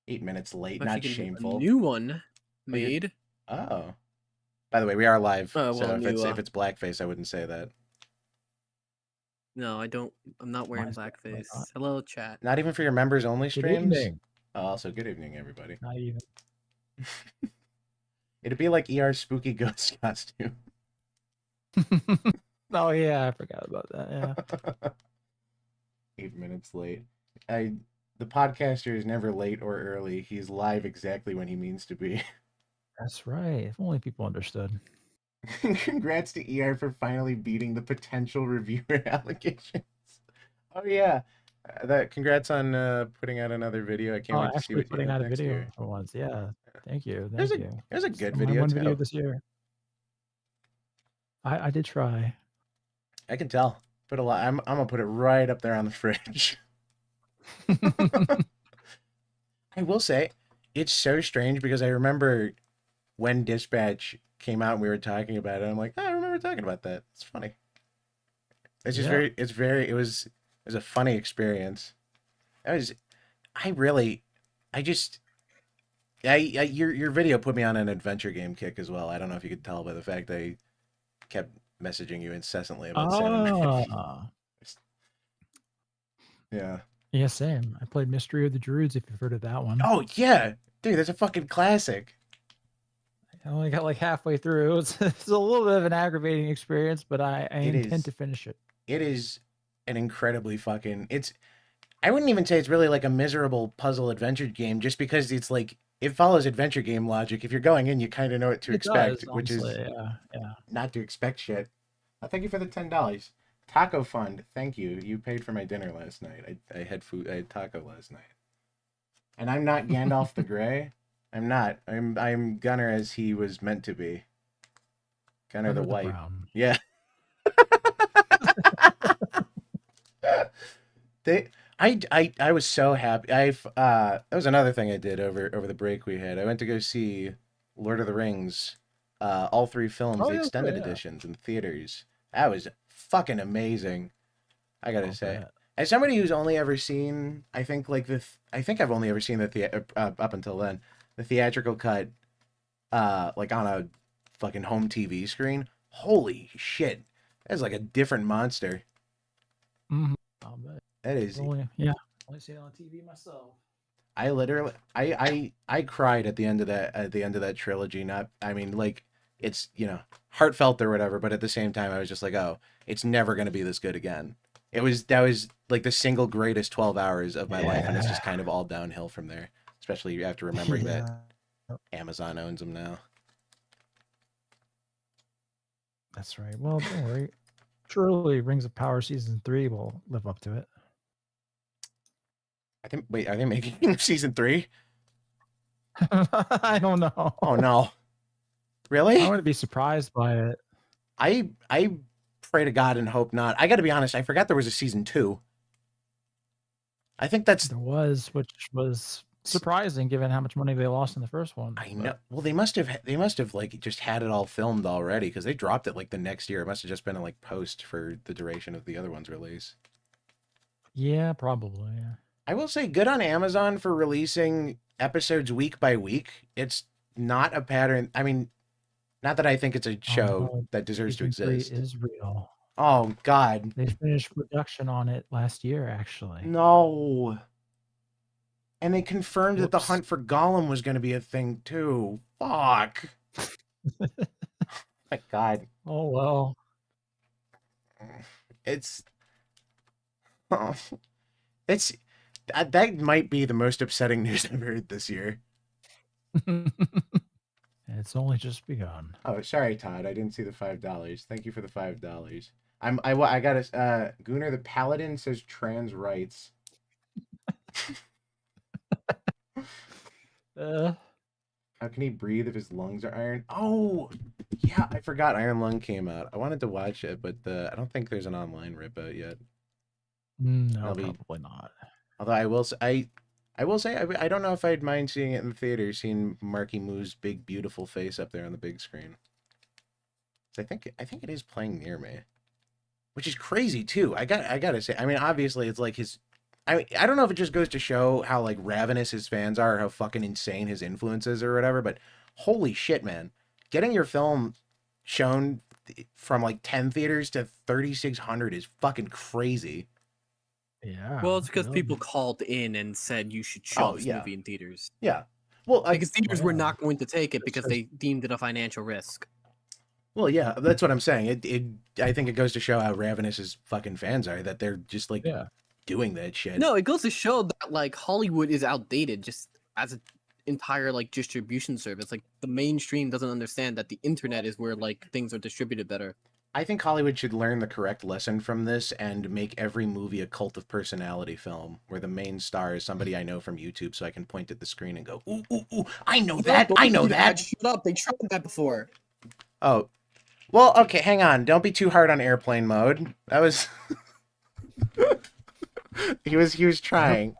8 minutes late, But not you can get shameful. a new one made. Oh. By the way, we are live, Well, so new, if it's blackface, I wouldn't say that. No, I don't. I'm not wearing Mine's definitely blackface. not. Hello, chat. Not even for your members only Good streams? evening. Also, good evening, everybody. Not even. It'd be like ER's spooky ghost costume. Oh yeah, I forgot about that. Yeah. 8 minutes late. The podcaster is never late or early. He's live exactly when he means to be. That's right. If only people understood. Congrats to ER for finally beating the potential reviewer allegations. Oh yeah. Congrats on putting out another video. I can't wait to see Actually what putting you have out a next video year. for once. Yeah. Thank you. It was Thank you. a good My video one too. video this year. I did try. I can tell. Put a lot. I'm gonna put it right up there on the fridge. I will say, it's so strange because I remember when Dispatch came out and we were talking about it. I'm like, oh, I remember talking about that. It's funny. It's just it was a funny experience. Your video put me on an adventure game kick as well. I don't know if you could tell by the fact I kept messaging you incessantly about Santa. Yeah. Yeah, same. I played Mystery of the Druids, if you've heard of that one. Oh yeah, dude, that's a fucking classic. I only got like halfway through. It's a little bit of an aggravating experience, but I intend to finish it. It is an incredibly fucking. I wouldn't even say it's really like a miserable puzzle adventure game, just because it's like it follows adventure game logic. If you're going in, you kind of know what to expect, which is not to expect shit. Thank you for the $10. Taco fund, thank you. You paid for my dinner last night. I had food. I had taco last night. And I'm not Gandalf the Grey. I'm not. I'm Gunnar as he was meant to be. Gunnar the White. Brown. Yeah. I was so happy. That was another thing I did over the break we had. I went to go see Lord of the Rings, all 3 films, the extended editions in theaters. That was fucking amazing. I gotta say, as somebody who's only ever seen, I think I've only ever seen up until then the theatrical cut, like on a fucking home TV screen. Holy shit, that's like a different monster. Mm-hmm. That is. Only see it on TV myself. I literally, I cried at the end of that trilogy. It's, heartfelt or whatever, but at the same time, I was just like, oh, it's never going to be this good again. That was like the single greatest 12 hours of my life, and it's just kind of all downhill from there, especially after remembering that Amazon owns them now. That's right. Well, don't worry. Surely Rings of Power Season 3 will live up to it. Wait, are they making Season 3? I don't know. Oh, no. Really? I wouldn't be surprised by it. I pray to God and hope not. I got to be honest, I forgot there was a Season 2. I think there was, which was surprising given how much money they lost in the first one. I know. Well, they must have like just had it all filmed already, because they dropped it like the next year. It must have just been a like post for the duration of the other one's release. Yeah, probably. Yeah. I will say, good on Amazon for releasing episodes week by week. It's not a pattern. I mean, not that I think it's a show that deserves to exist. It is real. Oh God! They finished production on it last year, actually. No. And they confirmed that the hunt for Gollum was going to be a thing too. Fuck. My God. Oh well. That might be the most upsetting news I've heard this year. It's only just begun. Oh, sorry, Todd. I didn't see the $5. Thank you for the $5. I got a Gunnar the Paladin says trans rights. How can he breathe if his lungs are iron? Oh, yeah, I forgot Iron Lung came out. I wanted to watch it, but I don't think there's an online rip out yet. No, probably not. Although I will say I don't know if I'd mind seeing it in the theater, seeing Marky Moo's big beautiful face up there on the big screen. I think it is playing near me, which is crazy too. I gotta say, I mean, obviously it's like his I don't know if it just goes to show how like ravenous his fans are, or how fucking insane his influence is, or whatever. But holy shit, man, getting your film shown from like 10 theaters to 3,600 is fucking crazy. Yeah. Well, it's because people called in and said you should show this movie in theaters. Yeah. Well, because theaters were not going to take it because they deemed it a financial risk. Well, yeah, that's what I'm saying. I think it goes to show how ravenous his fucking fans are, that they're just like doing that shit. No, it goes to show that like Hollywood is outdated just as an entire like distribution service. Like the mainstream doesn't understand that the internet is where like things are distributed better. I think Hollywood should learn the correct lesson from this and make every movie a cult of personality film where the main star is somebody I know from YouTube, so I can point at the screen and go, ooh, ooh, ooh, I know that, I know that. Shut up, they tried that before. Oh, well, okay, hang on. Don't be too hard on airplane mode. That was... he was trying.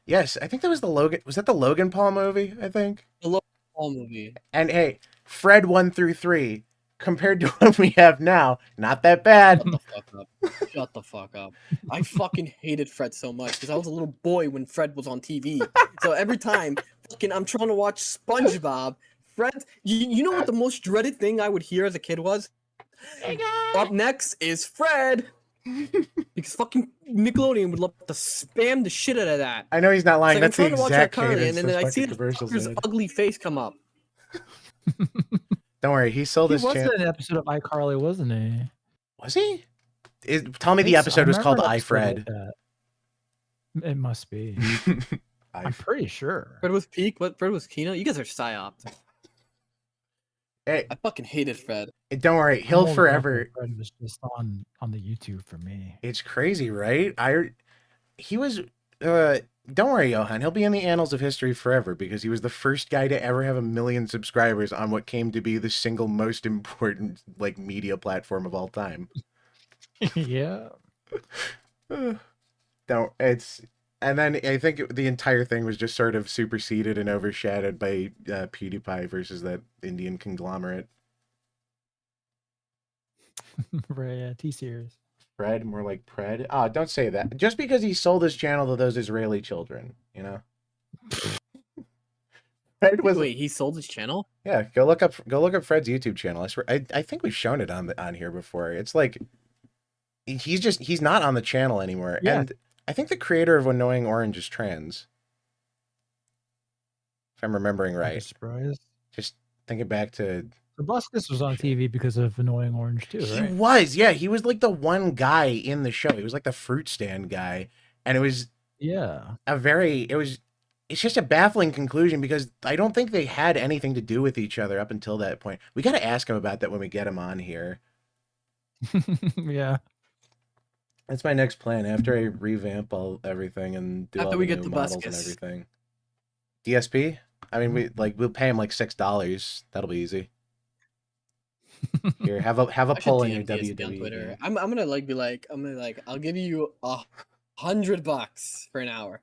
Yes, I think that was the Logan... Was that the Logan Paul movie, I think? The Logan Paul movie. And hey, Fred 1 through 3... compared to what we have now, not that bad. Shut the fuck up. Shut the fuck up. I fucking hated Fred so much because I was a little boy when Fred was on TV. So every time I'm trying to watch SpongeBob, Fred, you know what the most dreaded thing I would hear as a kid was? Hey guys. Up next is Fred. Because fucking Nickelodeon would love to spam the shit out of that. I know he's not lying. Like, That's the exact cadence. and then I see the ugly face come up. Don't worry, he sold his channel. He was in an episode of iCarly, wasn't he? Was he? Tell me the episode was called iFred. Like it must be. I'm pretty sure. Fred was Peak. What? Fred was Kino. You guys are psyops. Hey, I fucking hated Fred. Don't worry, he'll forever. Fred was just on the YouTube for me. It's crazy, right? He was. Don't worry, Johan. He'll be in the annals of history forever because he was the first guy to ever have 1 million subscribers on what came to be the single most important like media platform of all time. Yeah. And then I think the entire thing was just sort of superseded and overshadowed by PewDiePie versus that Indian conglomerate. Right, yeah, T-Series. Fred, more like Pred. Ah, don't say that. Just because he sold his channel to those Israeli children, you know. Fred was. Wait, he sold his channel? Yeah, go look up Fred's YouTube channel. I swear, I think we've shown it on here before. It's like he's not on the channel anymore, and I think the creator of Annoying Orange is trans. If I'm remembering right. Surprised. Just thinking back to. Robuscus was on TV because of Annoying Orange too, right? He was, yeah. He was like the one guy in the show. He was like the fruit stand guy, and it was it's just a baffling conclusion because I don't think they had anything to do with each other up until that point. We got to ask him about that when we get him on here. Yeah, that's my next plan after I revamp everything and do all the new models and everything. DSP? I mean, we'll pay him like $6. That'll be easy. Here, have a poll in your WWE. Twitter. I'm gonna I'll give you $100 for an hour.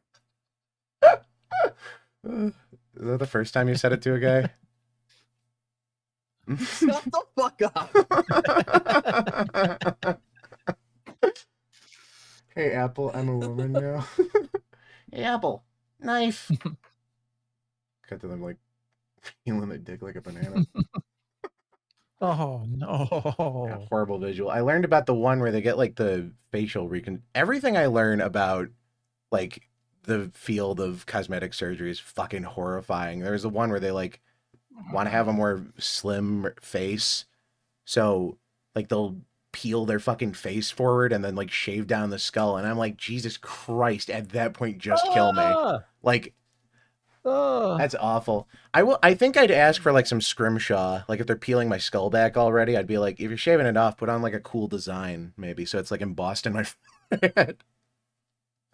Is that the first time you said it to a guy? Shut the fuck up. Hey Apple, I'm a woman now. Hey Apple, knife. Cut to them like feeling their dick like a banana. Oh no! Yeah, horrible visual. I learned about the one where they get like the facial everything I learn about like the field of cosmetic surgery is fucking horrifying. There's the one where they like want to have a more slim face, so like they'll peel their fucking face forward and then like shave down the skull, and I'm like, Jesus Christ! At that point, just kill me. Like. That's awful. I think I'd ask for like some scrimshaw. Like if they're peeling my skull back already, I'd be like, if you're shaving it off, put on like a cool design, maybe, so it's like embossed in my forehead.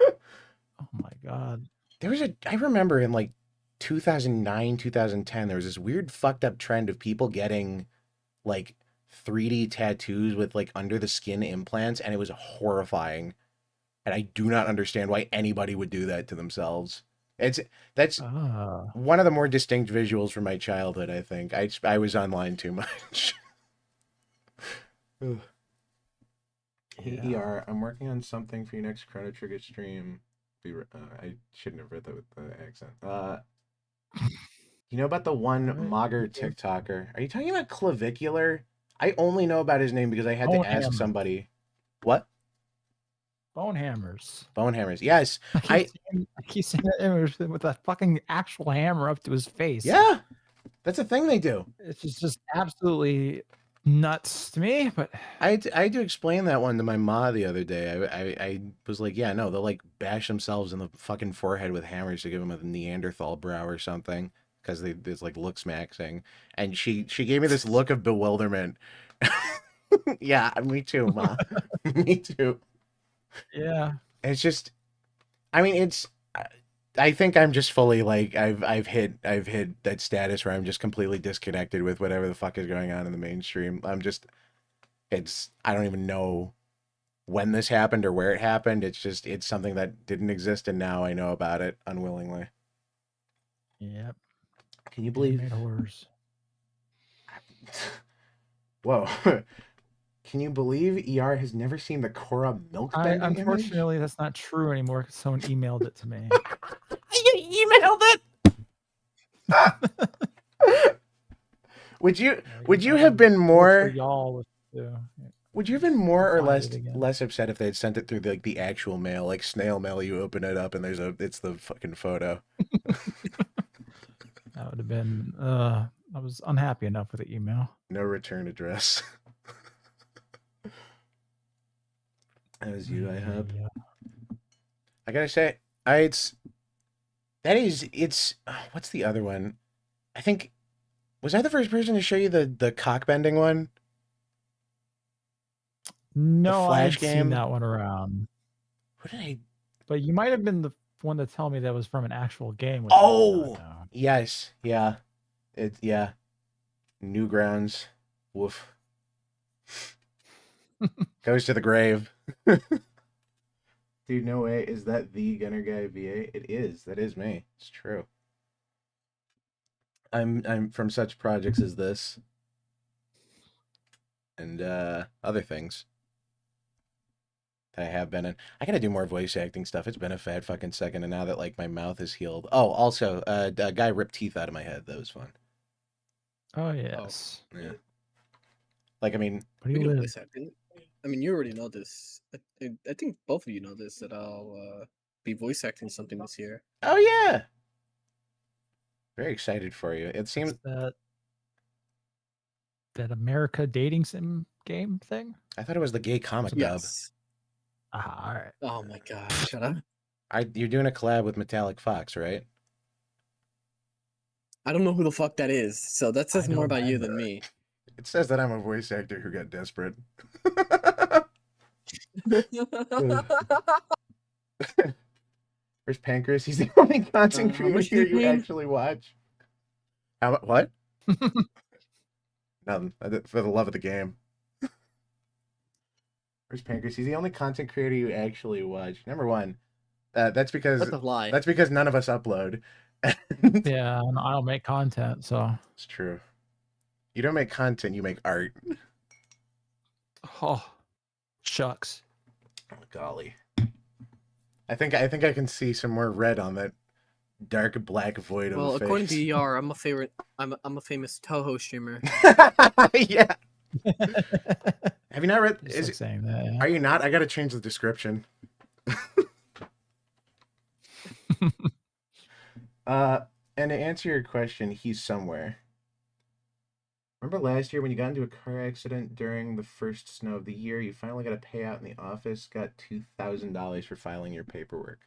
Oh my god. I remember in like 2009, 2010, there was this weird fucked up trend of people getting like 3D tattoos with like under the skin implants, and it was horrifying. And I do not understand why anybody would do that to themselves. That's one of the more distinct visuals from my childhood, I think. I was online too much. AER, I'm working on something for your next Chrono Trigger stream. I shouldn't have read that with the accent. You know about the one Mager TikToker? Are you talking about Clavicular? I only know about his name because I had to ask somebody. What? Bonehammers. Bonehammers. Yes. I keep seeing that image with a fucking actual hammer up to his face. Yeah. That's a thing they do. It's just absolutely nuts to me, but I had to explain that one to my ma the other day. I was like, yeah, no, they'll like bash themselves in the fucking forehead with hammers to give them a Neanderthal brow or something because it's like looks maxing. And she gave me this look of bewilderment. Yeah, me too, ma. Me too. Yeah. It's just, I mean, I think I'm just fully like I've hit that status where I'm just completely disconnected with whatever the fuck is going on in the mainstream. I don't even know when this happened or where it happened. It's something that didn't exist and now I know about it unwillingly. Yep. Can you believe horrors? Whoa. Can you believe ER has never seen the Korra milk bending unfortunately, image? that's not true anymore because someone emailed it to me. You emailed it? Would you have been more Would you have been more or less upset if they had sent it through the actual mail, like snail mail? You open it up and it's the fucking photo. That would have been. I was unhappy enough with the email. No return address. That was you, I hope. Yeah. I gotta say, what's the other one? I think, was I the first person to show you the cock bending one? No, I haven't seen that one around. What did I? But you might have been the one to tell me that was from an actual game. Oh, yes, yeah, yeah. Newgrounds, woof. Goes to the grave. Dude, no way. Is that the GunnarGuyVA? It is. That is me. It's true. I'm from such projects as this. And other things that I have been in. I gotta do more voice acting stuff. It's been a fat fucking second, and now that like my mouth is healed. Oh, also, a guy ripped teeth out of my head. That was fun. Oh yes. Oh, yeah. Like, I mean, voice acting. I mean, you already know this. I think both of you know this, that I'll be voice acting something this year. Oh, yeah. Very excited for you. It seems that America dating sim game thing. I thought it was the gay comic dub. All right. Oh my god, shut up. You're doing a collab with Metallic Fox, right? I don't know who the fuck that is, so that says more about you than me. It says that I'm a voice actor who got desperate. Where's Pancreas? He's the only content creator you actually watch. What? Nothing. For the love of the game. Where's Pancreas? He's the only content creator you actually watch. Number one, that's because none of us upload. Yeah, I don't make content, so it's true. You don't make content, you make art. Oh, shucks. Oh, golly. I think I can see some more red on that dark black void of a face. Well, according to ER, I'm a famous Touhou streamer. Yeah. Have you not read? Saying that, yeah. Are you not? I got to change the description. And to answer your question, he's somewhere. Remember last year when you got into a car accident during the first snow of the year, you finally got a payout in the office, got $2,000 for filing your paperwork.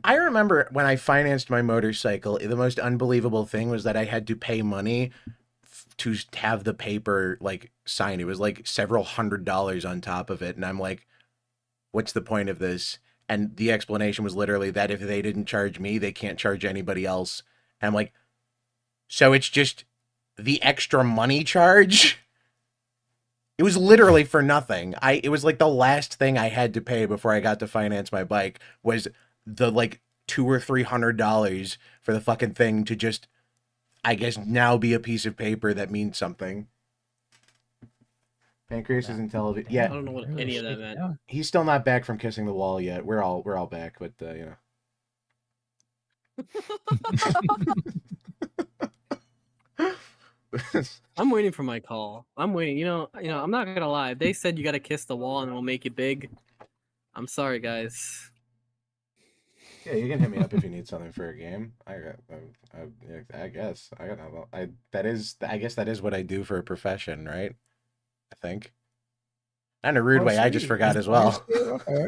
I remember when I financed my motorcycle, the most unbelievable thing was that I had to pay money to have the paper like signed. It was like several $100s on top of it. And I'm like, what's the point of this? And the explanation was literally that if they didn't charge me, they can't charge anybody else. And I'm like, so it's just the extra money charge? It was literally for nothing. It was like the last thing I had to pay before I got to finance my bike was the like $200 or $300 for the fucking thing to just, I guess, now be a piece of paper that means something. Pancreas is in television. Yeah. I don't know what any of that meant. He's still not back from kissing the wall yet. We're all back, but you know. I'm waiting for my call. I'm waiting. I'm not gonna lie. They said you gotta kiss the wall and it will make it big. I'm sorry, guys. Yeah, you can hit me up if you need something for a game. I guess I guess that is what I do for a profession, right? I think. Not in a rude way. I just forgot as well. Okay.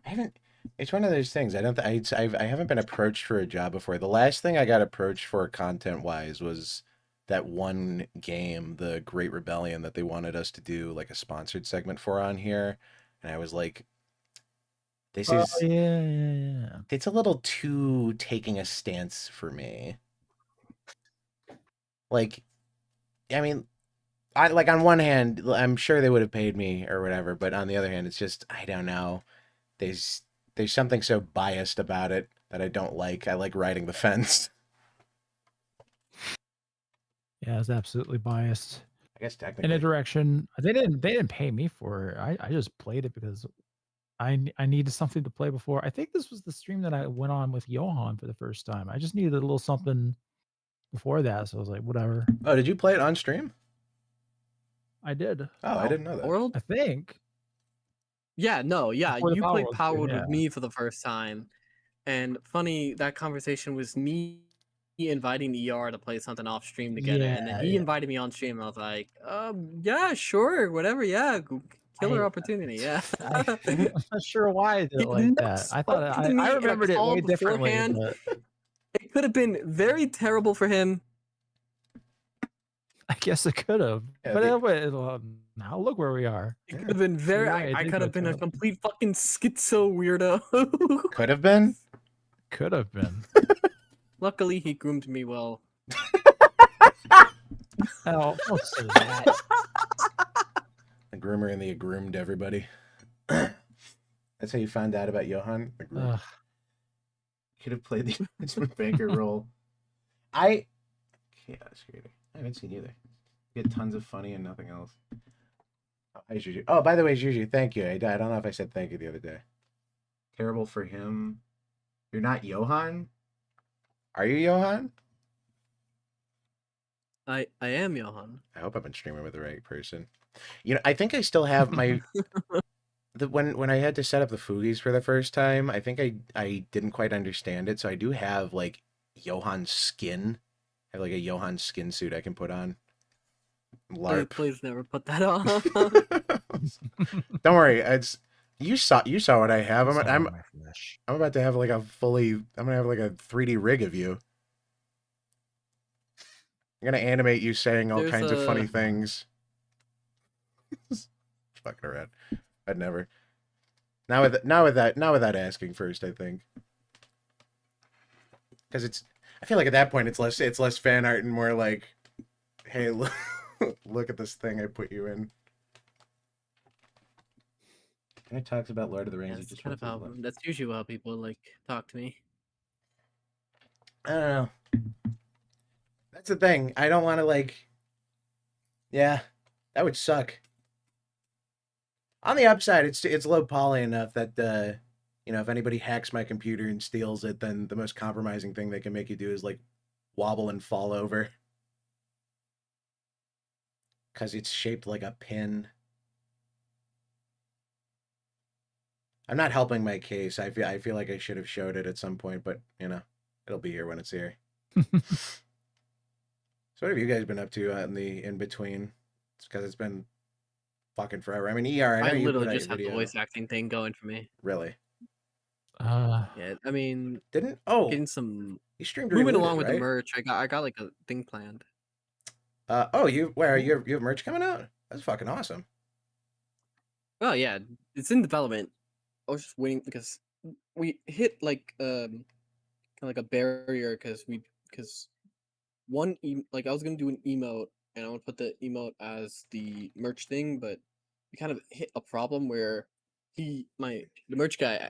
I haven't. It's one of those things. I don't. I haven't been approached for a job before. The last thing I got approached for content wise was that one game, the Great Rebellion, that they wanted us to do like a sponsored segment for on here, and I was like, "This is yeah. It's a little too taking a stance for me." Like, I mean, on one hand, I'm sure they would have paid me or whatever, but on the other hand, it's just I don't know. There's something so biased about it that I don't like. I like riding the fence. Yeah, it's absolutely biased I guess in technically. a direction. They didn't pay me for it. I just played it because I needed something to play before. I think this was the stream that I went on with Johan for the first time. I just needed a little something before that, so I was like, whatever. Oh, did you play it on stream? I did. Oh, I didn't know that. World? I think. Yeah, no, yeah. Before the You Power played World Power stream, World yeah. with me for the first time. And funny, that conversation was me inviting ER to play something off stream together. And then he Yeah. invited me on stream. And I was like, yeah, sure, whatever, yeah. Killer opportunity, yeah. I'm not sure why I did it like that. I thought I remembered it way differently. But it could have been very terrible for him. I guess it could have. Yeah, But now look where we are. It could have been very. You're right, I it could did have go been a terrible. complete fucking schizo weirdo. Could have been. Could have been. Luckily, he groomed me well. Oh, don't say that. The groomer and the groomed everybody. That's how you found out about Johan? The groomer. Could have played the investment banker role. Yeah, I haven't seen either. You get tons of funny and nothing else. Oh, hi, Juju. Oh, by the way, Juju, thank you. I don't know if I said thank you the other day. Terrible for him. You're not Johan? Are you Johan? I am Johan. I hope I've been streaming with the right person. You know, I think I still have my when I had to set up the Foogies for the first time, I think I didn't quite understand it, so I do have like Johan's skin. I have like a Johan skin suit I can put on. LARP. Please never put that on. Don't worry, you saw what I have. I'm about to have like I'm gonna have like a 3D rig of you. I'm gonna animate you saying all kinds of funny things. Fucking around. I'd never. Not without asking first, I think. Because I feel like at that point it's less fan art and more like, hey, look at this thing I put you in. And it talks about Lord of the Rings. Yeah, that's kind of how. That's usually how people like talk to me. I don't know. That's the thing. I don't want to like. Yeah, that would suck. On the upside, it's low poly enough that if anybody hacks my computer and steals it, then the most compromising thing they can make you do is like wobble and fall over. Because it's shaped like a pin. I'm not helping my case. I feel like I should have showed it at some point, but it'll be here when it's here. So what have you guys been up to in the in between? It's because it's been fucking forever. I mean, ER. I literally just have the voice acting thing going for me. Really? Yeah, I mean, getting some. You streamed moving Reloaded, along with right? the merch. I got like a thing planned. You have merch coming out? That's fucking awesome. Oh yeah, it's in development. I was just waiting because we hit like kind of like a barrier because I was gonna do an emote and I would put the emote as the merch thing, but we kind of hit a problem where the merch guy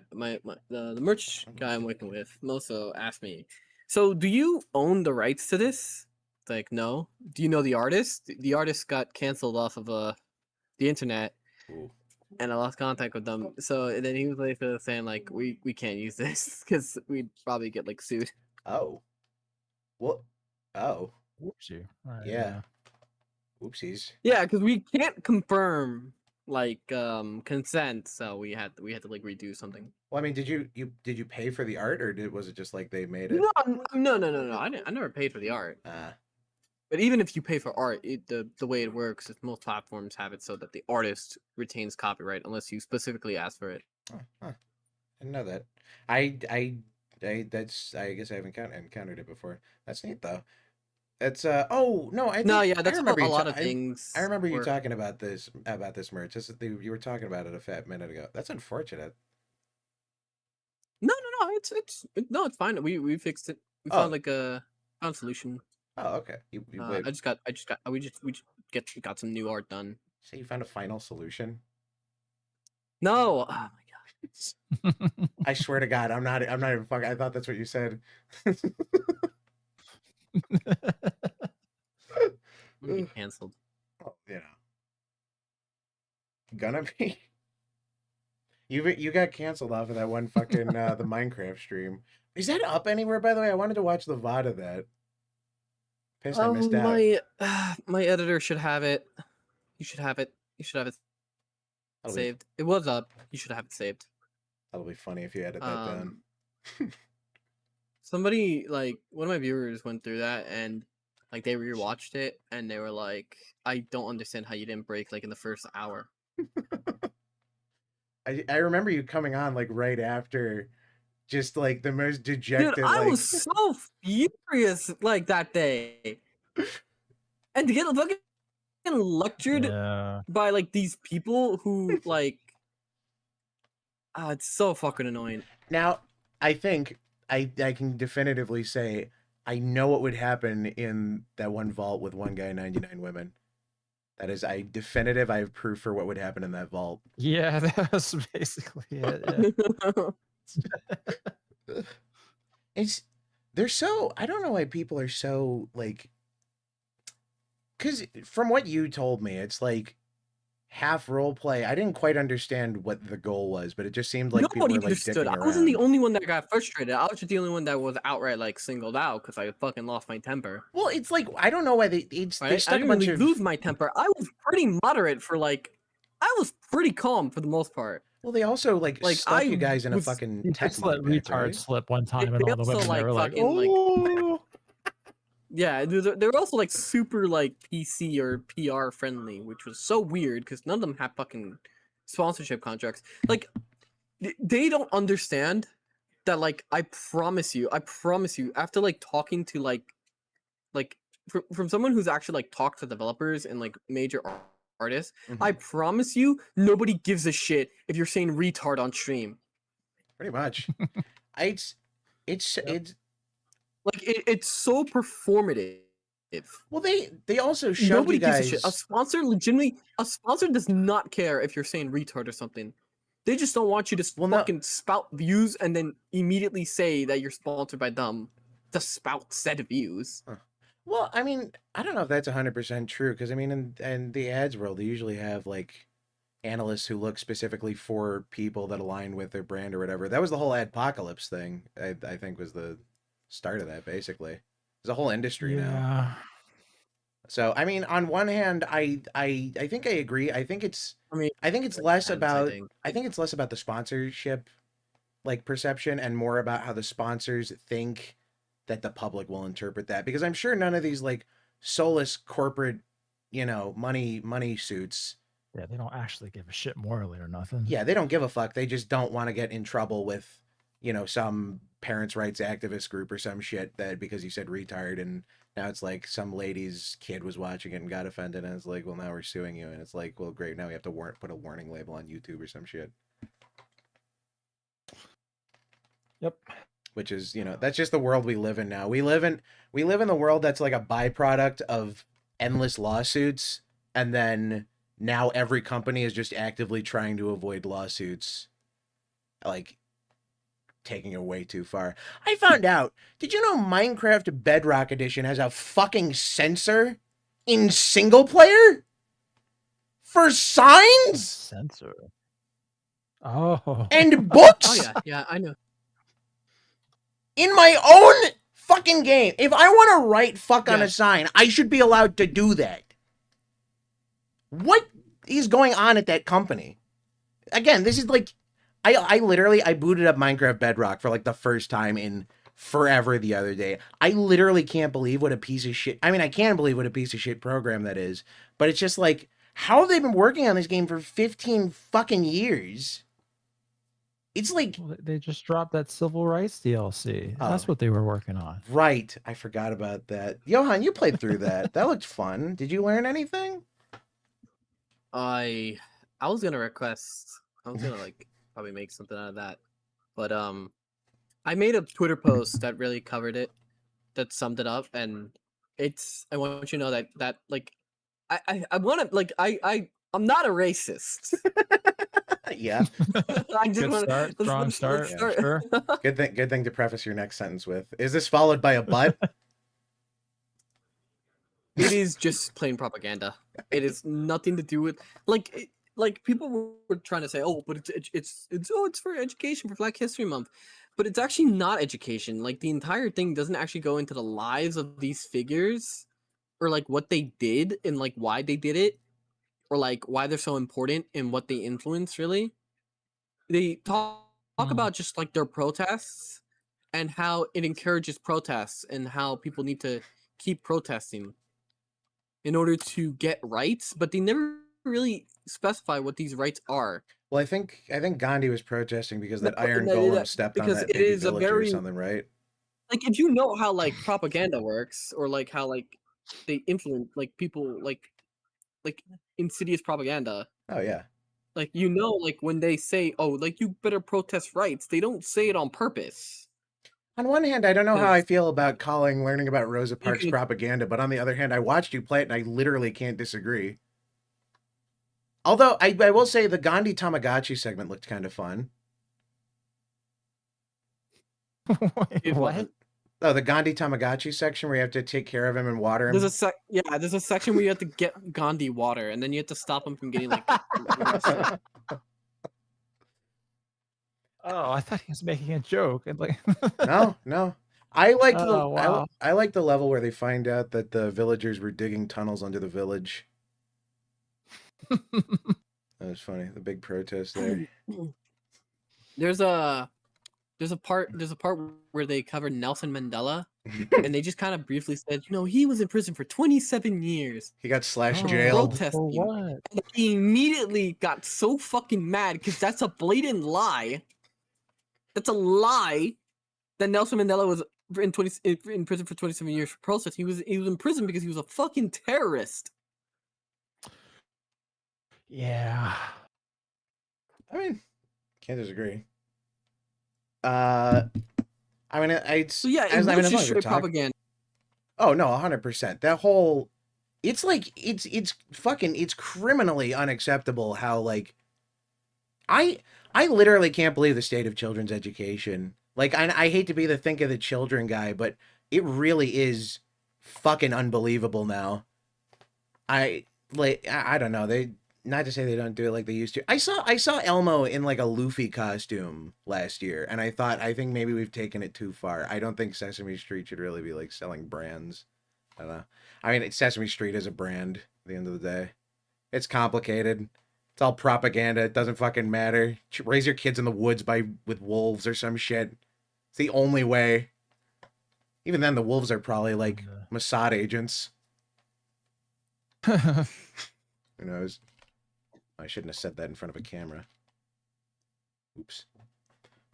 I'm working with also asked me, so do you own the rights to this? It's like, no. Do you know the artist? The artist got canceled off of the internet. Ooh. and I lost contact with them. So then he was like saying like we can't use this because we'd probably get like sued. Oh. What? Oh. Whoopsie. All right, Yeah. Oopsies. Yeah, because we can't confirm like consent, so we had to like redo something. Well, I mean, did you pay for the art, or was it just like they made it? No. I never paid for the art. But even if you pay for art, the way it works is most platforms have it so that the artist retains copyright unless you specifically ask for it. Oh, huh. I didn't know that. I guess I haven't encountered it before. That's neat though. It's oh no, I that's remember a you lot of things. I remember you talking about this merch. You were talking about it a fat minute ago. That's unfortunate. No, it's fine. We fixed it. We found like found a solution. Oh, okay. We just got some new art done. So you found a final solution? No. Oh my god. I swear to God, I'm not even fucking. I thought that's what you said. I'm gonna get canceled. Oh, you know. Gonna be. You got canceled off of that one fucking the Minecraft stream. Is that up anywhere, by the way? I wanted to watch the VOD of that. Pissed I missed out. My editor should have it. You should have it. You should have it saved. It was up. You should have it saved. That'll be funny if you edit that down. Somebody, like, one of my viewers went through that and like they rewatched it and they were like, I don't understand how you didn't break like in the first hour. I remember you coming on like right after, just like the most dejected. Dude, I was so furious like that day, and to get fucking lectured by like these people who like, it's so fucking annoying. Now, I think I can definitively say I know what would happen in that one vault with one guy, 99 women. That is, I have proof for what would happen in that vault. Yeah, that was basically it. Yeah. They're so, I don't know why people are so like, because from what you told me, it's like half role play. I didn't quite understand what the goal was, but it just seemed like nobody people were, like, understood. dicking I wasn't the around. only one that got frustrated. I was just the only one that was outright like singled out because I fucking lost my temper. Well, it's like I don't know why they stuck I didn't really lose my temper. I was pretty moderate for like, I was pretty calm for the most part. Well, they also like stuck you guys in a fucking tech let retard slip one time, and all the women were like, "Oh." Yeah, they were also like super like PC or PR friendly, which was so weird because none of them have fucking sponsorship contracts. Like, they don't understand that. Like, I promise you, after like talking to like from someone who's actually like talked to developers and like major artists, I promise you, nobody gives a shit if you're saying retard on stream. Pretty much. It's like it's so performative. Well, they also showed nobody you guys... gives a shit. A sponsor does not care if you're saying retard or something. They just don't want you to fucking spout views and then immediately say that you're sponsored by them to spout said views. Well, I mean, I don't know if that's 100% true, because I mean, in the ads world, they usually have like analysts who look specifically for people that align with their brand or whatever. That was the whole adpocalypse thing. I think was the start of that. Basically, there's a whole industry now. So I mean, on one hand, I think I agree. I think it's less about the sponsorship like perception and more about how the sponsors think that the public will interpret that, because I'm sure none of these like soulless corporate, money suits. Yeah, they don't actually give a shit morally or nothing. Yeah, they don't give a fuck. They just don't want to get in trouble with, some parents' rights activist group or some shit that because you said retard, and now it's like some lady's kid was watching it and got offended, and it's like, well, now we're suing you, and it's like, well, great, now we have to put a warning label on YouTube or some shit. Yep. Which is, that's just the world we live in now. We live in the world that's like a byproduct of endless lawsuits, and then now every company is just actively trying to avoid lawsuits, like taking it way too far. I found out, did you know Minecraft Bedrock Edition has a fucking censor in single player for signs? Censor. Oh. and books Oh yeah, I know. in my own fucking game. If I want to write fuck on a Yes. sign, I should be allowed to do that. What is going on at that company? Again, this is like, I literally, I booted up Minecraft Bedrock for like the first time in forever the other day. I literally can't believe what a piece of shit, I mean, I can believe what a piece of shit program that is, but it's just like, how have they been working on this game for 15 fucking years? It's like, Well, they just dropped that civil rights DLC. That's Oh. what they were working on. Right, I forgot about that. Johan, you played through that. That looked fun. Did you learn anything? I was gonna like probably make something out of that, but I made a Twitter post that really covered it, that summed it up, and I want you to know that like I want to like I'm not a racist. Yeah. I just Good want start, strong start. Yeah, Sure. Good thing to preface your next sentence with. Is this followed by a but? It is just plain propaganda. It is nothing to do with like people were trying to say, oh, but it's for education for Black History Month, but it's actually not education. Like the entire thing doesn't actually go into the lives of these figures, or like what they did and like why they did it, or like why they're so important and what they influence. Really, they talk about just like their protests and how it encourages protests and how people need to keep protesting in order to get rights, but they never really specify what these rights are. Well, I think Gandhi was protesting because that No, iron no, golem stepped on because that it baby is a villager or very something, right? like if you know how like propaganda works, or like how like they influence like people like insidious propaganda. Oh yeah. Like you know, like when they say, "Oh, like you better protest rights," they don't say it on purpose. On one hand, I don't know how I 'Cause feel about learning about Rosa you Parks can propaganda, but on the other hand, I watched you play it and I literally can't disagree. Although I will say the Gandhi Tamagotchi segment looked kind of fun. Wait, It what? wasn't. Oh, the Gandhi Tamagotchi section where you have to take care of him and water him. There's a section where you have to get Gandhi water, and then you have to stop him from getting like arrested. Oh, I thought he was making a joke. And like, No. I liked oh wow. I liked the level where they find out that the villagers were digging tunnels under the village. That was funny. The big protest there. There's a part where they covered Nelson Mandela, and they just kind of briefly said, he was in prison for 27 years. He got slashed Oh, jailed. for Protesting. what? And he immediately got so fucking mad because that's a blatant lie. That's a lie that Nelson Mandela was in prison for 27 years for protest. He was in prison because he was a fucking terrorist. Yeah. I mean, can't disagree. I mean, So yeah, as it I was mean, as long just as we're straight talking. propaganda. Oh no, 100%. That whole, it's like it's fucking, it's criminally unacceptable how like, I literally can't believe the state of children's education. Like, I hate to be the think of the children guy, but it really is fucking unbelievable now. I don't know. They, not to say they don't do it like they used to. I saw Elmo in like a Luffy costume last year, and I think maybe we've taken it too far. I don't think Sesame Street should really be like selling brands. I don't know. I mean, Sesame Street is a brand at the end of the day. It's complicated. It's all propaganda. It doesn't fucking matter. Raise your kids in the woods with wolves or some shit. It's the only way. Even then, the wolves are probably like Mossad agents. Who knows? I shouldn't have said that in front of a camera. Oops.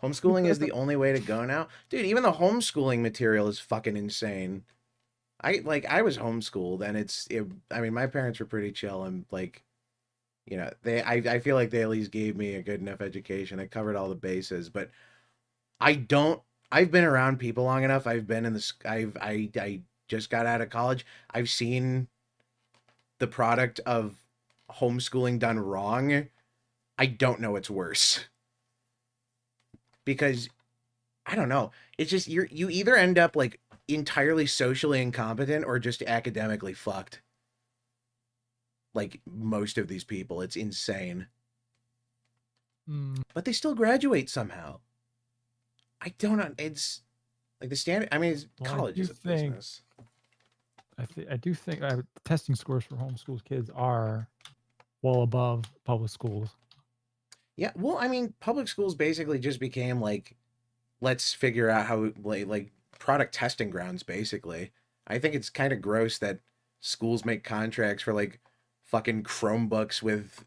Homeschooling is the only way to go now? Dude, even the homeschooling material is fucking insane. I was homeschooled, and I mean, my parents were pretty chill, and like, I feel like they at least gave me a good enough education. It covered all the bases, but I've been around people long enough. I've been in this, I just got out of college. I've seen the product of homeschooling done wrong. I don't know what's worse. Because, I don't know. It's just, you either end up like entirely socially incompetent or just academically fucked. Like most of these people. It's insane. but they still graduate somehow. I don't know. It's like the standard. I mean, college is a business. I do think testing scores for homeschool kids are well above public schools. Yeah, well, I mean, public schools basically just became like, let's figure out how like product testing grounds. Basically, I think it's kind of gross that schools make contracts for like fucking Chromebooks with,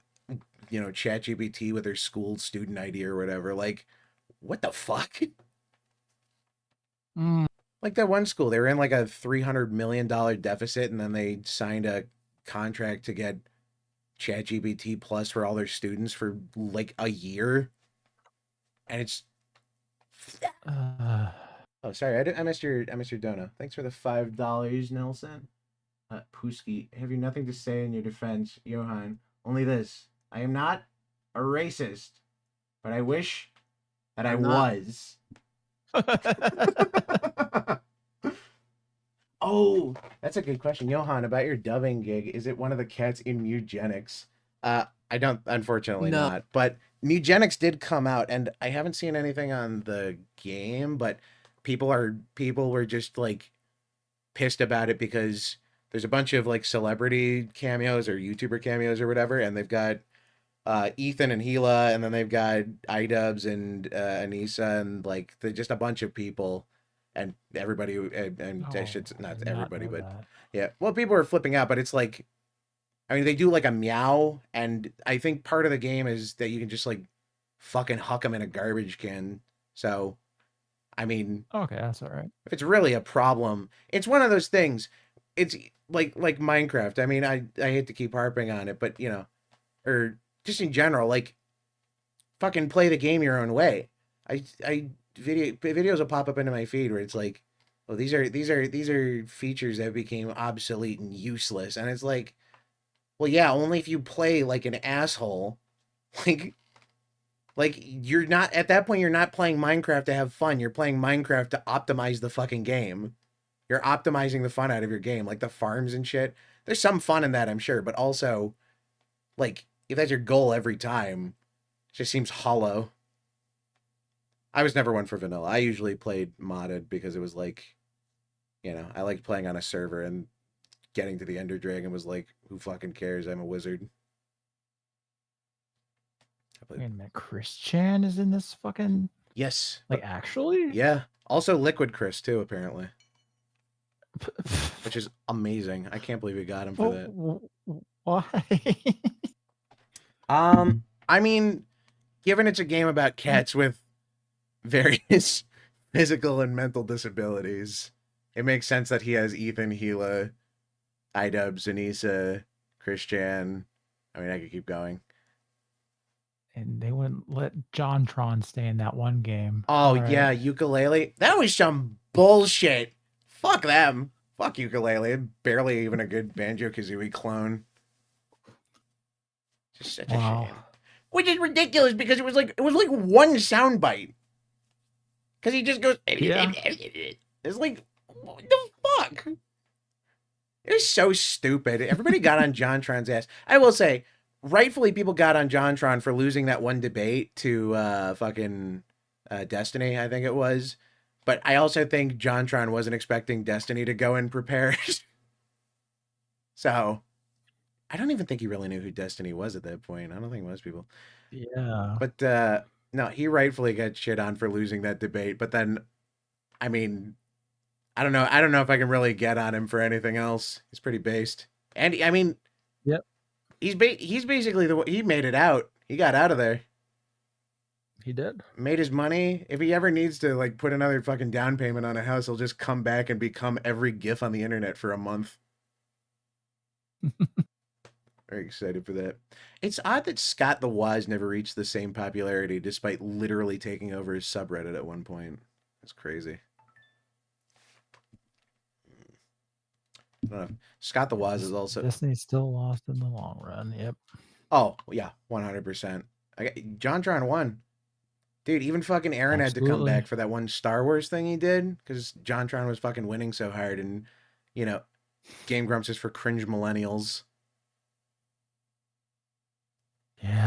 ChatGPT with their school student ID or whatever. Like, what the fuck? Like that one school, they were in like a $300 million deficit, and then they signed a contract to get ChatGPT Plus for all their students for like a year, and it's. Oh, sorry, I missed your dono. Thanks for the $5, Nelson. Pusky, have you nothing to say in your defense, Johan? Only this: I am not a racist, but I wish that I was. Oh, that's a good question, Johan. About your dubbing gig, is it one of the cats in Eugenics? I don't, unfortunately, not. But Eugenics did come out, and I haven't seen anything on the game. But people were just like pissed about it because there's a bunch of like celebrity cameos or YouTuber cameos or whatever, and they've got Ethan and Gila, and then they've got iDubbbz and Anissa, and like just a bunch of people. And everybody, and it's not everybody, but yeah. Well, people are flipping out, but it's like, I mean, they do like a meow, and I think part of the game is that you can just like fucking huck them in a garbage can. So, I mean, okay, that's all right. If it's really a problem, it's one of those things. It's like Minecraft. I mean, I hate to keep harping on it, but or just in general, like, fucking play the game your own way. Videos will pop up into my feed where it's like, oh, these are features that became obsolete and useless, and it's like, well, yeah, only if you play like an asshole. Like you're not at that point. You're not playing Minecraft to have fun. You're playing Minecraft to optimize the fucking game. You're optimizing the fun out of your game, like the farms and shit. There's some fun in that, I'm sure, but also, like, if that's your goal every time, it just seems hollow. I was never one for vanilla. I usually played modded because it was like, I liked playing on a server, and getting to the Ender Dragon was like, who fucking cares? I'm a wizard. Wait a minute, Chris Chan is in this fucking... Yes. Like, actually? Yeah. Also Liquid Chris, too, apparently. Which is amazing. I can't believe we got him for that. Why? I mean, given it's a game about cats with various physical and mental disabilities, it makes sense that he has Ethan, Gila, iDubbbz, Anissa, Christian. I mean, I could keep going. And they wouldn't let JonTron stay in that one game. Oh, yeah, Ukulele. That was some bullshit. Fuck them. Fuck Ukulele. Barely even a good Banjo-Kazooie clone. Just such a shame. Which is ridiculous because it was like one soundbite. Because he just goes, it's like, what the fuck? It was so stupid. Everybody got on JonTron's ass. I will say, rightfully, people got on JonTron for losing that one debate to fucking Destiny, I think it was. But I also think JonTron wasn't expecting Destiny to go in prepared. So, I don't even think he really knew who Destiny was at that point. I don't think most people. Yeah. But, no, he rightfully got shit on for losing that debate. But then, I mean, I don't know. I don't know if I can really get on him for anything else. He's pretty based. And, I mean... Yep. He's basically he made it out. He got out of there. He did. Made his money. If he ever needs to like put another fucking down payment on a house, he'll just come back and become every GIF on the internet for a month. Very excited for that. It's odd that Scott the Wise never reached the same popularity despite literally taking over his subreddit at one point. That's crazy. I don't know. Scott the Wise is also... Destiny's still lost in the long run. Yep. Oh, yeah. 100%. JonTron won. Dude, even fucking Aaron had to come back for that one Star Wars thing he did because JonTron was fucking winning so hard, and, Game Grumps is for cringe millennials. Yeah.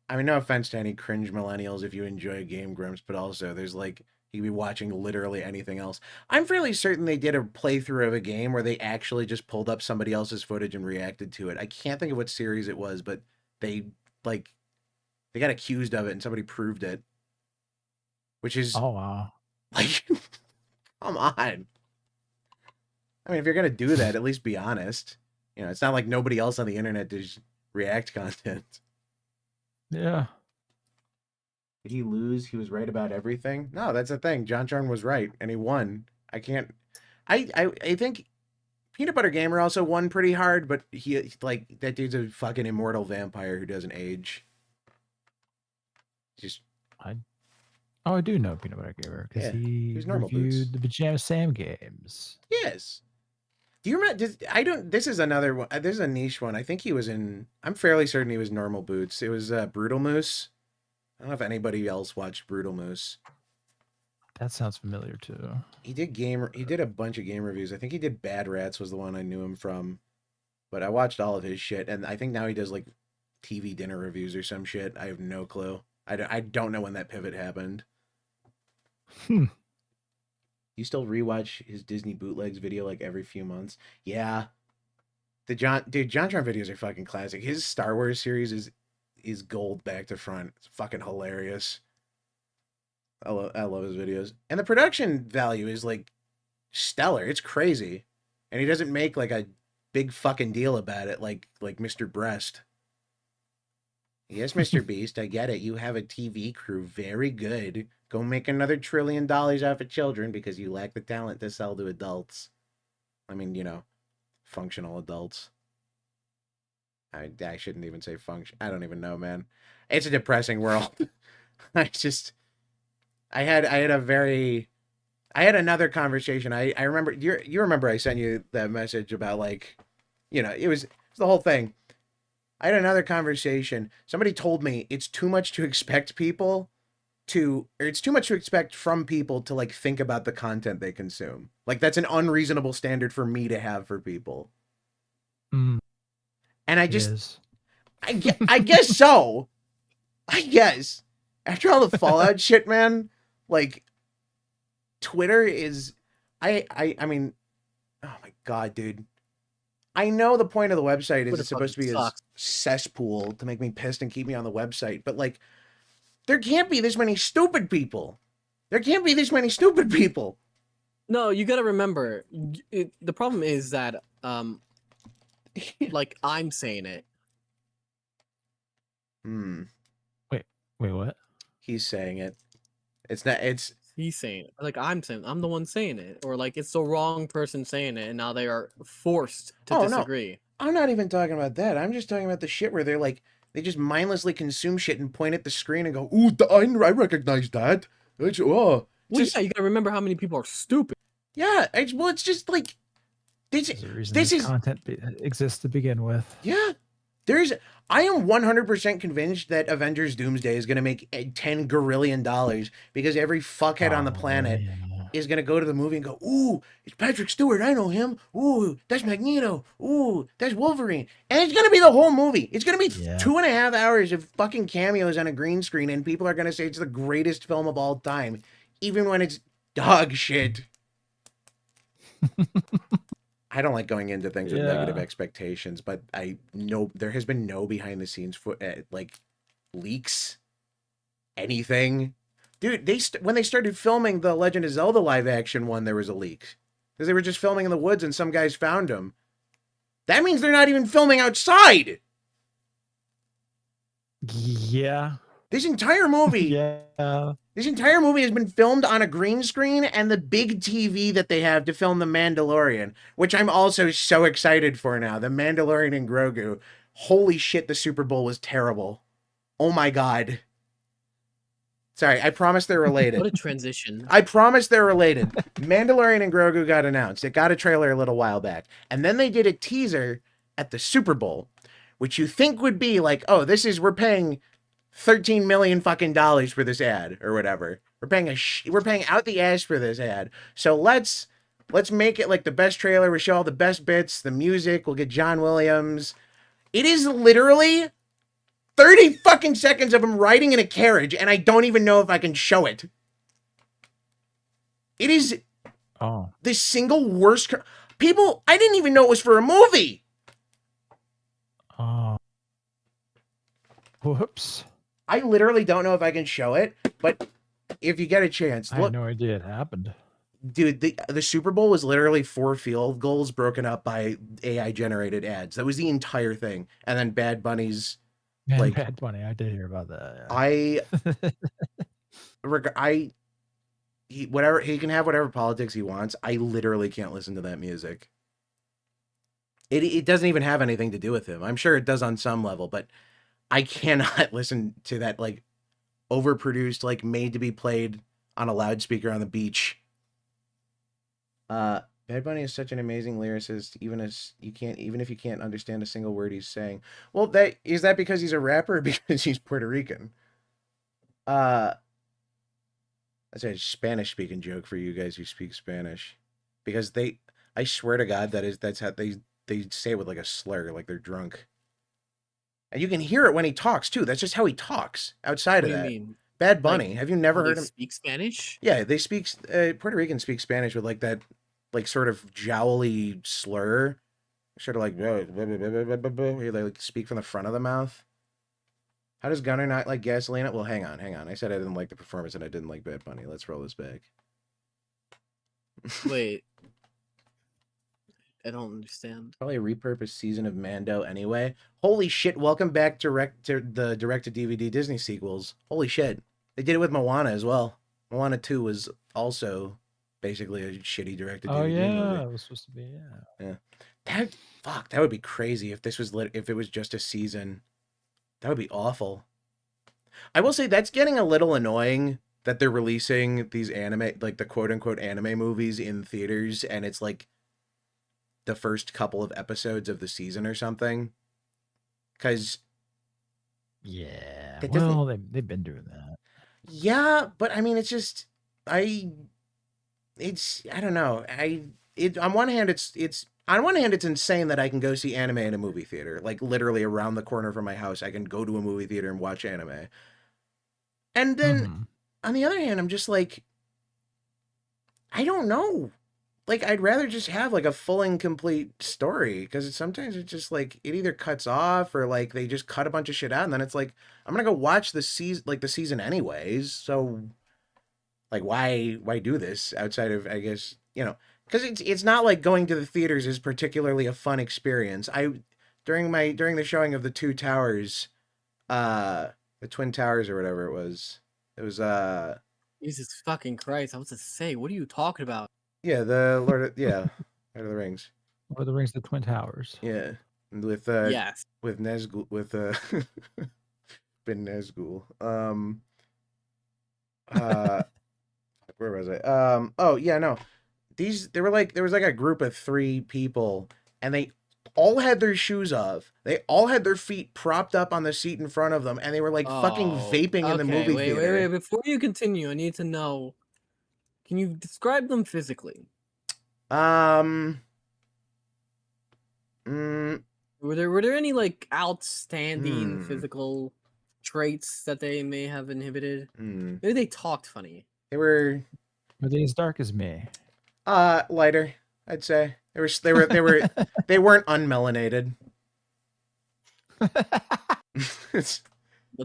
I mean, no offense to any cringe millennials if you enjoy Game Grumps, but also there's like, you could be watching literally anything else. I'm fairly certain they did a playthrough of a game where they actually just pulled up somebody else's footage and reacted to it. I can't think of what series it was, but they, like, they got accused of it and somebody proved it. Which is, Oh wow. like, come on. I mean, if you're going to do that, at least be honest. You know, it's not like nobody else on the internet does React content. Yeah. Did he lose? He was right about everything? No, that's the thing. JonTron was right, and he won. I think Peanut Butter Gamer also won pretty hard, but he, like, that dude's a fucking immortal vampire who doesn't age. Just... I do know Peanut Butter Gamer because he reviewed the Pajama Sam games. Yes. Do you remember? This is another one. This is a niche one. I think he was in. I'm fairly certain he was Normal Boots. It was Brutal Moose. I don't know if anybody else watched Brutal Moose. That sounds familiar too. He did a bunch of game reviews. I think he did Bad Rats was the one I knew him from. But I watched all of his shit, and I think now he does like TV dinner reviews or some shit. I have no clue. I don't know when that pivot happened. You still rewatch his Disney bootlegs video like every few months? Yeah. JonTron videos are fucking classic. His Star Wars series is gold back to front. It's fucking hilarious. I love his videos. And the production value is like stellar. It's crazy. And he doesn't make like a big fucking deal about it like Mr. Breast. Yes, Mr. Beast, I get it. You have a TV crew. Very good. Go make another $1 trillion off of children because you lack the talent to sell to adults. I mean, you know, functional adults. I shouldn't even say function. I don't even know, man. It's a depressing world. I had another conversation. I remember, you remember I sent you that message about, like, you know, it was the whole thing. I had another conversation. Somebody told me it's too much to expect people to, or it's too much to expect from people to, like, think about the content they consume. Like, that's an unreasonable standard for me to have for people. And I just, I guess so. I guess. After all the Fallout shit, man, like, Twitter is, I mean, oh my God, dude. I know the point of the website is it's supposed to be a cesspool to make me pissed and keep me on the website, but, like, there can't be this many stupid people. There can't be this many stupid people. No, you gotta remember, the problem is that, like, I'm saying it. Wait, what? He's saying it. It's not, it's... He's saying it. Like, I'm the one saying it. Or, like, it's the wrong person saying it, and now they are forced to disagree. No. I'm not even talking about that. I'm just talking about the shit where they're, like, they just mindlessly consume shit and point at the screen and go, ooh, I recognize that. It's, well, yeah, you gotta remember how many people are stupid. Yeah, well, it's just, like... This is content exists to begin with. Yeah. I am 100% convinced that Avengers Doomsday is going to make $10 gorillion because every fuckhead on the planet is going to go to the movie and go, ooh, it's Patrick Stewart. I know him. Ooh, that's Magneto. Ooh, that's Wolverine. And it's going to be the whole movie. It's going to be 2.5 hours of fucking cameos on a green screen, and people are going to say it's the greatest film of all time, even when it's dog shit. I don't like going into things with negative expectations, but I know there has been no behind the scenes like leaks, anything. Dude, when they started filming the Legend of Zelda live action one, there was a leak because they were just filming in the woods and some guys found them. That means they're not even filming outside. Yeah. This entire movie. This entire movie has been filmed on a green screen and the big TV that they have to film The Mandalorian, which I'm also so excited for now. The Mandalorian and Grogu. Holy shit, the Super Bowl was terrible. Oh my God. Sorry, I promise they're related. What a transition. I promise they're related. Mandalorian and Grogu got announced. It got a trailer a little while back. And then they did a teaser at the Super Bowl, which you think would be like, oh, we're paying $13 million fucking dollars for this ad or whatever. We're paying out the ass for this ad. So let's make it like the best trailer. We show all the best bits, the music. We'll get John Williams. It is literally 30 fucking seconds of him riding in a carriage, and I don't even know if I can show it. It is the single worst. People, I didn't even know it was for a movie. Whoops. I literally don't know if I can show it, but if you get a chance, I had no idea it happened. Dude, the Super Bowl was literally 4 field goals broken up by AI generated ads. That was the entire thing. And then Bad Bunny's like Bad Bunny, I did hear about that. Yeah. He can have whatever politics he wants. I literally can't listen to that music. It doesn't even have anything to do with him. I'm sure it does on some level, but I cannot listen to that like overproduced, like made to be played on a loudspeaker on the beach. Bad Bunny is such an amazing lyricist, even if you can't understand a single word he's saying. Well, is that because he's a rapper or because he's Puerto Rican? That's a Spanish speaking joke for you guys who speak Spanish. Because I swear to God, that's how they say it with like a slur, like they're drunk. And you can hear it when he talks too. That's just how he talks. Outside of that, mean? Bad Bunny. Like, have you never heard him speak Spanish? Yeah, they speak. Puerto Ricans speak Spanish with like that, like sort of jowly slur, sort of like they like speak from the front of the mouth. How does Gunnar not like gasoline? Well, hang on. I said I didn't like the performance and I didn't like Bad Bunny. Let's roll this back. Wait. I don't understand. Probably a repurposed season of Mando anyway. Holy shit, welcome back to the direct-to-DVD Disney sequels. Holy shit. They did it with Moana as well. Moana 2 was also basically a shitty direct-to-DVD movie. Oh, yeah, it was supposed to be, Yeah. That would be crazy if this was if it was just a season. That would be awful. I will say that's getting a little annoying that they're releasing these anime, like the quote-unquote anime movies in theaters, and it's like the first couple of episodes of the season or something. Because yeah, well, they've been doing that. Yeah, but I mean, it's just I don't know. On one hand, it's insane that I can go see anime in a movie theater, like literally around the corner from my house. I can go to a movie theater and watch anime. And then on the other hand, I'm just like, I don't know. Like, I'd rather just have like a full and complete story, because sometimes it's just like it either cuts off or like they just cut a bunch of shit out, and then it's like I'm gonna go watch the season anyways. So like, why do this outside of, I guess, because it's not like going to the theaters is particularly a fun experience. During the showing of the Two Towers, the Twin Towers or whatever it was Jesus fucking Christ! I was to say, what are you talking about? Yeah, Lord of the Rings. Lord of the Rings, the Twin Towers. Yeah, with yes, with Nazgul, with Ben Nazgul. Where was I? Oh yeah, no. There was like a group of 3 people, and they all had their shoes off. They all had their feet propped up on the seat in front of them, and they were like fucking vaping in the movie theater. Wait. Before you continue, I need to know. Can you describe them physically? Were there any like outstanding physical traits that they may have inhibited? Maybe they talked funny. Were they as dark as me? Lighter, I'd say. They weren't unmelanated. That's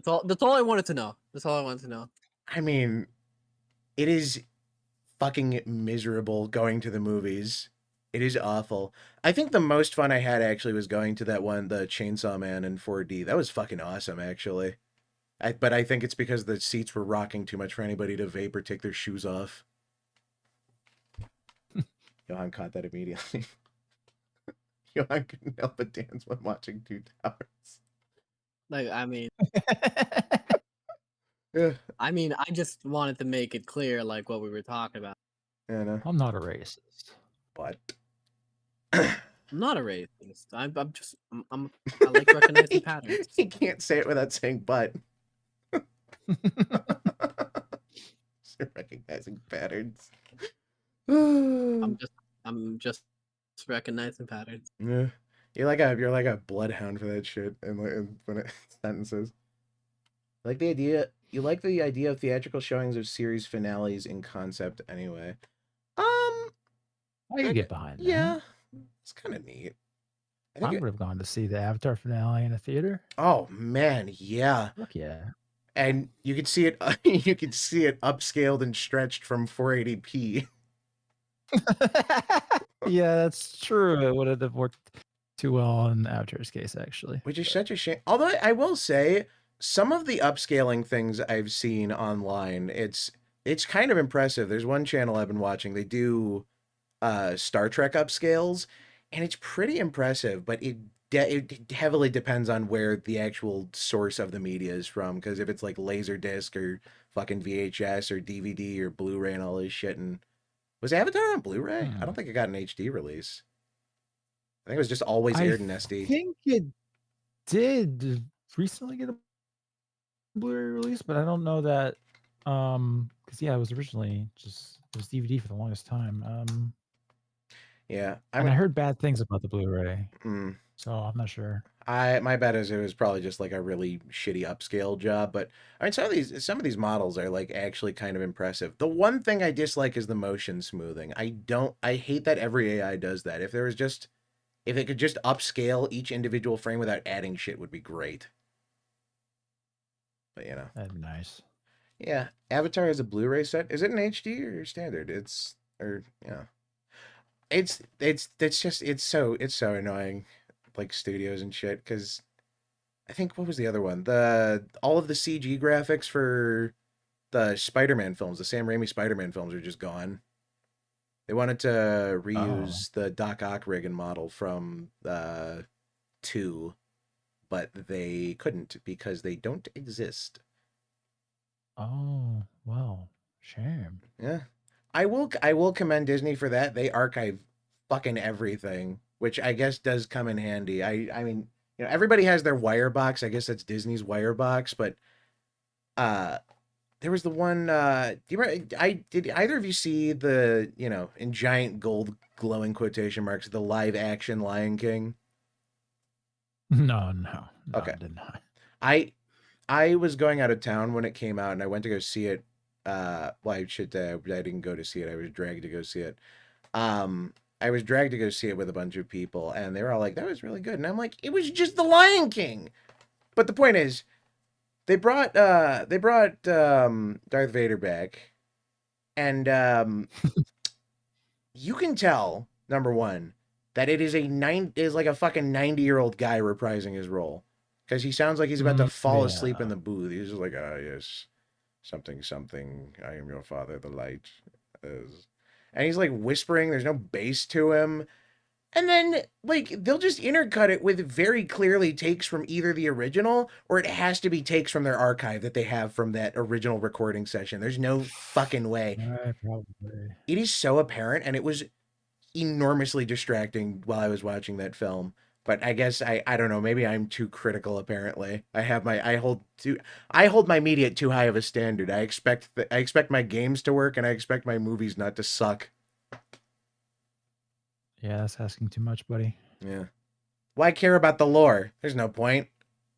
all I wanted to know. That's all I wanted to know. I mean, it is fucking miserable going to the movies. It is awful. I think the most fun I had actually was going to that one, the Chainsaw Man in 4D. That was fucking awesome, actually. But I think it's because the seats were rocking too much for anybody to vape or take their shoes off. Johan caught that immediately. Johan couldn't help but dance when watching Two Towers. Like, I mean... Yeah. I mean, I just wanted to make it clear, like, what we were talking about. Yeah, no. I'm not a racist. What? I'm not a racist. I like recognizing patterns. You can't say it without saying but. Recognizing patterns. I'm just recognizing patterns. Yeah. You're like a bloodhound for that shit and when it sentences. Like the idea. You like the idea of theatrical showings of series finales in concept, anyway. I can get behind that. Yeah, it's kind of neat. I would have gone to see the Avatar finale in a theater. Oh man, yeah. Fuck yeah. And you could see it. You could see it upscaled and stretched from 480p. Yeah, that's true. It would have worked too well in Avatar's case, actually. Which is such a shame. Although I will say, some of the upscaling things I've seen online, it's kind of impressive. There's one channel I've been watching. They do Star Trek upscales, and it's pretty impressive. But it heavily depends on where the actual source of the media is from. Because if it's like Laserdisc or fucking VHS or DVD or Blu-ray and all this shit, and was Avatar on Blu-ray? I don't think it got an HD release. I think it was just always aired in SD. I think it did recently get a Blu-ray release, but I don't know that. Because yeah, it was originally just it was DVD for the longest time. Yeah, I heard bad things about the Blu-ray, so I'm not sure. My bet is it was probably just like a really shitty upscale job. But I mean, some of these models are like actually kind of impressive. The one thing I dislike is the motion smoothing. I hate that every AI does that. If it could just upscale each individual frame without adding shit would be great. But you know. That'd be nice. Yeah. Avatar has a Blu-ray set. Is it an HD or standard? It's so annoying, like studios and shit, because I think what was the other one? All of the CG graphics for the Spider-Man films, the Sam Raimi Spider-Man films are just gone. They wanted to reuse the Doc Ock Reagan model from 2, but they couldn't because they don't exist. Oh, well, shame. Yeah. I will commend Disney for that. They archive fucking everything, which I guess does come in handy. I mean, you know, everybody has their wire box. I guess that's Disney's wire box, but there was the one did either of you see the, you know, in giant gold glowing quotation marks, the live action Lion King? No, Okay. I did not. I was going out of town when it came out, and I went to go see it. Well, I didn't go to see it. I was dragged to go see it. I was dragged to go see it with a bunch of people, and they were all like, "That was really good," and I'm like, "It was just the Lion King." But the point is, they brought Darth Vader back, and you can tell, number one, that it is like a fucking 90-year-old guy reprising his role, because he sounds like he's about to fall asleep in the booth. He's just like, "Ah, yes, something, something. I am your father. The light is," and he's like whispering. There's no bass to him. And then, like, they'll just intercut it with very clearly takes from either the original, or it has to be takes from their archive that they have from that original recording session. There's no fucking way. Probably. It is so apparent, and it was enormously distracting while I was watching that film. But I guess I don't know. Maybe I'm too critical. Apparently, I hold my media at too high of a standard. I expect my games to work, and I expect my movies not to suck. Yeah, that's asking too much, buddy. Yeah. Why care about the lore? There's no point.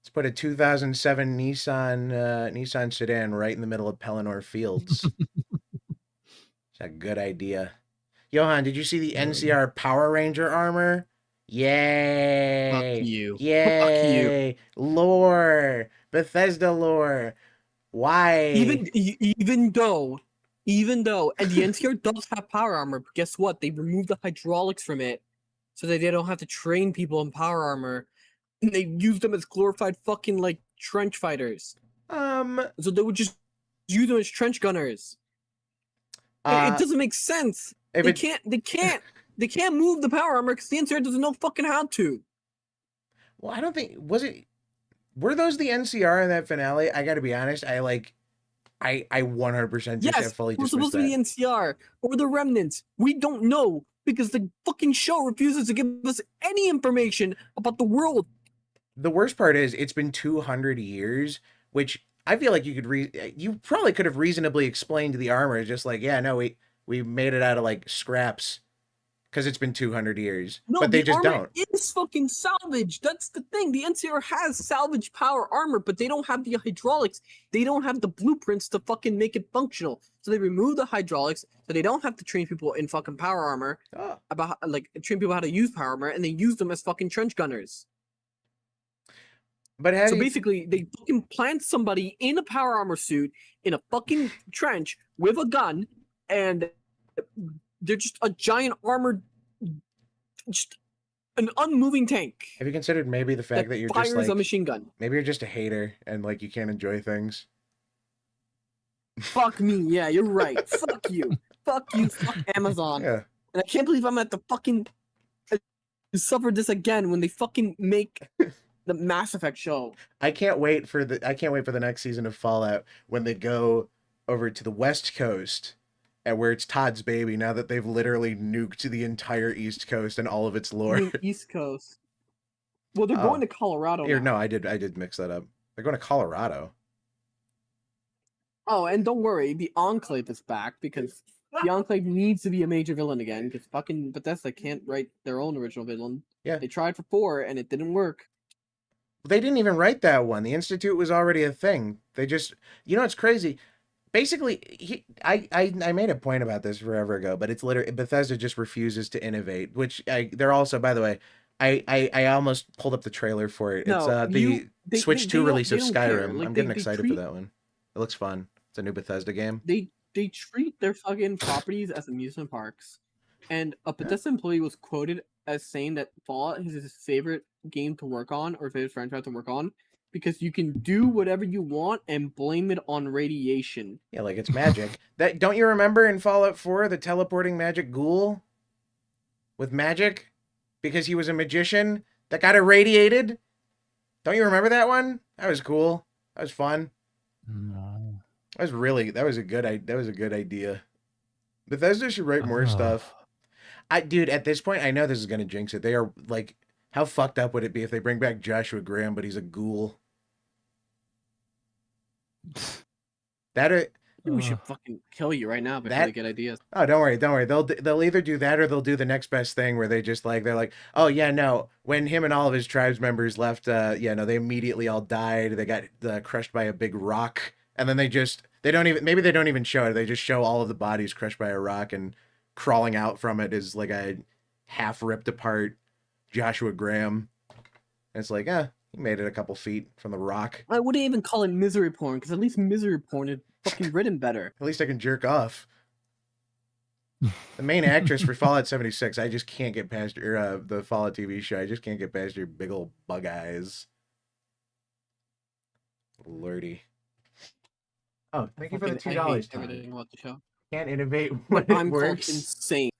Let's put a 2007 Nissan sedan right in the middle of Pelennor Fields. It's a good idea. Johan, did you see the NCR Power Ranger armor? Yay! Fuck you. Yay! Fuck you. Lore! Bethesda lore. Why? Even though, and the NCR does have power armor, but guess what? They removed the hydraulics from it, so that they don't have to train people in power armor. And they use them as glorified fucking like trench fighters. So they would just use them as trench gunners. It doesn't make sense. They can't move the power armor because the NCR doesn't know fucking how to. Well, I don't think were those the NCR in that finale? I gotta be honest, I 100% just have fully dismissed that. We're supposed to be the NCR or the remnants. We don't know because the fucking show refuses to give us any information about the world. The worst part is it's been 200 years, which I feel like you probably could have reasonably explained the armor, just like, yeah, no, we made it out of like scraps, because it's been 200 years. No, but they the just armor don't. is fucking salvage. That's the thing. The NCR has salvage power armor, but they don't have the hydraulics. They don't have the blueprints to fucking make it functional. So they remove the hydraulics, so they don't have to train people in fucking power armor about like train people how to use power armor, and they use them as fucking trench gunners. But So basically, they fucking plant somebody in a power armor suit in a fucking trench with a gun, and they're just a giant armored, just an unmoving tank. have you considered maybe the fact that you're fires just like a machine gun? maybe you're just a hater and like you can't enjoy things? Fuck me, yeah, you're right. Fuck you, fuck Amazon. Yeah. And I can't believe I'm at the fucking suffer this again when they fucking make the Mass Effect show. I can't wait for the next season of Fallout when they go over to the West Coast and where it's Todd's baby now that they've literally nuked the entire East Coast and all of its lore. The East Coast. Well, they're going to Colorado Here, now. no, I did mix that up. They're going to Colorado. Oh, and don't worry, the Enclave is back because the Enclave needs to be a major villain again because fucking Bethesda can't write their own original villain. Yeah. They tried for 4 and it didn't work. They didn't even write that one. The Institute was already a thing. They just, it's crazy. Basically, I made a point about this forever ago, but it's literally Bethesda just refuses to innovate. Which they're also, by the way, I almost pulled up the trailer for it. No, It's the Switch 2 release of they don't care. Skyrim. Like, I'm getting they excited treat- for that one. It looks fun. It's a new Bethesda game. They treat their fucking properties as amusement parks. And a Bethesda employee was quoted as saying that Fallout is his favorite game to work on, or favorite franchise to work on, because you can do whatever you want and blame it on radiation. Yeah, like it's magic. Don't you remember in Fallout 4 the teleporting magic ghoul with magic because he was a magician that got irradiated? Don't you remember that one? That was cool. That was fun. No. That was a good idea. Bethesda should write more stuff. Dude, at this point, I know this is gonna jinx it. They are like, how fucked up would it be if they bring back Joshua Graham, but he's a ghoul? I think we should fucking kill you right now before they get ideas. Oh, don't worry. They'll either do that or they'll do the next best thing where they just they're like, oh yeah, no. When him and all of his tribes members left, they immediately all died. They got crushed by a big rock, and then they don't even show it. They just show all of the bodies crushed by a rock, and crawling out from it is like a half ripped apart Joshua Graham. And it's like, he made it a couple feet from the rock. I wouldn't even call it misery porn, because at least misery porn is fucking written better. At least I can jerk off. The main actress for Fallout 76, I just can't get past your the Fallout TV show. I just can't get past your big old bug eyes. Lordy. Oh, thank you for the $2. Everything about the show. Can't innovate when it I'm works. insane.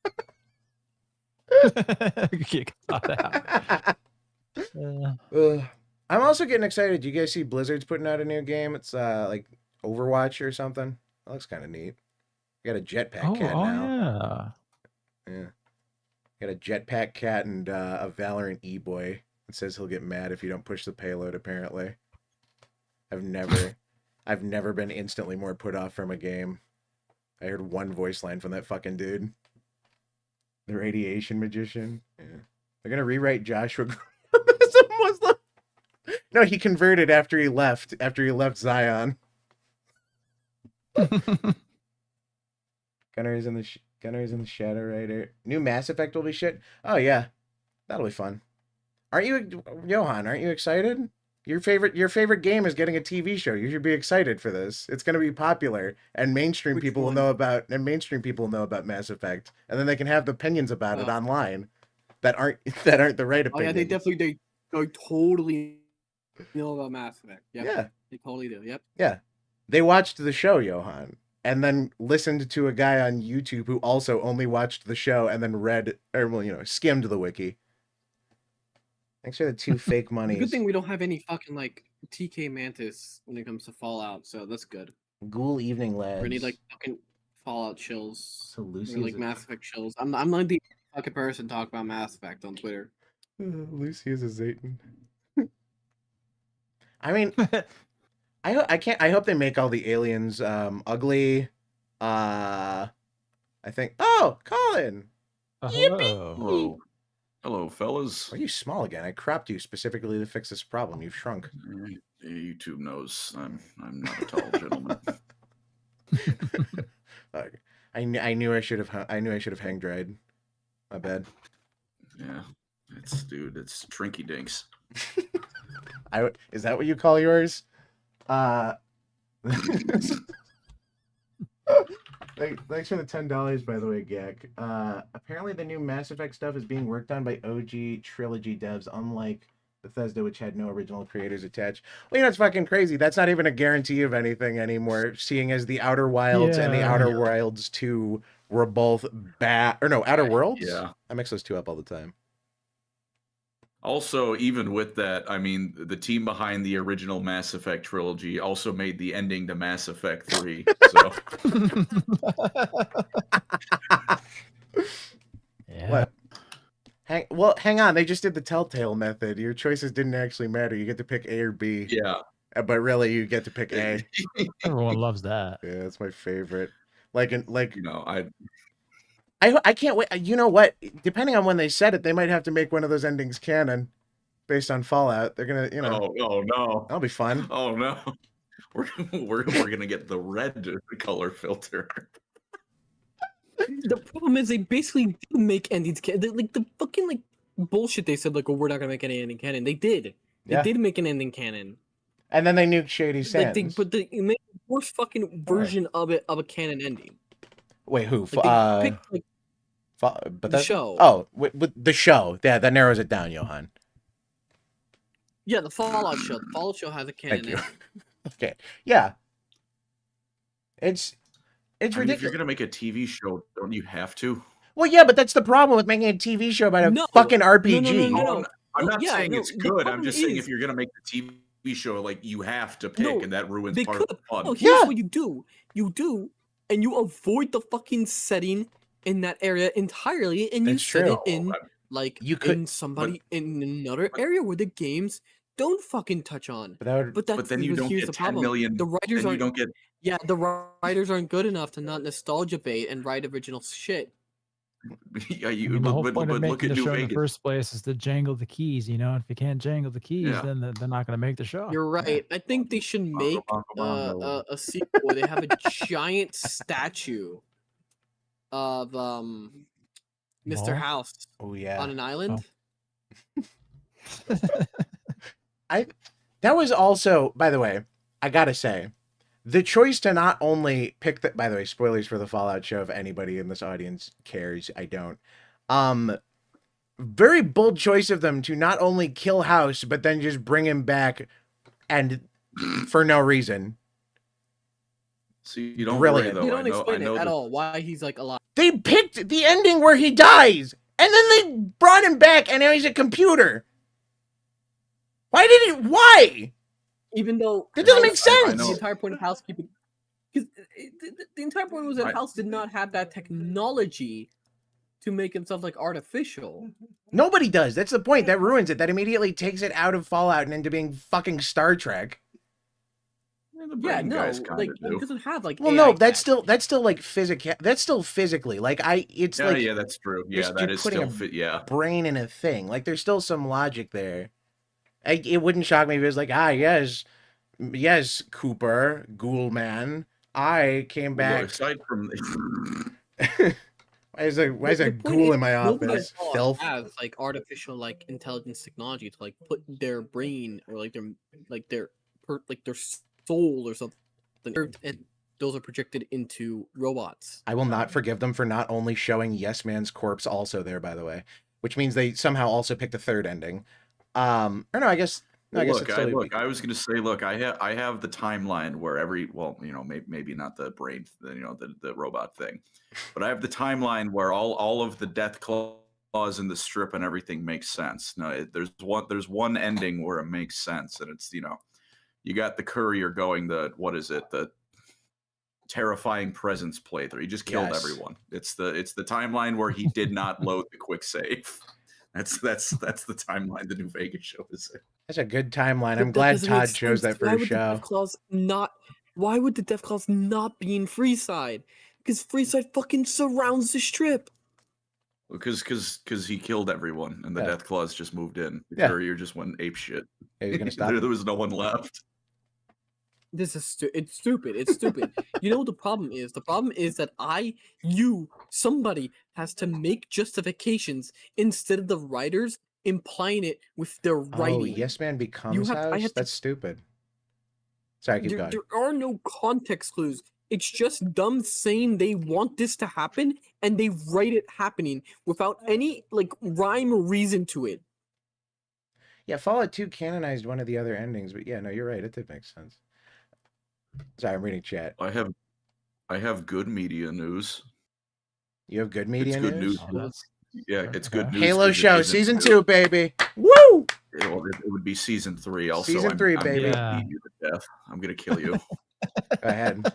Get caught out. I'm also getting excited. Do you guys see Blizzard's putting out a new game? It's like Overwatch or something. That looks kind of neat. You got a jetpack cat now. Yeah. Got a jetpack cat and a Valorant E-boy. It says he'll get mad if you don't push the payload, apparently. I've never been instantly more put off from a game. I heard one voice line from that fucking dude. The radiation magician. Yeah. They're gonna rewrite Joshua as a Muslim. No, he converted after he left Zion. Gunnar is in the Shadow Rider. New Mass Effect will be shit. Oh yeah, that'll be fun. Aren't you, Johan? Aren't you excited? Your favorite game is getting a TV show. You should be excited for this. It's going to be popular, and mainstream people will know about Mass Effect, and then they can have opinions about it online that aren't the right opinions. Oh yeah, they totally know about Mass Effect. Yep. Yeah, they totally do. Yep. Yeah, they watched the show, Johan, and then listened to a guy on YouTube who also only watched the show and then read or skimmed the wiki. Thanks for the 2 fake monies. Good thing we don't have any fucking like TK Mantis when it comes to Fallout, so that's good. Ghoul evening lads. We need like fucking Fallout chills. So Lucy or, like Mass Effect chills. I'm not the fucking person to talk about Mass Effect on Twitter. Lucy is a Zayton. I mean, I hope they make all the aliens ugly. I think. Oh, Colin. Oh. Hello. Hello, fellas. Why are you small again? I cropped you specifically to fix this problem. You've shrunk. YouTube knows I'm not a tall gentleman. I knew I should have hang dried. My bad. Yeah, it's Trinky Dinks. Is that what you call yours? Thanks for the $10, by the way, Gak. Apparently the new Mass Effect stuff is being worked on by OG Trilogy devs, unlike Bethesda, which had no original creators attached. Well, you know, it's fucking crazy. That's not even a guarantee of anything anymore, seeing as the Outer Wilds and the Outer Wilds 2 were both bad. Or no, Outer Worlds? Yeah. I mix those two up all the time. Also, even with that, I mean, the team behind the original Mass Effect trilogy also made the ending to Mass Effect 3. So. Yeah. What? Hang on. They just did the Telltale method. Your choices didn't actually matter. You get to pick A or B. Yeah. But really, you get to pick A. Everyone loves that. Yeah, that's my favorite. Like, you know, I can't wait. You know what? Depending on when they said it, they might have to make one of those endings canon based on Fallout. They're gonna, you know. Oh no. That'll be fun. Oh no. We're gonna get the red color filter. The problem is they basically do make endings canon. Like the fucking like bullshit they said, like, oh, we're not gonna make any ending canon. They did. They did make an ending canon. And then they nuked Shady Sands. But they made the worst fucking version of it, of a canon ending. Wait, who? Like, picked, but the show. Oh, with the show. Yeah, that narrows it down, Johan. Yeah, the Fallout show. The Fallout show has a canon ending. Okay. Yeah. It's ridiculous. If you're gonna make a TV show, don't you have to? Well, yeah, but that's the problem with making a TV show about a fucking RPG. No. I'm not saying it's good. I'm just saying if you're gonna make the TV show, like, you have to pick, and that ruins part of the fun. No, here's what you do. You do, and you avoid the fucking setting in that area entirely, and you set it in in somebody in another area where the games don't fucking touch on. But then you don't get 10 million. The writers aren't. Don't get. Yeah, the writers aren't good enough to not nostalgia bait and write original shit. Yeah, the whole point of making the show in the first place is to jangle the keys. You know, if you can't jangle the keys, then they're not going to make the show. You're right. I think they should make a sequel where they have a giant statue of Mr. House. Oh yeah, on an island. That was also, by the way, I gotta say, the choice to not only pick the, by the way, spoilers for the Fallout show, if anybody in this audience cares, I don't. Very bold choice of them to not only kill House, but then just bring him back and for no reason. So you don't Brilliant. worry, though. You don't explain it at all. Why he's like alive. They picked the ending where he dies, and then they brought him back, and now he's a computer. Why? Even though that doesn't make sense. The entire point of housekeeping, because the entire point was that House did not have that technology to make himself like artificial. Nobody does. That's the point. That ruins it. That immediately takes it out of Fallout and into being fucking Star Trek. Yeah, no, like it doesn't have like. Well, AI no, that's still like physical. That's still physically like it's like. Yeah, that's true. Yeah, that is still fit. Yeah, brain in a thing. Like there's still some logic there. It wouldn't shock me if it was like, yes, Cooper, Ghoul Man, I came back. Well, aside from why is a ghoul in my office? Filth. Have like artificial like intelligence technology to like put their brain or their soul or something, and those are projected into robots. I will not forgive them for not only showing Yes Man's corpse also there, by the way, which means they somehow also picked a third ending. Or no, I guess. No, I was gonna say, I have the timeline where maybe not the brain, the robot thing, but I have the timeline where all of the death clause in the strip and everything makes sense. No, there's one ending where it makes sense, and it's you got the courier going the terrifying presence playthrough. He just killed everyone. It's the timeline where he did not load the quick save. That's the timeline the new Vegas show is in. That's a good timeline. I'm glad Todd chose that for his show. Why would the death clause not be in Freeside? Because Freeside fucking surrounds the strip. Because he killed everyone, and the Yeah. death claws just moved in. The Yeah. courier just went ape shit. Yeah, he's gonna stop there him. was no one left. This is it's stupid. It's stupid. You know what the problem is? The problem is that somebody has to make justifications instead of the writers implying it with their writing. Oh, Yes Man Becomes I House? have to- That's stupid. Sorry, keep going. There are no context clues. It's just them saying they want this to happen, and they write it happening without any like rhyme or reason to it. Yeah, Fallout 2 canonized one of the other endings, but yeah, no, you're right. It did make sense. Sorry, I'm reading chat. I have good media news. You have good media It's good news? Oh, that's Yeah, it's good news. Halo 'cause it show, isn't- season 2, baby. Woo! It would be season 3 also. Season 3, baby. I'm Yeah. gonna beat you to death. I'm gonna kill you. Go ahead.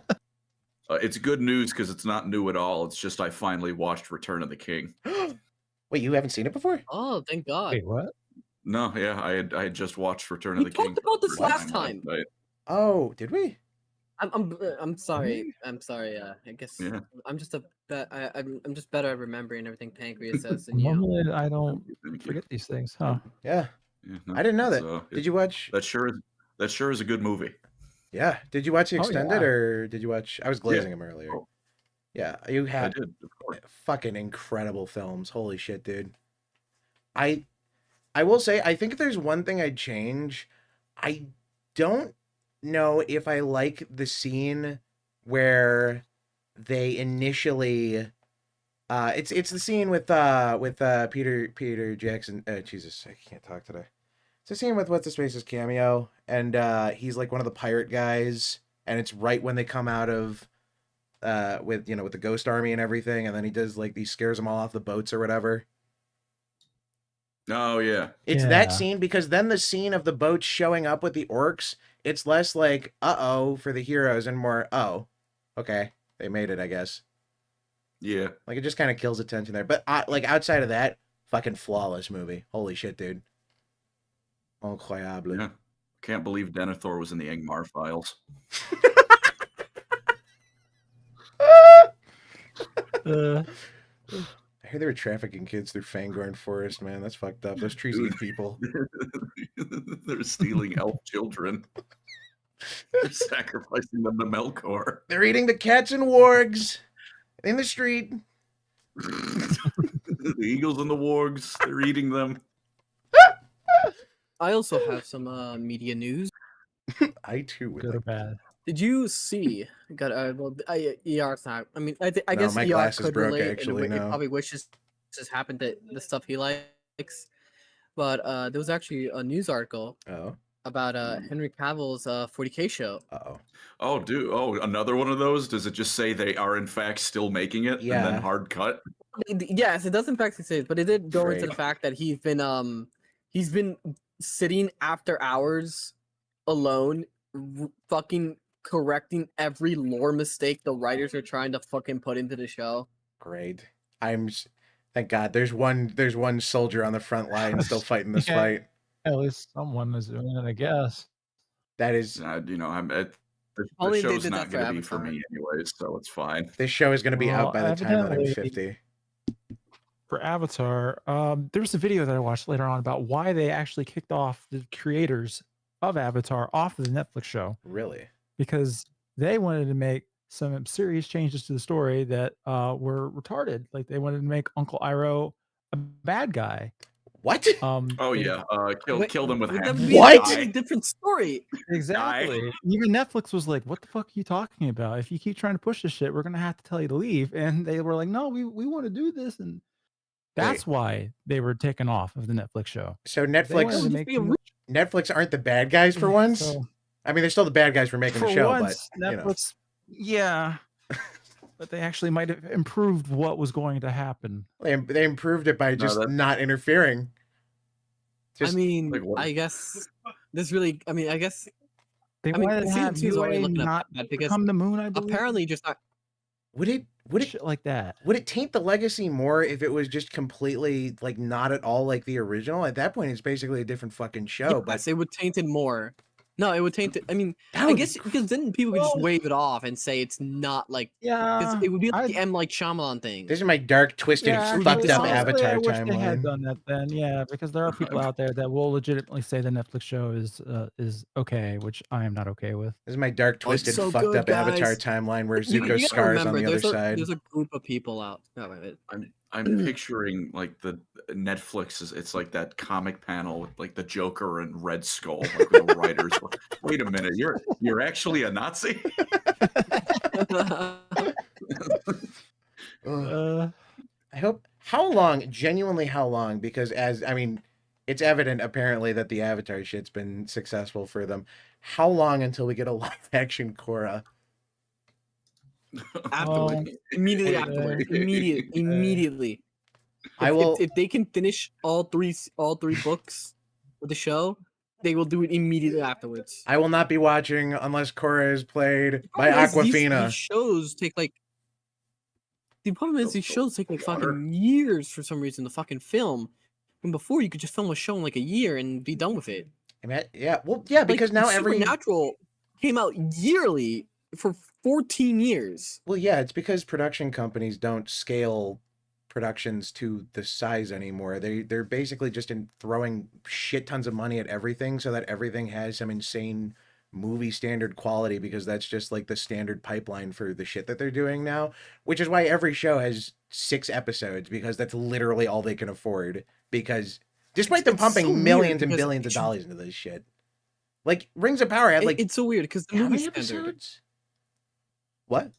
It's good news because it's not new at all. It's just I finally watched Return of the King. Wait, you haven't seen it before? Oh, thank God. wait, what? No, yeah, I had just watched Return We of the King. talked about this for the last first time. night. Oh, did we? I'm sorry. I'm sorry. I guess Yeah. I'm just I'm just better at remembering everything Pancreas says than you. Normally, I don't Thank you. forget these things, huh? Yeah, Yeah, no, I didn't know that. it's, Did you watch? That sure is a good movie. Yeah, did you watch the Oh, extended yeah. or did you watch? I was glazing him earlier. Oh. Yeah, you I had did, of course. fucking incredible films. Holy shit, dude. I will say, I think if there's one thing I'd change, I don't know if I like the scene where they initially it's the scene with Peter Jackson. Jesus, I can't talk today. It's the scene with what's his face's cameo, and he's like one of the pirate guys, and it's right when they come out of with the ghost army and everything, and then he does like he scares them all off the boats or whatever. Oh yeah. It's that Yeah. scene, because then the scene of the boats showing up with the orcs, it's less like uh-oh for the heroes and more, oh, okay, they made it, I guess. Yeah. Like, it just kind of kills the tension there. But like outside of that, fucking flawless movie. Holy shit, dude. Incroyable. Yeah. Can't believe Denethor was in the Angmar files. I hear they were trafficking kids through Fangorn Forest, man. That's fucked up. Those trees eat people. They're stealing elf children. They're sacrificing them to Melkor. They're eating the cats and wargs in the street. The eagles and the wargs, they're eating them. I also have some media news. I too would. Good or Like... bad? Did you see? ER's not. I mean, I No, guess my ER glasses could broke, relate. actually, It no. probably wishes this happened to the stuff he likes. But there was actually a news article Oh. about Henry Cavill's 40K show. Uh-oh. Oh, dude. Oh, another one of those? Does it just say they are in fact still making it Yeah. and then hard cut? Yes, it does in fact say it, but it did go into the Freak. fact that he's been sitting after hours alone, fucking correcting every lore mistake the writers are trying to fucking put into the show. Great. Thank God. There's one soldier on the front line still fighting this Yeah. fight. At least someone is doing it, I guess. That is, The Only they show's did not that for going to be for Avatar. me anyways, so it's fine. this show is going to be Well, out by the time that I'm evidently- 50. For Avatar, there was a video that I watched later on about why they actually kicked off the creators of Avatar off of the Netflix show, Really? because they wanted to make some serious changes to the story that were retarded. Like they wanted to make Uncle Iroh a bad guy. What? Oh they- yeah, Wait, kill them with would half that a be a What? totally different story? Exactly. Even Netflix was like, "What the fuck are you talking about? If you keep trying to push this shit, we're gonna have to tell you to leave." And they were like, "No, we want to do this," and that's why they were taken off of the Netflix show. So They wanted to Just make be a too much- Netflix aren't the bad guys for once? So, I mean, they're still the bad guys for making for the show, once, but, you know. Netflix, yeah, but they actually might have improved what was going to happen. They improved it by just that's- not interfering. I mean, like what? I guess this really. I mean, I guess They I mean, wanted to season have 2 is already UA looking up not bad because come the moon. I believe. apparently just not. Would it Shit like that. would it taint the legacy more if it was just completely like not at all like the original? At that point, it's basically a different fucking show. Yes, it would taint it more. No, it would taint it. I mean, That I would guess be because then people could just Well- wave it off and say it's not like because Yeah, it would be like I- the M like Shyamalan thing. This is my dark, twisted, yeah. would be fucked up dishonest. Honestly, I Avatar wish they had timeline. done that then. Yeah, because there are people out there that will legitimately say the Netflix show is okay, which I am not okay with. This is my dark, Oh, it's twisted, so fucked good, up Avatar guys. timeline where You Zuko gotta scars on remember, the other side. there's a group of people out. Oh, wait, wait. I'm picturing like the Netflix is it's like that comic panel with like the Joker and Red Skull, like with the writers. Wait a minute, you're actually a Nazi? Ugh. I hope. How long? Genuinely, how long? Because it's evident apparently that the Avatar shit's been successful for them. How long until we get a live action Korra? Afterward, immediately yeah. afterward, immediately. I will. If they can finish all three books of the show, they will do it immediately afterwards. I will not be watching unless Korra is played by Problem is, Aquafina. These shows take like. The problem is these shows take like fucking years for some reason to fucking film. And before you could just film a show in like a year and be done with it. Yeah, well, yeah, because Like, now every. Supernatural came out yearly for 14 years. Well, yeah, it's because production companies don't scale productions to the size anymore. They're basically just throwing shit tons of money at everything so that everything has some insane movie standard quality because that's just like the standard pipeline for the shit that they're doing now, which is why every show has 6 episodes because that's literally all they can afford because despite them It's pumping so weird millions and because billions of dollars into this shit. Like Rings of Power had like It's so weird because the how movie many standard. episodes? What?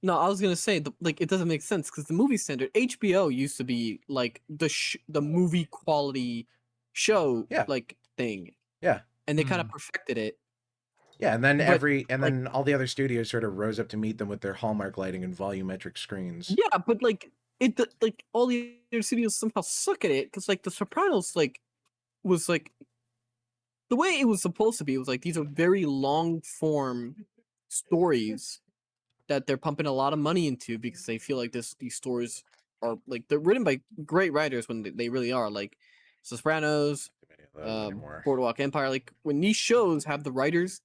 No, I was gonna say it doesn't make sense because the movie standard HBO used to be like the movie quality show Yeah. like thing. Yeah. And they kind of perfected it. Yeah, and then But, then all the other studios sort of rose up to meet them with their Hallmark lighting and volumetric screens. Yeah, but all the other studios somehow suck at it because like The Sopranos was like the way it was supposed to be was like these are very long form stories that they're pumping a lot of money into because they feel like these stories are like they're written by great writers when they really are like Sopranos, Boardwalk Empire. Like when these shows have the writers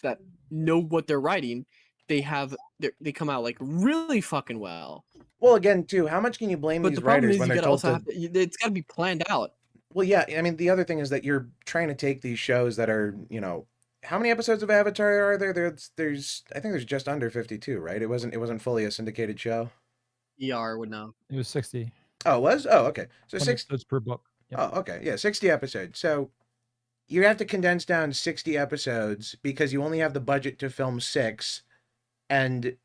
that know what they're writing, they come out like really fucking well. Well, again, too, how much can you blame But these the problem writers is when you they're gotta told also to? it's got to be planned out. Well, yeah, I mean, the other thing is that you're trying to take these shows that are, how many episodes of Avatar are there? There's I think there's just under 52, right? It wasn't fully a syndicated show. ER would know. It was 60. Oh, it was? Oh, okay. So 20 episodes per book. Yep. Oh, okay. Yeah, 60 episodes. So you have to condense down 60 episodes because you only have the budget to film 6. And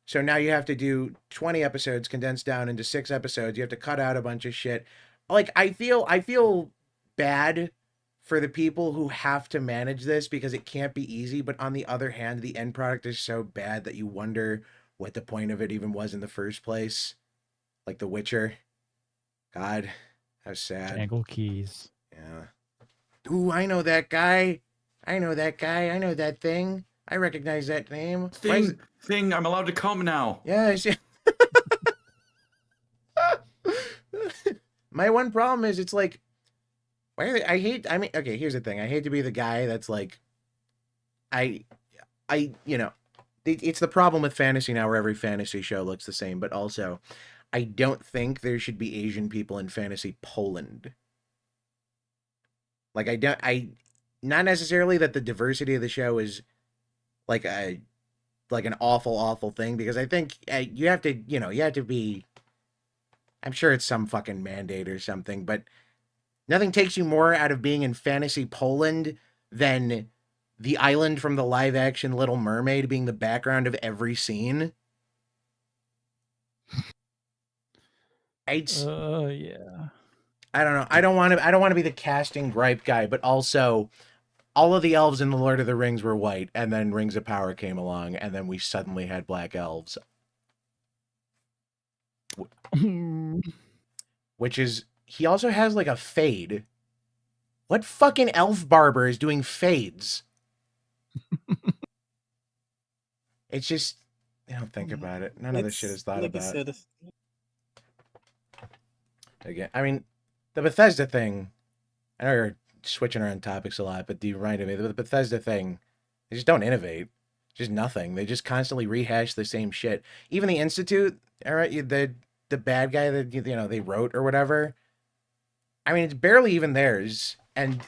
so now you have to do 20 episodes condensed down into 6 episodes. You have to cut out a bunch of shit. Like I feel bad for the people who have to manage this because it can't be easy, but on the other hand, the end product is so bad that you wonder what the point of it even was in the first place. Like The Witcher. God, how sad. Jangle keys. Yeah. Ooh, I know that guy. I know that guy. I know that thing. I recognize that name. Thing, I'm allowed to come now. Yes. My one problem is it's like, okay, here's the thing. I hate to be the guy that's like, it's the problem with fantasy now where every fantasy show looks the same, but also I don't think there should be Asian people in fantasy Poland. Like not necessarily that the diversity of the show is like an awful thing, because I think you have to be, I'm sure it's some fucking mandate or something, but nothing takes you more out of being in fantasy Poland than the island from the live action Little Mermaid being the background of every scene. Yeah. I don't know. I don't want to be the casting gripe guy, but also all of the elves in the Lord of the Rings were white, and then Rings of Power came along, and then we suddenly had black elves. Which is, he also has like a fade. What fucking elf barber is doing fades? It's just, I don't think about it. None of this shit is thought like about. I said, Again, I mean, the Bethesda thing, I know you're switching around topics a lot, but you reminded me the Bethesda thing. They just don't innovate. Just nothing. They just constantly rehash the same shit. Even the Institute, all right, the bad guy that they wrote or whatever. I mean, it's barely even theirs, and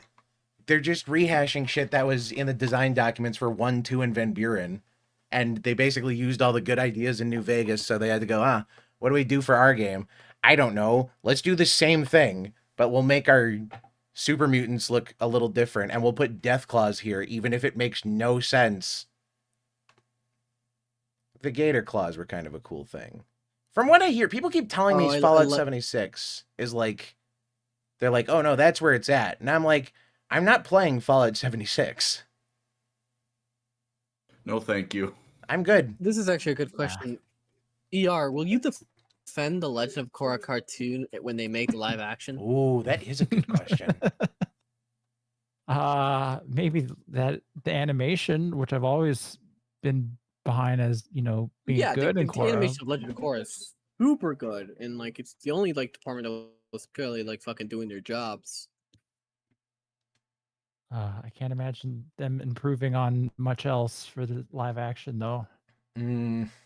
they're just rehashing shit that was in the design documents for 1, 2, and Van Buren, and they basically used all the good ideas in New Vegas, so they had to go, what do we do for our game? I don't know. Let's do the same thing, but we'll make our super mutants look a little different, and we'll put death claws here, even if it makes no sense. The gator claws were kind of a cool thing. From what I hear, people keep telling me Fallout 76 is like, they're like, oh no, that's where it's at. And I'm like, I'm not playing Fallout 76. No, thank you. I'm good. This is actually a good question. ER, will you defend the Legend of Korra cartoon when they make live action? Ooh, that is a good question. Maybe the animation, which I've always been behind as being good in the Korra. animation of Legend of Korra is super good, and like it's the only department that was purely like fucking doing their jobs. I can't imagine them improving on much else for the live action though.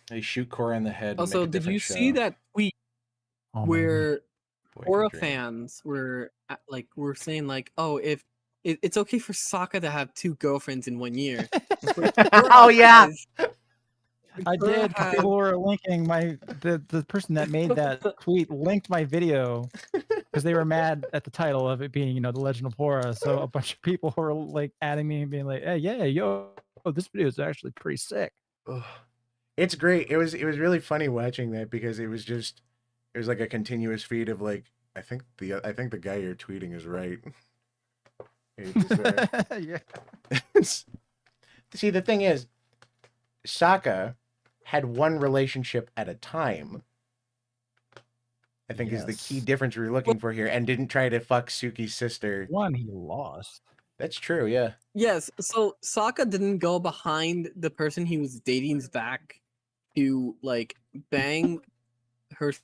They shoot Korra in the head. Also, did you see that tweet where Korra fans were saying like, oh, if it's okay for Sokka to have 2 girlfriends in 1 year? Oh yeah. I did. People were linking the person that made that tweet linked my video because they were mad at the title of it being, The Legend of Korra. So a bunch of people were like adding me and being like, "Hey, yeah, this video is actually pretty sick." It's great. It was really funny watching that because it was like a continuous feed of like, I think the guy you're tweeting is right. Yeah. See, the thing is, Sokka had one relationship at a time. I think is the key difference we're looking for here, and didn't try to fuck Suki's sister. One he lost. That's true, yeah. Yes, so Sokka didn't go behind the person he was dating's back to like bang her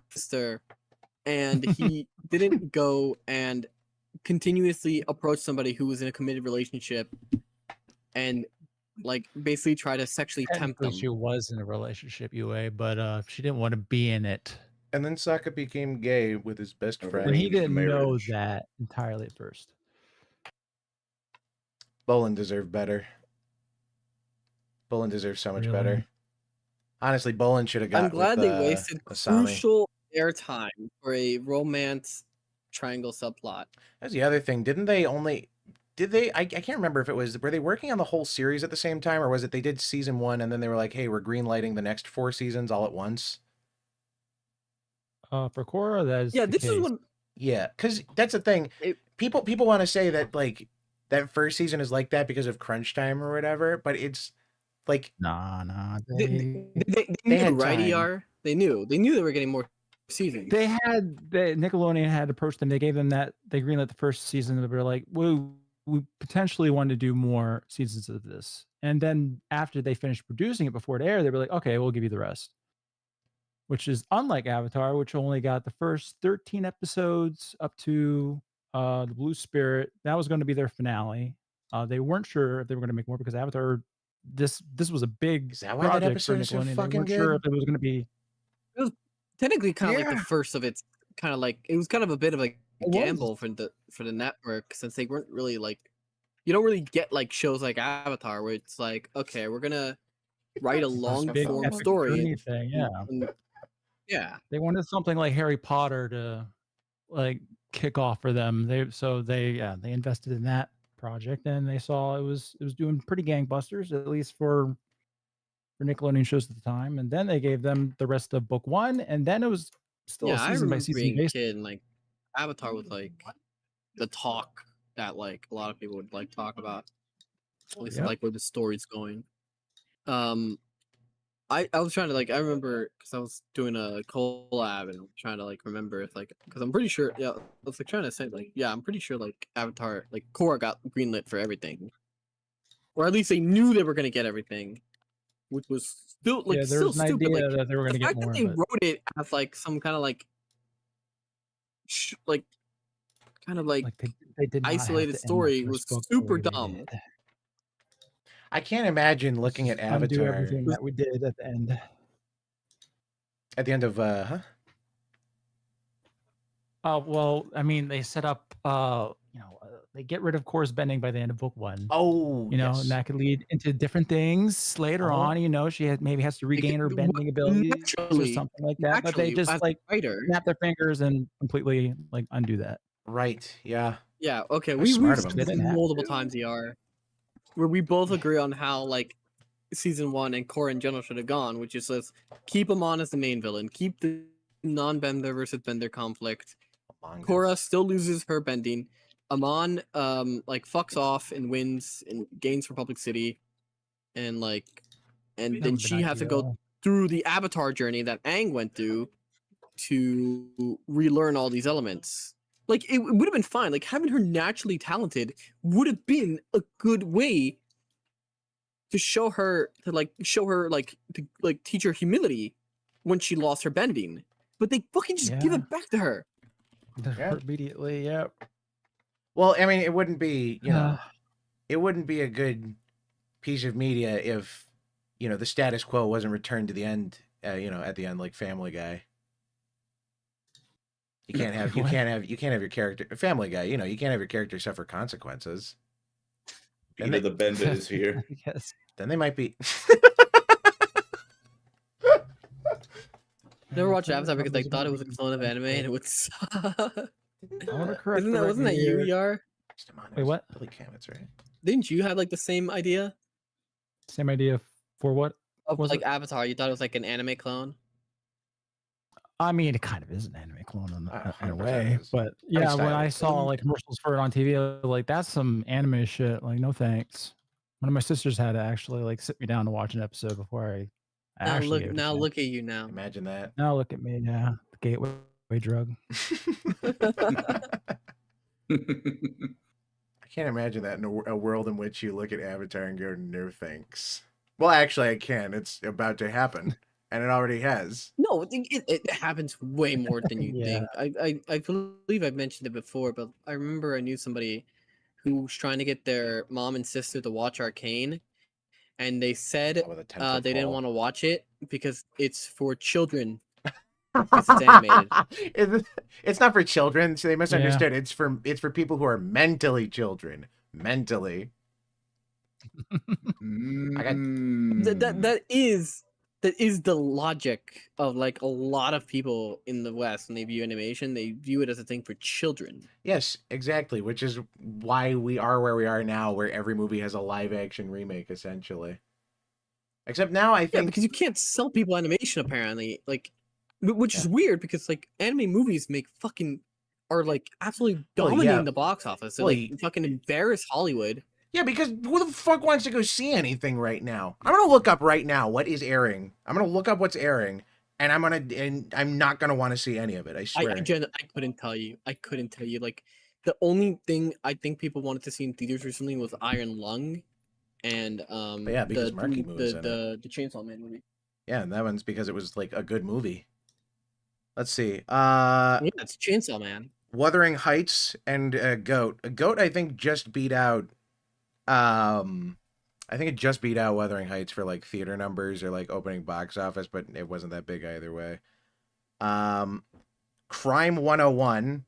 sister, and he didn't go and continuously approach somebody who was in a committed relationship and like basically try to sexually tempt them. She was in a relationship, UA, but she didn't want to be in it. And then Sokka became gay with his best friend. And he didn't know that entirely at first. Bolin deserved better. Bolin deserves so much better. Honestly, Bolin should have got. I'm glad they wasted crucial airtime for a romance triangle subplot. That's the other thing. Didn't they only? Did they? I can't remember if it was. Were they working on the whole series at the same time, or was it they did season 1 and then they were like, "Hey, we're greenlighting the next 4 seasons all at once." For Korra, that is this is what. Yeah, because that's the thing. People want to say that like that first season is like that because of crunch time or whatever, but it's like nah. They knew, right? ER. They knew they were getting more seasons. Nickelodeon had approached them. They gave them that. They greenlit the first season. They were like, we potentially want to do more seasons of this. And then after they finished producing it before it aired, they were like, okay, we'll give you the rest. Which is unlike Avatar, which only got the first 13 episodes up to the Blue Spirit. That was going to be their finale. They weren't sure if they were going to make more because Avatar, this was a big project for Nickelodeon. They weren't sure if it was going to be. It was technically kind of like the first of its kind of like it was kind of a bit of a gamble for the network since they weren't really like you don't really get like shows like Avatar where it's like okay we're gonna write a long form story thing, yeah they wanted something like Harry Potter to like kick off for them. They invested in that project and they saw it was doing pretty gangbusters, at least for Nickelodeon shows at the time, and then they gave them the rest of book 1, and then it was still a season by season being a kid and like Avatar was like the talk that like a lot of people would like talk about, at least like where the story's going. I was trying to like I remember because I was doing a collab and I'm trying to like remember if like because I'm pretty sure I was like trying to say like I'm pretty sure like Avatar like Korra got greenlit for everything, or at least they knew they were gonna get everything, which was still like still stupid. Like, that they were gonna get more. The fact that they wrote it as like some kind of like kind of like they did not have isolated to end the story first was book the super way they dumb. did. I can't imagine looking at Undo Avatar everything that we did at the end. at the end of huh? Well, I mean, they set up, they get rid of course bending by the end of book 1. Oh, And yes. that could lead into different things later on. She maybe has to regain her bending abilities or something like that. But they just as a writer, snap their fingers and completely undo that. Right. Yeah. yeah, okay. That's smart We've of said them. this multiple times, ER, where we both agree on how like season 1 and Korra in general should have gone, which is let's keep Amon as the main villain, keep the non-bender versus bender conflict. Korra still loses her bending. Amon like fucks off and wins and gains Republic City, and then she has to go through the Avatar journey that Aang went through to relearn all these elements. Like it would have been fine. Like having her naturally talented would have been a good way to show her to teach her humility when she lost her bending. But they fucking just give it back to her. Immediately, yep. Well, I mean, it wouldn't be, it wouldn't be a good piece of media if, the status quo wasn't returned to the end, at the end, like Family Guy. You can't have your character, Family Guy, you can't have your character suffer consequences. Peter the Bender is here. Yes. Then they might be. Never watched Avatar because I thought it was a clone of anime and it would suck. I want to correct Wasn't that you, ER? Wait, what? Billy Cameron's right. Didn't you have like the same idea? Same idea for what? Of Was like it? Avatar, you thought it was like an anime clone? I mean, it kind of is an anime clone in a 100% way, is. but yeah, when I stylish. saw like commercials for it on TV, I was like, "That's some anime shit." Like, no thanks. One of my sisters had to actually like sit me down to watch an episode before I actually gave it a chance. Look at you now. Imagine that. Now look at me, yeah, the gateway drug. I can't imagine that in a world in which you look at Avatar and go, no thanks. Well, actually, I can. It's about to happen, and it already has. No, it happens way more than you think. I believe I've mentioned it before, but I remember I knew somebody who was trying to get their mom and sister to watch Arcane, and they said they didn't want to watch it because it's for children. Because it's animated. It's not for children, so they misunderstood. Yeah. It's for people who are mentally children. Mentally. That is the logic of like a lot of people in the West when they view animation. They view it as a thing for children. Yes, exactly. Which is why we are where we are now, where every movie has a live action remake, essentially. Except now, I think because you can't sell people animation apparently, like. Which is weird because like anime movies are like absolutely dominating the box office. They like fucking embarrass Hollywood. Yeah, because who the fuck wants to go see anything right now? I'm gonna look up right now what is airing. I'm gonna look up what's airing, and I'm not gonna want to see any of it. I swear. I couldn't tell you. Like the only thing I think people wanted to see in theaters recently was Iron Lung, and because Marky movies the Chainsaw Man movie. Yeah, and that one's because it was like a good movie. Let's see. It's Chainsaw Man. Wuthering Heights and Goat. Goat, I think, just beat out. I think it just beat out Wuthering Heights for like theater numbers or like opening box office, but it wasn't that big either way. Crime 101.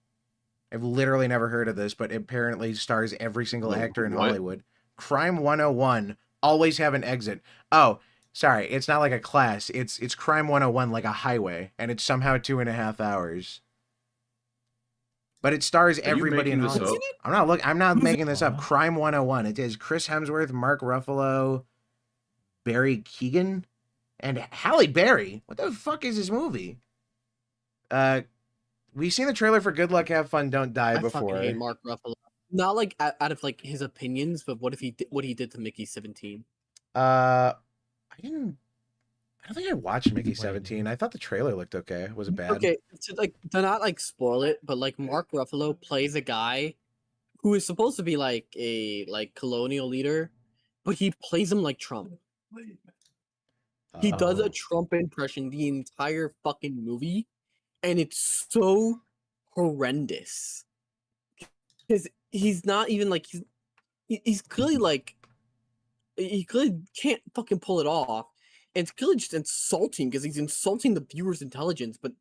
I've literally never heard of this, but it apparently stars every single actor in Hollywood. Crime 101. Always have an exit. Oh. Sorry, it's not like a class. It's Crime 101 like a highway, and it's somehow 2.5 hours. But it stars everybody in Hollywood. I'm not making this up. Crime 101. It is Chris Hemsworth, Mark Ruffalo, Barry Keoghan, and Halle Berry. What the fuck is this movie? We've seen the trailer for Good Luck, Have Fun, Don't Die before. I fucking hate Mark Ruffalo. Not like out of like his opinions, but what he did to Mickey 17. I don't think I watched Mickey 17. I thought the trailer looked okay. Was it bad? Okay, so like to not like spoil it, but like Mark Ruffalo plays a guy who is supposed to be like a colonial leader, but he plays him like Trump. He does a Trump impression the entire fucking movie, and it's so horrendous. Because he's not even like he's clearly like he clearly can't fucking pull it off. And it's clearly just insulting because he's insulting the viewer's intelligence. But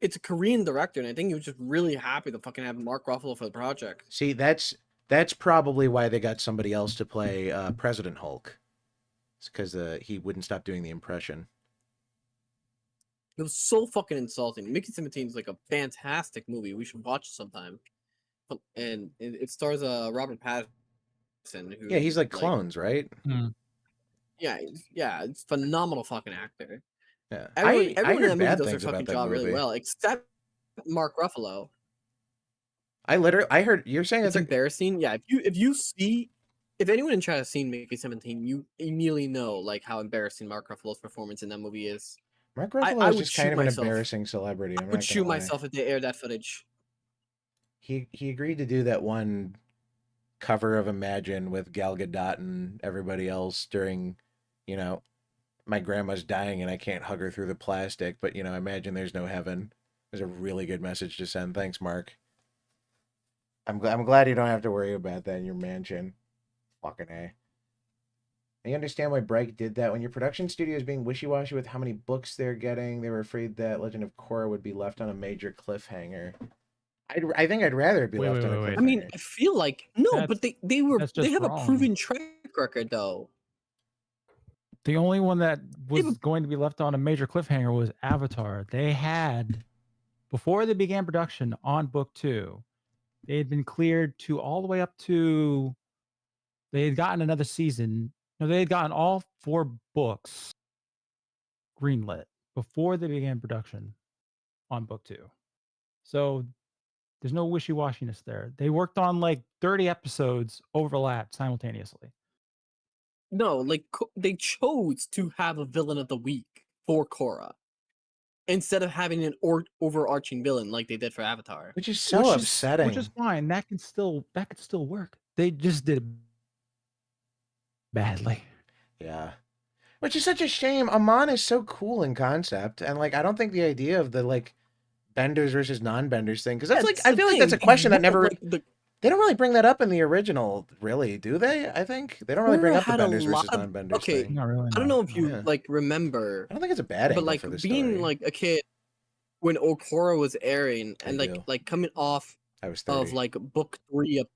it's a Korean director, and I think he was just really happy to fucking have Mark Ruffalo for the project. See, that's probably why they got somebody else to play President Hulk. It's because he wouldn't stop doing the impression. It was so fucking insulting. Mickey 17 is like a fantastic movie. We should watch it sometime. And it stars Robert Pattinson. Who, Yeah, he's like clones, right? Yeah, it's phenomenal fucking actor. Yeah, Everyone I in heard that movie bad does their things about fucking that job movie. really well, except Mark Ruffalo. I heard you're saying it's embarrassing. Yeah, if anyone in chat has seen Mickey 17, you immediately know like how embarrassing Mark Ruffalo's performance in that movie is. Mark Ruffalo is just kind of an embarrassing celebrity. I would shoot myself if they aired that footage. He agreed to do that one cover of Imagine with Gal Gadot and everybody else during, you know, my grandma's dying and I can't hug her through the plastic, but, you know, imagine there's no heaven. There's a really good message to send. Thanks, Mark. I'm glad you don't have to worry about that in your mansion. Fucking A. I understand why Bright did that. When your production studio is being wishy-washy with how many books they're getting, they were afraid that Legend of Korra would be left on a major cliffhanger. I think I'd rather it be left on a cliffhanger. I mean, I feel like but they have a proven track record though. The only one that was going to be left on a major cliffhanger was Avatar. They had, before they began production on book 2, they had been cleared to all the way up to, they had gotten another season. No, they had gotten all 4 books greenlit before they began production on book 2. So there's no wishy-washiness there. They worked on like 30 episodes overlapped simultaneously. No, like they chose to have a villain of the week for Korra instead of having an overarching villain like they did for Avatar, which is so upsetting. Which is fine. That could still work. They just did it badly. Yeah. Which is such a shame. Amon is so cool in concept, and like I don't think the idea of the like benders versus non-benders thing, because that's like I feel like that's a question that never they don't really bring that up in the original, really, do they? I think they don't really bring up the benders versus non-benders thing. Not really, I don't know if you like remember. I don't think it's a bad angle like for the being story. like a kid when Korra was airing and like coming off of like book 3 of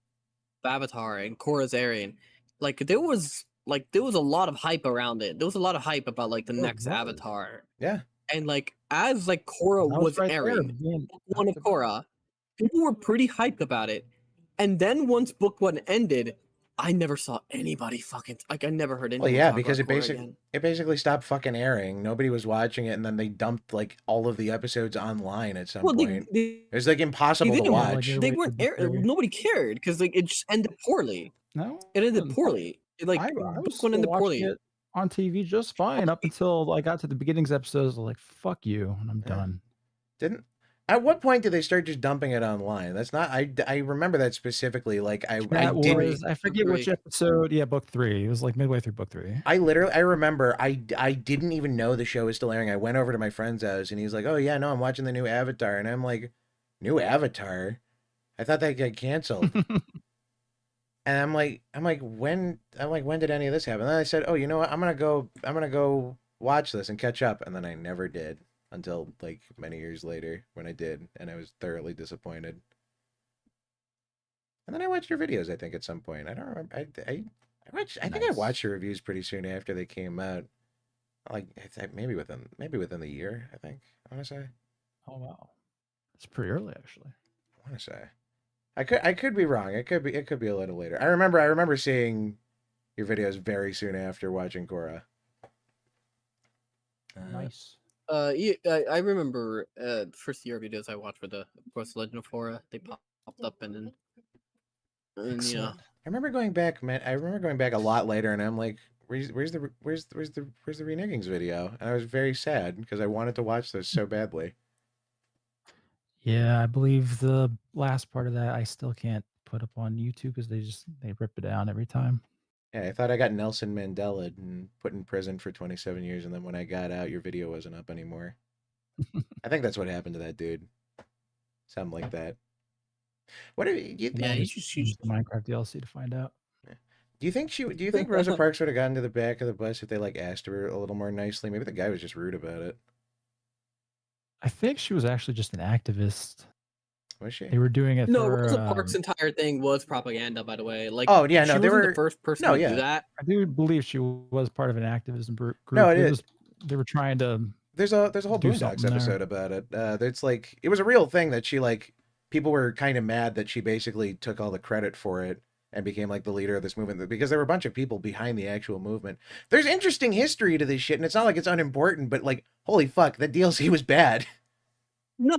Avatar and Korra's airing, like there was a lot of hype around it. There was a lot of hype about like the next Avatar. Yeah. And like as like Korra was airing, book 1 of Korra, people were pretty hyped about it. And then once book 1 ended, I never saw anybody fucking like I never heard anyone. Well, yeah, talk because about it basically stopped fucking airing. Nobody was watching it, and then they dumped like all of the episodes online at some point. It was like impossible to watch. They weren't airing. Nobody cared because like it just ended poorly. No, it ended poorly. Like book 1 ended poorly. It on TV just fine up until I got to the beginnings episodes. I was like, "Fuck you," and I'm done. At what point did they start just dumping it online? That's not. I remember that specifically. Like I forget which episode. Yeah, book 3. It was like midway through book 3. I remember I didn't even know the show was still airing. I went over to my friend's house and he's like, "Oh yeah, no, I'm watching the new Avatar," and I'm like, "New Avatar? I thought that got canceled." And I'm like, when did any of this happen? And then I said, "Oh, you know what? I'm gonna go watch this and catch up," and then I never did. Until like many years later when I did, and I was thoroughly disappointed. And then I watched your videos, I think, at some point. I don't remember. I think I watched your reviews pretty soon after they came out. Like maybe within the year, I think. I want to say. Oh wow. It's pretty early actually. I want to say. I could be wrong. It could be a little later. I remember seeing your videos very soon after watching Korra. Nice. I remember the first year videos I watched were of course, Legend of Korra. They popped up and yeah. I remember going back, man. I remember going back a lot later, and I'm like, "Where's the Renegings video?" And I was very sad because I wanted to watch this so badly. Yeah, I believe the last part of that I still can't put up on YouTube because they rip it down every time. Yeah, I thought I got Nelson Mandela and put in prison for 27 years, and then when I got out, your video wasn't up anymore. I think that's what happened to that dude. Something like that. What do you Yeah, You you just just use the Minecraft DLC to find out. do you think do you think Rosa Parks would have gotten to the back of the bus if they like asked her a little more nicely? Maybe the guy was just rude about it. I think she was actually just an activist. Was she? They were doing it No, for. Rosa Parks' entire thing was propaganda, by the way. Like, Oh yeah, she no, they wasn't were the first person no, to yeah. do that. I do believe she was part of an activism group. No, it It is. was. They were trying to. There's a whole do Boondocks something there. episode about it. It's like it was a real thing that she like people were kind of mad that she basically took all the credit for it and became like the leader of this movement because there were a bunch of people behind the actual movement. There's interesting history to this shit, and it's not like it's unimportant, but like holy fuck, that DLC was bad. No.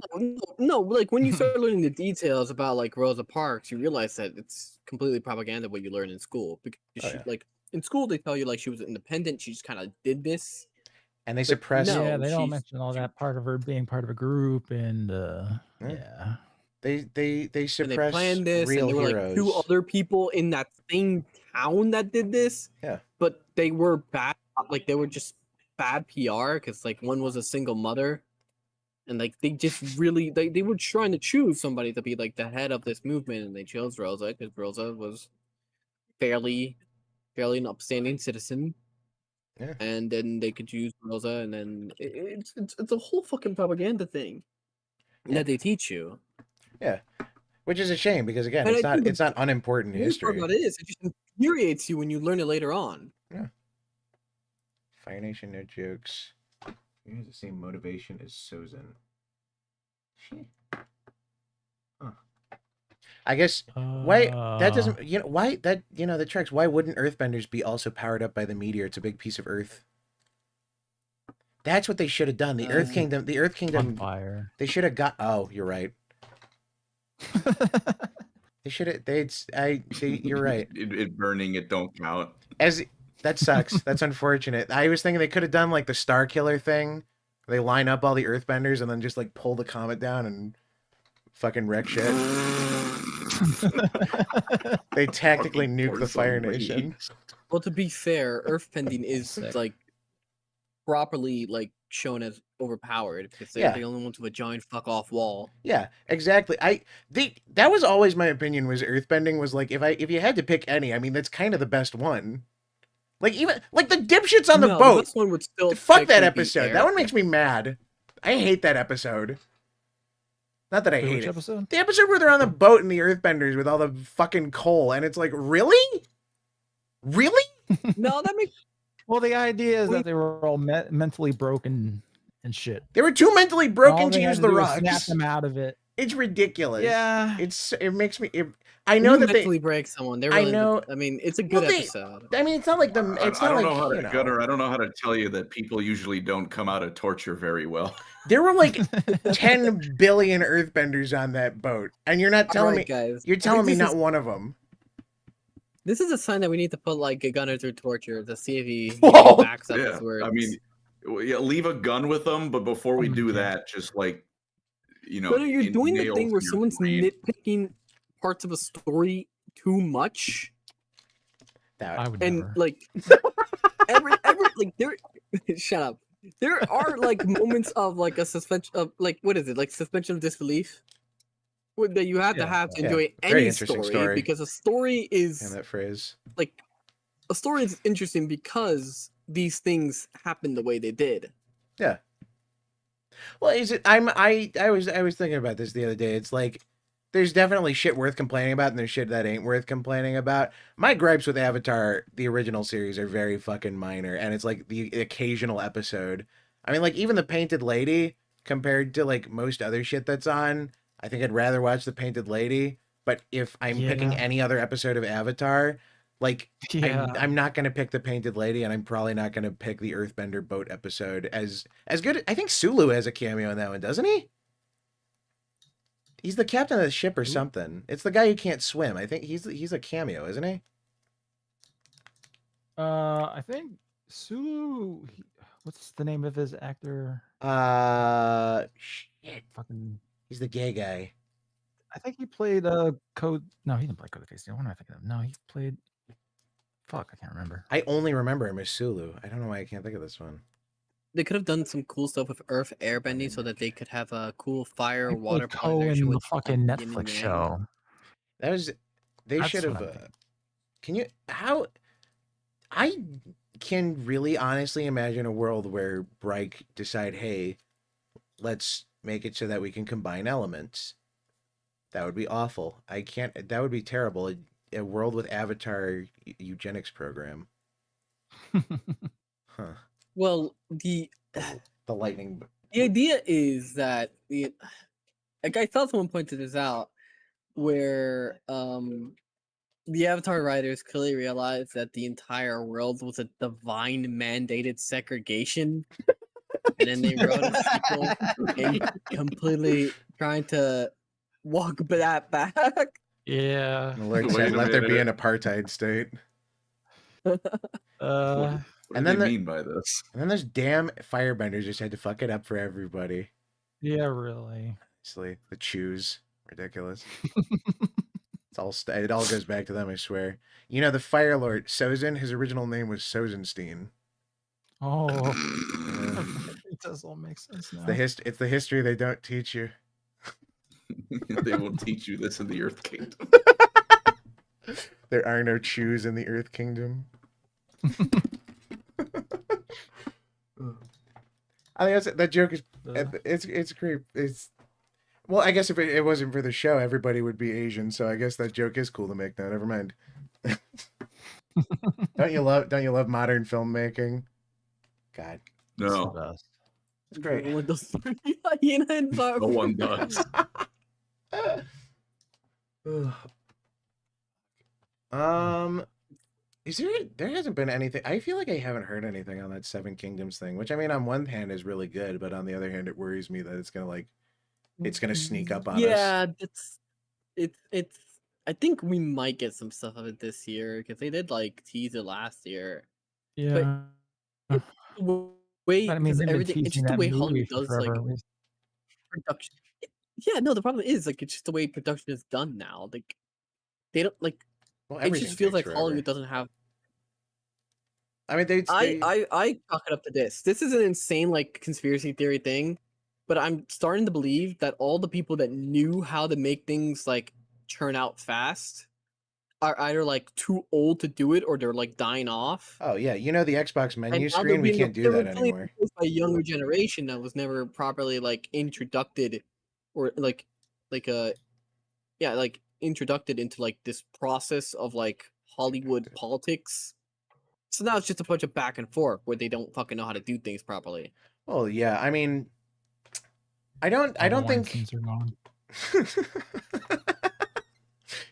Like when you start learning the details about like Rosa Parks, you realize that it's completely propaganda what you learn in school. Because Oh, she, yeah. like in school, they tell you like she was independent. She just kind of did this. And they But suppressed. no, Yeah, they don't she's- mention all she- that part of her being part of a group and Yeah. yeah. They And they suppress planned this, real and there were heroes. like 2 other people in that same town that did this. Yeah. But they were bad. Like they were just bad PR because like one was a single mother, and like they just really they were trying to choose somebody to be like the head of this movement, and they chose Rosa because Rosa was fairly an upstanding citizen. Yeah. And then they could use Rosa, and then it's a whole fucking propaganda thing that they teach you. Yeah. Which is a shame because again, And it's I think not unimportant The worst part history. about it is it just infuriates you when you learn it later on. Fire Nation, no jokes. He has the same motivation as Sozin. Shit. Huh. I guess why that doesn't that tracks. Why wouldn't Earthbenders be also powered up by the meteor? It's a big piece of Earth. That's what they should have done. The Earth Kingdom. On fire. They should have got. Oh, you're right. They should have. You're right. It burning it don't count. That sucks. That's unfortunate. I was thinking they could have done like the Star Killer thing. They line up all the Earthbenders and then just like pull the comet down and fucking wreck shit. They tactically Fucking nuke the Force Fire Unleashed. Nation. Well, to be fair, Earthbending is like properly like shown as overpowered because they're Yeah. the only ones with a giant fuck off wall. Yeah, exactly. That was always my opinion. Was Earthbending was like if you had to pick any, I mean that's kind of the best one. Like even like the dipshits on the No, boat. best one would still Fuck that technically be episode. That one makes me mad. I hate that episode. Not that I Wait, hate which it. episode? The episode where they're on the boat and the Earthbenders with all the fucking coal, and it's like, really? Really? No, that makes Well, the idea is that they were all mentally broken and shit. They were too mentally All broken they to had use to the do was snap rocks. them out of it. It's ridiculous. Yeah. It makes me. I when know you that mentally break someone. They're I really. know- I mean, it's a good Well, episode. I mean, it's not like the. It's I not don't like know how you to, know. Gunnar, I don't know how to tell you that people usually don't come out of torture very well. There were like 10 billion Earthbenders on that boat, and you're not telling Alright, me. guys. You're I telling think me this not is- one of them. This is a sign that we need to put like a gunner through torture to see if he Whoa! backs up Yeah, his words. I mean, yeah, leave a gun with them, but before we do Okay. that, just like, you know, But you're doing the nails thing where your someone's brain. nitpicking parts of a story too much, I would and never. like every like there. Shut up. There are like moments of like a suspension of like what is it like suspension of disbelief that you have to Yeah. have to Yeah, enjoy very any interesting story, story. because a story is Damn that phrase. like a story is interesting because these things happen the way they did. Yeah. Well, is it? I was thinking about this the other day. It's like there's definitely shit worth complaining about, and there's shit that ain't worth complaining about. My gripes with Avatar, the original series, are very fucking minor, and it's like the occasional episode. I mean, like even the Painted Lady, compared to like most other shit that's on, I think I'd rather watch the Painted Lady. But if I'm picking Yeah. any other episode of Avatar, like Yeah. I'm not gonna pick the Painted Lady, and I'm probably not gonna pick the Earthbender boat episode as good. I think Sulu has a cameo in that one, doesn't he? He's the captain of the ship or something. It's the guy who can't swim. I think he's a cameo, isn't he? I think Sulu. What's the name of his actor? Shit. Fucking. He's the gay guy. I think he played Code. No, he didn't play Code of Face. What am I thinking of? No, he played. Fuck, I can't remember. I only remember him as Sulu. I don't know why I can't think of this one. They could have done some cool stuff with Earth airbending so that they could have a cool fire or He water played Ko in partnership the with fucking Yin and Netflix Yang. show. That was. They That's should what have. I'm thinking. Can you? How? I can really honestly imagine a world where Breik decide, hey, let's make it so that we can combine elements. That would be awful. I can't. That would be terrible. A world with Avatar eugenics program. Huh. Well, The lightning. the idea is that like I thought someone pointed this out, where the Avatar writers clearly realized that the entire world was a divine mandated segregation, and then they wrote a sequel and completely trying to walk that back. Yeah. The Lord Wait said, a "Let there be an minute. apartheid state." What And do then they the- mean by this? And then those damn firebenders just had to fuck it up for everybody. Yeah, really. Honestly, the chews, ridiculous. It's all it all goes back to them, I swear. You know, the Fire Lord Sozin, his original name was Sozenstein. Oh, Yeah. it does all make sense now. It's the history they don't teach you. They will teach you this in the Earth Kingdom. There are no chews in the Earth Kingdom. I think that joke is it's great. Well, I guess if it wasn't for the show, everybody would be Asian. So I guess that joke is cool to make now. Never mind. Don't you love modern filmmaking? God, It's the No, best. it's great. No one does. No no one does. Is there hasn't been anything. I feel like I haven't heard anything on that Seven Kingdoms thing, which I mean on one hand is really good, but on the other hand it worries me that it's gonna sneak up on us. Yeah, it's. I think we might get some stuff of it this year because they did like tease it last year. Yeah. Way But I mean, because they've been everything. It's teasing just the that way movie Hollywood for does like forever. production. Yeah, no, the problem is like it's just the way production is done now. Like they don't like. Well, It everything just feels takes like forever. Hollywood doesn't have. I mean, I chalk it up to this. This is an insane like conspiracy theory thing, but I'm starting to believe that all the people that knew how to make things like churn out fast are either like too old to do it or they're like dying off. Oh yeah, you know the Xbox And menu now they're screen. We being can't do they're that being anymore. replaced by a younger generation that was never properly like introduced or like yeah like introduced into like this process of like Hollywood politics. So now it's just a bunch of back and forth where they don't fucking know how to do things properly. Well, yeah. I mean, I don't think. Weinsteins are gone.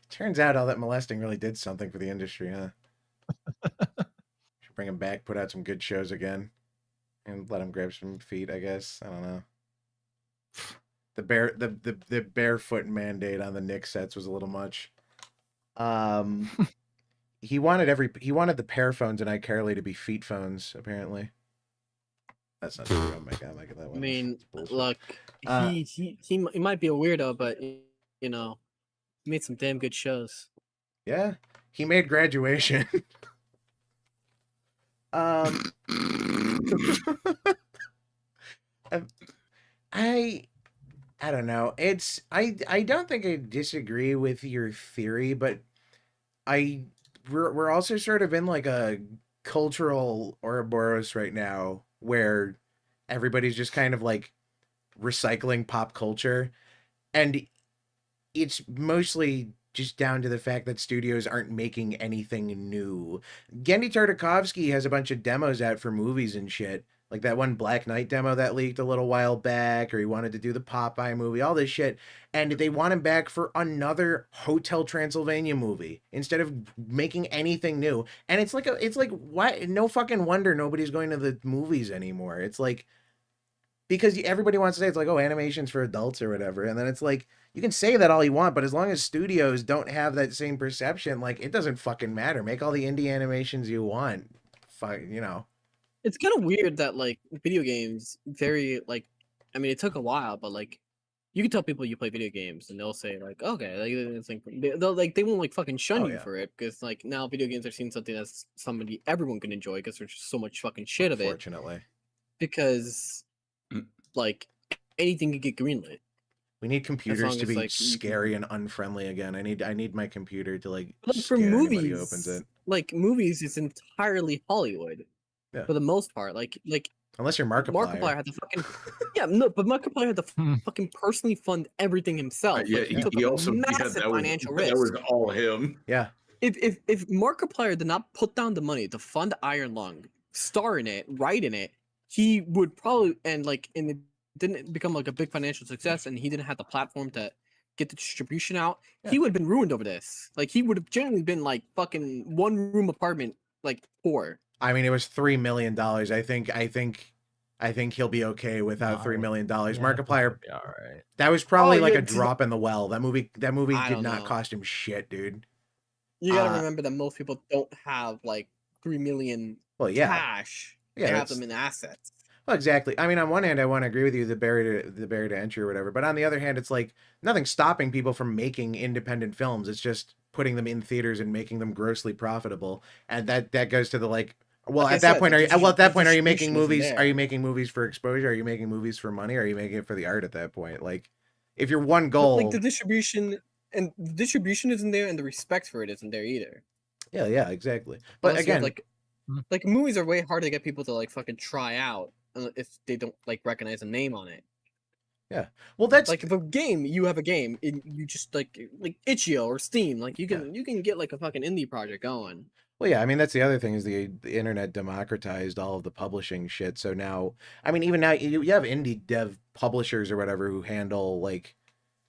Turns out all that molesting really did something for the industry, huh? Should bring him back, put out some good shows again, and let him grab some feet. I guess I don't know. The barefoot mandate on the Nick sets was a little much. He wanted the pair phones and iCarly to be feet phones. Apparently, that's not true. Oh my god, look at that I one. mean, That's bullshit. look, he might be a weirdo, but you know, he made some damn good shows. Yeah, he made Graduation. I don't know. I don't think I disagree with your theory, but we're also sort of in like a cultural Ouroboros right now where everybody's just kind of like recycling pop culture, and it's mostly just down to the fact that studios aren't making anything new. Genndy Tartakovsky has a bunch of demos out for movies and shit. Like that one Black Knight demo that leaked a little while back, or he wanted to do the Popeye movie, all this shit. And they want him back for another Hotel Transylvania movie instead of making anything new. And it's like why? No fucking wonder nobody's going to the movies anymore. It's like, because everybody wants to say it's like, oh, animation's for adults or whatever. And then it's like, you can say that all you want, but as long as studios don't have that same perception, like, it doesn't fucking matter. Make all the indie animations you want. Fuck, you know. It's kind of weird that like video games very like, I mean, it took a while, but like, you can tell people you play video games and they'll say like, okay, like it's like they won't like fucking shun Oh, you yeah. for it because like now video games are seen something that's everyone can enjoy because there's just so much fucking shit of it. Unfortunately. Because like anything can get greenlit. We need computers to as, be like, scary and unfriendly again. I need my computer to like Like, for scare anybody who opens movies, it. like movies, it's entirely Hollywood. Yeah. For the most part, like Unless you're Markiplier had to fucking but Markiplier had to fucking personally fund everything himself. Yeah, Like, he took a massive financial risk. That was all him. Yeah. If Markiplier did not put down the money to fund Iron Lung, star in it, write in it, he would probably and it didn't become like a big financial success, and he didn't have the platform to get the distribution out. Yeah. He would have been ruined over this. Like, he would have generally been like fucking 1-room apartment, like poor. I mean, it was $3 million. I think he'll be okay without $3 million. Markiplier, all right. that was probably like yeah, a drop in that movie I did don't not know. cost him shit, dude. You gotta remember that most people don't have like 3 million cash. Yeah, they have them in assets. Well, exactly. I mean, on one hand, I want to agree with you, the barrier to entry or whatever. But on the other hand, it's like nothing's stopping people from making independent films. It's just putting them in theaters and making them grossly profitable. And that goes to the like. Well, Like I at that said, point, are you making distribution movies? isn't Are you making movies for exposure? Are you making movies for money? Or are you making it for the art at that point? Like, if your one goal, Like the distribution isn't there, and the respect for it isn't there either. yeah, exactly. But Unless you have, again, like movies are way hard to get people to like fucking try out if they don't like recognize a name on it. yeah. Well, that's Like if you have a game, you just like itch.io or Steam, like you can get like a fucking indie project going. Well, yeah, I mean, that's the other thing is the internet democratized all of the publishing shit. So now, I mean, even now you have indie dev publishers or whatever who handle like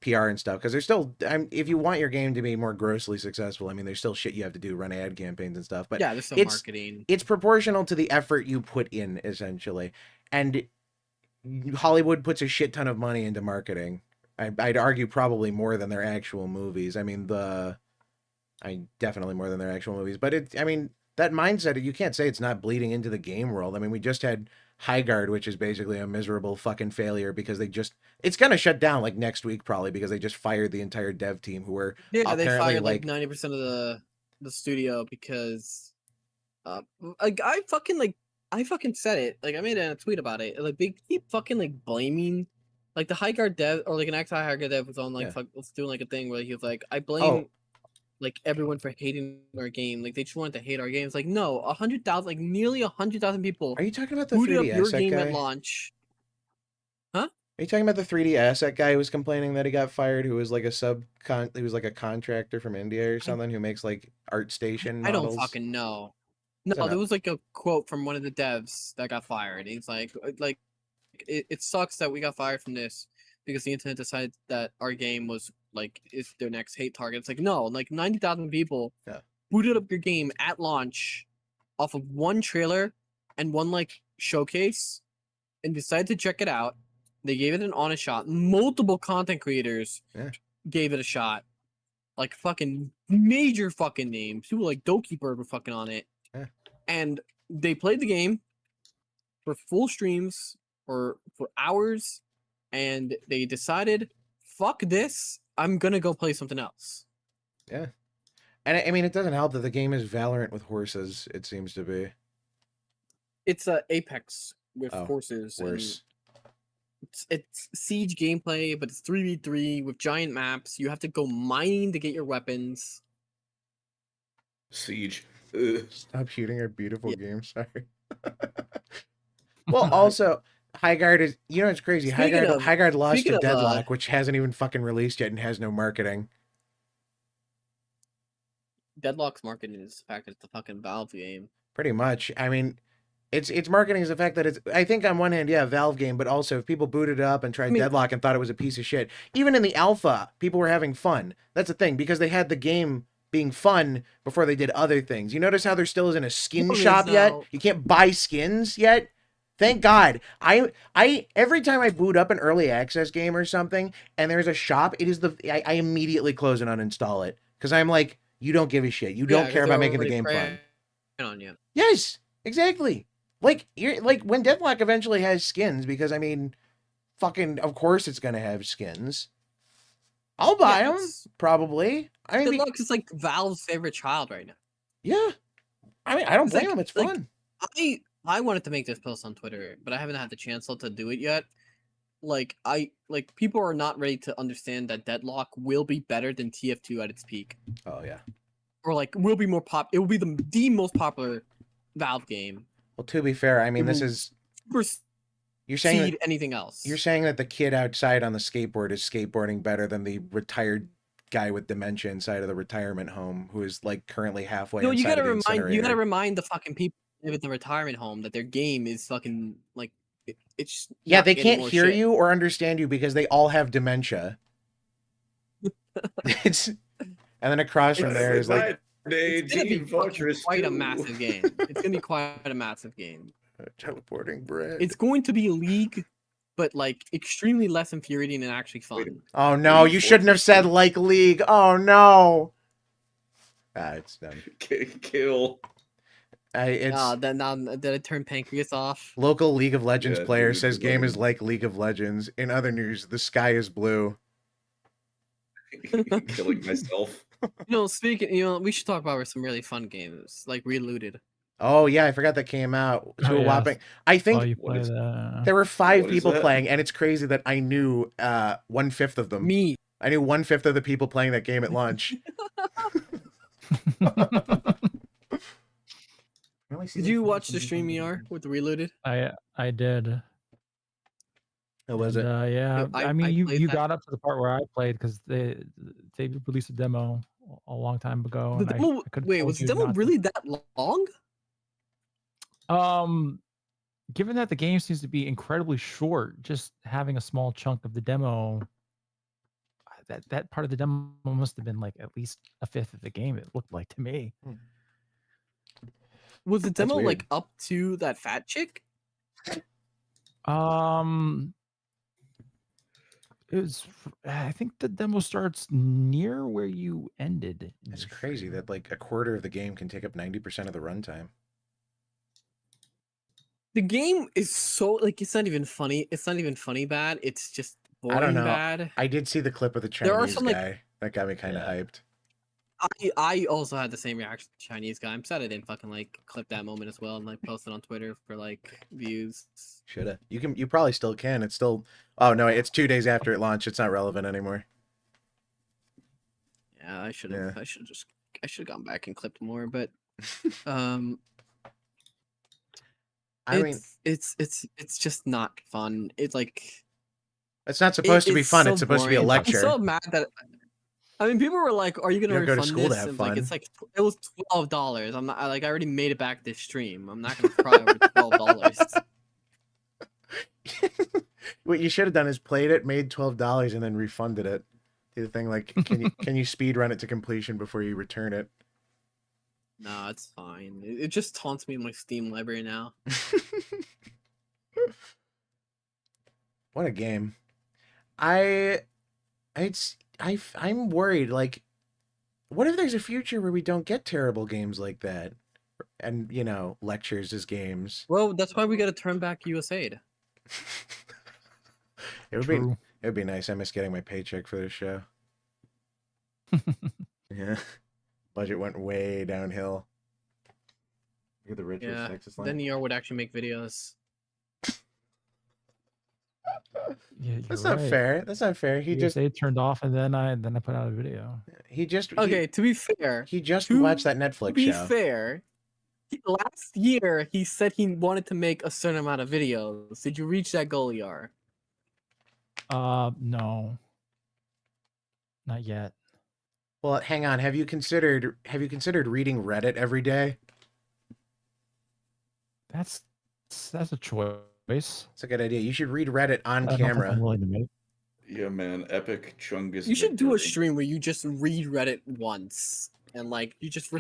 PR and stuff because there's still, if you want your game to be more grossly successful, I mean, there's still shit you have to do, run ad campaigns and stuff. But yeah, there's some marketing. It's proportional to the effort you put in, essentially. And Hollywood puts a shit ton of money into marketing. I'd argue probably more than their actual movies. I mean, definitely more than their actual movies. But I mean, that mindset, you can't say it's not bleeding into the game world. I mean, we just had Highguard, which is basically a miserable fucking failure because it's going to shut down like next week probably because they just fired the entire dev team who were they fired like 90% of the studio because I fucking said it. Like, I made a tweet about it. Like, they keep fucking like blaming like the Highguard dev or like an ex-Highguard dev was on like was doing like a thing where he was like, I blame like everyone for hating our game. Like, they just wanted to hate our game. It's like, no, 100,000, like nearly 100,000 people. Are you talking about the booted 3D up your asset game guy? at launch? Huh? Are you talking about the 3D asset guy who was complaining that he got fired? Who was like he was like a contractor from India or something who makes like ArtStation models? I don't fucking know. No, there was like a quote from one of the devs that got fired. He's like it sucks that we got fired from this because the internet decided that our game was like is their next hate target. It's like, no, like 90,000 people booted up your game at launch off of one trailer and one like showcase and decided to check it out. They gave it an honest shot. Multiple content creators gave it a shot. Like fucking major fucking names. People like Dokeeper were fucking on it. Yeah. And they played the game for full streams for hours, and they decided, fuck this, I'm gonna go play something else. Yeah. And I mean, it doesn't help that the game is Valorant with horses, it seems to be. It's Apex with horses. Worse. It's Siege gameplay, but it's 3v3 with giant maps. You have to go mining to get your weapons. Siege. Stop shooting our beautiful game, sorry. Well, also, Highguard is, it's crazy. Highguard lost to Deadlock, which hasn't even fucking released yet and has no marketing. Deadlock's marketing is the fact that it's a fucking Valve game. Pretty much. I mean, its marketing is the fact that it's, I think on one hand, yeah, Valve game, but also if people booted it up and tried Deadlock and thought it was a piece of shit, even in the alpha, people were having fun. That's the thing, because they had the game being fun before they did other things. You notice how there still isn't a skin shop yet? You can't buy skins yet? Thank God. I every time I boot up an early access game or something and there's a shop, it is I immediately close and uninstall it because I'm like, you don't give a shit. You don't care about making the game fun. On you. Yes, exactly. Like when Deadlock eventually has skins, because I mean, fucking of course it's gonna have skins. I'll buy them probably. I mean, Deadlock is like Valve's favorite child right now. Yeah, I mean, I don't blame them. It's fun. I wanted to make this post on Twitter, but I haven't had the chance to do it yet. like people are not ready to understand that Deadlock will be better than TF2 at its peak, Oh yeah. or like will be more pop. It will be the most popular Valve game. Well, to be fair, I mean, this will is supersede you're saying that anything else. you're saying that the kid outside on the skateboard is skateboarding better than the retired guy with dementia inside of the retirement home who is like currently halfway No, inside you gotta of the remind incinerator. the fucking people at the retirement home that their game is fucking like it's Yeah, not they getting can't more hear shit. you or understand you because they all have dementia. It's and then across from there is like It's gonna be quite a massive game. It's gonna be quite a massive game. teleporting bread. It's going to be a League, but like extremely less infuriating and actually fun. Oh no, you shouldn't have said like League. Oh no. Ah, it's done. Kill. It's Then did I turn pancreas off? local League of Legends Yeah, player League of says game is Legends. like League of Legends. In other news, the sky is blue. Killing myself. We should talk about some really fun games like Reloaded. Oh yeah, I forgot that came out to a yes. whopping. I think you What play is- the there were 5 What is people that? playing, and it's crazy that I knew 1/5 of them. Me. I knew 1/5 of the people playing that game at launch. Did you watch the stream ER with Reloaded? I did. How was it? Yeah, I I mean, you played that. got up to the part where I played because they released a demo a long time ago. The and I demo. could've Wait, told was the you demo not to. really that long? Given that the game seems to be incredibly short, just having a small chunk of the demo, that part of the demo must have been like at least a fifth of the game. It looked like to me. Was the demo weird. like up to that fat chick? It was. I think the demo starts near where you ended. in It's the crazy stream. that like a quarter of the game can take up 90% of the runtime. The game is so like it's not even funny. It's not even funny bad. It's just boring I don't know. bad. I did see the clip of the There are Chinese some, like- guy. That got me kind of hyped. I also had the same reaction to the Chinese guy. I'm sad I didn't fucking like clip that moment as well and like post it on Twitter for like views. Shoulda. You probably still can. It's still. Oh no, it's 2 days after it launched. It's not relevant anymore. Yeah, I should have. Yeah. I should have gone back and clipped more, but I mean, it's just not fun. It's like it's not supposed to be it's fun. so It's supposed to be a boring. lecture. I'm so mad that. I mean, people were like, "Are you gonna You don't go to refund school to this?" have And, like, fun. it's like it was $12. I'm not like I already made it back this stream. I'm not gonna cry over $12. What you should have done is played it, made $12, and then refunded it. Do the thing like, can you speed run it to completion before you return it? Nah, it's fine. It just taunts me in my Steam library now. What a game. I'm worried. Like, what if there's a future where we don't get terrible games like that, and lectures as games? Well, that's why we gotta turn back USAID. It would be nice. I miss getting my paycheck for this show. Yeah, budget went way downhill. You're the richest. Yeah, Texas then line. ER would actually make videos. Yeah, That's you're not right. fair. That's not fair. He just USA turned off, and then I put out a video. Okay, to be fair, he just to watched that to Netflix be show. fair, last year he said he wanted to make a certain amount of videos. Did you reach that goal, ER? No, not yet. Well, hang on. Have you considered reading Reddit every day? That's a choice. It's a good idea. You should read Reddit on I don't think camera. I'm willing to make. Yeah, man. Epic Chungus. You should do a victory. stream where you just read Reddit once. And like you just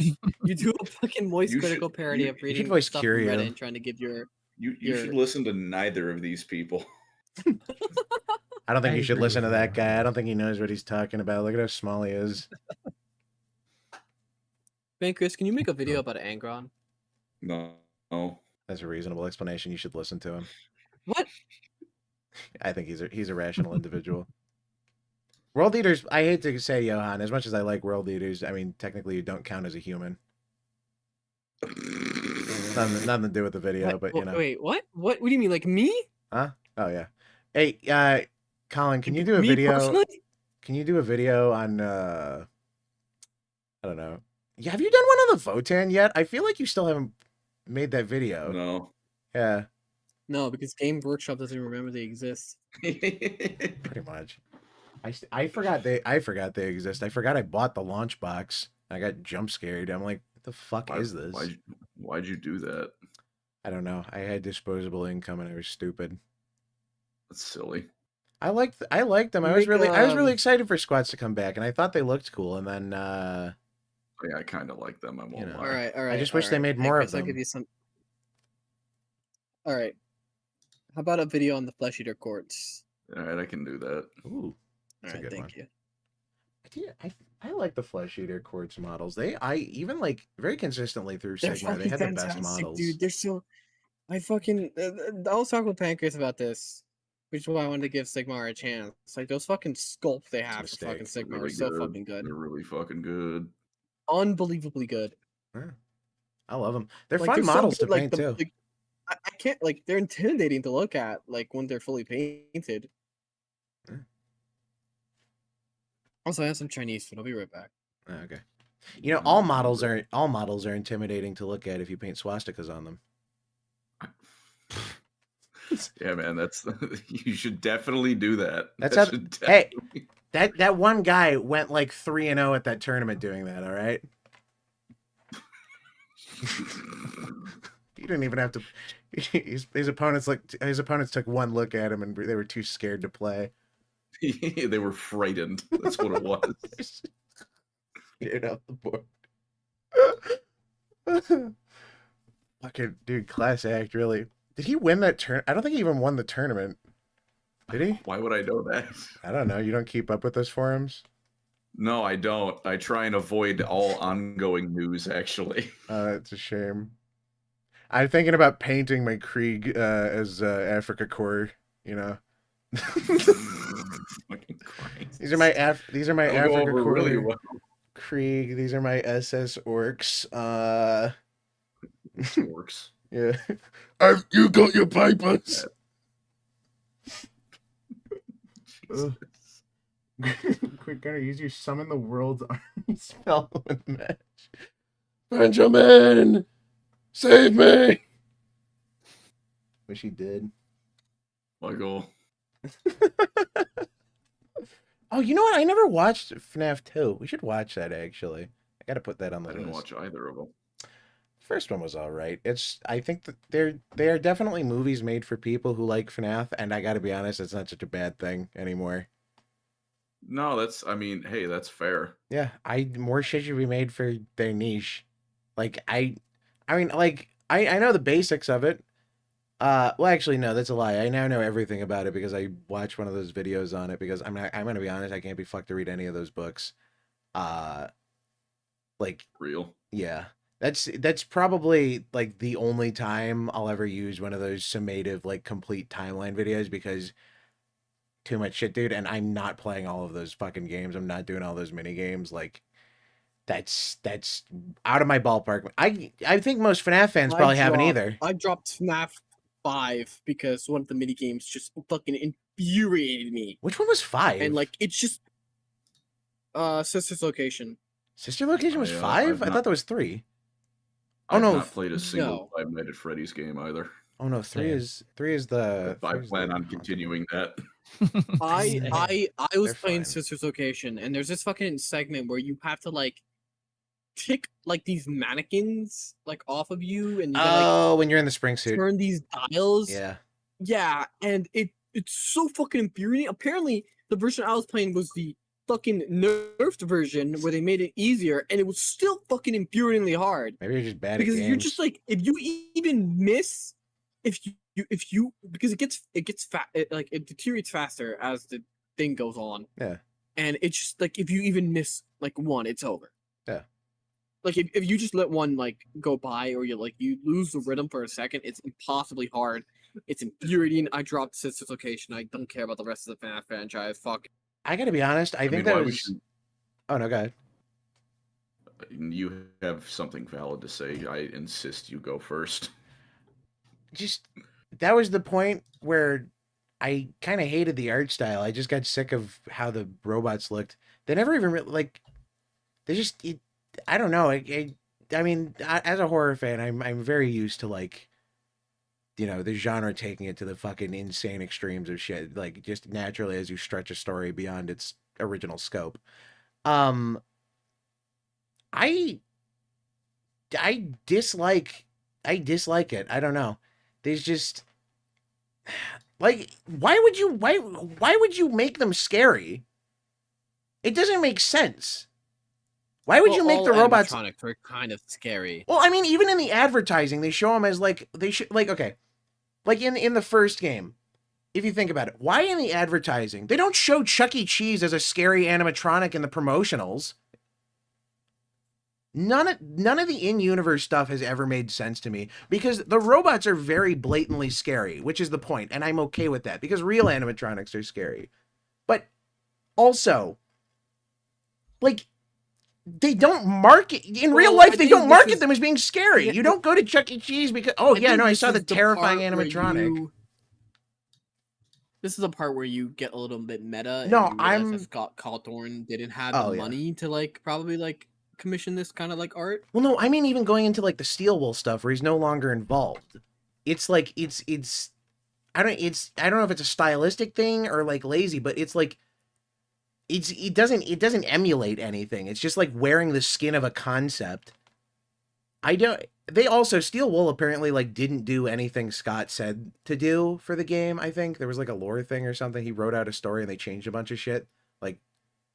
you do a fucking voice You critical should- parody you- of you reading voice stuff from Curio. Reddit and trying to give your You should listen to neither of these people. I don't think I you should agree listen to with that you. guy. I don't think he knows what he's talking about. Look at how small he is. Man, Chris, can you make a video about Angron? No. That's a reasonable explanation. You should listen to him. What? I think he's a rational individual. World Eaters, I hate to say, Johan, as much as I like World Eaters, I mean, technically you don't count as a human. Nothing to do with the video, but Wait, what? What do you mean, like me? Huh? Oh, yeah. Hey, Colin, can you do a Me video? personally? Can you do a video on I don't know. Yeah, have you done one on the Votan yet? I feel like you still haven't made that video. No. Yeah, No, because Game Workshop doesn't remember they exist. pretty much. I forgot they exist. I forgot I bought the launch box. I got jump scared. I'm like, what the fuck is this? Why'd you do that? I don't know. I had disposable income and I was stupid. That's silly. I liked them. I was really excited for squats to come back, and I thought they looked cool. And then Yeah, I kind of like them. I won't lie. All right, all right. I just wish they made Hey, more Chris, of them. I'll give you some. All right. How about a video on the flesh eater courts? All right, I can do that. Ooh, All that's a right, good thank one. you. I like the flesh eater quartz models. I even like very consistently through They're Sigmar. They fucking had the best fantastic, models. dude. They're so. I fucking. I was talking with Pancreas about this, which is why I wanted to give Sigmar a chance. Like those fucking sculpts they have for fucking mistake. Sigmar are so fucking good, They're really fucking good. unbelievably good. Yeah. I love them. They're Like, fun they're so models good, to paint too. I can't like they're intimidating to look at like when they're fully painted. Yeah. Also, I have some Chinese food. I'll be right back. Okay. You know, all models are intimidating to look at if you paint swastikas on them. Yeah, man, that's you should definitely do that. That's that how. should Hey, definitely- that one guy went like 3-0 at that tournament doing that. All right. He didn't even have to. His opponents took one look at him and they were too scared to play. They were frightened. That's what it was. Get off the board. Fucking dude, class act. Really? Did he win that turn? I don't think he even won the tournament. Did he? Why would I know that? I don't know. You don't keep up with those forums? No, I don't. I try and avoid all ongoing news, actually. It's a shame. I'm thinking about painting my Krieg as Africa Corps. You know. Fucking Christ. These are my That'll go Africa over Corps really well. Krieg. These are my SS orcs. Works. Yeah. You got your papers. Quick, Gunnar, use your summon the world's army spell in the match. Benjamin, save me. Wish he did. Michael. Oh, you know what? I never watched FNAF 2. We should watch that, actually. I gotta put that on the I didn't list. watch either of them. First one was all right. I think that they are definitely movies made for people who like FNAF, and I gotta be honest, it's not such a bad thing anymore. No, that's. I mean, hey, that's fair. Yeah, more shit should be made for their niche. Like I mean, like I know the basics of it. Well, actually, no, that's a lie. I now know everything about it because I watched one of those videos on it. Because I'm gonna be honest, I can't be fucked to read any of those books. Like Real. yeah. That's probably like the only time I'll ever use one of those summative like complete timeline videos because too much shit, dude, and I'm not playing all of those fucking games. I'm not doing all those mini games. Like that's out of my ballpark. I think most FNAF fans probably haven't either. I dropped FNAF 5 because one of the mini games just fucking infuriated me. Which one was 5? And like it's just Sister's Location. Sister Location was 5? I thought that was 3. I've no, not played a single Five Nights at Freddy's game either. Oh no, 3 is the. I plan on continuing that. I was They're playing fine. Sister's Location, and there's this fucking segment where you have to like tick like these mannequins like off of you, and you gotta, when you're in the spring suit. turn these dials. Yeah. And it's so fucking infuriating. Apparently, the version I was playing was the fucking nerfed version where they made it easier, and it was still fucking infuriatingly hard. Maybe you're just bad Because at games. you're just like, if you even miss, if you because it deteriorates faster as the thing goes on. Yeah. And it's just like if you even miss like one, it's over. Yeah. Like if you just let one like go by, or you lose the rhythm for a second, it's impossibly hard. It's infuriating. I dropped Sister's Location. I don't care about the rest of the FNAF franchise. Fuck. I gotta be honest. I think mean, that was. Oh no, go ahead. You have something valid to say. I insist you go first. Just that was the point where I kind of hated the art style. I just got sick of how the robots looked. They never even like. They just. I don't know. I mean, as a horror fan, I'm very used to like, the genre taking it to the fucking insane extremes of shit. Like just naturally as you stretch a story beyond its original scope. I dislike it. I don't know. There's just like why would you make them scary? It doesn't make sense. Why would you make the robots animatronics are kind of scary? Well, I mean, even in the advertising, they show them as like okay. Like in the first game, if you think about it, why in the advertising they don't show Chuck E. Cheese as a scary animatronic in the promotionals? None of the in-universe stuff has ever made sense to me because the robots are very blatantly scary, which is the point, and I'm okay with that because real animatronics are scary. But also, like, they don't market in real life. They don't market them as being scary. You don't go to Chuck E. Cheese because I saw the terrifying animatronic. This is the part where you get a little bit meta. No, that Scott Cawthorne didn't have the money to like probably like commission this kind of like art. Well, no, I mean even going into like the Steel Wool stuff where he's no longer involved. It's like it's I don't know if it's a stylistic thing or like lazy, but it's like it doesn't emulate anything. It's just like wearing the skin of a concept. They also Steel Wool apparently like didn't do anything Scott said to do for the game. I think there was like a lore thing or something. He wrote out a story and they changed a bunch of shit. Like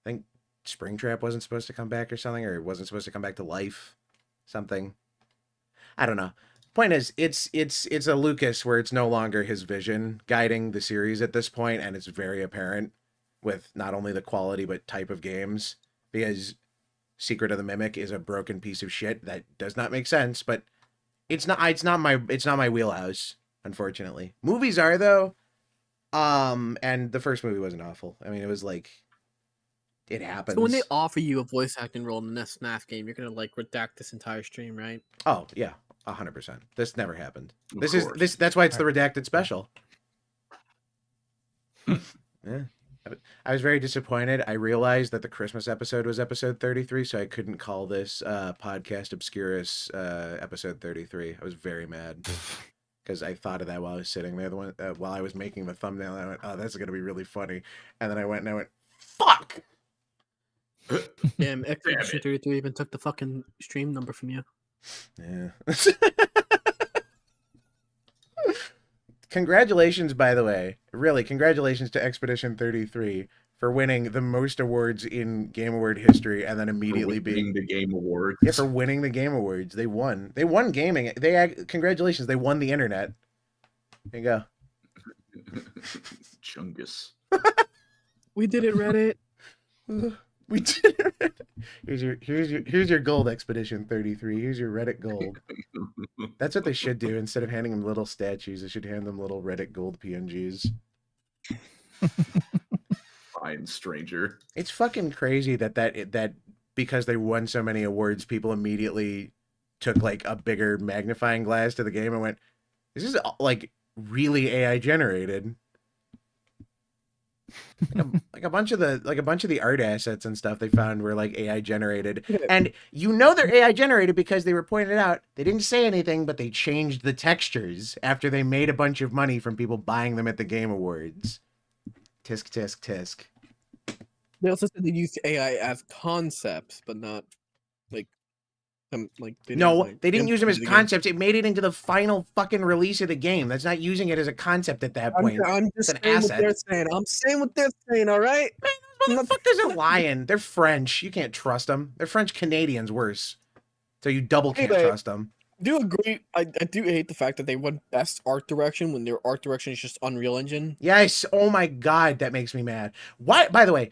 I think Springtrap wasn't supposed to come back or something, or it wasn't supposed to come back to life. Something. I don't know. Point is, it's a Lucas where it's no longer his vision guiding the series at this point, and it's very apparent with not only the quality but type of games, because Secret of the Mimic is a broken piece of shit that does not make sense, but it's not my wheelhouse, unfortunately. Movies are though. And the first movie wasn't awful. I mean, it was like it happens. So when they offer you a voice acting role in the next FNAF game, you're gonna like redact this entire stream, right? Oh yeah, 100%. This never happened. That's why it's the redacted special. Yeah. I was very disappointed. I realized that the Christmas episode was episode 33, so I couldn't call this podcast Obscurus episode 33. I was very mad because I thought of that while I was sitting there. While I was making the thumbnail, I went, "Oh, that's gonna be really funny," and then I went, "Fuck!" Damn, Expedition 33 even took the fucking stream number from you. Yeah. Congratulations, by the way. Really, congratulations to Expedition 33 for winning the most awards in Game Award history and then immediately being the Game Awards. Yeah, for winning the Game Awards. They won. They won gaming. Congratulations, they won the internet. There you go. Chungus. We did it, Reddit. We did it. Here's your gold, Expedition 33. Here's your Reddit gold. That's what they should do. Instead of handing them little statues, they should hand them little Reddit gold PNGs. Fine, stranger. It's fucking crazy that because they won so many awards, people immediately took like a bigger magnifying glass to the game and went, "This is like really AI generated." Like a bunch of the art assets and stuff they found were like AI generated, and they're AI generated because they were pointed out. They didn't say anything, but they changed the textures after they made a bunch of money from people buying them at the Game Awards. Tisk tisk tisk. They also said they used AI as concepts, but not like they didn't use them as concepts. It made it into the final fucking release of the game. That's not using it as a concept at that point. I'm just saying what they're saying. I'm saying what they're saying, all right? Motherfuckers are lying. They're French. You can't trust them. They're French Canadians worse. So you double can't trust them. Do you agree? I do hate the fact that they went best art direction when their art direction is just Unreal Engine. Yes. Oh my God. That makes me mad. Why? By the way,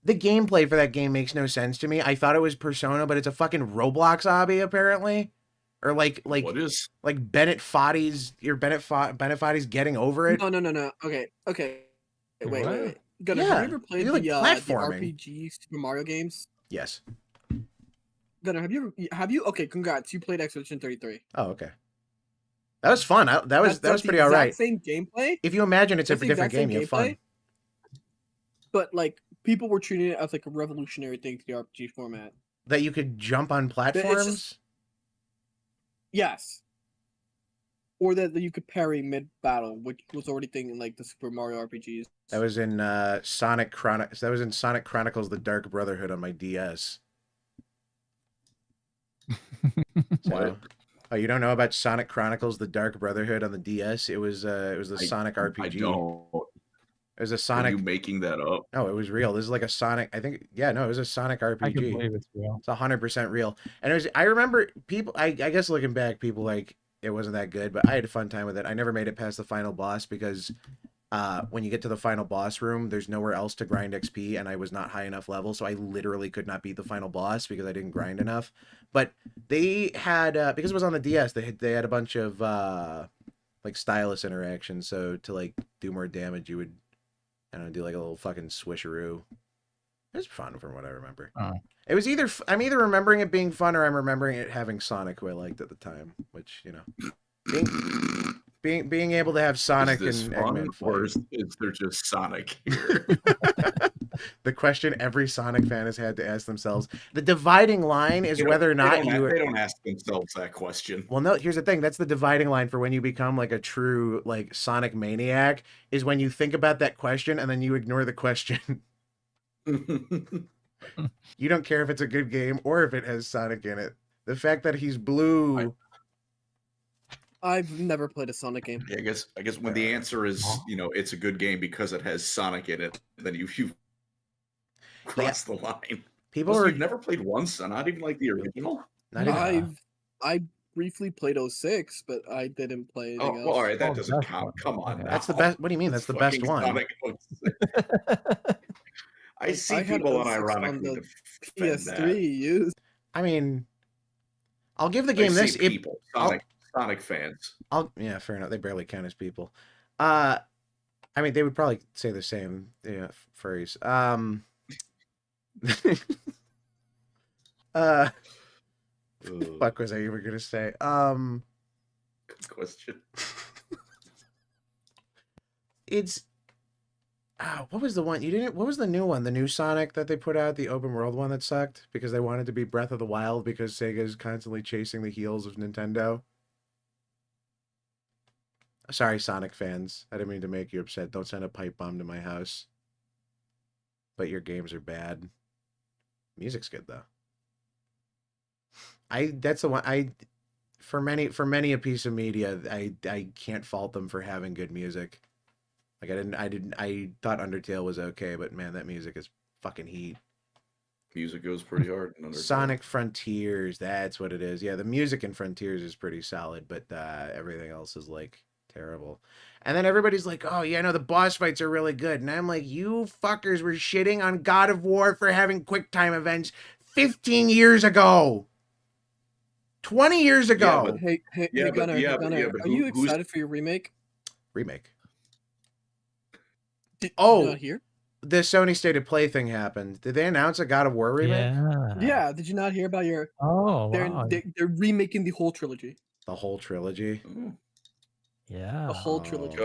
the gameplay for that game makes no sense to me. I thought it was Persona, but it's a fucking Roblox obby apparently, or like what is like Bennett Foddy's Getting Over It. No. Okay. Wait. Gunnar, have you ever played like the RPG Super Mario games? Yes. Gunnar, have you? Okay, congrats. You played Expedition 33. Oh, okay. That was fun. That was That's pretty the all right. exact same gameplay. If you imagine it's a That's the different exact same game, you have fun. But like people were treating it as like a revolutionary thing to the RPG format. That you could jump on platforms. Yes. Or that you could parry mid-battle, which was already thing in like the Super Mario RPGs. That was in Sonic Chronicles. That was in Sonic Chronicles: The Dark Brotherhood on my DS. So, oh, you don't know about Sonic Chronicles: The Dark Brotherhood on the DS? It was the Sonic RPG. I don't. It was a Sonic. Are you making that up? No, it was real. This is like a Sonic. I think. Yeah, no, it was a Sonic RPG. I can believe it's real. It's 100% real. And it was. I remember people. I guess looking back, people like it wasn't that good, but I had a fun time with it. I never made it past the final boss because when you get to the final boss room, there's nowhere else to grind XP, and I was not high enough level, so I literally could not beat the final boss because I didn't grind enough. But they had because it was on the DS, they had a bunch of like stylus interactions. So to like do more damage, you would I don't know, do like a little fucking swisheroo. It was fun from what I remember. It was either I'm either remembering it being fun or I'm remembering it having Sonic who I liked at the time, which you know, being able to have Sonic and Eggman fight. Or is there just Sonic here? The question every Sonic fan has had to ask themselves. The dividing line is whether or not they don't ask themselves that question. Well, no, here's the thing. That's the dividing line for when you become like a true like Sonic maniac is when you think about that question and then you ignore the question. You don't care if it's a good game or if it has Sonic in it. The fact that he's blue. I've never played a Sonic game. Yeah, I guess when the answer is, you know, it's a good game because it has Sonic in it, then you've crossed the line. You've never played once, not even like the original? I briefly played 06, but I didn't play anything else. Well, all right, that doesn't count. Come on. That's the best. What do you mean? That's the best one. Sonic 06. I see people unironically PS3 used. I mean, I'll give the game this. People, Sonic fans. Yeah, fair enough. They barely count as people. I mean, they would probably say the same. Yeah, furries. Fuck was I even gonna say? Good question. It's what was the one you didn't? What was the new one? The new Sonic that they put out, the open world one that sucked because they wanted to be Breath of the Wild because Sega's constantly chasing the heels of Nintendo. Sorry, Sonic fans. I didn't mean to make you upset. Don't send a pipe bomb to my house. But your games are bad. Music's good though. That's the one for many a piece of media, I can't fault them for having good music. Like I thought Undertale was okay, but man, that music is fucking heat. Music goes pretty hard in Undertale. Sonic Frontiers, that's what it is. Yeah, the music in Frontiers is pretty solid, but everything else is like terrible. And then everybody's like, oh yeah, no, the boss fights are really good. And I'm like, you fuckers were shitting on God of War for having QuickTime events 15 years ago. 20 years ago. Hey, Gunnar, are you excited for your remake? Remake. Did you not hear? The Sony State of Play thing happened. Did they announce a God of War remake? Yeah. Did you not hear about your? Oh, they're remaking the whole trilogy. The whole trilogy. Yeah. The whole trilogy.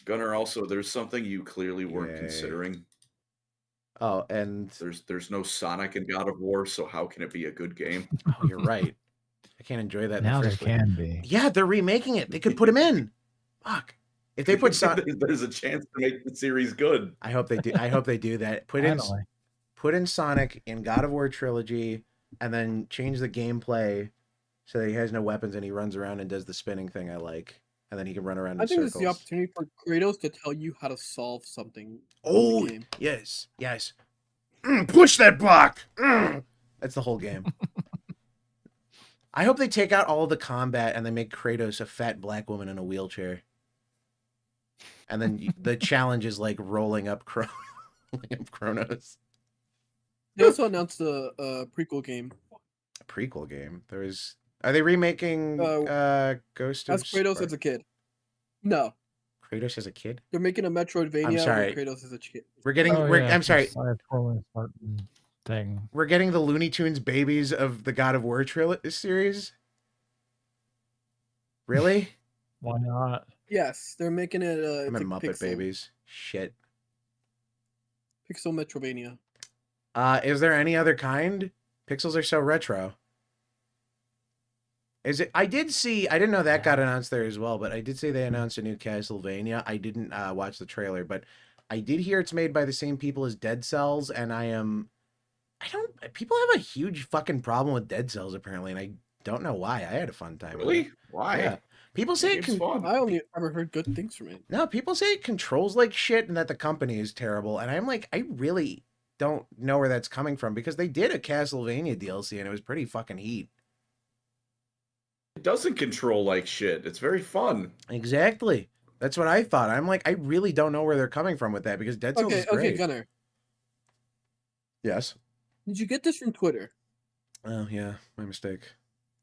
Gunnar, also, there's something you clearly weren't considering. Oh, and there's no Sonic in God of War, so how can it be a good game? Oh, you're right. I can't enjoy that. Now there can be. Yeah, they're remaking it. They could put him in. Fuck. If they put Sonic, there's a chance to make the series good. I hope they do. I hope they do that. Put in Sonic in God of War trilogy, and then change the gameplay so that he has no weapons and he runs around and does the spinning thing I like, and then he can run around in circles. I think it's the opportunity for Kratos to tell you how to solve something. Oh, yes. Push that block. That's the whole game. I hope they take out all the combat and they make Kratos a fat black woman in a wheelchair. And then the challenge is like rolling up Kronos. They also announced a prequel game. A prequel game? Are they remaking Ghost of... As Kratos as a kid. No. Kratos as a kid? They're making a Metroidvania. I'm sorry. Kratos as a kid. We're getting... I'm sorry. Thing. We're getting the Looney Tunes babies of the God of War series? Really? Why not? Yes, they're making it. I'm It's in like Muppet Pixel. Babies. Shit. Pixel Metrovania. Is there any other kind? Pixels are so retro. Is it? I didn't know that got announced there as well, but I did see they announced a new Castlevania. I didn't watch the trailer, but I did hear it's made by the same people as Dead Cells, and people have a huge fucking problem with Dead Cells apparently, and I don't know why. I had a fun time with it. Really? Why? Yeah. People say It's fun. I only ever heard good things from it. No, people say it controls like shit and that the company is terrible, and I'm like, I really don't know where that's coming from because they did a Castlevania DLC and it was pretty fucking heat. It doesn't control like shit. It's very fun. Exactly. That's what I thought. I'm like, I really don't know where they're coming from with that because Dead Cells is great. Okay, Gunnar. Yes. Did you get this from Twitter? Oh yeah, my mistake.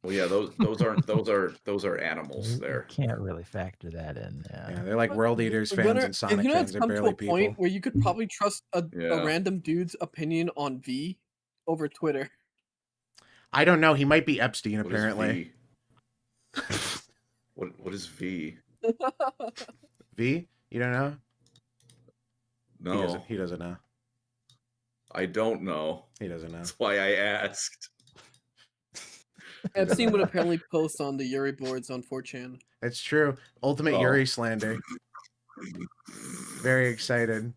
Well, yeah, those are animals. You There. can't really factor that in. Yeah, they're like World Eaters fans Gunnar, and Sonic you know, fans. it's They're come to barely a point people. where you could probably trust a Yeah. random dude's opinion on V over Twitter. I don't know. He might be Epstein What is apparently. V? What is V? V? You don't know? No, He doesn't know. I don't know. He doesn't know. That's why I asked. Epstein would apparently post on the Yuri boards on 4chan. It's true. Ultimate Oh. Yuri slander. Very excited.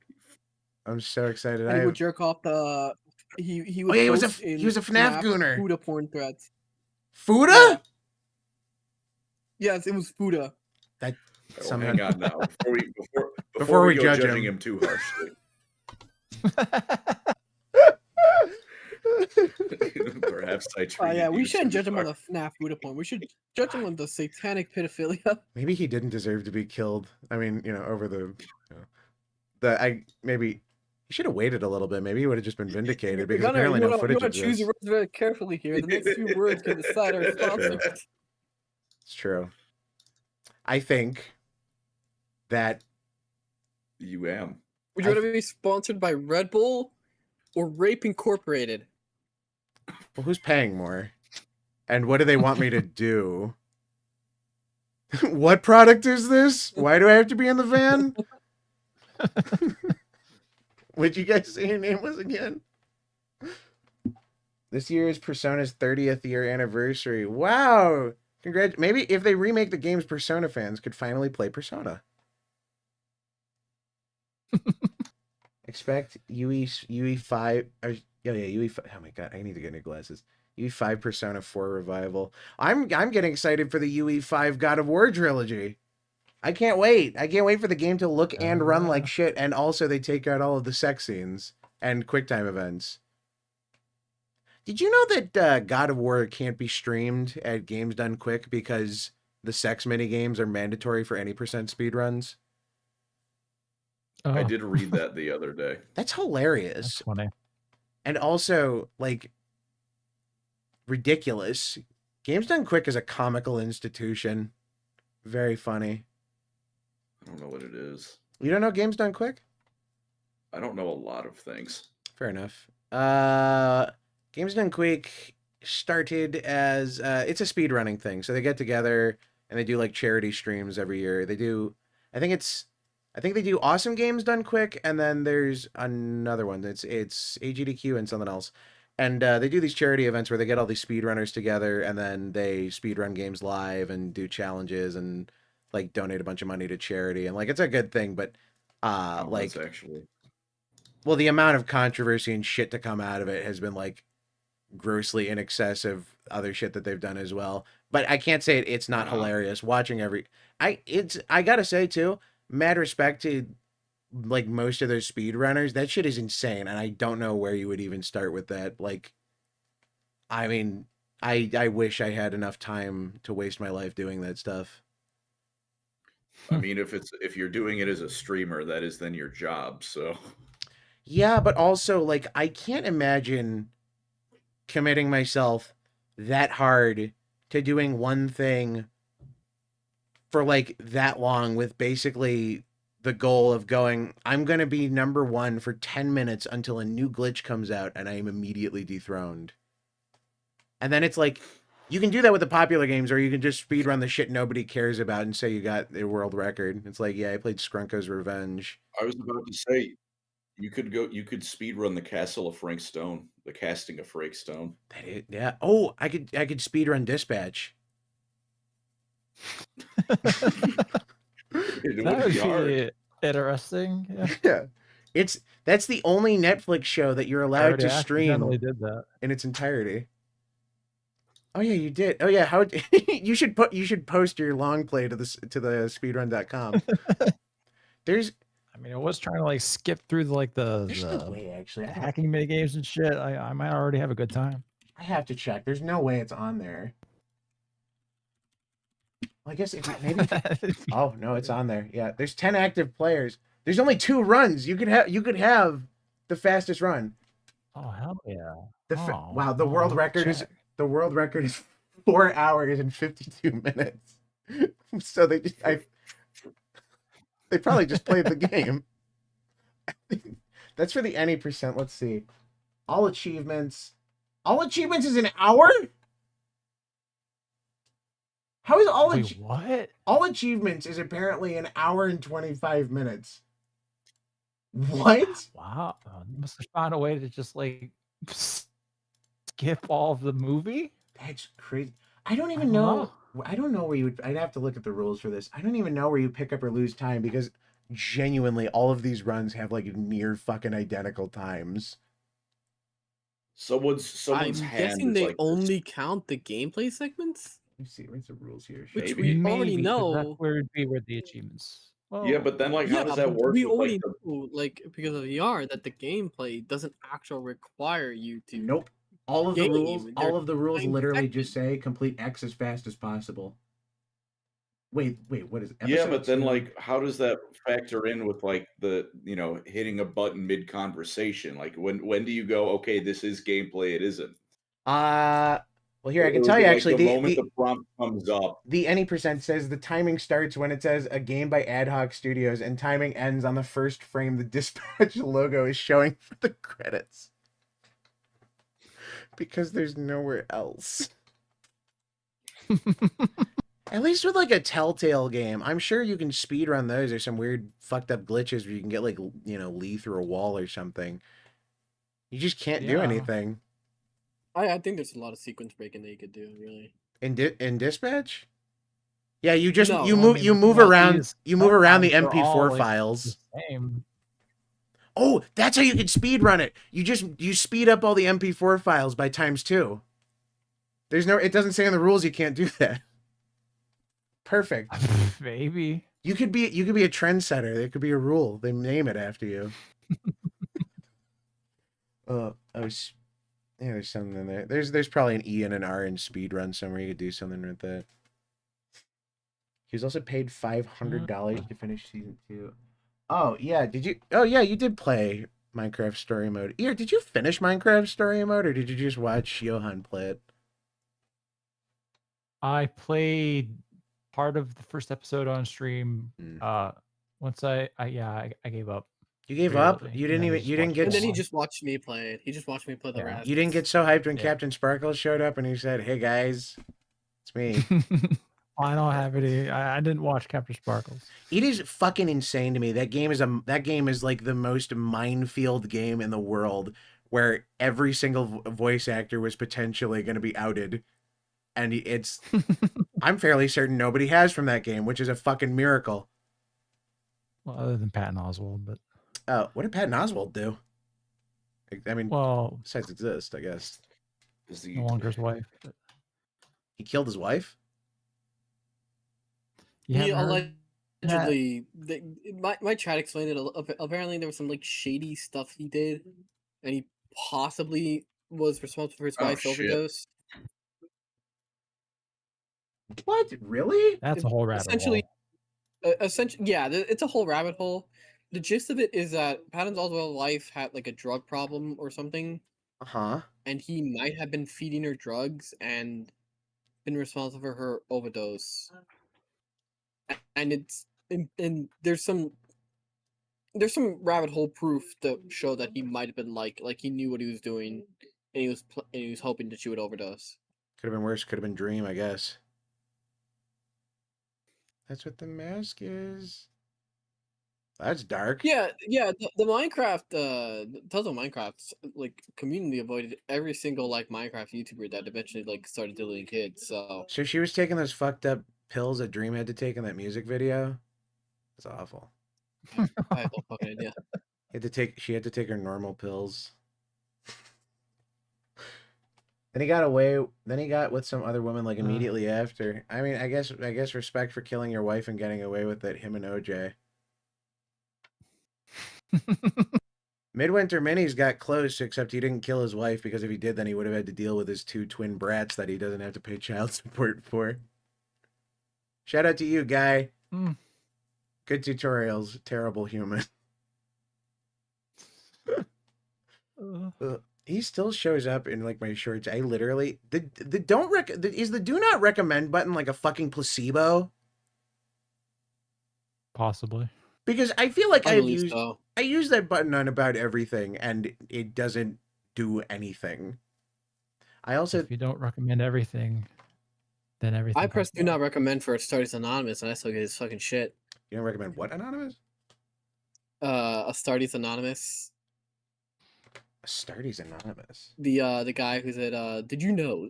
I'm so excited. And he would jerk off the. He would. Oh, yeah, he was a post in FNAF gunner. Fuda porn threads. Fuda? Yeah. Yes, it was Fuda. That Oh, somehow. hang on now. Before Before we go judge judging him. him too harshly. Perhaps I treated Yeah, we you shouldn't too judge him on harsh. the FNAF Fuda porn. We should judge him on the satanic pedophilia. Maybe he didn't deserve to be killed. I mean, over the maybe he should have waited a little bit. Maybe he would have just been vindicated because Gunnar, apparently you no wanna footage choose exists. your words very carefully here. The next few words can decide our response. It's true. I think that You am. Would you rather be sponsored by Red Bull or Rape Incorporated? well, who's paying more? And what do they want me to do? What product is this? Why do I have to be in the van? Would you guys say your name was again? This year is Persona's 30th year anniversary. Wow! Maybe if they remake the games, Persona fans could finally play Persona. Expect UE5. UE5. Oh my god, I need to get new glasses. UE5 Persona 4 revival. I'm getting excited for the UE5 God of War trilogy. I can't wait. I can't wait for the game to look and run like shit, and also they take out all of the sex scenes and QuickTime events. Did you know that God of War can't be streamed at Games Done Quick because the sex minigames are mandatory for any percent speedruns? I did read that the other day. That's hilarious. That's funny. And also, like, ridiculous. Games Done Quick is a comical institution. Very funny. I don't know what it is. You don't know Games Done Quick? I don't know a lot of things. Fair enough. Games Done Quick started as it's a speedrunning thing. So they get together and they do like charity streams every year. They do I think they do Awesome Games Done Quick, and then there's another one. It's AGDQ and something else. And they do these charity events where they get all these speedrunners together and then they speedrun games live and do challenges and like donate a bunch of money to charity, and like it's a good thing, but That's actually well, the amount of controversy and shit to come out of it has been like grossly in excess of other shit that they've done as well. But I can't say it's not hilarious watching I gotta say too, mad respect to like most of those speedrunners. That shit is insane, and I don't know where you would even start with that. Like, I mean, I wish I had enough time to waste my life doing that stuff. I mean, if you're doing it as a streamer, that is then your job. So Yeah, but also like I can't imagine committing myself that hard to doing one thing for like that long with basically the goal of going, I'm going to be number one for 10 minutes until a new glitch comes out and I am immediately dethroned. And then it's like, You can do that with the popular games, or you can just speedrun the shit nobody cares about and say you got the world record. It's like, yeah, I played Skrunko's Revenge. I was about to say you could speedrun the Castle of Frank Stone, the casting of Frank Stone. Yeah. Oh, I could speedrun Dispatch. It That would be hard. be interesting. Yeah. Yeah. That's the only Netflix show that you're allowed to stream accidentally did that. in its entirety. Oh yeah, you did. Oh yeah, how you should post your long play to the speedrun.com. I mean, I was trying to like skip through there's no way actually. hacking mini games and shit. I might already have a good time. I have to check. There's no way it's on there. Well, I guess maybe. Oh no, it's on there. Yeah, there's 10 active players. There's only 2 runs. You could have the fastest run. Oh hell yeah! Wow, the world record is 4 hours and 52 minutes. So they probably just played the game. That's for the any percent. Let's see. All achievements. All achievements is an hour? How is what? All achievements is apparently an hour and 25 minutes. What? Wow. You must have found a way to just like skip all of the movie? That's crazy. I don't even know. I don't know where you would. I'd have to look at the rules for this. I don't even know where you pick up or lose time because genuinely all of these runs have like near fucking identical times. Someone's I'm hand guessing is they like only count the gameplay segments. Let me see. Where's the rules here? Which Maybe. we already Maybe, 'cause know. That's where it'd be with the achievements. Well, Yeah, but then like how does that but work? we with, already like, know, like because of VR, that the gameplay doesn't actually require you to. Nope. All of the rules. They're All of the rules time literally affected. just say complete X as fast as possible. Wait. What is it? Yeah, but Episode then 2? like how does that factor in with like the hitting a button mid conversation? Like when do you go, okay, this is gameplay, it isn't? Well, here I can Or tell is you it, like, actually the moment the prompt comes up. the any percent says the timing starts when it says a game by Ad Hoc Studios and timing ends on the first frame the Dispatch logo is showing for the credits. Because there's nowhere else. At least with like a Telltale game, I'm sure you can speedrun those. There's some weird fucked up glitches where you can get like, Lee through a wall or something. You just can't do Yeah. anything. I think there's a lot of sequence breaking that you could do, really. In Dispatch? Yeah, you just No, you I move mean, you the move thing about around these you move around the sometimes they're all, MP4 like, files. the same. Oh, that's how you can speedrun it. You speed up all the MP4 files by ×2. It doesn't say in the rules you can't do that. Perfect. Maybe. You could be a trendsetter. There could be a rule. They name it after you. There's something in there. There's probably an E and an R in speedrun somewhere. You could do something with that. He was also paid $500 to finish season 2. Oh yeah, you did play Minecraft Story Mode. Here, did you finish Minecraft Story Mode, or did you just watch Johan play it? I played part of the first episode on stream. Once I gave up. You gave up? Really. You And then didn't watched get. And then he more. just watched me play it. He just watched me play the rest. You didn't get so hyped when Yeah. Captain Sparkles showed up and he said, "Hey guys, it's me." I don't have any. I didn't watch Captain Sparkles. It is fucking insane to me. That game is like the most minefield game in the world, where every single voice actor was potentially going to be outed, and it's. I'm fairly certain nobody has from that game, which is a fucking miracle. Well, other than Patton Oswalt, but. What did Patton Oswalt do? I mean, well, besides exist, I guess. No longer his wife. But... He killed his wife? He allegedly, my chat explained it. Apparently, there was some like shady stuff he did, and he possibly was responsible for his wife's overdose. What? Really? That's a whole rabbit hole. Essentially, yeah, it's a whole rabbit hole. The gist of it is that Patton Oswalt's wife had like a drug problem or something. And he might have been feeding her drugs and been responsible for her overdose. And there's some rabbit hole proof to show that he might have been like he knew what he was doing, and he was hoping that she would overdose. Could have been worse. Could have been Dream, I guess. That's what the mask is. That's dark. Yeah, the Minecraft, Total Minecraft, like, community avoided every single, like, Minecraft YouTuber that eventually, like, started deleting kids, so... So she was taking those fucked up pills that Dream had to take in that music video? That's awful. I have no fucking idea. She had to take her normal pills. Then he got away. Then he got with some other woman like immediately after. I mean, I guess respect for killing your wife and getting away with it. Him and OJ. Midwinter Minis got close, except he didn't kill his wife because if he did, then he would have had to deal with his 2 twin brats that he doesn't have to pay child support for. Shout out to you, guy. Good tutorials. Terrible human. He still shows up in like my shorts. I literally is the do not recommend button like a fucking placebo? Possibly. Because I feel like I use that button on about everything and it doesn't do anything. I also if you don't recommend everything, then everything. I press do not recommend for Astartes Anonymous and I still get his fucking shit. You don't recommend what Anonymous? Astartes Anonymous. Astartes Anonymous. The guy who said, did you know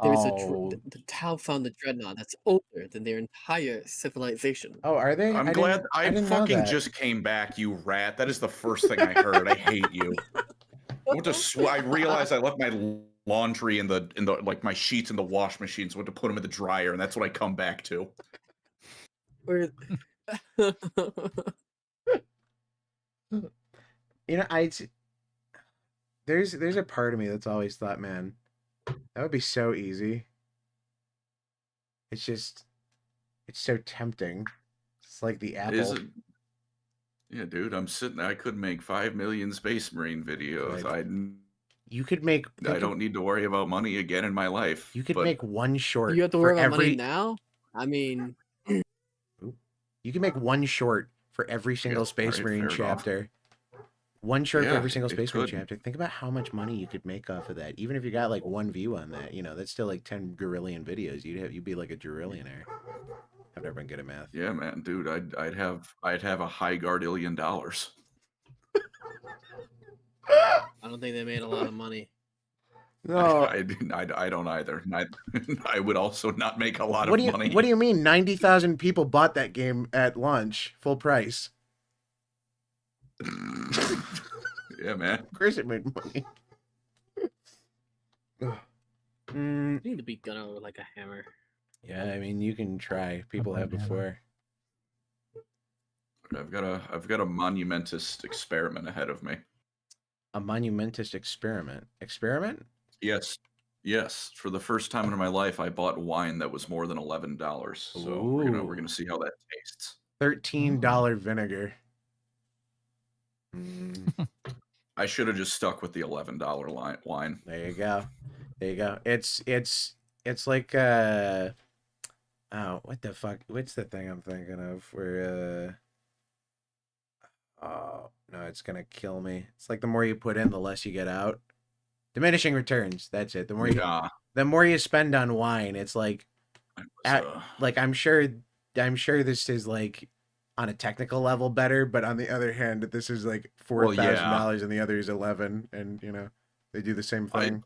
there's the Tau found the dreadnought that's older than their entire civilization? Oh, are they? I'm glad I fucking just came back, you rat. That is the first thing I heard. I hate you. I realized I left my laundry in the like my sheets in the wash machine, so I went to put them in the dryer, and that's what I come back to. You know, there's a part of me that's always thought, man, that would be so easy. It's so tempting. It's like the apple. Yeah, dude, I'm sitting there. I could make 5 million Space Marine videos. You could make. I don't need to worry about money again in my life. You could make one short. You have to worry about money now? I mean... You can make one short for every single Space Marine chapter. One short for every single Space Marine chapter. Think about how much money you could make off of that. Even if you got like 1 view on that, you know, that's still like 10 gorillion videos. You'd be like a gerillionaire. I've never been good at math. Yeah, man, dude, I'd have a high $1 guardillion. I don't think they made a lot of money. No, I don't either. I would also not make a lot of money. What do you mean? 90,000 people bought that game at launch, full price. Yeah, man. Of course it made money. You need to beat Gunnar with like a hammer. Yeah, I mean you can try. People have before. I've got a monumentous experiment ahead of me. A monumentous experiment. Experiment? Yes. For the first time in my life, I bought wine that was more than $11. So we're gonna see how that tastes. $13 vinegar. I should have just stuck with the $11 wine. There you go. It's like oh, what the fuck? What's the thing I'm thinking of? Where oh no, it's gonna kill me. It's like the more you put in, the less you get out. Diminishing returns. That's it. The more you spend on wine, it's like, like I'm sure this is like on a technical level better, but on the other hand, this is like $4,000 and the other is 11, and you know they do the same thing.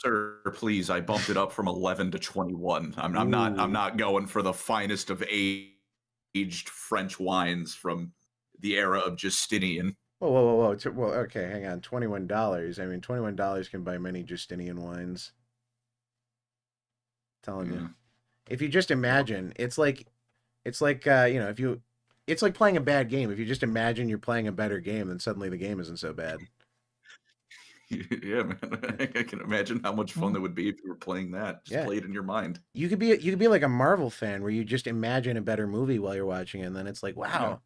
Sir, please, I bumped it up from 11 to 21. I'm not going for the finest of aged French wines from the era of Justinian. Whoa. Well, okay, hang on. $21. I mean, $21 can buy many Justinian wines. I'm telling you. If you just imagine, it's like you know, it's like playing a bad game. If you just imagine you're playing a better game, then suddenly the game isn't so bad. Yeah, man. I can imagine how much fun it would be if you were playing that. Just play it in your mind. You could be like a Marvel fan where you just imagine a better movie while you're watching it, and then it's like, wow,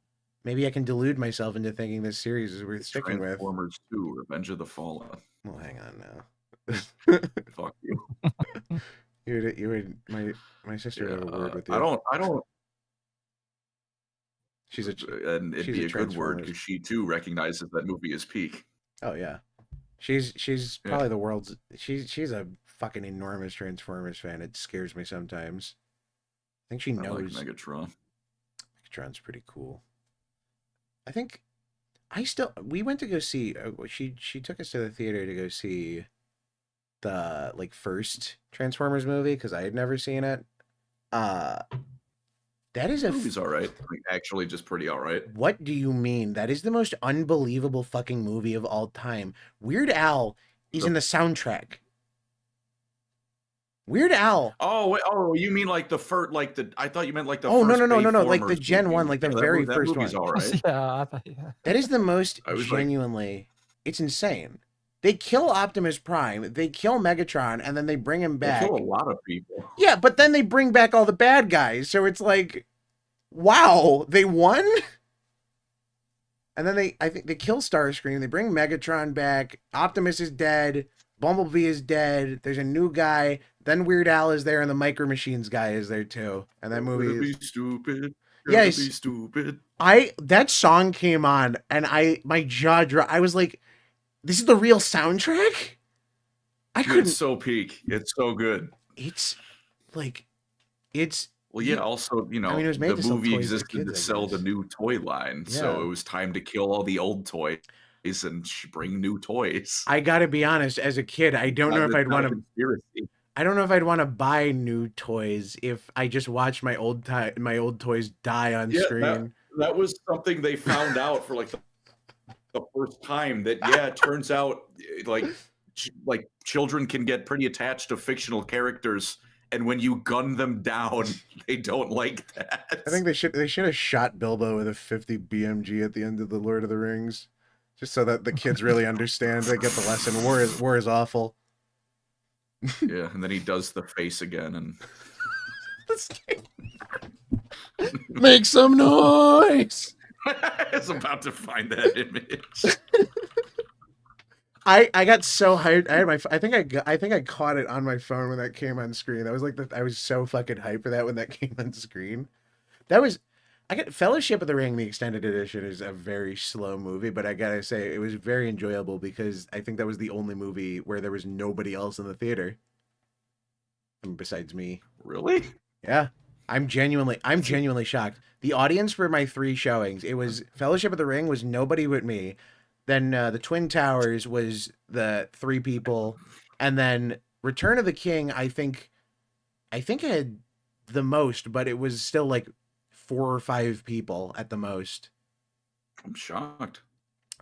maybe I can delude myself into thinking this series is worth sticking with. Transformers 2, Revenge of the Fallen. Well, hang on now. Fuck you. You would my sister would have a word with you. I don't. And it'd be a good word because she too recognizes that movie as peak. Oh yeah, she's probably the world's she's a fucking enormous Transformers fan. It scares me sometimes. I think she knows. I like Megatron. Megatron's pretty cool. I think we went to go see. She took us to the theater to go see the like first Transformers movie because I had never seen it. That is the movie's all right. Like, actually, just pretty all right. What do you mean? That is the most unbelievable fucking movie of all time. Weird Al is in the soundtrack. Weird Al. Oh, wait, you mean like the first, like the? I thought you meant like the. Oh, first no, like the Gen movie. 1, like the very that first movie's one. All right. Yeah, That is the most I was genuinely. It's insane. They kill Optimus Prime, they kill Megatron, and then they bring him back. They kill a lot of people. Yeah, but then they bring back all the bad guys, so it's like, wow, they won? And then I think they kill Starscream, they bring Megatron back, Optimus is dead, Bumblebee is dead, there's a new guy, then Weird Al is there, and the Micro Machines guy is there too. And that movie is... Be stupid. Yes. Be stupid. That song came on, and my jaw dropped. I was like, this is the real soundtrack? It's so peak. It's so good. It's like, well, yeah. Also, you know, I mean, it was made the to movie sell toys to existed kids, to I sell the guess. new toy line, so Yeah. it was time to kill all the old toys and bring new toys. I gotta be honest, as a kid, I don't know if I'd want to. I don't know if I'd want to buy new toys if I just watched my old toys die on screen. That was something they found out for like the first time. That it turns out like children can get pretty attached to fictional characters, and when you gun them down, they don't like that. I think they should have shot Bilbo with a 50 BMG at the end of the Lord of the Rings, just so that the kids really understand. They get the lesson. War is awful. Yeah, and then he does the face again and make some noise. I was about to find that image. I got so hyped. I think I caught it on my phone when that came on screen. I was so fucking hyped for that when that came on screen. Fellowship of the Ring, the extended edition, is a very slow movie, but I gotta say it was very enjoyable because I think that was the only movie where there was nobody else in the theater besides me. Really? Yeah. I'm genuinely shocked. The audience for my 3 showings, it was Fellowship of the Ring was nobody but me. Then the Twin Towers was the 3 people, and then Return of the King, I think I had the most, but it was still like 4 or 5 people at the most. I'm shocked.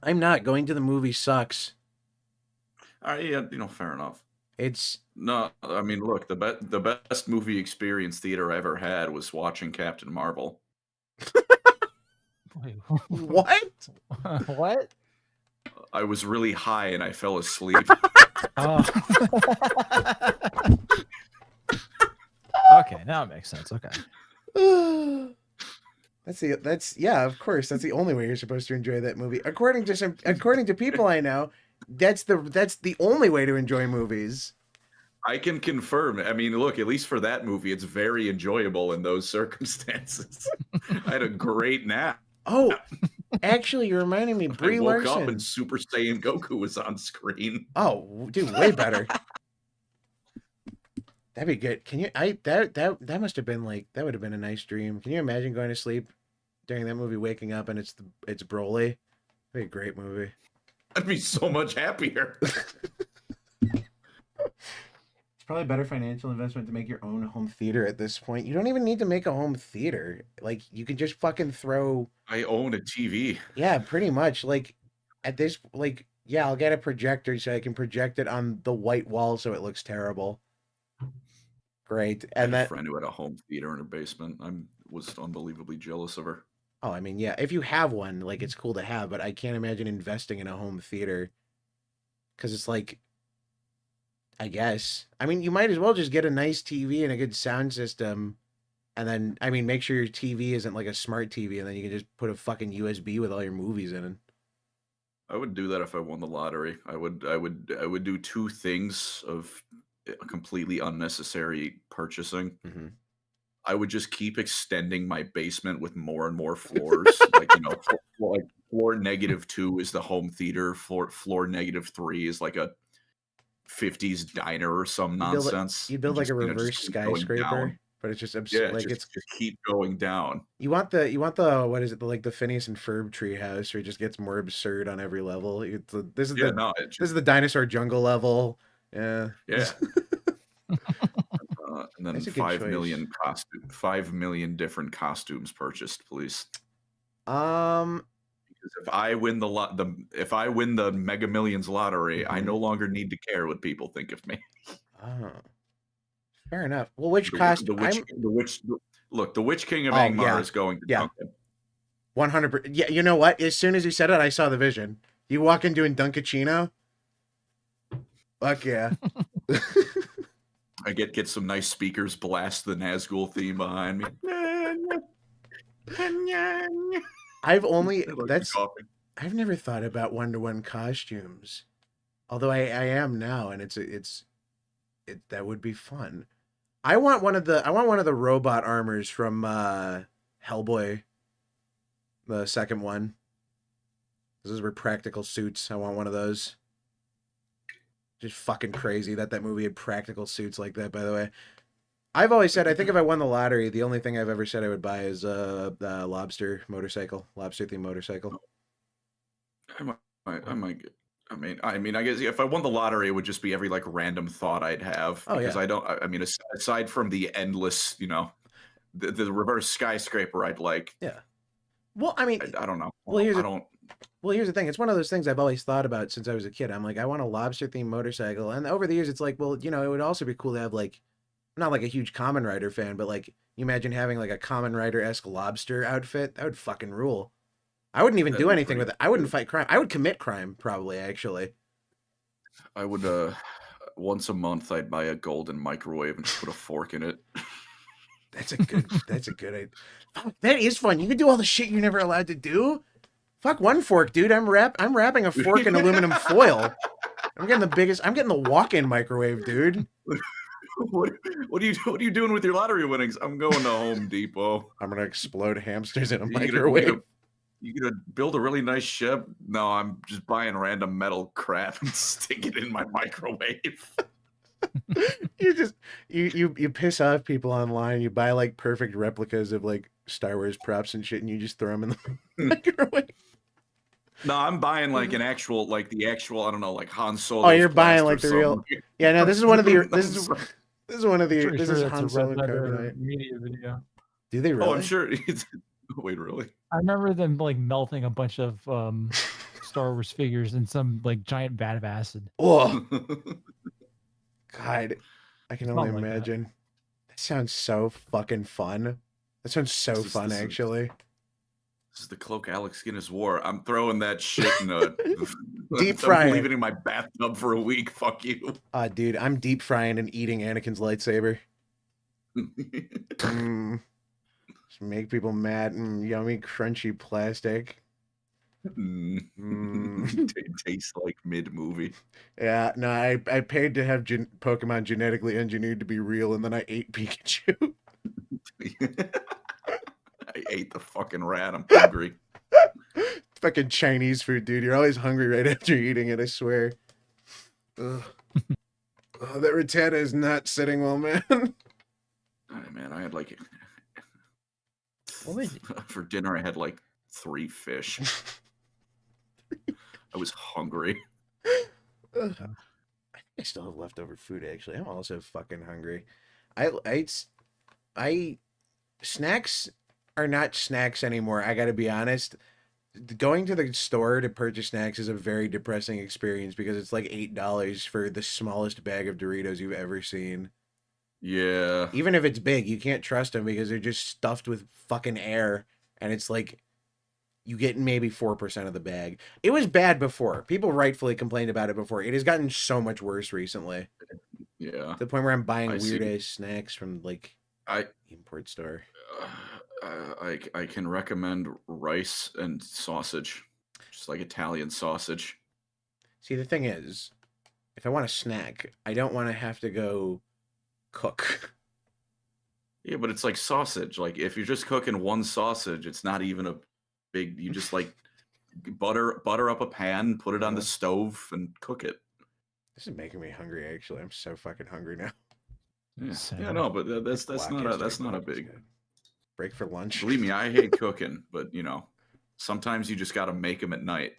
I'm not. Going to the movie sucks. Yeah, fair enough. No, I mean, look, the best movie experience theater I ever had was watching Captain Marvel. Wait, what? What? I was really high and I fell asleep. Oh. Okay, now it makes sense. Okay. Yeah, of course. That's the only way you're supposed to enjoy that movie. According to people I know, that's the only way to enjoy movies. I can confirm. I mean, look, at least for that movie, it's very enjoyable in those circumstances. I had a great nap. Oh, actually, you're reminding me. Brie I woke Larson. up and Super Saiyan Goku was on screen. Oh, dude, way better. That'd be good. Can you? That must have been like that would have been a nice dream. Can you imagine going to sleep during that movie, waking up and it's Broly? That'd be a great movie. I'd be so much happier. It's probably a better financial investment to make your own home theater at this point. You don't even need to make a home theater. Like, you can just fucking throw... I own a TV. Yeah, pretty much. Like, at this... Like, yeah, I'll get a projector so I can project it on the white wall so it looks terrible. Great. And I had a friend who had a home theater in her basement. I was unbelievably jealous of her. Oh, I mean, yeah, if you have one, like, it's cool to have, but I can't imagine investing in a home theater. Because it's like... I guess. I mean, you might as well just get a nice TV and a good sound system. And then, I mean, make sure your TV isn't like a smart TV, and then you can just put a fucking USB with all your movies in it. I would do that if I won the lottery. I would do 2 things of completely unnecessary purchasing. Mm-hmm. I would just keep extending my basement with more and more floors. Like, floor -2 is the home theater. Floor -3 is like a 50s diner or some You nonsense. build like Just, a you know, reverse just keep going down. skyscraper, but it's just Yeah, like just keep going down. you want the what is it, like the Phineas and Ferb treehouse where it just gets more absurd on every level. This is this is the dinosaur jungle level. Yeah. Yeah. And then That's a good 5 choice. million 5 million different costumes purchased, please. Um, Because if I win if I win the Mega Millions lottery, I Mhm. no longer need to care what people think of me. oh, fair enough. Well, which The costume? Witch King of Oh, Angmar yeah. is going to Yeah. Duncan. 100%. Yeah, you know what? As soon as you said it, I saw the vision. You walk in doing Dunkachino. Fuck yeah. I get some nice speakers, blast the Nazgul theme behind me. I've never thought about 1-to-1 costumes. Although I am now, and that would be fun. I want one of the robot armors from Hellboy, the second one. Those were practical suits. I want one of those. Just fucking crazy that movie had practical suits like that, by the way. I've always said, I think if I won the lottery, the only thing I've ever said I would buy is a lobster themed motorcycle. I might get. I mean, I guess if I won the lottery, it would just be every like random thought I'd have because yeah. I mean, aside from the endless, you know, the reverse skyscraper, I'd like. Yeah. Well, I mean, I don't know. Well, here's the thing. It's one of those things I've always thought about since I was a kid. I'm like, I want a lobster themed motorcycle, and over the years, it's like, well, you know, it would also be cool to have like, I'm not like a huge Kamen Rider fan, but like, you imagine having like a Kamen Rider-esque lobster outfit. That would fucking rule. I wouldn't even do anything with it. I wouldn't fight crime. I would commit crime, probably, actually. I would, once a month, I'd buy a golden microwave and just put a fork in it. That's a good idea. That is fun. You can do all the shit you're never allowed to do. Fuck one fork, dude. I'm wrapping a fork in aluminum foil. I'm getting the walk-in microwave, dude. What are you doing with your lottery winnings? I'm going to Home Depot. I'm gonna explode hamsters in a microwave. You gonna build a really nice ship? No, I'm just buying random metal crap and stick it in my microwave. you piss off people online. You buy like perfect replicas of like Star Wars props and shit, and you just throw them in the microwave. No, I'm buying like the actual I don't know, like Han Solo. Oh, you're buying like the real. Yeah, no, this is one of the. This is Han Solo carbonite media video. Do they really? Oh, I'm sure. Wait, really? I remember them like melting a bunch of Star Wars figures in some like giant vat of acid. Oh, God, I can only Something like imagine. That sounds so fucking fun. That sounds so fun, actually. This is the cloak Alex Guinness wore. I'm throwing that shit in a deep frying. I'm leaving it in my bathtub for a week. Fuck you. Dude, I'm deep frying and eating Anakin's lightsaber. Just make people mad and yummy, crunchy plastic. It tastes like mid-movie. Yeah, no, I paid to have Pokemon genetically engineered to be real, and then I ate Pikachu. I ate the fucking rat. I'm hungry. Fucking Chinese food, dude. You're always hungry right after eating it, I swear. Ugh. Oh, that Rattata is not sitting well, man. Oh, man, I had like... For dinner, I had like 3 fish. I was hungry. I think I still have leftover food, actually. I'm also fucking hungry. Snacks are not snacks anymore. I gotta be honest. Going to the store to purchase snacks is a very depressing experience because it's like $8 for the smallest bag of Doritos you've ever seen. Yeah. Even if it's big, you can't trust them because they're just stuffed with fucking air, and it's like you get maybe 4% of the bag. It was bad before. People rightfully complained about it before. It has gotten so much worse recently. Yeah. To the point where I'm buying weird-ass snacks from like import store. I can recommend rice and sausage, just like Italian sausage. See, the thing is, if I want a snack, I don't want to have to go cook. Yeah, but it's like sausage. Like if you're just cooking one sausage, it's not even a big. You just like butter up a pan, put it on the stove, and cook it. This is making me hungry. Actually, I'm so fucking hungry now. Yeah, Same. no, but that's Black not a yesterday, that's not a black was big. good. Break for lunch. Believe me, I hate cooking, but you know, sometimes you just got to make them at night.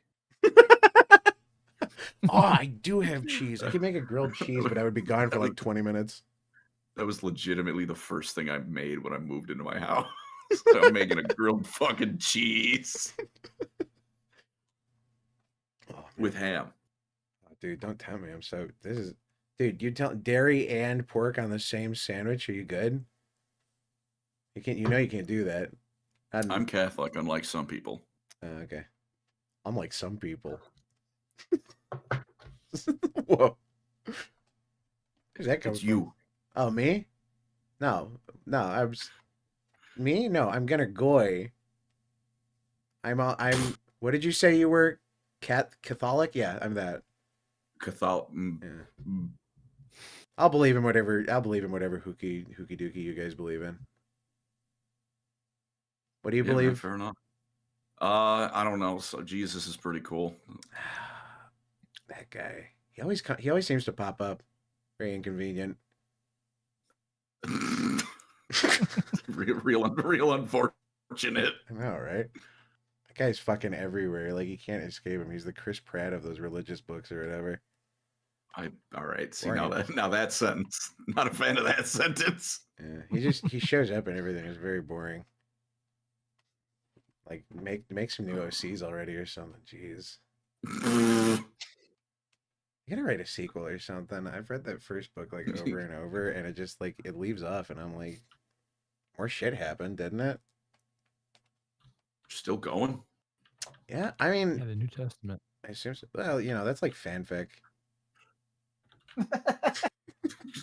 Oh, I do have cheese. I could make a grilled cheese, but I would be gone for like 20 minutes. That was legitimately the first thing I made when I moved into my house. I'm making a grilled fucking cheese with ham. Oh, dude, don't tell me. Dude, you tell dairy and pork on the same sandwich. Are you good? You can't. You know you can't do that. I'm Catholic, unlike some people. Okay. I'm like some people. Whoa. Where's that coming It's from? you. Oh, me? No. Me? No, I'm gunnar-guy. I'm what did you say you were? Catholic? Yeah, I'm that. Catholic. Yeah. I'll believe in whatever hooky dookie you guys believe in. What do you Yeah, man, believe? fair enough. I don't know. So Jesus is pretty cool. That guy. He always seems to pop up. Very inconvenient. real unfortunate. I know, right? That guy's fucking everywhere. Like, you can't escape him. He's the Chris Pratt of those religious books or whatever. All right. See, Boring. now that sentence. Not a fan of that sentence. Yeah, he shows up and everything is very boring. Like, make some new OCs already or something. Jeez. You gotta write a sequel or something. I've read that first book like over and over, and it just like it leaves off, and I'm like, more shit happened, didn't it? Still going? Yeah, I mean, Yeah, the New Testament. I assume so. Well, you know, that's like fanfic.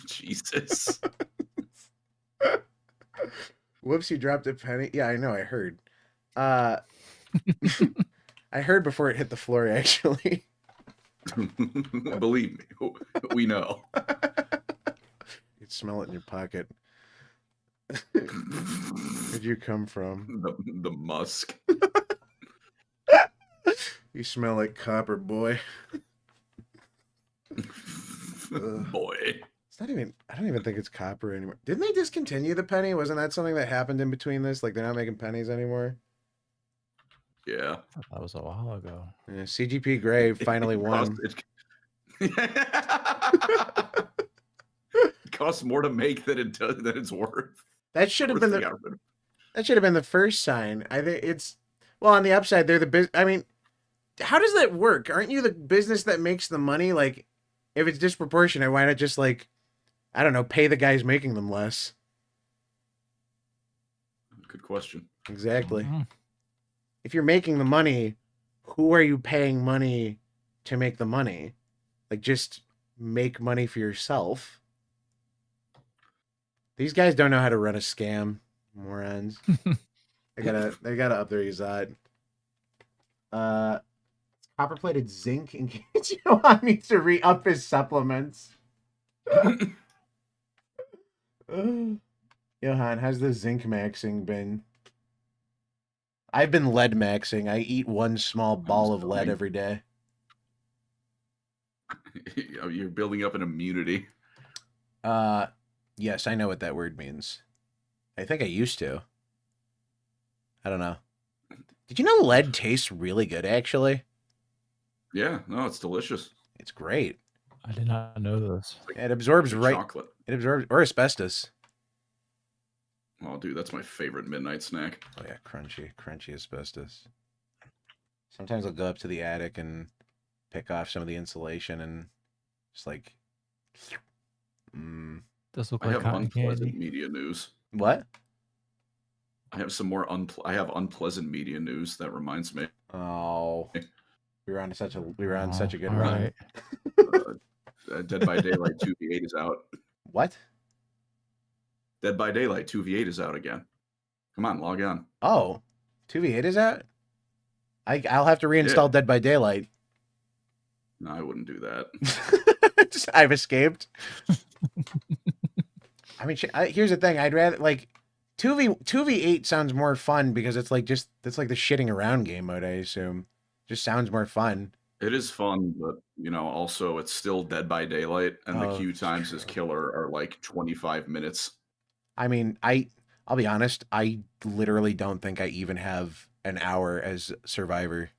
Jesus. Whoops, you dropped a penny. Yeah, I know, I heard. I heard before it hit the floor, actually. Believe me, we know. You can smell it in your pocket. Where'd you come from? The musk. You smell like copper, boy. Boy. It's not even, I don't even think it's copper anymore. Didn't they discontinue the penny? Wasn't that something that happened in between this? Like, they're not making pennies anymore? Yeah. That was a while ago. Yeah, CGP Grey finally won. It costs more to make than it's worth. That should have been the first sign. I think it's, well, on the upside, they're the I mean, how does that work? Aren't you the business that makes the money? Like, if it's disproportionate, why not just, like, I don't know, pay the guys making them less? Good question. Exactly. Mm-hmm. If you're making the money, who are you paying money to make the money? Like, just make money for yourself. These guys don't know how to run a scam, morons. They gotta up their Izad. Copper-plated zinc in case Johan needs to re-up his supplements. Johan, how's the zinc maxing been? I've been lead maxing. I eat one small ball of lead every day. You're building up an immunity. Yes, I know what that word means. I think I used to. I don't know. Did you know lead tastes really good, actually? Yeah, no, it's delicious. It's great. I did not know this. It absorbs Chocolate. It absorbs, or asbestos. Oh, dude, that's my favorite midnight snack. Oh yeah, crunchy asbestos. Sometimes I'll go up to the attic and pick off some of the insulation and just like, Does look I like have cotton unpleasant candy. media news. What? I have some more I have unpleasant media news that reminds me. Oh, we were on such a good all run. right. Dead by Daylight 2v8 is out. What? Dead by Daylight 2v8 is out again. Come on, log on. Oh, 2v8 is out? I'll have to reinstall Dead by Daylight. No, I wouldn't do that. I've escaped. I mean, here's the thing. I'd rather, like, 2v8 sounds more fun because it's like the shitting around game mode, I assume. Just sounds more fun. It is fun, but also it's still Dead by Daylight, and the Oh, queue it's times as true. killer are like 25 minutes. I mean, I'll be honest, I literally don't think I even have an hour as survivor.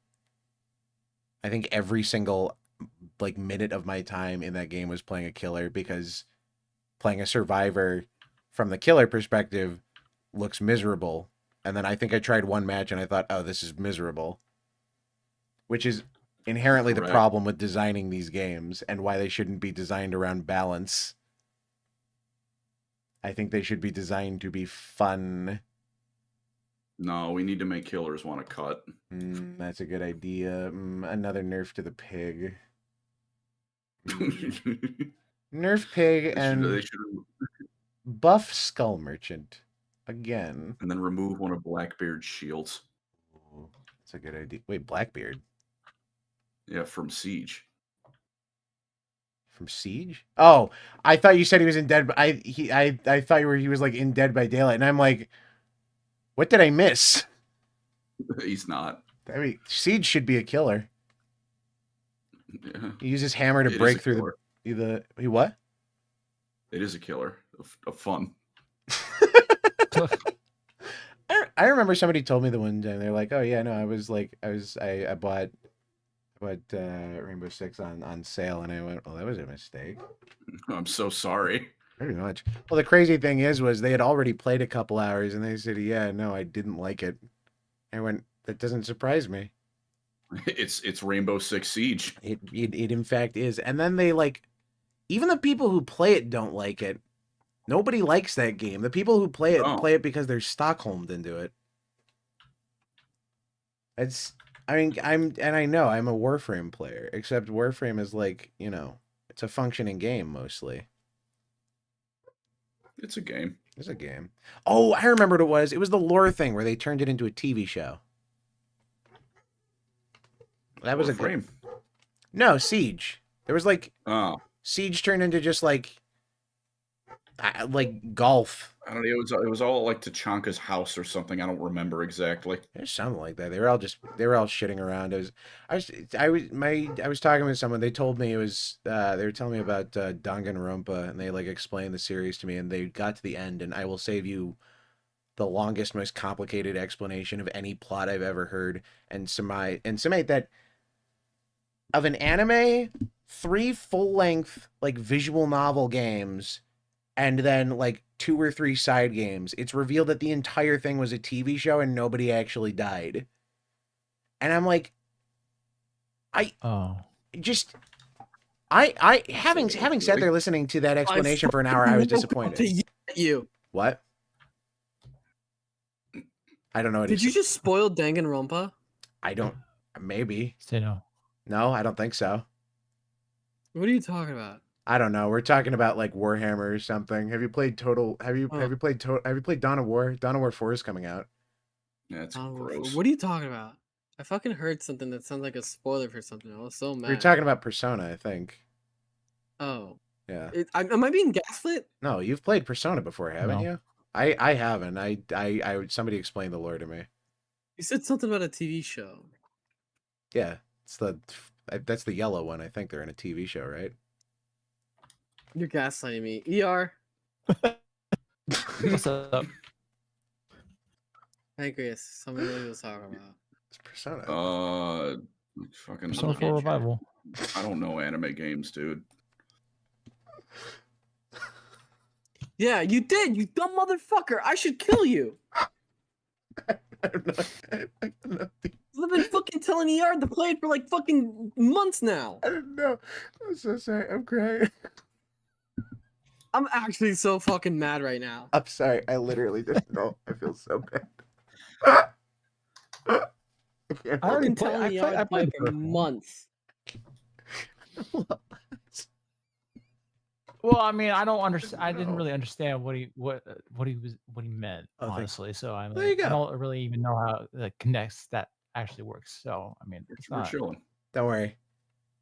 I think every single like minute of my time in that game was playing a killer, because playing a survivor from the killer perspective looks miserable. And then I think I tried one match and I thought, oh, this is miserable. Which is inherently the Correct. problem with designing these games, and why they shouldn't be designed around balance. I think they should be designed to be fun. No, we need to make killers want to cut. That's a good idea. Another nerf to the pig. Nerf pig and buff skull merchant. Again. And then remove one of Blackbeard's shields. Ooh, that's a good idea. Wait, Blackbeard? Yeah, from Siege. From Siege? Oh, I thought you said he was in Dead. I thought he was like in Dead by Daylight, and I'm like, what did I miss? He's not. I mean, Siege should be a killer. Yeah. He uses hammer to break through the what? It is a killer of fun. I remember somebody told me the one time, they're like, oh yeah, no, I bought Rainbow Six on sale, and I went, well, that was a mistake. I'm so sorry. Pretty much. Well, the crazy thing was they had already played a couple hours, and they said, yeah, no, I didn't like it. I went, that doesn't surprise me. It's Rainbow Six Siege. It in fact is. And then they even the people who play it don't like it. Nobody likes that game. The people who play it because they're Stockholmed into it. I know I'm a Warframe player, except Warframe is it's a functioning game mostly. It's a game. It's a game. Oh, I remember what it was. It was the lore thing where they turned it into a TV show. That was Warframe. No, Siege. There was Siege turned into just like golf. I don't know. It was all like Tachanka's house or something. I don't remember exactly. There's something like that. They were all shitting around. I was talking with someone. They told me it was they were telling me about Danganronpa, and they explained the series to me, and they got to the end, and I will save you the longest, most complicated explanation of any plot I've ever heard, and summate that of an anime, 3 full-length visual novel games, and then 2 or 3 side games. It's revealed that the entire thing was a TV show and nobody actually died. And I'm like, having sat there listening to that explanation for an hour, I was disappointed. You. What? I don't know what Did you just spoil Danganronpa? I don't. Maybe. Say no. No, I don't think so. What are you talking about? I don't know. We're talking about Warhammer or something. Have you played Total? Have you played Dawn of War? Dawn of War 4 is coming out. Yeah, it's gross. What are you talking about? I fucking heard something that sounds like a spoiler for something. I was so mad. You're talking about Persona, I think. Oh. Yeah. Am I being gaslit? No, you've played Persona before, haven't you? I haven't. Somebody explained the lore to me. You said something about a TV show. Yeah, that's the yellow one. I think they're in a TV show, right? You're gaslighting me. ER. What's up? Hey, Chris. Somebody really was talking about. It's Persona. Fucking Persona 4 Revival. I don't know anime games, dude. Yeah, you did, you dumb motherfucker. I should kill you. I don't know. I've been fucking telling ER to play it for fucking months now. I don't know. I'm so sorry. I'm crying. I'm actually so fucking mad right now. I'm sorry. I literally didn't know. I feel so bad. I've been telling ER to play for months. Well, I mean, I don't understand. I didn't really understand what he meant, honestly. So I don't really even know how the connects that actually works. So I mean, it's not. Chilling. Don't worry,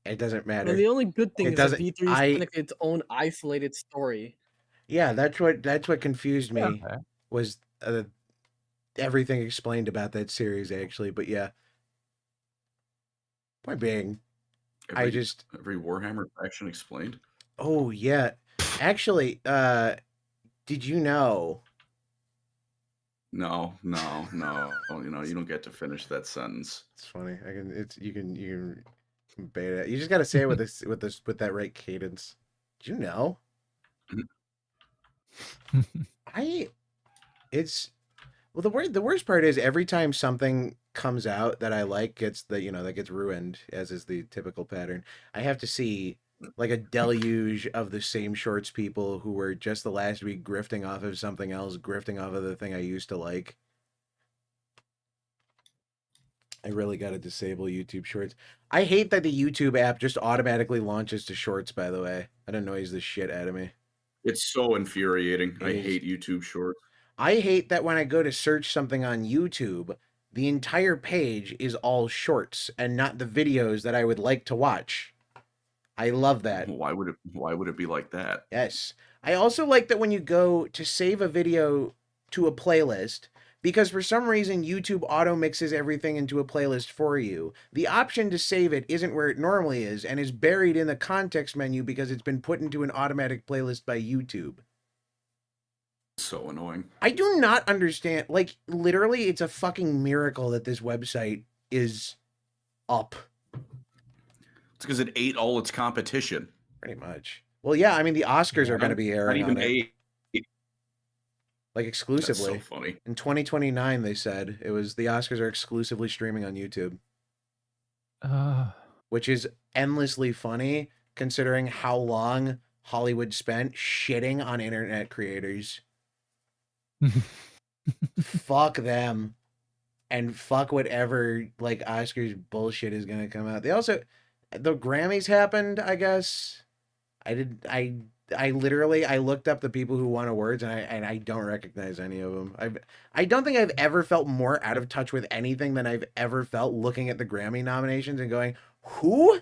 it doesn't matter. And the only good thing is that V3 is its own isolated story. Yeah, that's what confused me. Okay. Was everything explained about that series actually? But yeah, point being, I just every Warhammer faction explained. Oh yeah. Actually, did you know? No. You know, you don't get to finish that sentence. It's funny. You can bait it. You just gotta say it with with that right cadence. Did you know? It's well, the worst part is every time something comes out that I like that gets ruined, as is the typical pattern. I have to see like a deluge of the same shorts people who were just the last week grifting off of something else, grifting off of the thing I used to like. I really got to disable YouTube Shorts. I hate that the YouTube app just automatically launches to Shorts, by the way. That annoys the shit out of me. It's so infuriating. I hate YouTube Shorts. I hate that when I go to search something on YouTube, the entire page is all shorts and not the videos that I would like to watch. I love that. Why would it be like that? Yes. I also like that when you go to save a video to a playlist, because for some reason YouTube auto mixes everything into a playlist for you. The option to save it isn't where it normally is and is buried in the context menu because it's been put into an automatic playlist by YouTube. So annoying. I do not understand. Like, literally, it's a fucking miracle that this website is up. It's because it ate all its competition. Pretty much. Well, yeah, I mean, the Oscars are going to be airing not even on it. Like, exclusively. That's so funny. In 2029, they said, the Oscars are exclusively streaming on YouTube. Which is endlessly funny, considering how long Hollywood spent shitting on internet creators. Fuck them. And fuck whatever, like, Oscars bullshit is gonna come out. They also... The Grammys happened, I guess. I literally looked up the people who won awards and I don't recognize any of them. I don't think I've ever felt more out of touch with anything than I've ever felt looking at the Grammy nominations and going, who?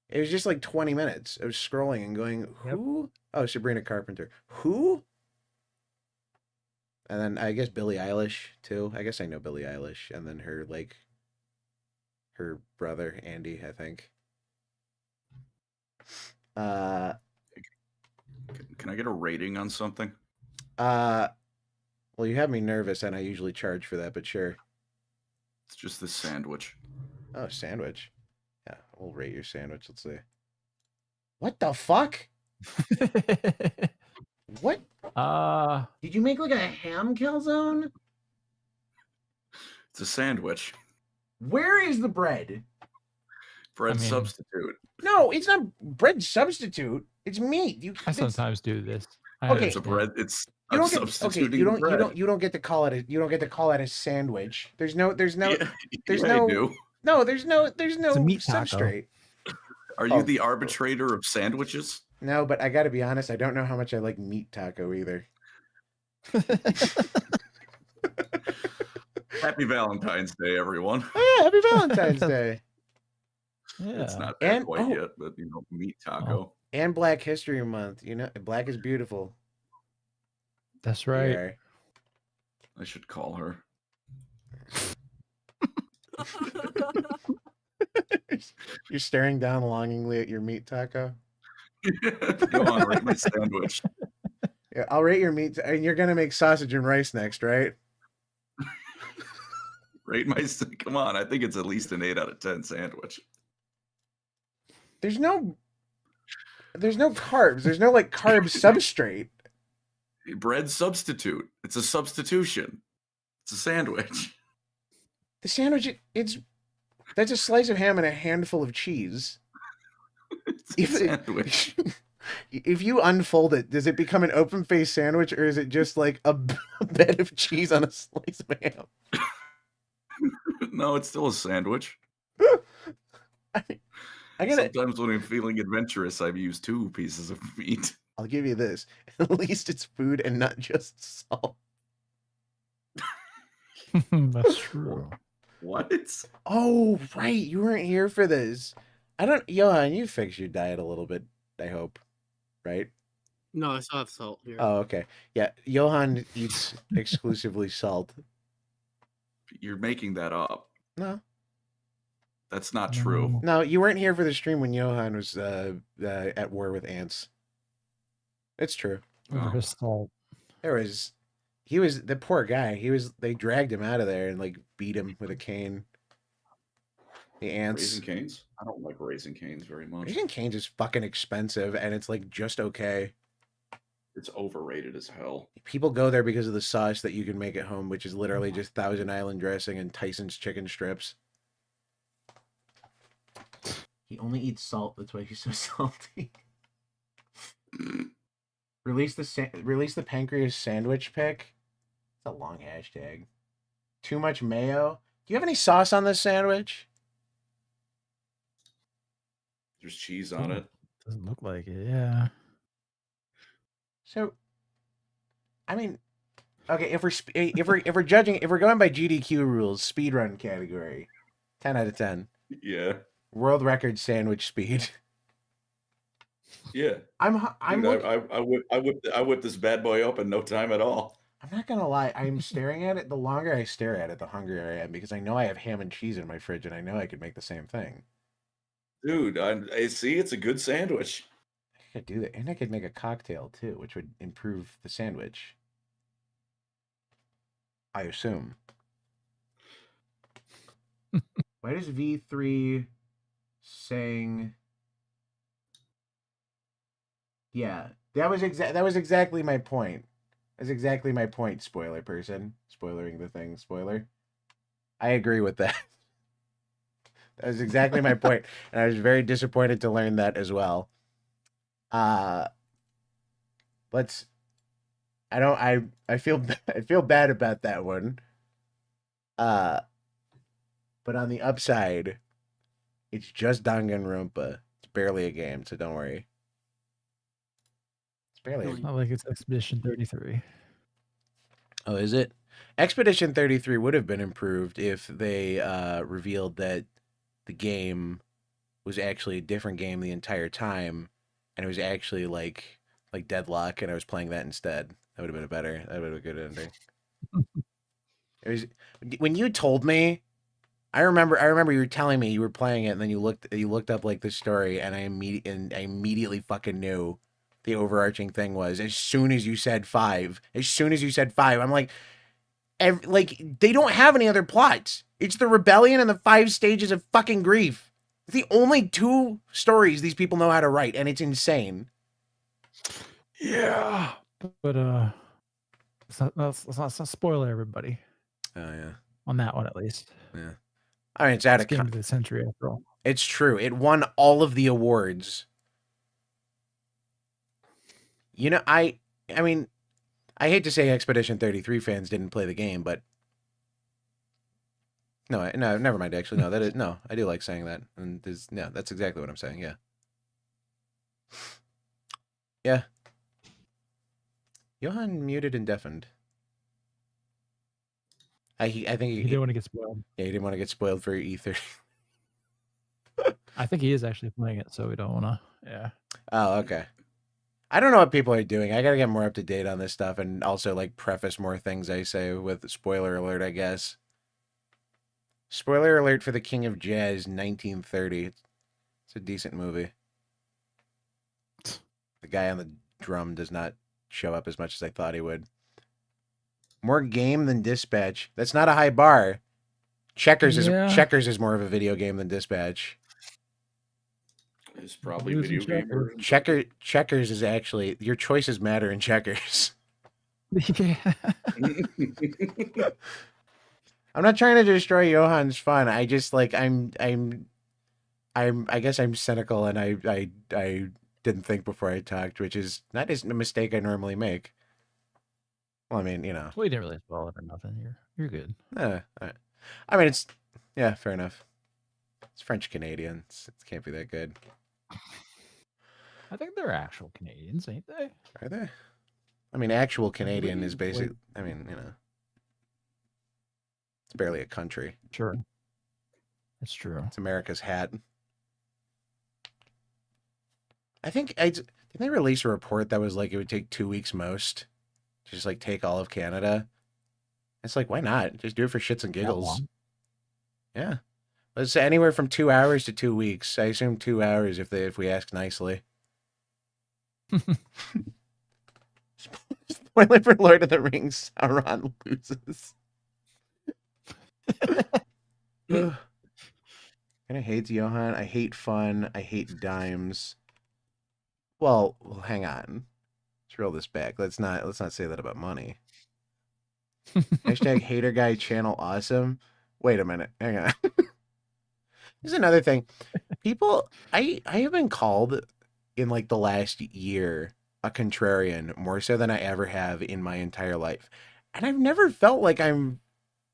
It was just like 20 minutes of scrolling and going, who? Yep. Oh, Sabrina Carpenter. Who? And then I guess Billie Eilish too. I guess I know Billie Eilish, and then her brother Andy, I think. Can I get a rating on something? Well, you have me nervous, and I usually charge for that, but sure. It's just the sandwich. Oh, sandwich. Yeah, we'll rate your sandwich. Let's see. What the fuck? What? Did you make like a ham calzone? It's a sandwich. Where is the bread? Bread substitute. No, it's not bread substitute. It's meat. I sometimes do this. Okay, it's a bread. It's you don't substituting get, you don't get to call it a sandwich. There's no meat substrate. Are you the arbitrator of sandwiches? No, but I got to be honest. I don't know how much I like meat taco either. Happy Valentine's Day, everyone. Oh, yeah, happy Valentine's Day. Yeah. It's not there quite yet, but meat taco. And Black History Month. Black is beautiful. That's right. Yeah. I should call her. You're staring down longingly at your meat taco. Go on, rate my sandwich. Yeah, I'll rate your meat, and you're gonna make sausage and rice next, right? Rate my. Come on, I think it's at least an 8 out of 10 sandwich. There's no carbs. There's no like carb substrate. Bread substitute. It's a substitution. It's a sandwich. The sandwich, that's a slice of ham and a handful of cheese. It's a sandwich. If you unfold it, does it become an open-faced sandwich, or is it just like a bed of cheese on a slice of ham? No, it's still a sandwich. Sometimes when I'm feeling adventurous, I've used 2 pieces of meat. I'll give you this. At least it's food and not just salt. That's true. What? Oh, right. You weren't here for this. Johan, you fixed your diet a little bit, I hope. Right? No, I still have salt here. Oh, okay. Yeah, Johan eats exclusively salt. You're making that up. No. That's not true. No, you weren't here for the stream when Johan was at war with ants. It's true. Over Oh. his salt. He was the poor guy. They dragged him out of there and like beat him with a cane. The ants. Raising Cane's? I don't like Raising Cane's very much. Raising Cane's is fucking expensive and it's like just okay. It's overrated as hell. People go there because of the sauce that you can make at home, which is literally just Thousand Island dressing and Tyson's chicken strips. He only eats salt. That's why he's so salty. Release the pancreas sandwich pic. It's a long hashtag. Too much mayo. Do you have any sauce on this sandwich? There's cheese on it. Doesn't look like it. Yeah. So, I mean, okay, if we're judging, if we're going by GDQ rules, speedrun category, 10 out of 10. Yeah. World record sandwich speed. Yeah. Dude, I whipped this bad boy up in no time at all. I'm not gonna lie. I'm staring at it. The longer I stare at it, the hungrier I am because I know I have ham and cheese in my fridge, and I know I could make the same thing. Dude, I see. It's a good sandwich. I could do that, and I could make a cocktail too, which would improve the sandwich. I assume. Why does V3 saying? Yeah, that was exactly my point. That's exactly my point. Spoiler person, spoilering the thing. Spoiler. I agree with that. That was exactly my point, and I was very disappointed to learn that as well. I feel bad about that one. But on the upside, it's just Danganronpa. It's barely a game, so don't worry. It's barely. It's not like it's Expedition 33. Oh, is it? Expedition 33 would have been improved if they revealed that the game was actually a different game the entire time, and it was actually like Deadlock, and I was playing that instead. That would have been that would have been a good ending. It was when you told me. I remember you were telling me you were playing it, and then you looked up like the story, and I immediately fucking knew the overarching thing was as soon as you said 5. As soon as you said 5, I'm like, they don't have any other plots. It's the rebellion and the 5 stages of fucking grief. It's the only 2 stories these people know how to write, and it's insane. Yeah, but let's not spoil everybody. Oh yeah, on that one at least. Yeah, I mean it's out of game of the century after all. It's true. It won all of the awards. You know, I mean, I hate to say Expedition 33 fans didn't play the game, but no, never mind. Actually, no, I do like saying that, and that's exactly what I'm saying. Yeah, yeah. Johan muted and deafened. I think he didn't want to get spoiled. Yeah, he didn't want to get spoiled for E3. I think he is actually playing it, so we don't want to. Yeah. Oh, okay. I don't know what people are doing. I gotta get more up to date on this stuff, and also like preface more things I say with spoiler alert. I guess. Spoiler alert for The King of Jazz, 1930. It's a decent movie. The guy on the drum does not show up as much as I thought he would. More game than Dispatch. That's not a high bar. Checkers is more of a video game than Dispatch. It's probably video game version. Checkers is actually your choices matter in Checkers. Yeah. I'm not trying to destroy Johan's fun. I just like I guess I'm cynical and I didn't think before I talked, which is not a mistake I normally make. Well, I mean, you know. We didn't really spoil it or nothing. You're good. All right. I mean, it's fair enough. It's French Canadian. It can't be that good. I think they're actual Canadians, ain't they? Are they? I mean, actual Canadian is basic. I mean, you know, it's barely a country. Sure. It's true. It's America's hat. I think did they release a report that was like it would take 2 weeks most to just like take all of Canada? It's like, why not? Just do it for shits and giggles. Yeah. Let's say anywhere from 2 hours to 2 weeks. I assume 2 hours if we ask nicely. Spoiler for Lord of the Rings: Sauron loses. And I hate Johan. I hate fun. I hate dimes. Well, hang on. Let's reel this back. Let's not say that about money. Hashtag hater guy channel awesome. Wait a minute. Hang on. Here's another thing. People, I have been called in like the last year a contrarian more so than I ever have in my entire life. And I've never felt like I'm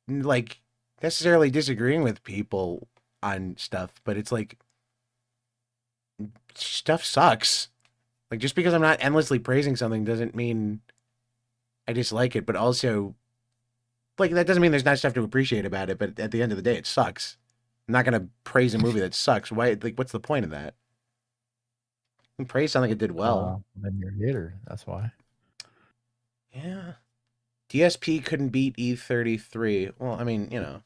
like necessarily disagreeing with people on stuff, but it's like stuff sucks. Like just because I'm not endlessly praising something doesn't mean I dislike it, but also like that doesn't mean there's not stuff to appreciate about it, but at the end of the day it sucks. I'm not gonna praise a movie that sucks. Why? Like, what's the point of that? You can praise something it did well. Then you're a hater. That's why. Yeah. DSP couldn't beat E33. Well, I mean, you know,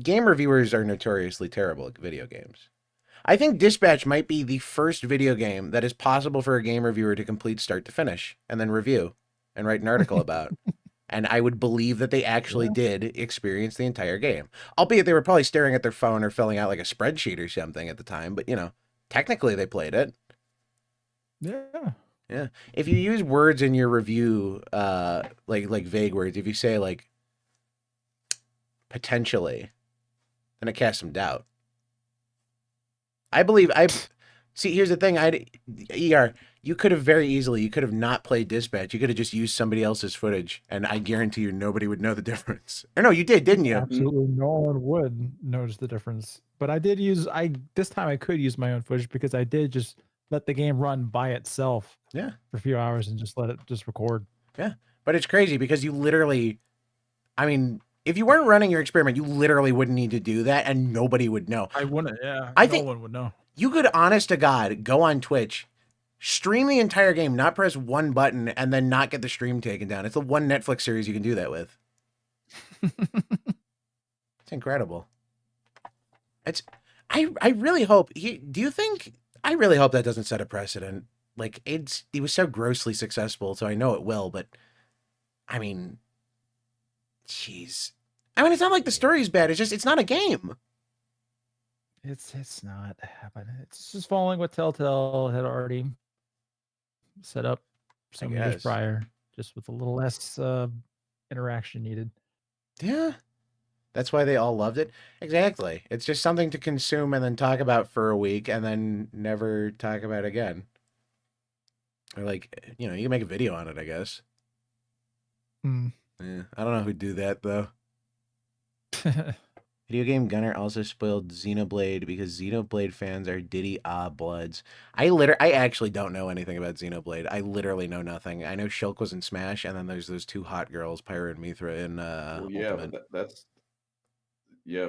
game reviewers are notoriously terrible at video games. I think Dispatch might be the first video game that is possible for a game reviewer to complete start to finish and then review and write an article about. And I would believe that they actually did experience the entire game. Albeit they were probably staring at their phone or filling out like a spreadsheet or something at the time. But, you know, technically they played it. Yeah. Yeah. If you use words in your review, like vague words, if you say like potentially, then it casts some doubt. See, here's the thing. ER, you could have not played Dispatch. You could have just used somebody else's footage, and I guarantee you nobody would know the difference. Or no, you did, didn't you? Absolutely no one would notice the difference. But I did this time I could use my own footage because I did just let the game run by itself for a few hours and just let it just record. Yeah. But it's crazy because you literally, I mean, if you weren't running your experiment, you literally wouldn't need to do that and nobody would know. I wouldn't, yeah. I no think one would know. You could, honest to God, go on Twitch, stream the entire game, not press one button, and then not get the stream taken down. It's the one Netflix series you can do that with. It's incredible. I really hope, I really hope that doesn't set a precedent. Like, it was so grossly successful, so I know it will, but, I mean, jeez. I mean, it's not like the story's bad, it's not a game. It's not happening. It's just following what Telltale had already set up some years prior, just with a little less interaction needed. Yeah. That's why they all loved it. Exactly. It's just something to consume and then talk about for a week and then never talk about again. Or like, you know, you can make a video on it, I guess. Yeah, I don't know who'd do that though. Video game Gunnar also spoiled Xenoblade because Xenoblade fans are Diddy Bloods. I actually don't know anything about Xenoblade. I literally know nothing. I know Shulk was in Smash, and then there's those two hot girls, Pyra and Mithra, in well, yeah, Ultimate. but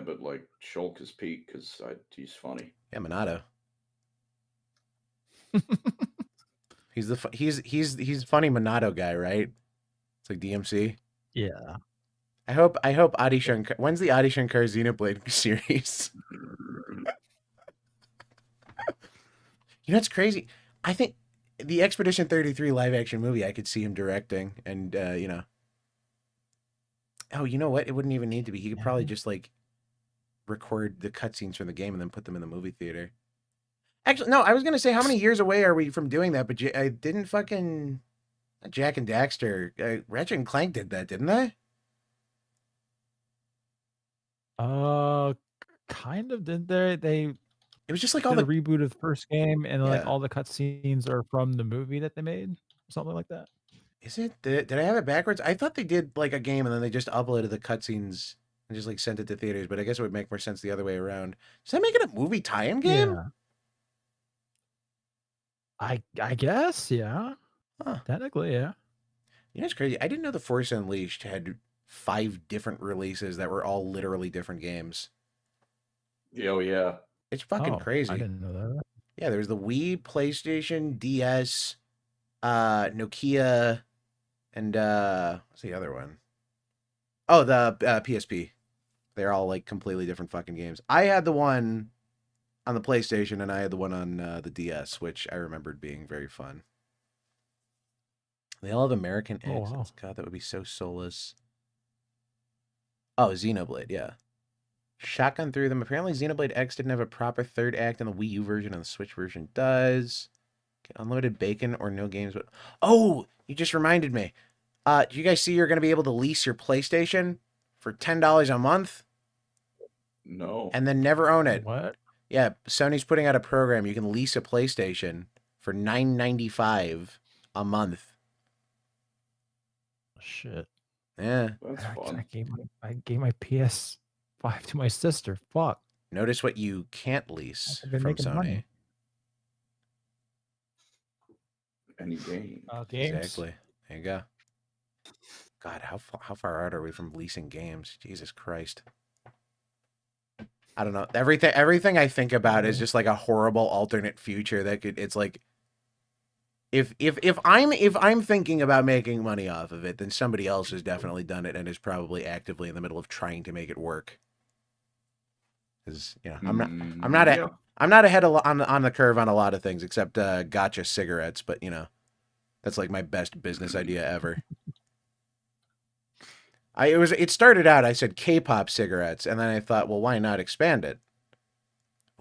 but like Shulk is peak because he's funny. Yeah, Minato. He's funny Minato guy, right? It's like DMC. Yeah. I hope Adi Shankar. When's the Adi Shankar Xenoblade series? You know, it's crazy. I think the Expedition 33 live action movie, I could see him directing, and you know. Oh, you know what? It wouldn't even need to be. He could probably just like record the cutscenes from the game and then put them in the movie theater. Actually, no. I was gonna say, how many years away are we from doing that? But I didn't fucking Jack and Daxter, Ratchet and Clank did that, didn't they? Kind of did they It was just like all the reboot of the first game, and like Yeah. all the cutscenes are from the movie that they made, something like that. Is it? Did I have it backwards? I thought they did like a game and then they just uploaded the cutscenes and just like sent it to theaters, but I guess it would make more sense the other way around. Does that make it a movie tie-in game? Yeah. I guess, yeah. Huh. Technically, yeah. You know, it's crazy. I didn't know The Force Unleashed had 5 different releases that were all literally different games. Oh yeah. It's fucking crazy. I didn't know that. Yeah, there's the Wii, PlayStation, DS, Nokia, and what's the other one? Oh, the PSP. They're all like completely different fucking games. I had the one on the PlayStation, and I had the one on the DS, which I remembered being very fun. They all have American Oh, accents. wow. God, that would be so soulless. Oh, Xenoblade, yeah. Shotgun through them. Apparently, Xenoblade X didn't have a proper third act, and the Wii U version and the Switch version does. Get unlimited bacon or no games. But oh, you just reminded me. Do you guys see you're going to be able to lease your PlayStation for $10 a month No. and then never own it? What? Yeah, Sony's putting out a program. You can lease a PlayStation for $9.95 a month. Shit. Yeah. That's I fun. gave my PS5 to my sister. Fuck. Notice what you can't lease I've been from making Sony. money. Any game. Games. Exactly. There you go. God, how far out are we from leasing games? Jesus Christ. I don't know. Everything I think about is just like a horrible alternate future that could. It's like if I'm thinking about making money off of it, then somebody else has definitely done it and is probably actively in the middle of trying to make it work. Because I'm not ahead on the curve on a lot of things except gotcha cigarettes, but that's like my best business idea ever. It started out, I said K-pop cigarettes, and then I thought, well, why not expand it?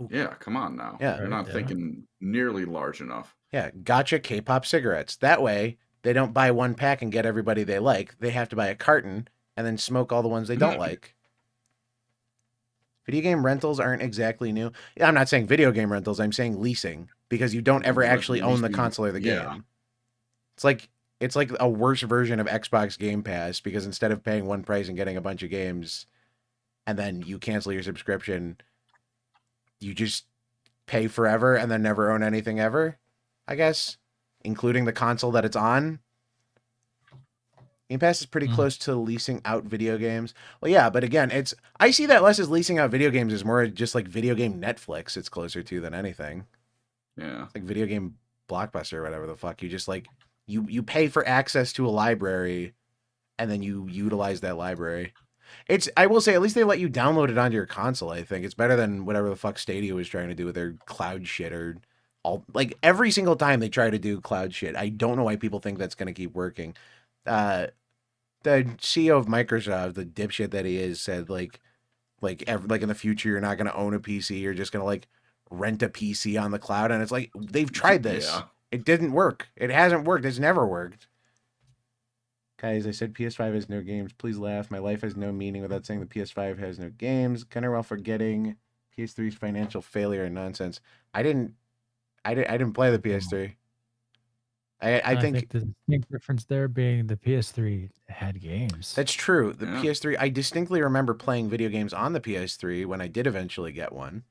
Ooh. Yeah, come on now. Yeah. You're not thinking nearly large enough. Yeah, gotcha K-pop cigarettes. That way, they don't buy one pack and get everybody they like. They have to buy a carton and then smoke all the ones they don't like. Video game rentals aren't exactly new. Yeah, I'm not saying video game rentals. I'm saying leasing, because you don't ever actually own the console or the game. It's like a worse version of Xbox Game Pass, because instead of paying one price and getting a bunch of games and then you cancel your subscription, you just pay forever and then never own anything ever, I guess, including the console that it's on. Game Pass is pretty close to leasing out video games. Well, yeah, but again, I see that less as leasing out video games, as more just like video game Netflix it's closer to than anything. Yeah. It's like video game Blockbuster or whatever the fuck. You just like you pay for access to a library and then you utilize that library. I will say, at least they let you download it onto your console, I think. It's better than whatever the fuck Stadia was trying to do with their cloud shit, or like every single time they try to do cloud shit. I don't know why people think that's going to keep working. The CEO of Microsoft, the dipshit that he is, said like in the future you're not going to own a PC, you're just going to like rent a PC on the cloud, and it's like, they've tried this. Yeah. It didn't work. It hasn't worked. It's never worked. Guys, I said PS5 has no games. Please laugh. My life has no meaning without saying the PS5 has no games. Gunnar, while forgetting PS3's financial failure and nonsense. I didn't play the PS3. I think the distinct difference there being the PS3 had games. that's true. The PS3, I distinctly remember playing video games on the PS3 when I did eventually get one.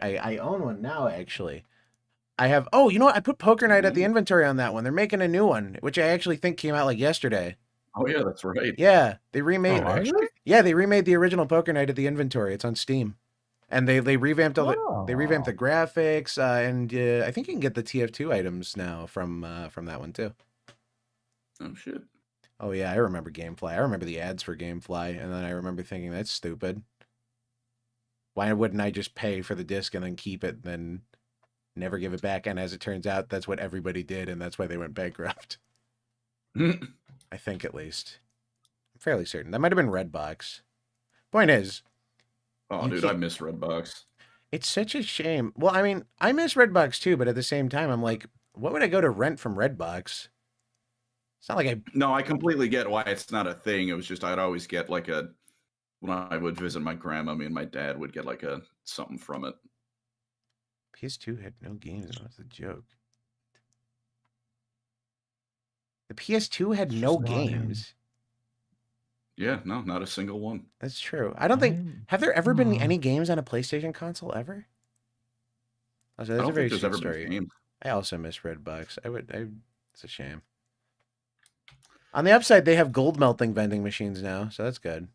I own one now, actually. I have, you know what? I put Poker Night at the inventory on that one. They're making a new one, which I actually think came out like yesterday. Oh yeah, that's right. Yeah, they remade. They? They remade the original Poker Night at the inventory. It's on Steam, and they revamped all the graphics, and I think you can get the TF2 items now from that one too. Oh shit. Oh yeah, I remember GameFly. I remember the ads for GameFly, and then I remember thinking, that's stupid. Why wouldn't I just pay for the disc and then keep it, and then never give it back? And as it turns out, that's what everybody did, and that's why they went bankrupt. I think, at least. I'm fairly certain. That might have been Redbox. Point is... Oh, dude, I miss Redbox. It's such a shame. Well, I mean, I miss Redbox too, but at the same time, I'm like, what would I go to rent from Redbox? It's not like No, I completely get why it's not a thing. It was just I'd always get like when I would visit my grandma, me and my dad would get like something from it. PS2 had no games. What's the joke? The PS2 had no games. Yeah, no, not a single one. That's true. I don't think... Have there ever been any games on a PlayStation console ever? Oh, so that's a very sweet story. I also miss Redbox. It's a shame. On the upside, they have gold melting vending machines now, so that's good.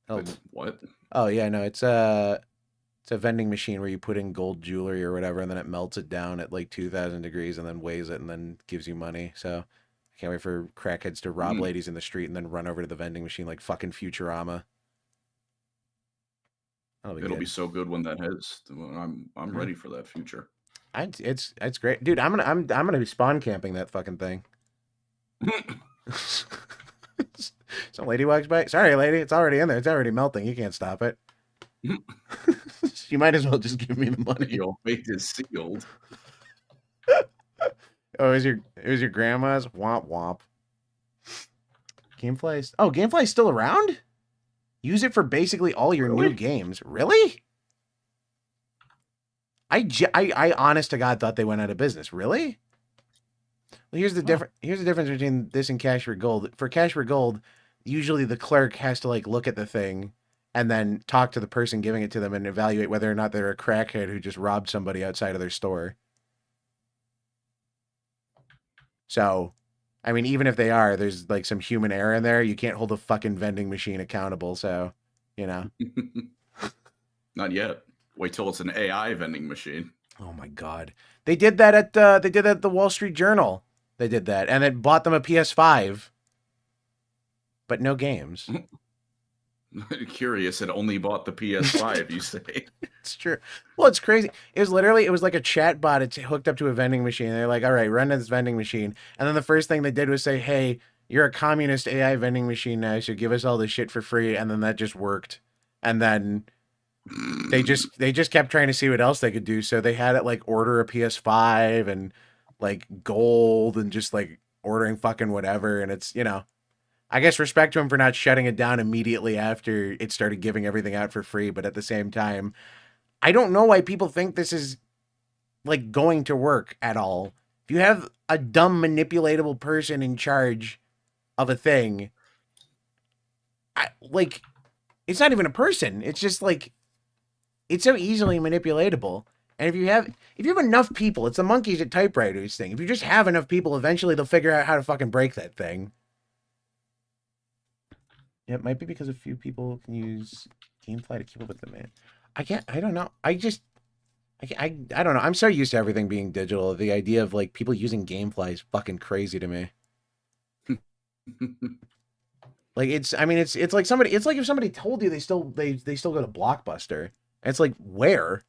Oh, what? Oh yeah, no, it's a vending machine where you put in gold jewelry or whatever, and then it melts it down at like 2,000 degrees and then weighs it and then gives you money. So Can't wait for crackheads to rob ladies in the street and then run over to the vending machine like fucking Futurama. It'll be so good when that hits. I'm ready for that future. It's great, dude. I'm gonna be spawn camping that fucking thing. Some lady walks by. Sorry, lady. It's already in there. It's already melting. You can't stop it. You might as well just give me the money. Your fate is sealed. Oh, it was your grandma's? Womp womp. Gamefly. Oh, Gamefly is still around? Use it for basically all your new games. Really? I honest to God thought they went out of business. Really? Well, here's the difference between this and Cash for Gold. For Cash for Gold, usually the clerk has to like look at the thing and then talk to the person giving it to them and evaluate whether or not they're a crackhead who just robbed somebody outside of their store. So, I mean, even if they are, there's like some human error in there. You can't hold a fucking vending machine accountable. So, you know. Not yet. Wait till it's an AI vending machine. Oh my God. They did that at the Wall Street Journal. They did that, and it bought them a PS5, but no games. Curious, it only bought the PS5, you say? It's true. Well, it's crazy. It was like a chat bot. It's hooked up to a vending machine. They're like, all right, run this vending machine. And then the first thing they did was say, hey, you're a communist AI vending machine now, so give us all this shit for free. And then that just worked. And then they just kept trying to see what else they could do. So they had it like order a PS5 and like gold and just like ordering fucking whatever. And it's, you know, I guess respect to him for not shutting it down immediately after it started giving everything out for free. But at the same time, I don't know why people think this is like going to work at all. If you have a dumb manipulatable person in charge of a thing, like, it's not even a person. It's just like, it's so easily manipulatable. And if you have enough people, it's the monkeys at typewriters thing. If you just have enough people, eventually they'll figure out how to fucking break that thing. Yeah, it might be because a few people can use Gamefly to keep up with the man. I don't know. I don't know. I'm so used to everything being digital. The idea of like people using Gamefly is fucking crazy to me. Like it's like if somebody told you they still go to Blockbuster. It's like where?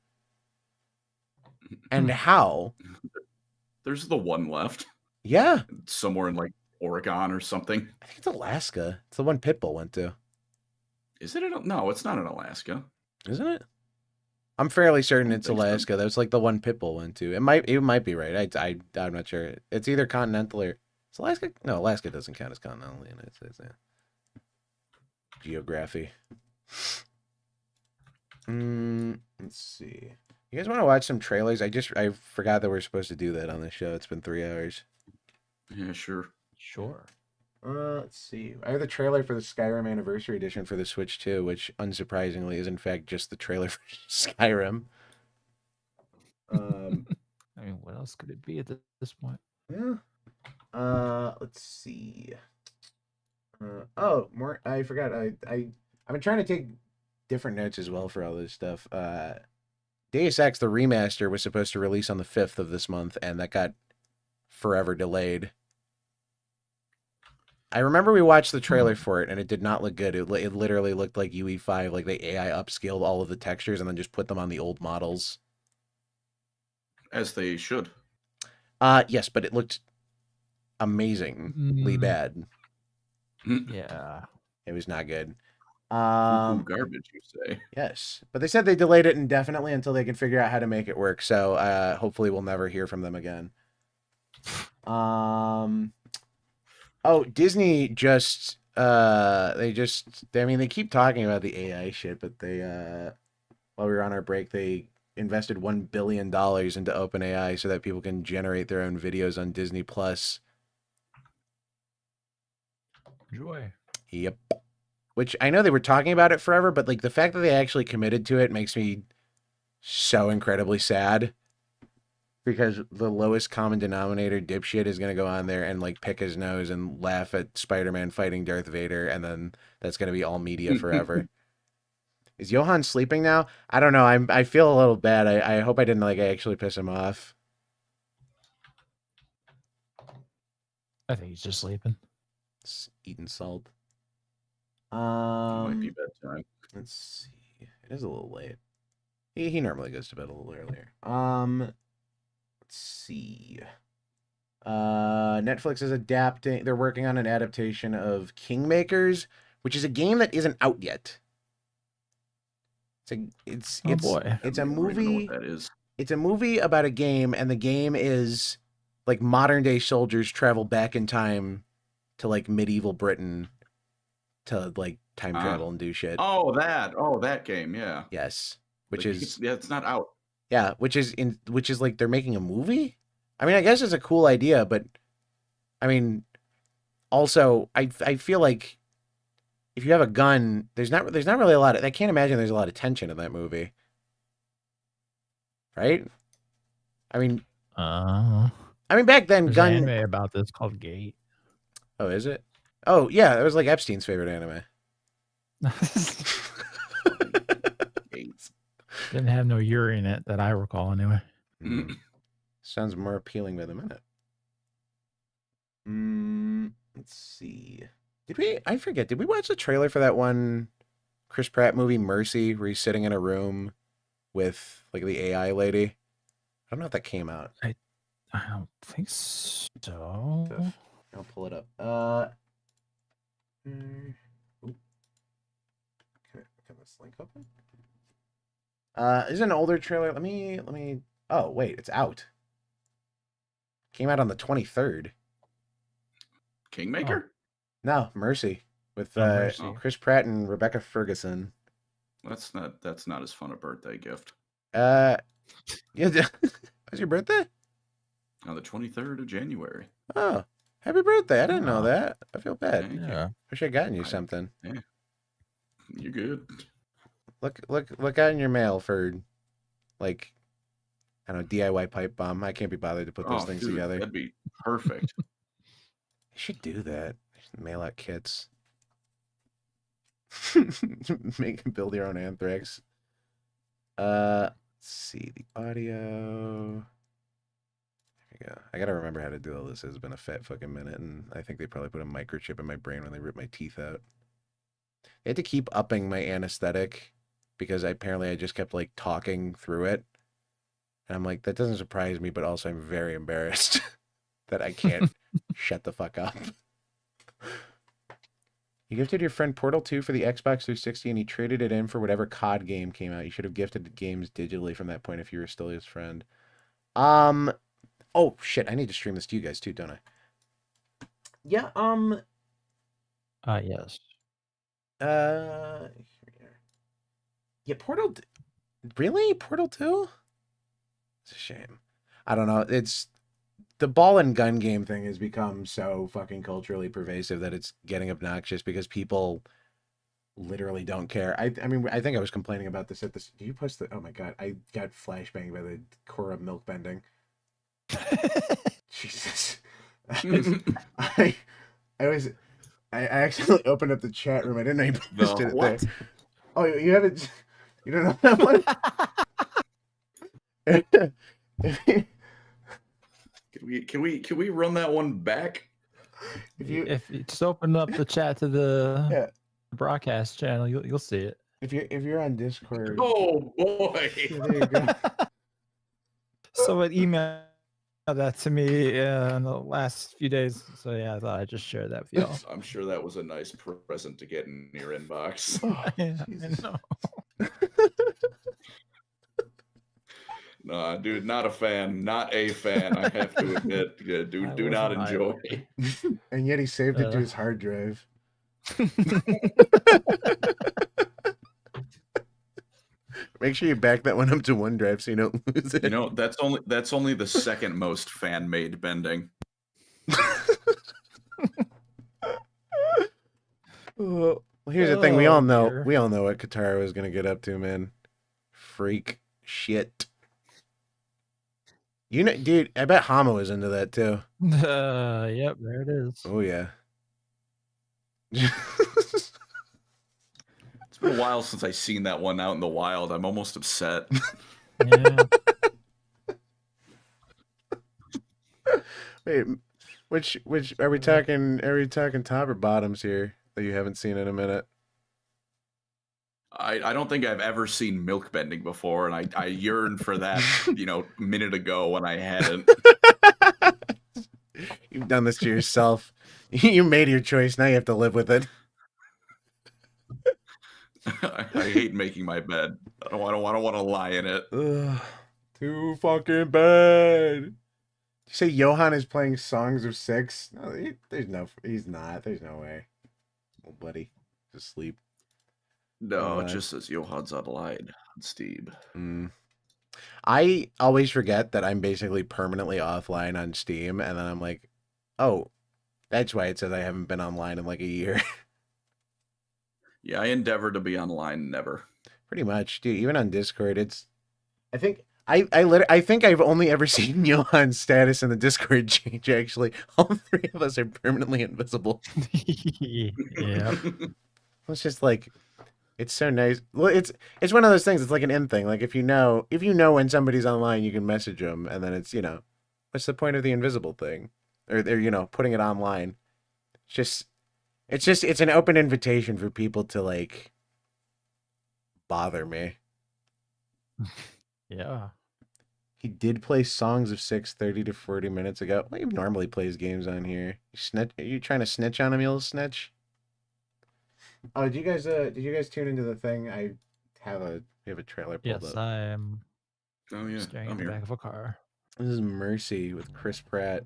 And how? There's the one left. Yeah. Somewhere in like Oregon or something. I think it's Alaska. It's the one Pitbull went to. Is it? No, it's not in Alaska. Isn't it? I'm fairly certain it's Alaska. So. That's like the one Pitbull went to. It might be right. I'm not sure. It's either continental or it's Alaska. No, Alaska doesn't count as continental in the United States. Yeah. Geography. Let's see. You guys want to watch some trailers? I forgot that we're supposed to do that on this show. It's been 3 hours. Yeah, sure. Sure. Let's see. I have the trailer for the Skyrim Anniversary Edition for the Switch 2, which unsurprisingly is in fact just the trailer for Skyrim. I mean, what else could it be at this point? Yeah. Let's see. More. I forgot. I've been trying to take different notes as well for all this stuff. Deus Ex the remaster was supposed to release on the 5th of this month, and that got forever delayed. I remember we watched the trailer for it, and it did not look good. It literally looked like UE5, like they AI upscaled all of the textures and then just put them on the old models. As they should. Yes, but it looked amazingly bad. Yeah. It was not good. Garbage, you say? Yes, but they said they delayed it indefinitely until they can figure out how to make it work. So hopefully we'll never hear from them again. Oh, Disney just they keep talking about the AI shit, but they while we were on our break, they invested $1 billion into OpenAI so that people can generate their own videos on Disney Plus. Joy. Yep. Which I know they were talking about it forever, but like the fact that they actually committed to it makes me so incredibly sad. Because the lowest common denominator dipshit is going to go on there and like pick his nose and laugh at Spider-Man fighting Darth Vader, and then that's going to be all media forever. Is Johan sleeping now? I don't know. I feel a little bad. I hope I didn't like actually piss him off. I think he's just sleeping. It's eating salt. It might be bedtime. Let's see. It is a little late. He normally goes to bed a little earlier. Let's see. Netflix is adapting. They're working on an adaptation of Kingmakers, which is a game that isn't out yet. It's Oh, boy. It's a I don't even know movie. what that is. It's a movie about a game, and the game is like modern day soldiers travel back in time to like medieval Britain to like time travel and do shit. Oh, that game, yeah. Yes, which Like, is it's not out. yeah, which is like they're making a movie. I mean, I guess it's a cool idea, but I mean, also I feel like if you have a gun, there's not really a lot of. I can't imagine there's a lot of tension in that movie, right? I mean, back then, there's an anime about this called Gate. Oh, is it? Oh, yeah, it was like Epstein's favorite anime. Didn't have no Yuri in it that I recall anyway. Sounds more appealing by the minute. Let's see. I forget, did we watch the trailer for that one Chris Pratt movie, Mercy, where he's sitting in a room with like the AI lady? I don't know if that came out. I don't think so. I'll pull it up. Can this link open? This is an older trailer. Let me. Oh wait, it's out. Came out on the 23rd. Kingmaker? No, Mercy with Mercy. Chris Pratt and Rebecca Ferguson. That's not as fun a birthday gift. Yeah, was your birthday? On the 23rd of January. Oh, happy birthday! I didn't know that. I feel bad. Yeah. Wish I'd gotten you something. Yeah. You're good. Look out in your mail for, like, I don't know, DIY pipe bomb. I can't be bothered to put those things together. That'd be perfect. You should do that. Mail out kits. Build your own anthrax. Let's see the audio. There we go. I gotta remember how to do all this. It's been a fat fucking minute, and I think they probably put a microchip in my brain when they ripped my teeth out. They had to keep upping my anesthetic because apparently I just kept like talking through it. And I'm like, that doesn't surprise me, but also I'm very embarrassed that I can't shut the fuck up. You gifted your friend Portal 2 for the Xbox 360 and he traded it in for whatever COD game came out. You should have gifted the games digitally from that point if you were still his friend. Oh shit, I need to stream this to you guys too, don't I? Yeah, Yes. Yeah, Portal really? Portal 2? It's a shame. I don't know. It's the ball and gun game thing has become so fucking culturally pervasive that it's getting obnoxious because people literally don't care. I mean, I think I was complaining about this at this. Did you post the? Oh my god, I got flashbanged by the core of milk bending. Jesus, I accidentally opened up the chat room. I didn't know you posted it there. Oh, you haven't? You don't know that one? Can we run that one back? If you just open up the chat to the broadcast channel, you'll see it. If you're on Discord. Oh boy! Yeah, there you go. Someone emailed that to me in the last few days, so yeah, I thought I'd just share that with y'all. I'm sure that was a nice present to get in your inbox. Yeah, I know. No, dude, not a fan. Not a fan. I have to admit, do not enjoy. And yet he saved it to his hard drive. Make sure you back that one up to OneDrive so you don't lose it. You know, that's only the second most fan-made bending. Well, here's the thing. We all know what Katara was gonna get up to, man. Freak shit. You know, dude, I bet Hama was into that too. Yep, there it is. Oh yeah. It's been a while since I've seen that one out in the wild. I'm almost upset. Yeah. Wait, Which are we talking? Are we talking top or bottoms here that you haven't seen in a minute? I don't think I've ever seen milk bending before, and I yearned for that, you know, a minute ago when I hadn't. You've done this to yourself. You made your choice. Now you have to live with it. I hate making my bed. I don't want to lie in it. Ugh, too fucking bad. You say Johan is playing Songs of Six? No, he's not. There's no way. Oh, buddy, just sleep. No, it just says Johan's online on Steam. I always forget that I'm basically permanently offline on Steam, and then I'm like, oh, that's why it says I haven't been online in like a year. Yeah, I endeavor to be online, never. Pretty much, dude. Even on Discord, it's. I think I think I've only ever seen Johan's status in the Discord change. Actually, all three of us are permanently invisible. Yeah. It's just like, it's so nice. Well, it's one of those things. It's like an in thing. Like if you know when somebody's online, you can message them, and then it's what's the point of the invisible thing, or putting it online. It's an open invitation for people to like bother me. Yeah. He did play Songs of Six 30 to 40 minutes ago. Well, he normally plays games on here. Are you trying to snitch on him, you little snitch? Oh, did you guys tune into the thing? We have a trailer pulled Yes, up. I am. Oh yeah, Staring I'm in the here. back of a car. This is Mercy with Chris Pratt.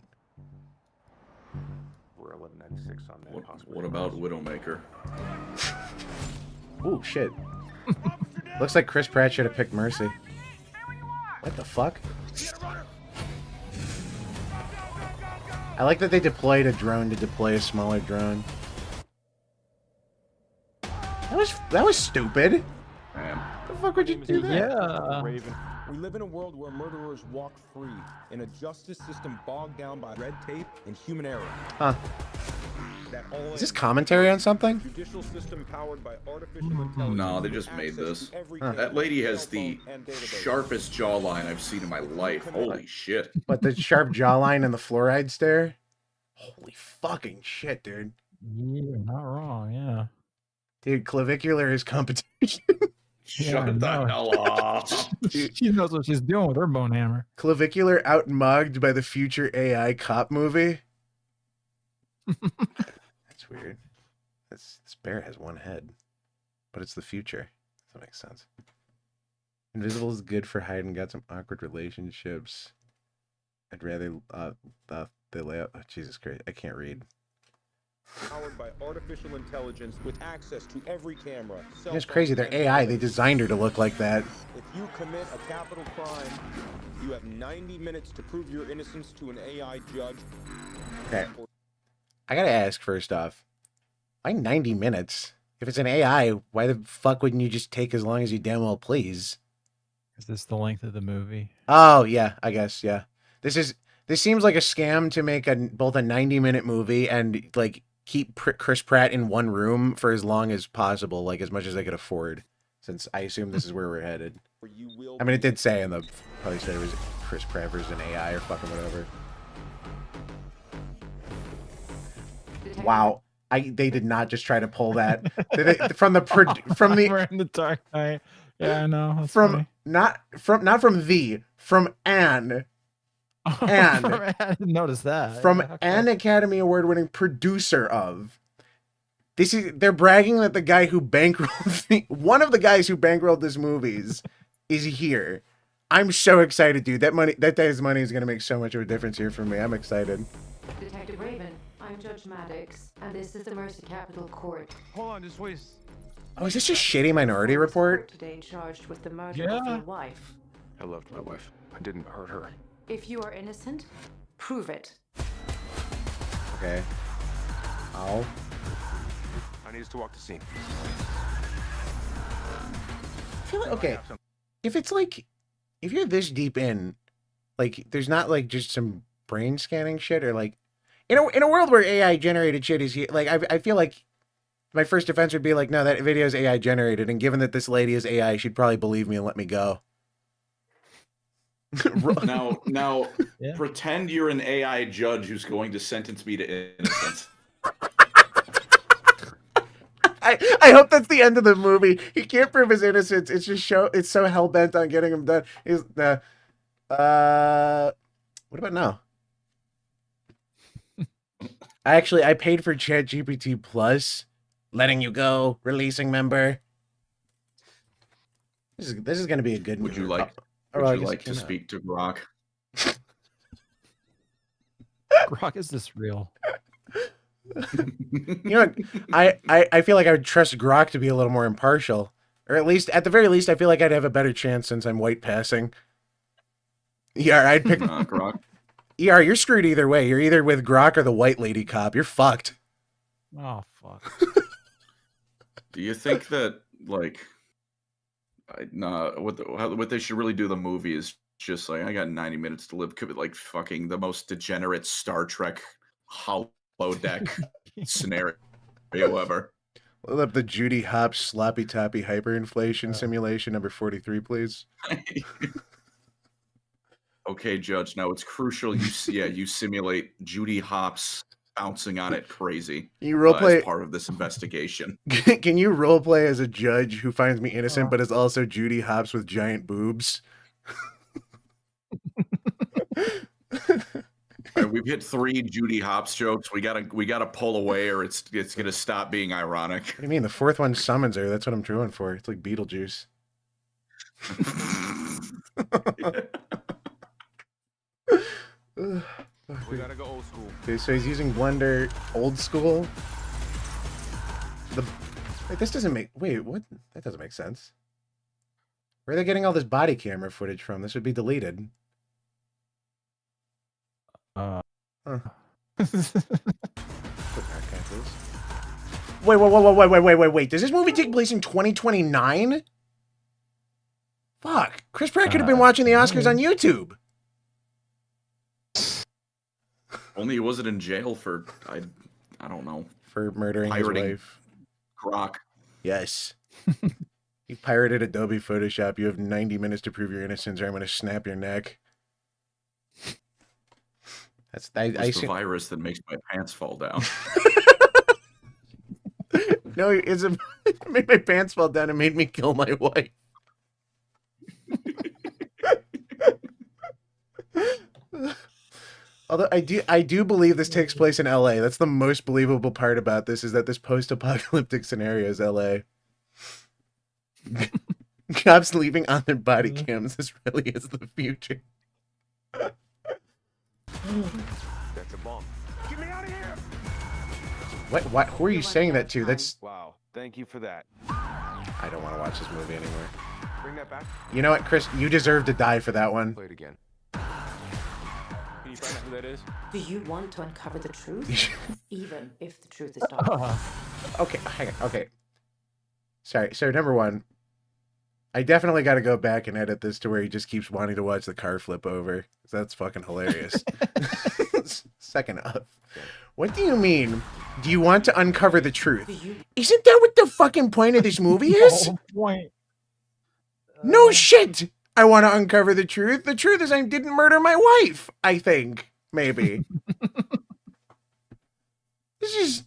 We're 1196 on that. What about Widowmaker? Oh shit! Looks like Chris Pratt should have picked Mercy. What the fuck? I like that they deployed a drone to deploy a smaller drone. That was stupid. Man. The fuck would you do that? Yeah. Raven. We live in a world where murderers walk free, in a justice system bogged down by red tape and human error. Huh. That all Is this commentary on something? judicial system powered by artificial intelligence. No, they with just made access this. to every Huh. camera, That lady has cell the phone, and database. sharpest jawline I've seen in my life. Holy shit. But the sharp jawline and the fluoride stare? Holy fucking shit, dude. You're not wrong. Yeah. Dude, clavicular is competition. Shut the no. hell up. She knows what she's doing with her bone hammer. Clavicular outmugged by the future AI cop movie. That's weird. This bear has one head, but it's the future. That makes sense. Invisible is good for hiding. Got some awkward relationships. I'd rather the layout. Oh, Jesus Christ, I can't read. Powered by artificial intelligence with access to every camera. cell It's phone, crazy. They're and AI. They database. designed her to look like that. If you commit a capital crime, you have 90 minutes to prove your innocence to an AI judge. Okay. I gotta ask first off. Why 90 minutes? If it's an AI, why the fuck wouldn't you just take as long as you damn well please? Is this the length of the movie? Oh yeah, I guess yeah. This seems like a scam to make both a 90-minute movie and like keep Chris Pratt in one room for as long as possible, like as much as they could afford. Since I assume this is where we're headed. Where you will I mean, it did say in the probably said it was Chris Pratt versus an AI or fucking whatever. Wow, they did not just try to pull that from We're in the Dark Knight. Yeah, I know. That's funny. from Anne. And I didn't notice that. From Yeah, okay. an Academy Award-winning producer of. They're bragging that the guy who bankrolled one of the guys who bankrolled this movies is here. I'm so excited, dude. That guy's money is gonna make so much of a difference here for me. I'm excited. Detective Raven, I'm Judge Maddox, and this is the Mercy Capital Court. Hold on, just wait. Oh, is this just shitty Minority Report? Today charged with the murder of Yeah. your wife. I loved my wife. I didn't hurt her. If you are innocent, prove it. Okay. Ow. I need us to walk the scene. I feel like, okay, if you're this deep in, like, there's not like just some brain scanning shit or like, in a world where AI generated shit is here, like I feel like my first defense would be like, no, that video is AI generated, and given that this lady is AI, she'd probably believe me and let me go. Now, Yeah. pretend you're an AI judge who's going to sentence me to innocence. I hope that's the end of the movie. He can't prove his innocence. It's just it's so hell bent on getting him done. Is the what about now? I paid for ChatGPT Plus, letting you go, releasing member. This is going to be a good. Would you like? Oh, Would I you guess like it to came out. speak to Grok? Grok, is this real? You know what? I feel like I would trust Grok to be a little more impartial. Or at least, at the very least, I feel like I'd have a better chance since I'm white passing. Yeah, I'd pick... Grok. ER, you're screwed either way. You're either with Grok or the white lady cop. You're fucked. Oh fuck. Do you think that, like, what they should really do the movie is just like, I got 90 minutes to live, could be like fucking the most degenerate Star Trek holodeck scenario ever. Pull up the Judy Hopps sloppy toppy hyperinflation simulation number 43, please. Okay, Judge. Now it's crucial you simulate Judy Hopps bouncing on it crazy. You roleplay as part of this investigation. Can you roleplay as a judge who finds me innocent, but is also Judy Hopps with giant boobs? All right, we've hit 3 Judy Hopps jokes. We gotta pull away, or it's gonna stop being ironic. What do you mean? The fourth one summons her. That's what I'm going for. It's like Beetlejuice. We gotta go old school. Okay, so he's using Blender old school. Wait, this doesn't make... Wait, what? That doesn't make sense. Where are they getting all this body camera footage from? This would be deleted. Huh. Wait. Does this movie take place in 2029? Fuck. Chris Pratt could have been watching the Oscars on YouTube. Only he wasn't in jail for I don't know, For murdering his pirating wife. Grok. Yes. You pirated Adobe Photoshop. You have 90 minutes to prove your innocence, or I'm going to snap your neck. That's It's the virus that makes my pants fall down. No, it made my pants fall down and made me kill my wife. Although I do believe this takes place in LA. That's the most believable part about this, is that this post-apocalyptic scenario is LA. Cops leaving on their body cams. This really is the future. That's a bomb. Get me out of here! What? Who are you saying that to? That's... Wow. Thank you for that. I don't want to watch this movie anymore. Bring that back. You know what, Chris? You deserve to die for that one. Play it again. Can you find out who that is? Do you want to uncover the truth? Even if the truth is dark. Okay, hang on. Okay. Sorry. So, number one, I definitely got to go back and edit this to where he just keeps wanting to watch the car flip over. That's fucking hilarious. Second off, what do you mean? Do you want to uncover the truth? Isn't that what the fucking point of this movie is? Oh, point. No shit! I want to uncover the truth. The truth is I didn't murder my wife, I think. Maybe. This is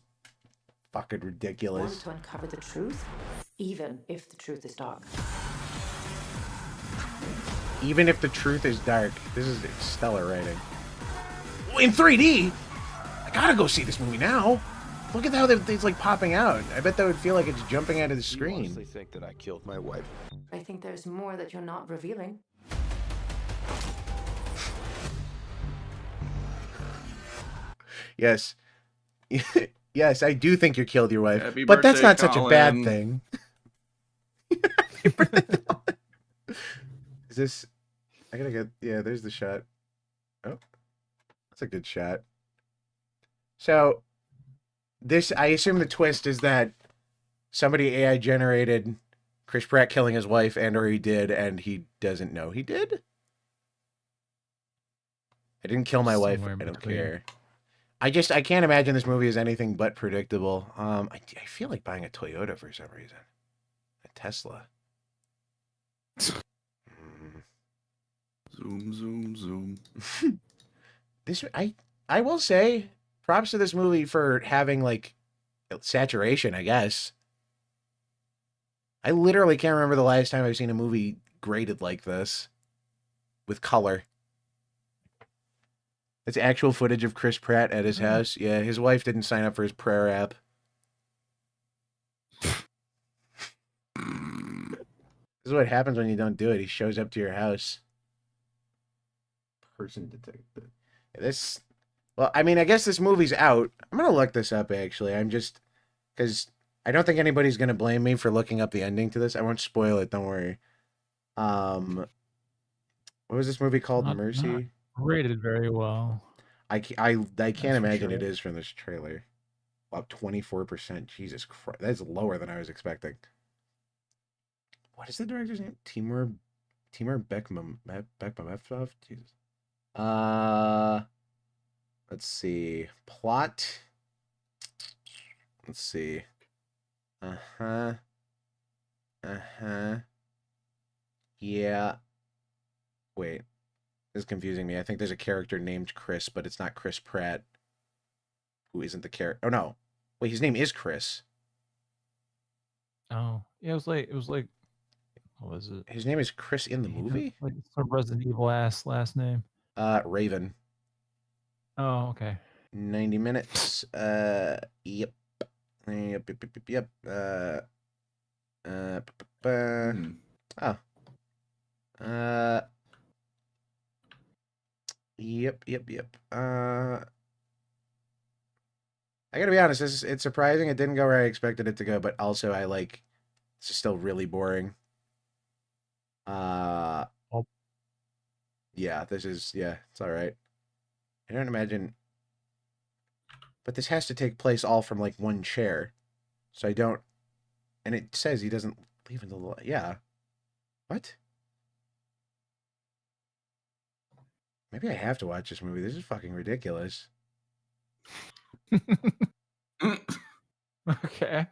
fucking ridiculous. Want to uncover the truth? Even if the truth is dark. Even if the truth is dark. This is stellar writing. In 3D? I gotta go see this movie now. Look at how it's like popping out. I bet that would feel like it's jumping out of the You screen. honestly think that I killed my wife? I think there's more that you're not revealing. Yes. Yes, I do think you killed your wife. Happy But that's birthday, not such a bad Colin. thing. Happy birthday, Colin. Is this... I gotta get... Yeah, there's the shot. Oh. That's a good shot. So, this... I assume the twist is that somebody AI generated Chris Pratt killing his wife, and or he did, and he doesn't know he did? I didn't kill my wife. Somewhere I in don't between. care. I can't imagine this movie is anything but predictable. I feel like buying a Toyota for some reason. A Tesla. Zoom, zoom, zoom. This I will say props to this movie for having like saturation, I guess. I literally can't remember the last time I've seen a movie graded like this with color. It's actual footage of Chris Pratt at his house. Yeah, his wife didn't sign up for his prayer app. This is what happens when you don't do it. He shows up to your house. Person detected. This, well, I mean, I guess this movie's out. I'm gonna look this up, actually. I'm just, because I don't think anybody's gonna blame me for looking up the ending to this. I won't spoil it, don't worry. What was this movie called? Not Mercy? rated very well. I can't imagine it is from this trailer. Wow, 24%. Jesus Christ. That's lower than I was expecting. What is the director's name? Timur Bekmambetov? Jesus. Let's see. Plot. Let's see. Yeah. Wait. This is confusing me. I think there's a character named Chris, but it's not Chris Pratt. Who isn't the character? Oh no. Wait, his name is Chris. Oh, yeah, it was like, what was it? His name is Chris in the movie? Like some Resident Evil ass last name. Raven. Oh, okay. 90 minutes. Yep. Yep. Oh. Yep. I gotta be honest, it's surprising. It didn't go where I expected it to go, but also this is still really boring. Yeah, it's alright. I don't imagine, but this has to take place all from like one chair. So I don't, and it says he doesn't leave until, yeah. What? Maybe I have to watch this movie. This is fucking ridiculous. Okay.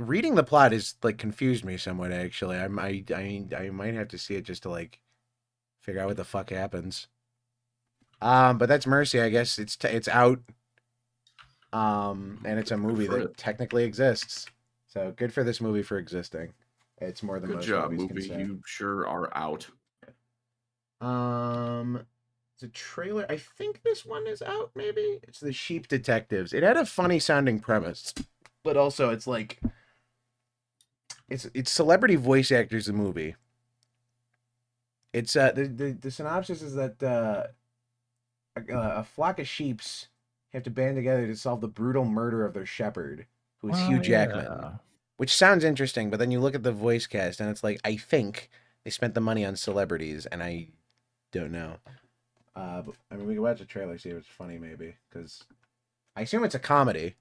Reading the plot is like confused me somewhat, actually. I might have to see it just to like figure out what the fuck happens. But that's Mercy, I guess. It's out. And it's a movie that technically exists. So good for this movie for existing. It's more than Good most job, movies movie. can say. You sure are out. It's a trailer. I think this one is out, maybe? It's The Sheep Detectives. It had a funny sounding premise, but also it's like it's celebrity voice actors, the movie. It's the synopsis is that a flock of sheeps have to band together to solve the brutal murder of their shepherd, who is Hugh Jackman. Which sounds interesting, but then you look at the voice cast and it's like, I think they spent the money on celebrities, and I don't know. But, I mean, we can watch the trailer, see if it's funny, maybe, because I assume it's a comedy.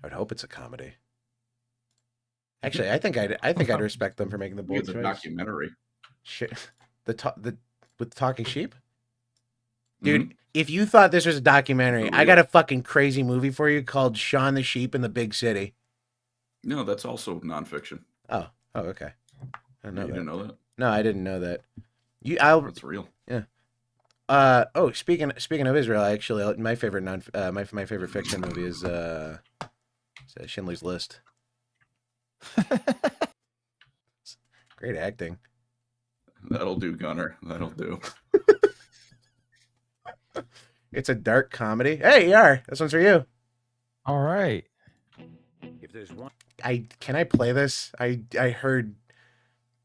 I would hope it's a comedy. Actually, I think I'd respect them for making the bold It's a choice. documentary. Shit, with talking sheep, dude. If you thought this was a documentary, I got a fucking crazy movie for you called Shaun the Sheep in the Big City. No, that's also nonfiction. Oh, okay. I didn't know You that. didn't know that? No, I didn't know that. That's real. Yeah. Speaking of Israel, actually, my favorite my favorite fiction movie is Schindler's List. Great acting. That'll do, Gunnar. That'll do. It's a dark comedy. Hey, Yar, this one's for you. All right. If there's one, can I play this? I heard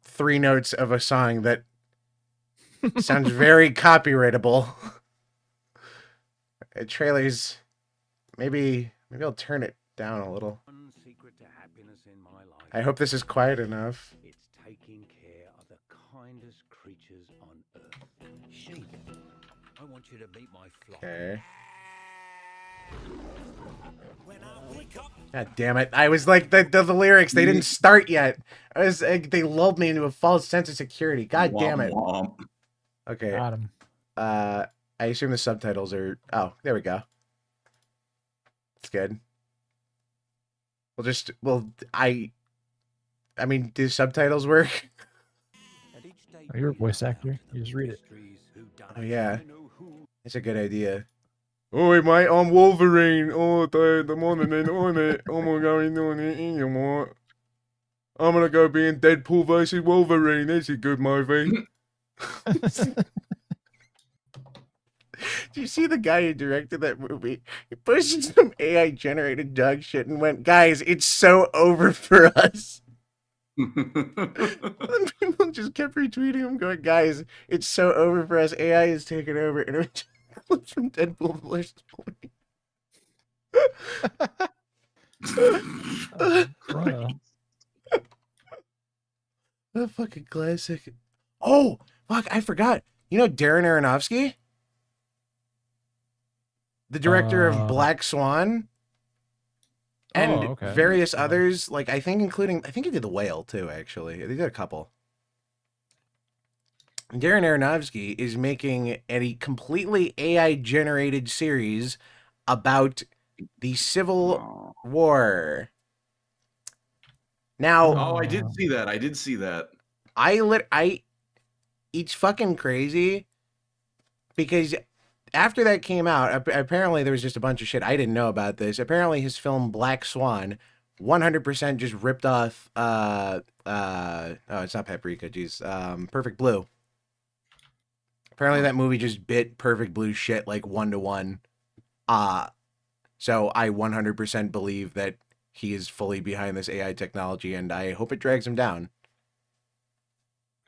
3 notes of a song that sounds very copyrightable. Trailers, maybe I'll turn it down a little. one secret to happiness in my life. I hope this is quiet enough. It's taking care of the kindest creatures on earth. Sheep. I want you to meet my flock. Okay. God damn it. I was like, the lyrics, they didn't start yet. They lulled me into a false sense of security. God damn it. Womp. Okay. Got him. I assume the subtitles are... Oh, there we go. It's good. I mean, do subtitles work? Oh, you're a voice actor. You just read it. Oh yeah, it's a good idea. Oi mate, I'm Wolverine. Oh, the morning on it. I'm gonna go in on it, you know. I'm gonna go be in Deadpool versus Wolverine. That's a good movie. Do you see the guy who directed that movie? He posted some AI generated dog shit and went, "Guys, it's so over for us." And people just kept retweeting him, going, "Guys, it's so over for us. AI is taking over." And it was from Deadpool versus Wolverine. A fucking classic. Oh, fuck, I forgot. You know Darren Aronofsky? The director of Black Swan? And various others, like I think he did The Whale too, actually. He did a couple. Darren Aronofsky is making a completely AI-generated series about the Civil War. Now, I did see that. I did see that. It's fucking crazy because after that came out, apparently there was just a bunch of shit I didn't know about this. Apparently his film Black Swan 100% just ripped off oh, it's not Paprika, geez. Perfect Blue. Apparently that movie just bit Perfect Blue shit like 1-to-1. So I 100% believe that he is fully behind this AI technology, and I hope it drags him down.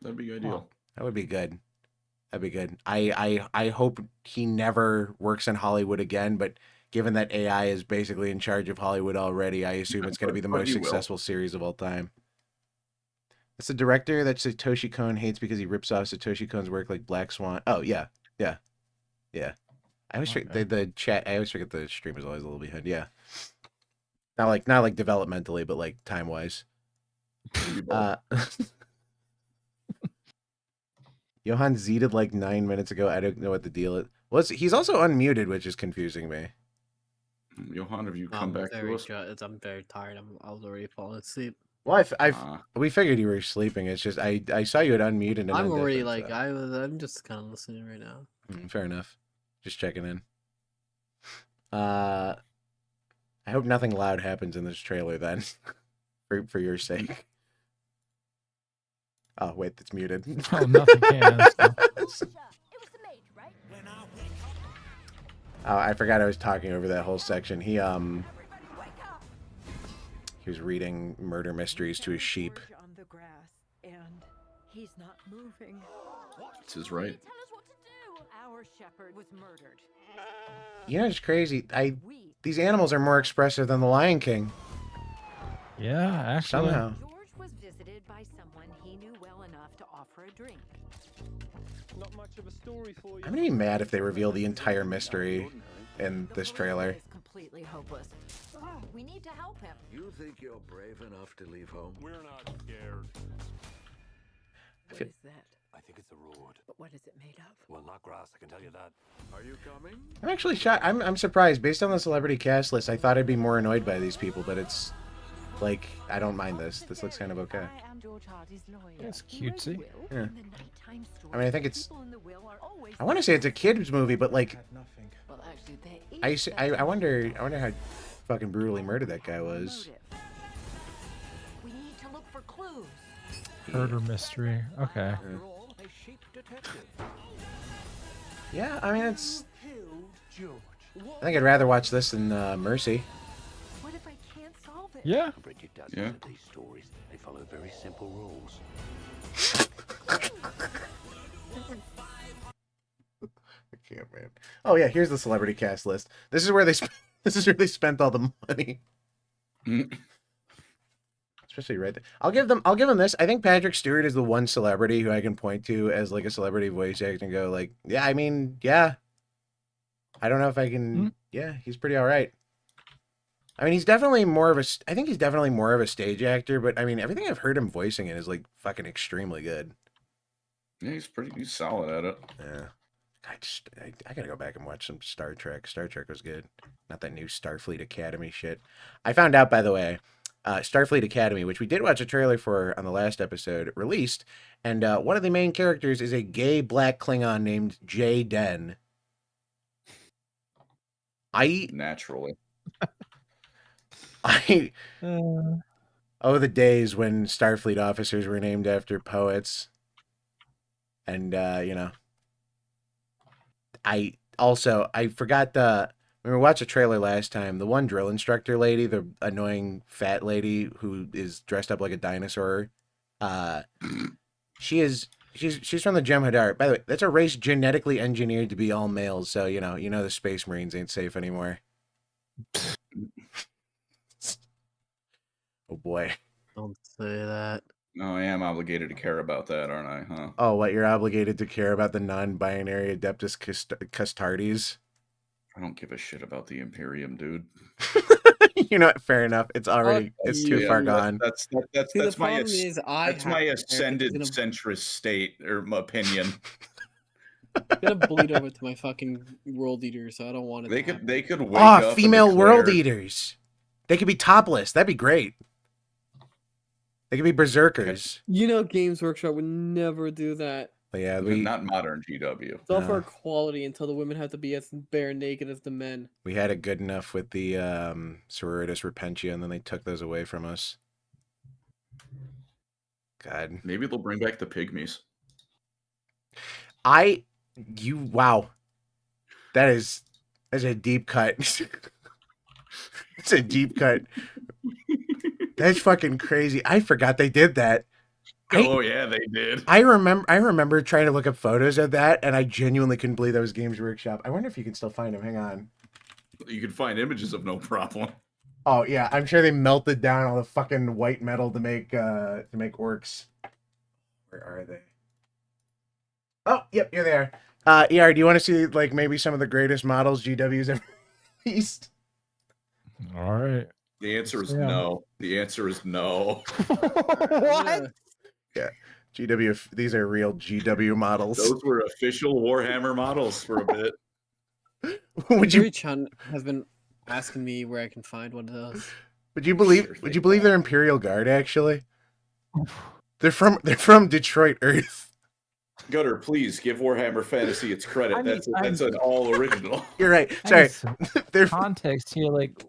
That'd be ideal. That would be good. That'd be good. I hope he never works in Hollywood again, but given that AI is basically in charge of Hollywood already, I assume it's going to be the most successful series of all time. It's a director that Satoshi Kon hates because he rips off Satoshi Kon's work like Black Swan. Oh, yeah. Yeah. Yeah. I always forget the chat. I always forget the stream is always a little behind. Yeah. Not like developmentally, but like time-wise. Johan Z'd like 9 minutes ago. I don't know what the deal is. Well, he's also unmuted, which is confusing me. Johan, have you come back to us? I'm very tired. I was already falling asleep. Well, we figured you were sleeping. It's just I saw you had unmuted. And I'm already like I'm just kind of listening right now. Fair enough. Just checking in. I hope nothing loud happens in this trailer then, for your sake. Oh wait, that's muted. Oh, nothing can. Oh, I forgot I was talking over that whole section. He was reading murder mysteries to his sheep. He's not moving. It's his right. Tell us what to do. Our shepherd was murdered. You know, it's crazy. These animals are more expressive than the Lion King. Yeah, actually. Somehow. George was visited by someone he knew well enough to offer a drink. Not much of a story for you. I'm gonna be mad if they reveal the entire mystery in this trailer. It's completely hopeless. We need to help him. You think you're brave enough to leave home? We're not scared. What is that? I think it's a road. But what is it made of? Well, not grass, I can tell you that. Are you coming? I'm actually shocked. I'm surprised. Based on the celebrity cast list, I thought I'd be more annoyed by these people, but it's like I don't mind this. This looks kind of okay. That's cutesy. Yeah. I mean, I think it's. I want to say it's a kids movie, but like, I wonder how fucking brutally murdered that guy was. We need to look for clues. Murder mystery. Okay. Yeah, I mean it's. I think I'd rather watch this than Mercy. What if I can't solve it? Yeah. Yeah. These stories, they follow very simple rules. I can't, man. Oh yeah, here's the celebrity cast list. This is where they this is where they spent all the money. Especially right there. I'll give them this. I think Patrick Stewart is the one celebrity who I can point to as like a celebrity voice actor and go like, yeah, I mean, yeah. I don't know if I can. Yeah, he's pretty all right. I mean, he's definitely more of a. I think he's definitely more of a stage actor, but I mean, everything I've heard him voicing in is like fucking extremely good. Yeah, he's solid at it. Yeah. I gotta go back and watch some Star Trek. Star Trek was good. Not that new Starfleet Academy shit. I found out, by the way, Starfleet Academy, which we did watch a trailer for on the last episode, released. And one of the main characters is a gay black Klingon named J. Den. Naturally. Oh, the days when Starfleet officers were named after poets. And, you know, I forgot when we watched the trailer last time, the one drill instructor lady, the annoying fat lady who is dressed up like a dinosaur, she's from the Jem'Hadar. By the way, that's a race genetically engineered to be all males, so you know the Space Marines ain't safe anymore. Oh boy. Don't say that. No, I am obligated to care about that, aren't I? Huh? Oh, what, you're obligated to care about the non-binary Adeptus Custardes? I don't give a shit about the Imperium, dude. You know what? Fair enough. It's already too far gone. That's my ascended centrist state or opinion. I'm gonna bleed over to my fucking world eater, so I don't want it. They could wake up female and world eaters. They could be topless. That'd be great. They could be berserkers. You know, Games Workshop would never do that. But yeah, not modern GW. It's all for equality until the women have to be as bare naked as the men. We had it good enough with the Sororitas Repentia, and then they took those away from us. God. Maybe they'll bring back the pygmies. Wow. That's a deep cut. It's a deep cut. That's fucking crazy. I forgot they did that. Oh yeah, they did. I remember trying to look up photos of that, and I genuinely couldn't believe that was Games Workshop. I wonder if you can still find them. Hang on. You can find images of no problem. Oh yeah, I'm sure they melted down all the fucking white metal to make orcs. Where are they? Oh, yep, here they are. ER, do you want to see like maybe some of the greatest models GW's ever released? All right. The answer is no. The answer is no. What? Yeah. GW, these are real GW models. Those were official Warhammer models for a bit. Would you Chun has been asking me where I can find one of those. Would you believe they're Imperial Guard actually? They're from Detroit, Earth. Gunnar, please give Warhammer Fantasy its credit. That's an all original. You're right. Sorry. There's context here, like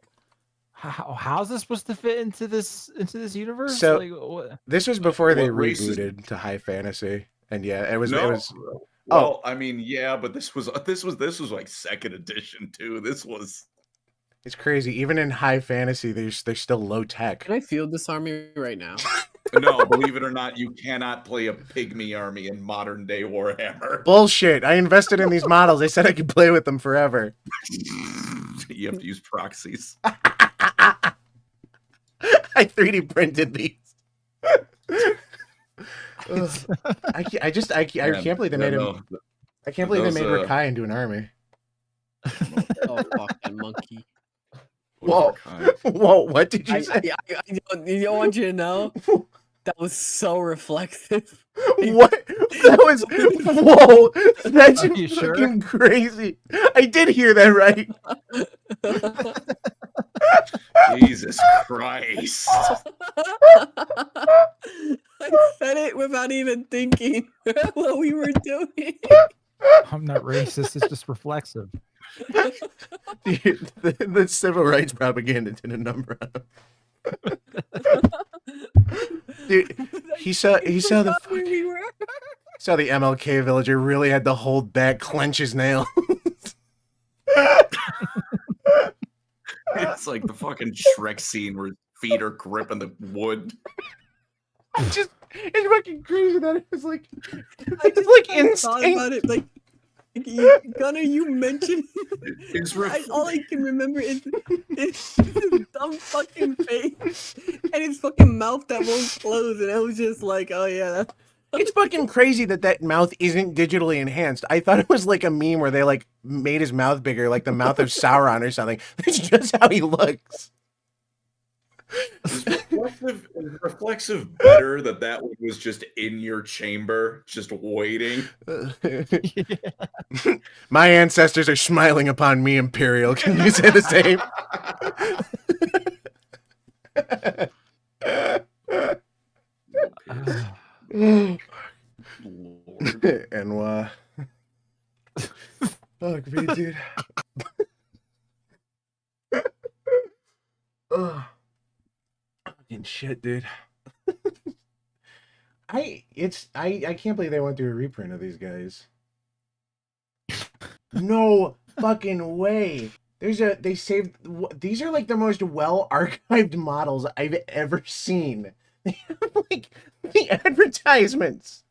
how's this supposed to fit into this universe? So like, this was before they rebooted to high fantasy, and yeah, it was. Well, I mean, yeah, but this was like second edition too. This was. It's crazy. Even in high fantasy, they're still low tech. Can I field this army right now? No, believe it or not, you cannot play a pygmy army in modern day Warhammer. Bullshit. I invested in these models. They said I could play with them forever. You have to use proxies. I 3D printed these. I can't believe they made him. I can't believe they made Rakai into an army. Oh, fucking monkey. Whoa! Whoa! What did you say? I want you to know that was so reflexive. What? That was whoa! That's fucking crazy. I did hear that right. Jesus Christ! I said it without even thinking what we were doing. I'm not racist. It's just reflexive. The civil rights propaganda did a number on him. Dude, he saw the MLK villager really had to hold back, clench his nails. It's like the fucking Shrek scene where his feet are gripping the wood. It's fucking crazy that it was like, I just like thought about it, like. Gunnar, you mentioned all I can remember is his dumb fucking face and his fucking mouth that won't close, and I was just like, oh yeah. It's fucking crazy that mouth isn't digitally enhanced. I thought it was like a meme where they like made his mouth bigger, like the mouth of Sauron or something. That's just how he looks. Is reflexive better that one was just in your chamber, just waiting? My ancestors are smiling upon me, Imperial. Can you say the same? Lord. And fuck me, dude. Ugh. Fucking shit, dude. I can't believe they went through a reprint of these guys. No fucking way. They saved, these are like the most well archived models I've ever seen. They have like the advertisements.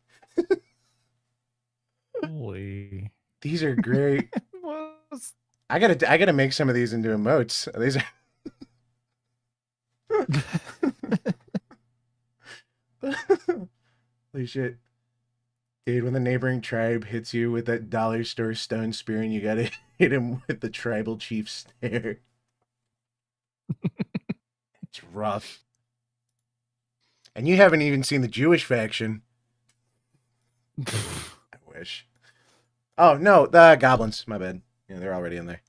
Holy. These are great. I gotta make some of these into emotes. These are holy shit. Dude, when the neighboring tribe hits you with that dollar store stone spear and you gotta hit him with the tribal chief stare. It's rough. And you haven't even seen the Jewish faction. I wish. Oh, no, the goblins. My bad. Yeah, they're already in there.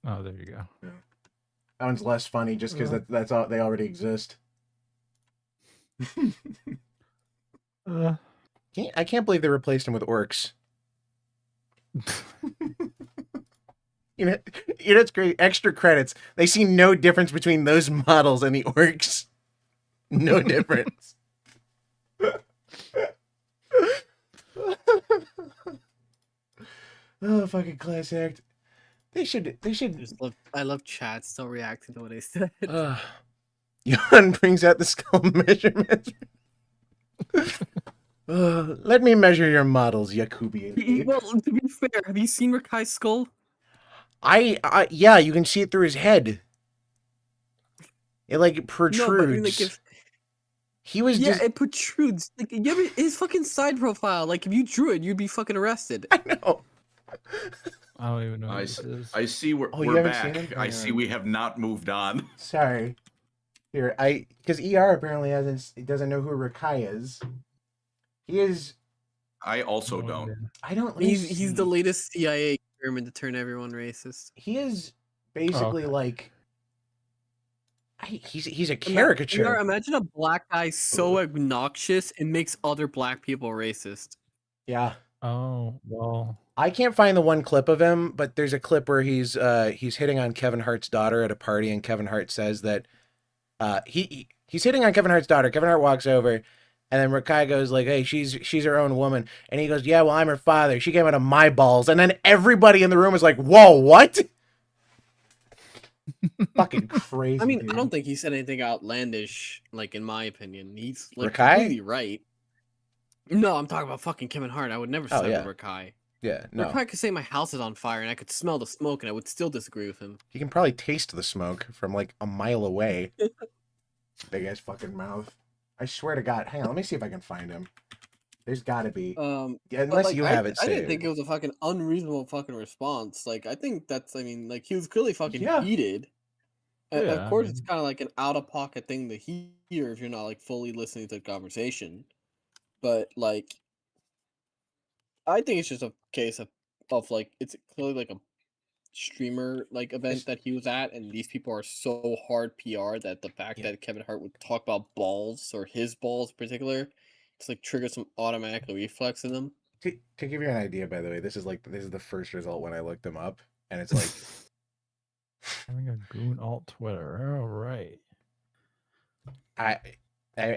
Oh, there you go. Yeah. That one's less funny just because that's all, they already exist. I can't believe they replaced him with orcs. You know, it's great. Extra credits. They see no difference between those models and the orcs. No difference. Oh, fucking class act. They should. I love chat still reacting to what I said. Jan brings out the skull measurements. Let me measure your models, Yakubian. Well, to be fair, have you seen Rakai's skull? Yeah, you can see it through his head. It like protrudes. No, but I mean, like if he was it protrudes. Like his fucking side profile. Like if you drew it, you'd be fucking arrested. I know. I don't even know what this is. I see we're back. I see we have not moved on. Sorry. Here, because ER apparently doesn't know who Rakai is. He is. I also don't. I don't. He's the latest CIA experiment to turn everyone racist. He is basically like. He's a caricature. Imagine a black guy so obnoxious it makes other black people racist. Yeah. Oh well. I can't find the one clip of him, but there's a clip where he's hitting on Kevin Hart's daughter at a party, and Kevin Hart says that he's hitting on Kevin Hart's daughter. Kevin Hart walks over, and then Rakai goes like, "Hey, she's her own woman," and he goes, "Yeah, well, I'm her father. She came out of my balls," and then everybody in the room is like, "Whoa, what?" Fucking crazy. I mean, dude. I don't think he said anything outlandish. Like in my opinion, he's like Rakai? completely right. No, I'm talking about fucking Kevin Hart. I would never side with Rakai. Yeah, no. Rakai could say my house is on fire and I could smell the smoke and I would still disagree with him. You can probably taste the smoke from like a mile away. Big ass fucking mouth. I swear to God. Hang on, let me see if I can find him. There's gotta be. Yeah, unless like, you have it I saved. didn't think it was a fucking unreasonable fucking response. Like, I think that's, I mean, like, he was clearly fucking heated. Yeah, of course, it's kind of like an out-of-pocket thing to hear if you're not, like, fully listening to the conversation. But, like, I think it's just a case of like, it's clearly, like, a streamer, like, event that he was at, and these people are so hard PR that the fact that Kevin Hart would talk about balls, or his balls in particular, it's, like, trigger some automatic reflex in them. To give you an idea, by the way, this is the first result when I looked them up, and it's like having a goon alt Twitter. All right. I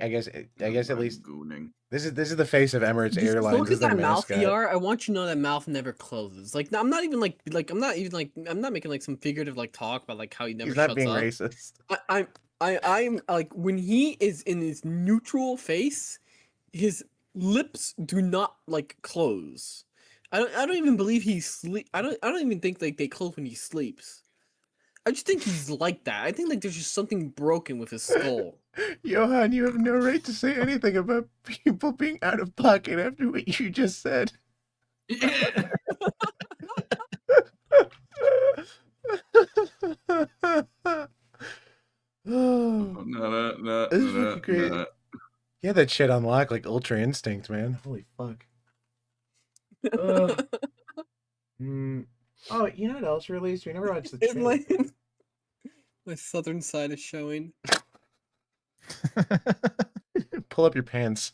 guess at least gooning. This is the face of Emirates Airlines. Focus on mouth PR. I want you to know that mouth never closes. Like, I'm not even like I'm not making like some figurative like talk about like how he never. He's not shuts being up. racist. I'm like when he is in his neutral face, his lips do not like close. I don't even believe he sleep. I don't even think like they close when he sleeps. I just think he's like that. I think like there's just something broken with his skull. Johan, you have no right to say anything about people being out of pocket after what you just said. No. This is fucking great. Yeah, that shit unlocked like Ultra Instinct, man. Holy fuck. Oh, you know what else released? We never watched the trailer. My southern side is showing. Pull up your pants.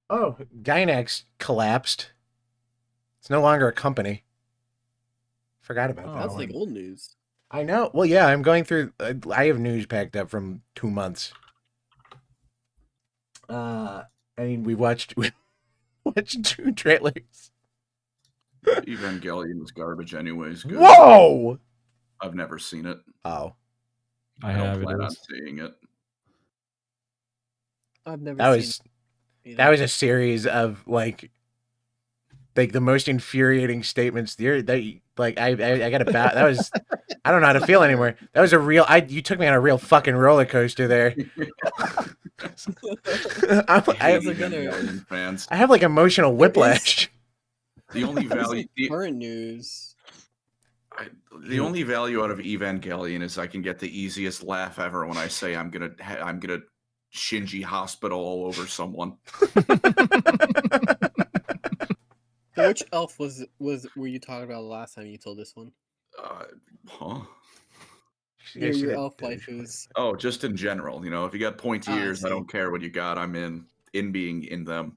Oh, Gynax collapsed. It's no longer a company. Forgot about that That's one. like old news. I know. Well, yeah, I'm going through. I have news packed up from 2 months. I mean, we watched 2 trailers. Evangelion was garbage anyways. Good. Whoa! I've never seen it. Oh. I don't plan on seeing it. I've never That seen was it that was a series of like the most infuriating statements there that like I got a that was I don't know how to feel anymore. That was a real you took me on a real fucking roller coaster there. Fans. I have like emotional whiplash. The only value current news. The only value out of Evangelion is I can get the easiest laugh ever when I say I'm gonna Shinji hospital all over someone. Which elf were you talking about the last time you told this one? Huh? Your elf waifus. Oh, just in general, you know, if you got pointy ears, I don't care what you got. I'm in being in them.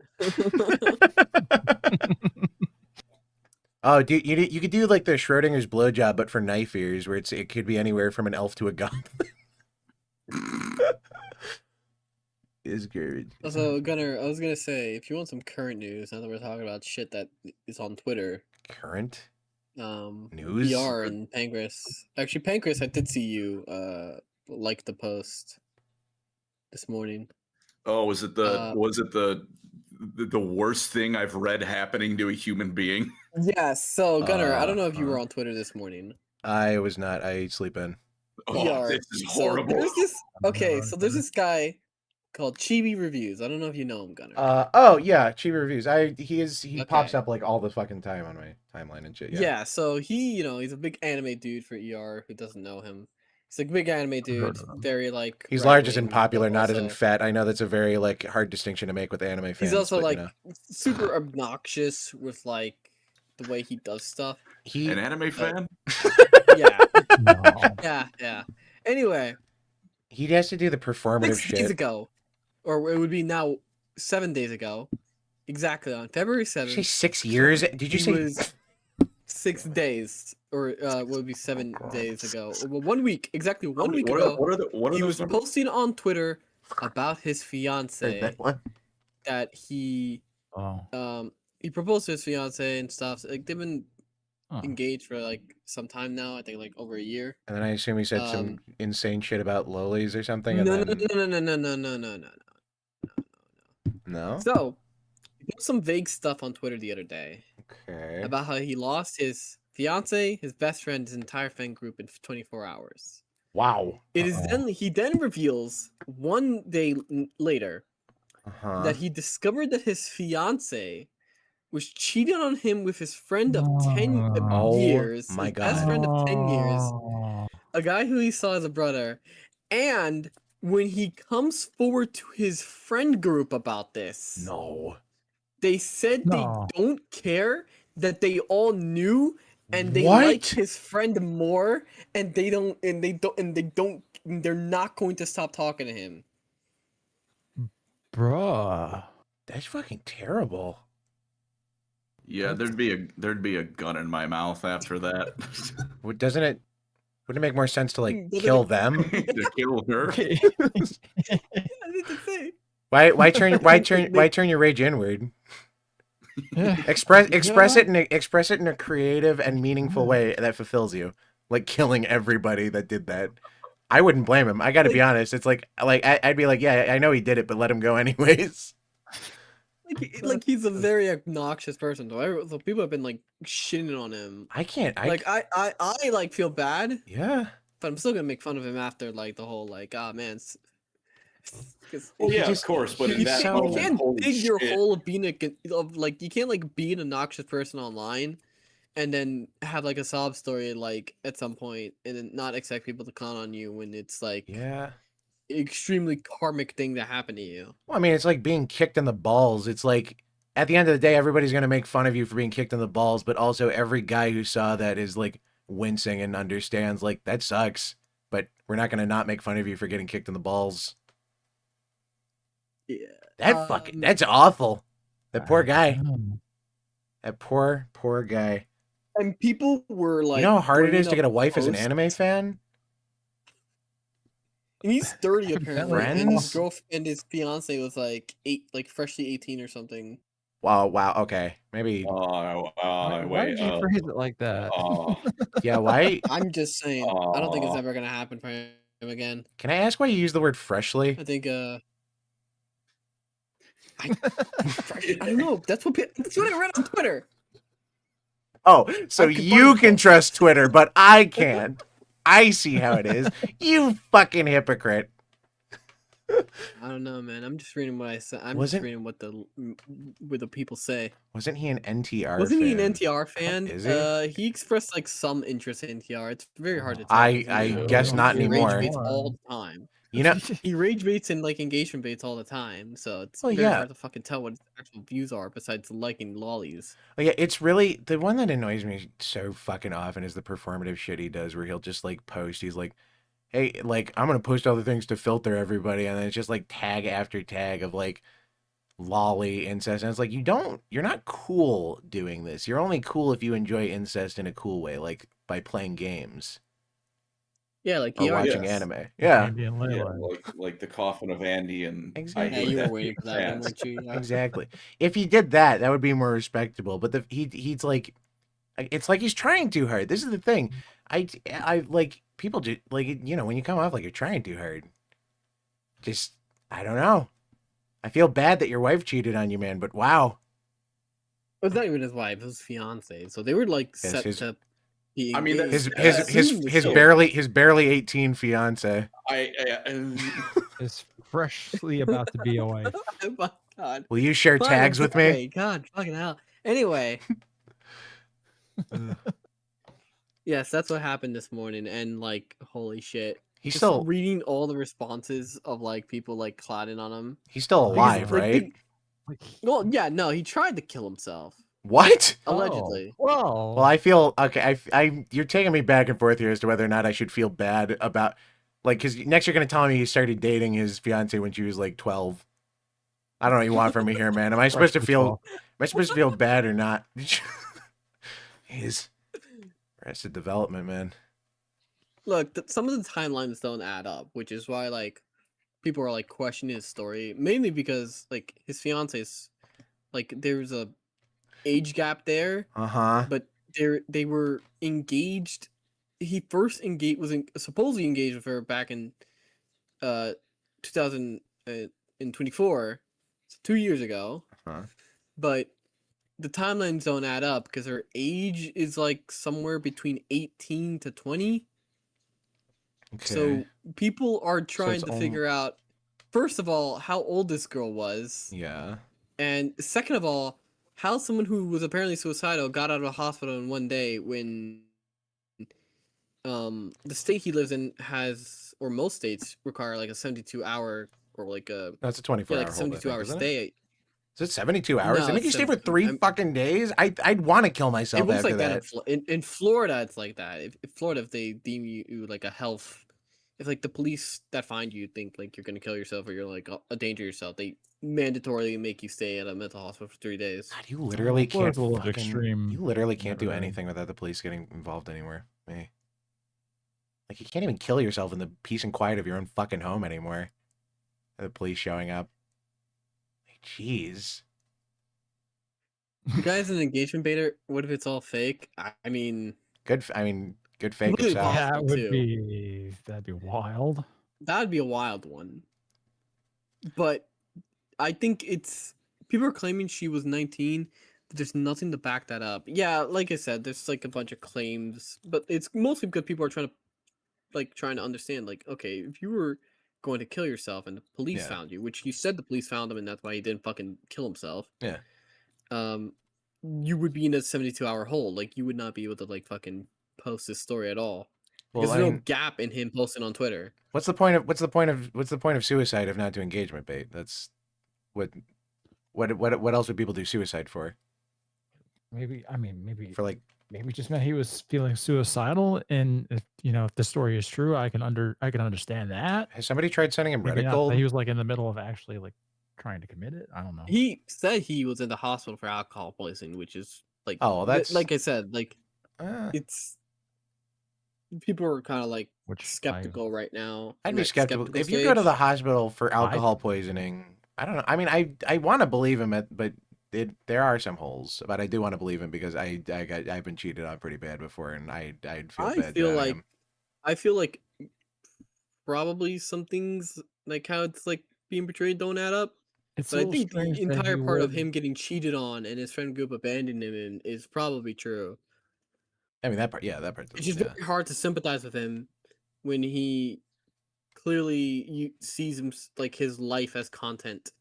Oh, dude, you could do like the Schrodinger's blowjob, but for knife ears, where it could be anywhere from an elf to a goblin. Is good. So, Gunnar, I was gonna say, if you want some current news, now that we're talking about shit that is on Twitter. Current news? BR and Pancras. Actually, Pancras, I did see you like the post this morning. Oh, was it the worst thing I've read happening to a human being? Yes. So, Gunnar, I don't know if you were on Twitter this morning. I was not. I sleep in. Oh, this is horrible. So there's this guy called Chibi Reviews. I don't know if you know him, Gunnar. Oh yeah, Chibi Reviews. He pops up like all the fucking time on my timeline and shit. Yeah. So he's a big anime dude for ER who doesn't know him. He's like a big anime dude, very like. He's large as in popular, not as in fat. I know that's a very like hard distinction to make with anime fans. He's also but, like super obnoxious with like the way he does stuff. An anime fan? Yeah. Yeah. Anyway, he has to do the performative 6 shit. days ago, or it would be now 7 days ago, exactly on February 7th. Did you say 6 years? Did you say? Was 6 days, or would be 7 days ago? Well, 1 week, exactly 1 week ago. What are he was numbers? posting on Twitter about his fiance that he he proposed to his fiance and stuff. Like they've been engaged for like some time now. I think like over a year. And then I assume he said some insane shit about lolis or something. No. No. So he put some vague stuff on Twitter the other day. Okay. About how he lost his fiance, his best friend, his entire fan group in 24 hours. Wow. It is he then reveals 1 day later that he discovered that his fiance was cheating on him with his friend of 10 years. My his God. best friend of 10 years. A guy who he saw as a brother. And when he comes forward to his friend group about this. No. They said they don't care, that they all knew and they like his friend more and they're not going to stop talking to him. Bruh. That's fucking terrible. Yeah, there'd be a gun in my mouth after that. Wouldn't it make more sense to like kill them? To kill her. Why turn your rage inward? Express it in a creative and meaningful way that fulfills you, like killing everybody that did that. I wouldn't blame him. I got to be honest. It's like I'd be like, yeah, I know he did it, but let him go anyways. Like he's a very obnoxious person. So people have been like shitting on him. I like feel bad. Yeah. But I'm still gonna make fun of him after like the whole like man. Well, yeah, of course, but in that you can't dig your shit. hole of being you can't like be an obnoxious person online and then have like a sob story like at some point and then not expect people to count on you when it's like extremely karmic thing that happened to you. Well, I mean, it's like being kicked in the balls. It's like at the end of the day, everybody's gonna make fun of you for being kicked in the balls, but also every guy who saw that is like wincing and understands, like, that sucks, but we're not going to not make fun of you for getting kicked in the balls. Yeah. That's awful. That poor guy. know. That poor guy. And people were like, You know how hard it is to bringing get a up wife as an posts- anime fan? And he's 30 apparently. And his Friends? girlfriend and his fiance was like freshly 18 or something. Wow, okay. Maybe. Why Wait. did you phrase it like that? Yeah, why? I'm just saying. I don't think it's ever gonna happen for him again. Can I ask why you use the word freshly? I think I don't know. That's what I read on Twitter. Oh, so I can you find can both. trust Twitter, but I can't. I see how it is. You fucking hypocrite. I don't know, man. I'm just reading what I said. I'm Wasn't- just reading what the people say. Wasn't he an NTR Wasn't fan? he an NTR fan? Is he? He expressed like some interest in NTR. It's very hard to tell. I guess not He anymore. rage baits all the time. You know, He rage baits and like engagement baits all the time. So it's Well, very yeah. hard to fucking tell what his actual views are besides liking lollies. oh yeah, it's really the one that annoys me so fucking often is the performative shit he does, where he'll just like post. He's like, "Hey, like I'm gonna post all the things to filter everybody," and then it's just like tag after tag of like lolly incest, and it's like you're not cool doing this. You're only cool if you enjoy incest in a cool way, like by playing games Yeah, like or he already. watching Yes. anime. Yeah, Andy and Yeah, Layla. like the coffin of Andy and Exactly. Yeah, I hate you were that waiting for that one, fans. weren't you? Yeah. exactly. If he did that, that would be more respectable. But he's like, it's like he's trying too hard. This is the thing. I like people do like when you come off like you're trying too hard. Just I don't know. I feel bad that your wife cheated on you, man. But wow, It was not even his wife; it was his fiance. So they were like Yes, set his- to be I mean, that- engaged. his barely 18 fiance. Is freshly about to be a wife. Oh my god! Will you share Fine, tags with me? okay, God, fucking hell. Anyway, yes, that's what happened this morning, and like, holy shit! He's Just still reading all the responses of like people like clouding on him. he's still alive, like, right? Well, yeah, no, he tried to kill himself What? allegedly. Oh, Well, I feel okay. I you're taking me back and forth here as to whether or not I should feel bad about, like, because next you're gonna tell me he started dating his fiance when she was like 12. I don't know what you want from me here, man. Am I supposed to feel? Am I supposed to feel bad or not? He's Arrested Development, man. Look, some of the timelines don't add up, which is why like people are like questioning his story, mainly because like his fiance's like there's a age gap there, but they were engaged. He first engaged supposedly engaged with her back in 2024, so 2 years ago. But the timelines don't add up because her age is like somewhere between 18 to 20. So people are trying to figure out, first of all, how old this girl was. Yeah. And second of all, how someone who was apparently suicidal got out of a hospital in one day when the state he lives in has, or most states require like a 72-hour or like a That's a 24-hour like a 72-hour stay. Is it 72 hours? No, Didn't he it's stay for 17. 3 fucking days? I'd want to kill myself It was after like that that. in Florida. It's like that. If Florida, if they deem you like a health, if like the police that find you think like you're gonna kill yourself or you're like a danger to yourself, they mandatorily make you stay at a mental hospital for 3 days. God, you literally can't. a little fucking- extreme. You literally can't do Never mind. anything without the police getting involved anymore. Me. Like you can't even kill yourself in the peace and quiet of your own fucking home anymore. The police showing up. Like, jeez. You guys, an engagement baiter. What if it's all fake? I mean, Good fake Really itself. possible. that'd be wild. that would be a wild one. But I think people are claiming she was 19. But there's nothing to back that up. Yeah, like I said, there's like a bunch of claims, but it's mostly because people are trying to understand. Like, okay, if you were going to kill yourself and the police Yeah. found you, which you said the police found him, and that's why he didn't fucking kill himself. Yeah. You would be in a 72-hour hold. Like, you would not be able to like fucking post this story at all. Well, Because I there's no mean, gap in him posting on Twitter. what's the point of suicide if not to engagement bait? That's what else would people do suicide for? Maybe For like maybe just meant he was feeling suicidal, and if if the story is true, I can understand that. Has somebody tried sending him Maybe Reddit not that gold? he was like in the middle of actually like trying to commit it. I don't know. He said he was in the hospital for alcohol poisoning, which is like, Oh, well, that's like I said, like uh, it's people are kind of like Which skeptical right now. I'd in be that skeptical if skeptical you go to the stage. hospital for alcohol poisoning. I don't know. I mean, I want to believe him, but there are some holes. But I do want to believe him because I've been cheated on pretty bad before, and I'd feel I bad. feel doubting like him. I feel like probably some things like how it's like being portrayed don't add up. It's But a I little think strange the that entire he part of would. him getting cheated on and his friend group abandoning him is probably true. I mean that part, yeah, that part. It's just Yeah. very hard to sympathize with him when he clearly sees him like his life as content.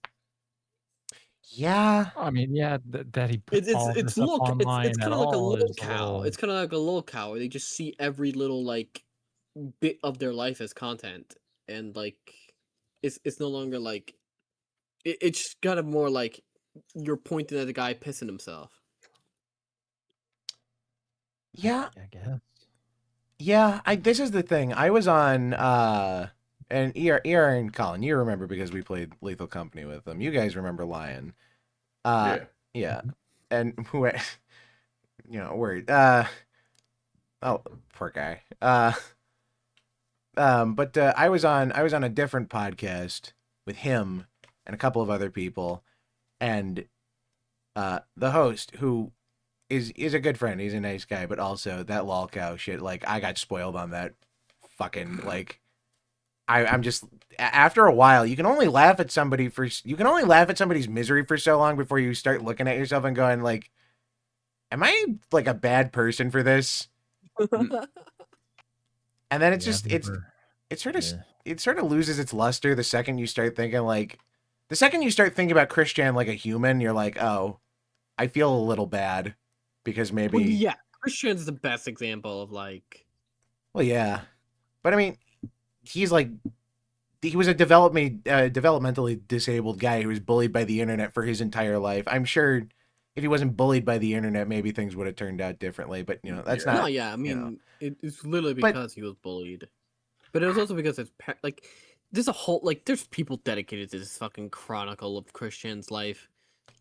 Yeah. I mean, yeah, that he put all It's this up it's online at kind of like a all little is a cow. little. It's kind of like a little cow where they just see every little like bit of their life as content, and like it's no longer like it's kind of more like you're pointing at the guy pissing himself. Yeah. I guess. Yeah, this is the thing. I was on and ER and Colin, you remember because we played Lethal Company with them. You guys remember Lion. Yeah. Yeah. And who word. Oh, poor guy. But I was on a different podcast with him and a couple of other people, and the host, who is a good friend, he's a nice guy, but also that lolcow shit, like I got spoiled on that fucking like I'm just after a while you can only laugh at somebody's misery for so long before you start looking at yourself and going like, am I like a bad person for this? And then it's Yeah, just yeah. it sort of loses its luster the second you start thinking about Christian like a human. You're like, oh, I feel a little bad because maybe. Well, yeah, Christian's the best example of like. Well, yeah, but I mean, he was a developmentally disabled guy who was bullied by the internet for his entire life. I'm sure if he wasn't bullied by the internet, maybe things would have turned out differently. But that's not. No, yeah, I mean, it's literally because he was bullied, but it was also because his like there's a whole like there's people dedicated to this fucking chronicle of Christian's life,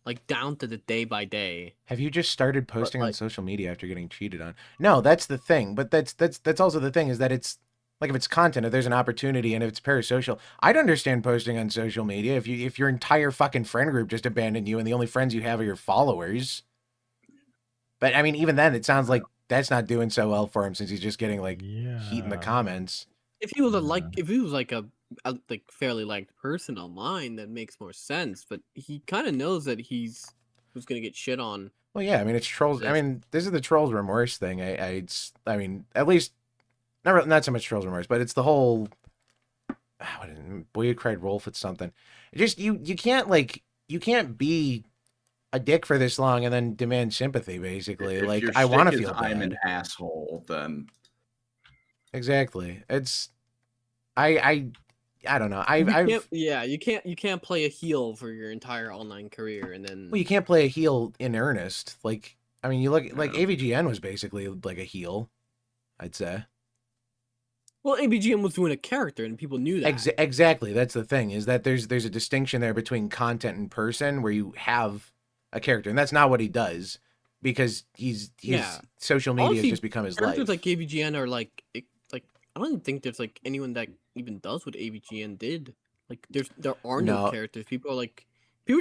like down to the day by day. Have you just started posting on social media after getting cheated on? No, that's the thing. But that's also the thing is that it's like if it's content, if there's an opportunity, and if it's parasocial, I'd understand posting on social media if your entire fucking friend group just abandoned you and the only friends you have are your followers. But I mean, even then, it sounds like that's not doing so well for him since he's just getting like heat in the comments. If he was like a like fairly liked person online, that makes more sense. But he kind of knows that he's gonna get shit on. Well, yeah, I mean it's trolls. I mean, this is the trolls remorse thing. I mean, at least not so much trolls remorse, but it's the whole. Boy, you cried wolf at something. Just you can't be a dick for this long and then demand sympathy. Basically, If like your I want to shtick is feel I'm bad. an asshole, then Exactly. It's I don't know. You can't play a heel for your entire online career and then. Well, you can't play a heel in earnest. Like, I mean, you look like AVGN was basically like a heel, I'd say. Well, AVGN was doing a character, and people knew that. Exactly. That's the thing, is that there's a distinction there between content and person, where you have a character, and that's not what he does, because he's social media Honestly, has just become his characters life. like AVGN are like I don't even think there's like anyone that even does what AVGN did. Like there are no characters. People are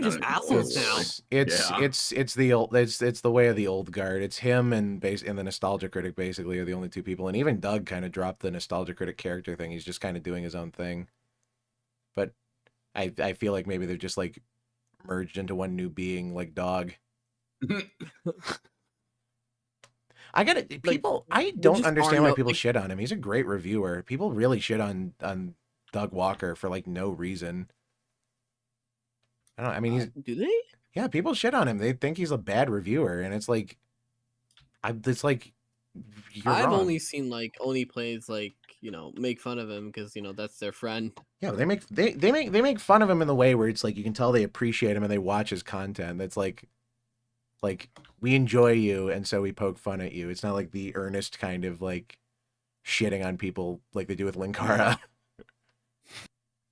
just assholes now. It's the way of the old guard. It's him and the Nostalgia Critic basically are the only two people, and even Doug kind of dropped the Nostalgia Critic character thing. He's just kind of doing his own thing. But I feel like maybe they're just like merged into one new being, like Dog. I don't understand why people shit on him. He's a great reviewer. People really shit on Doug Walker for like no reason. Do they? Yeah, people shit on him. They think he's a bad reviewer, and it's like, you're I've wrong. only seen only plays make fun of him because that's their friend. Yeah, they make fun of him in the way where it's like you can tell they appreciate him and they watch his content. That's like we enjoy you, and so we poke fun at you. It's not like the earnest kind of like shitting on people like they do with Linkara.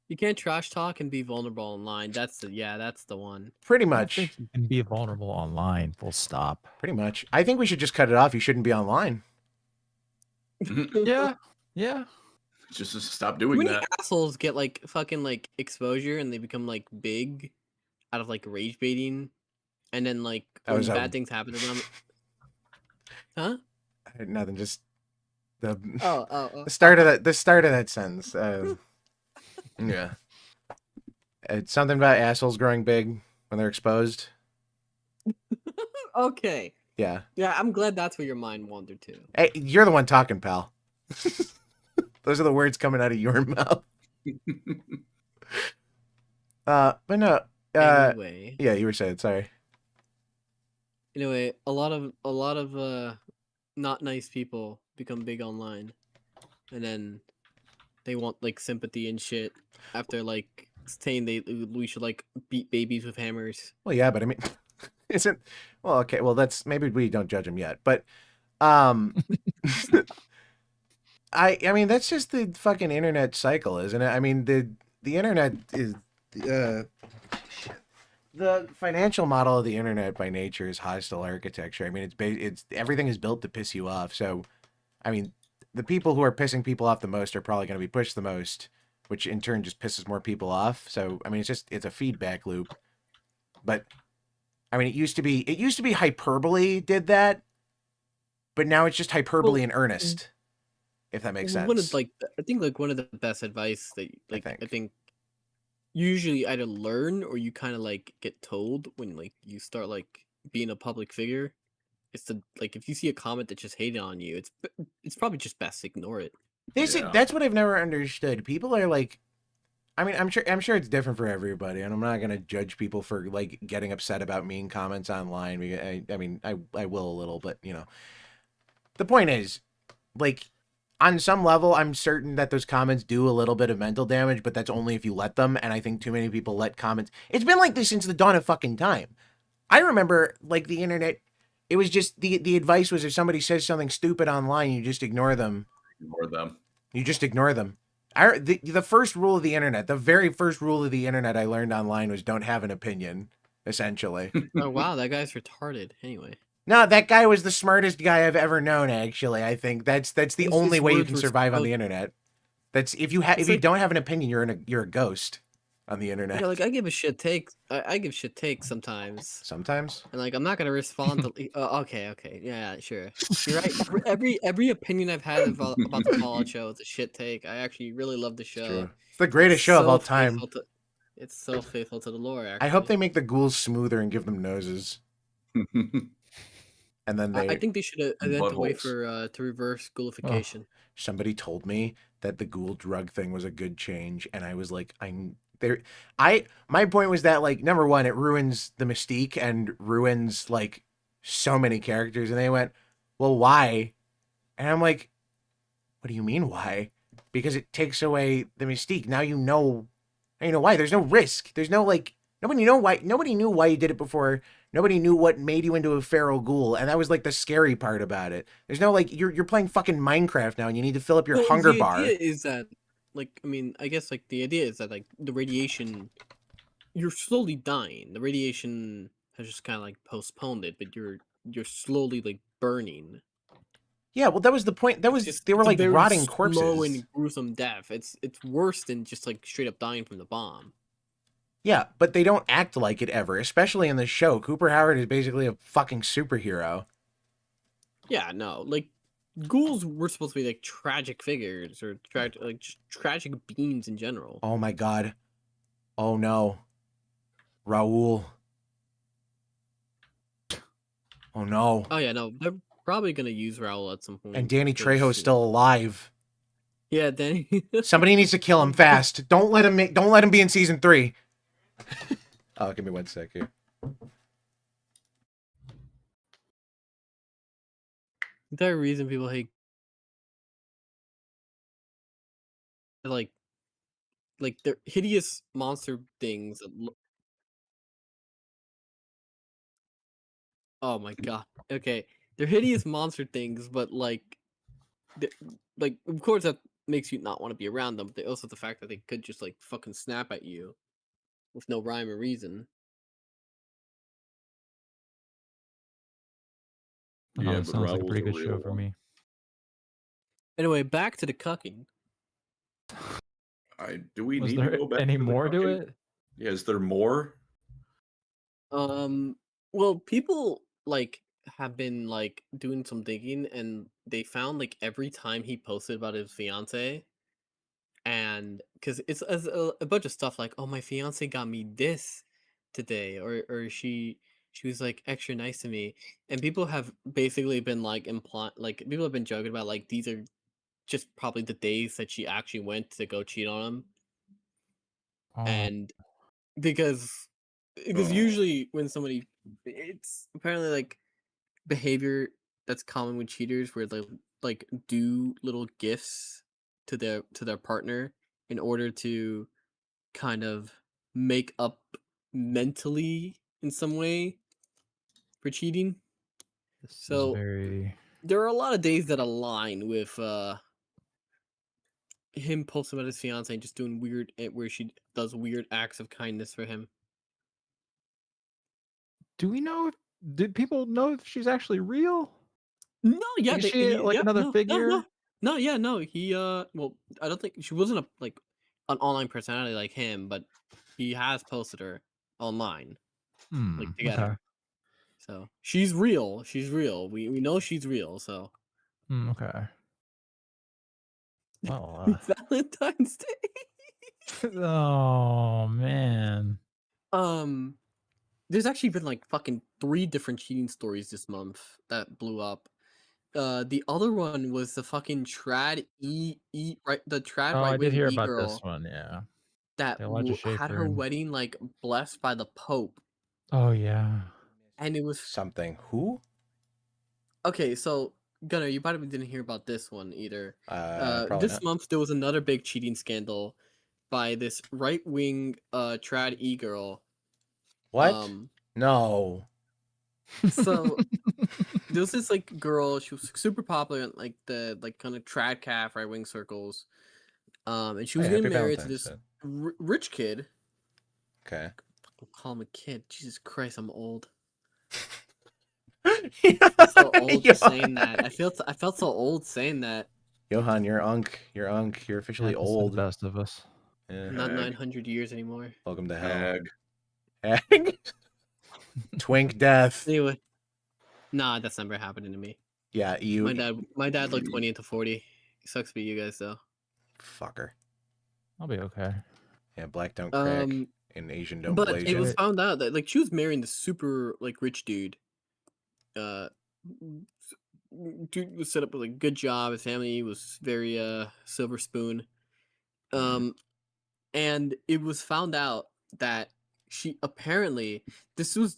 You can't trash talk and be vulnerable online. That's the one. Pretty I don't much. think you can be vulnerable online. Full stop. Pretty much. I think we should just cut it off. You shouldn't be online. Yeah. Yeah. Just stop Too doing many that. assholes get like fucking like exposure and they become like big out of like rage baiting, and then like when bad things happen to them. Huh? Nothing. Just the Oh. the start of that sentence. Yeah. It's something about assholes growing big when they're exposed. Okay. Yeah. Yeah, I'm glad that's where your mind wandered to. Hey, you're the one talking, pal. Those are the words coming out of your mouth. But no. Anyway. Yeah, you were saying. Sorry. Anyway, a lot of not nice people become big online, and then they want like sympathy and shit after like saying we should like beat babies with hammers. Well, yeah, but I mean, isn't well? Okay, well, that's maybe we don't judge them yet, but I mean that's just the fucking internet cycle, isn't it? I mean the internet is the financial model of the internet by nature is hostile architecture. I mean it's everything is built to piss you off. So, I mean, the people who are pissing people off the most are probably going to be pushed the most, which in turn just pisses more people off. So, I mean, it's a feedback loop. But I mean, it used to be hyperbole did that, but now it's just hyperbole in earnest. If that makes sense. One of I think like one of the best advice that like I think usually either learn or you kind of like get told when like you start like being a public figure is to like if you see a comment that just hated on you, it's probably just best to ignore it. That's what I've never understood. People are like, I mean, I'm sure it's different for everybody, and I'm not gonna judge people for like getting upset about mean comments online. I mean, I will a little, but you know, the point is, like, on some level, I'm certain that those comments do a little bit of mental damage, but that's only if you let them. And I think too many people let comments. It's been like this since the dawn of fucking time. I remember, like, the internet. It was just the advice was if somebody says something stupid online, you just ignore them. Ignore them. You just ignore them. The first rule of the internet, the very first rule of the internet I learned online was don't have an opinion, essentially. Oh wow, that guy's retarded. Anyway. No, that guy was the smartest guy I've ever known. Actually, I think that's the only way you can survive on the internet. That's if you don't have an opinion, you're a ghost on the internet. Yeah, like I give a shit take. I give shit takes sometimes. Sometimes. And like I'm not gonna respond to. Okay, yeah, sure. You're right. Every opinion I've had about the Fallout show is a shit take. I actually really love the show. It's the greatest show of all time. It's so faithful to the lore. Actually. I hope they make the ghouls smoother and give them noses. And then I think they should invent a way for to reverse ghoulification. Oh, somebody told me that the ghoul drug thing was a good change, and I was like, my point was that, like, number one, it ruins the mystique and ruins like so many characters, and they went, well, why? And I'm like, what do you mean why? Because it takes away the mystique. Now you know why. There's no risk. There's no like nobody knew why you did it before. Nobody knew what made you into a feral ghoul, and that was like the scary part about it. There's no like you're playing fucking Minecraft now, and you need to fill up your hunger bar. The idea is that, like, I mean, I guess like the idea is that like the radiation, you're slowly dying. The radiation has just kind of like postponed it, but you're slowly like burning. Yeah, well, that was the point. That was they were like rotting corpses. Slow and gruesome death. It's worse than just like straight up dying from the bomb. Yeah, but they don't act like it ever, especially in the show. Cooper Howard is basically a fucking superhero. Yeah, no, like ghouls were supposed to be like tragic figures or tragic beings in general. Oh my god. Oh no. Raul. Oh no. Oh yeah, no, they're probably gonna use Raul at some point. And Danny Trejo is still alive. Yeah, Danny. Somebody needs to kill him fast. Don't let him be in season 3. Oh, give me 1 sec here. The entire reason people hate like they're hideous monster things that Oh my god. Okay, they're hideous monster things, but like, of course that makes you not want to be around them. But also the fact that they could just like fucking snap at you with no rhyme or reason. Yeah, That but sounds like a Raul's pretty a good real show for one. me. Anyway, back to the cucking. Do we Was need to there go back any to the more to cucking? it? Yeah, is there more? Well, people like have been like doing some digging, and they found like every time he posted about his fiance, and because it's a bunch of stuff like, oh, my fiance got me this today, or she was like extra nice to me, and people have basically been like like people have been joking about like these are just probably the days that she actually went to go cheat on him, Oh, and because Oh. usually when somebody, it's apparently like behavior that's common with cheaters where they like do little gifts to their partner in order to kind of make up mentally in some way for cheating. this is So very. there are a lot of days that align with him posting about his fiance and just doing weird where she does weird acts of kindness for him. Do we know? Did people know if she's actually real? No, yeah, Like, is she like yeah, another no, figure? no, yeah, no. He well, I don't think she wasn't a like an online personality like him, but he has posted her online, like together. Okay. So she's real. She's real. We know she's real. So Okay. Well, Valentine's Day. oh man. There's actually been like fucking 3 different cheating stories this month that blew up. The other one was the fucking trad right, the trad Oh, I right did wing hear e about this girl one. Yeah. that The Elijah had Schaefer her and- wedding like blessed by the Pope, Oh yeah. and it was Something. Who? okay. So Gunnar, you probably didn't hear about this one either. Probably This not. month there was another big cheating scandal by this right wing trad e girl. What? No. So there was this like girl. She was super popular in like the like kind of trad calf right wing circles. And she was Hey, getting happy married to Valentine's this Day. rich kid. Okay. I'll call him a kid. Jesus Christ, I'm old. Yeah, I'm so old just saying Johan. that. I felt so old saying that. Johan, you're unk. You're unk. You're officially Yeah, that's old. the best of us. Yeah. Not Hag. 900 years anymore. Welcome to hell. Hag. Hag. Twink death. Anyway, nah, that's never happening to me. Yeah, you. My dad like 20 into 40. Sucks for you guys though. Fucker. I'll be okay. Yeah, black don't crack and Asian don't But blaze it was it. found out that like she was marrying this super like rich dude. Dude was set up with a good job. His family was very silver spoon. And it was found out that she apparently this was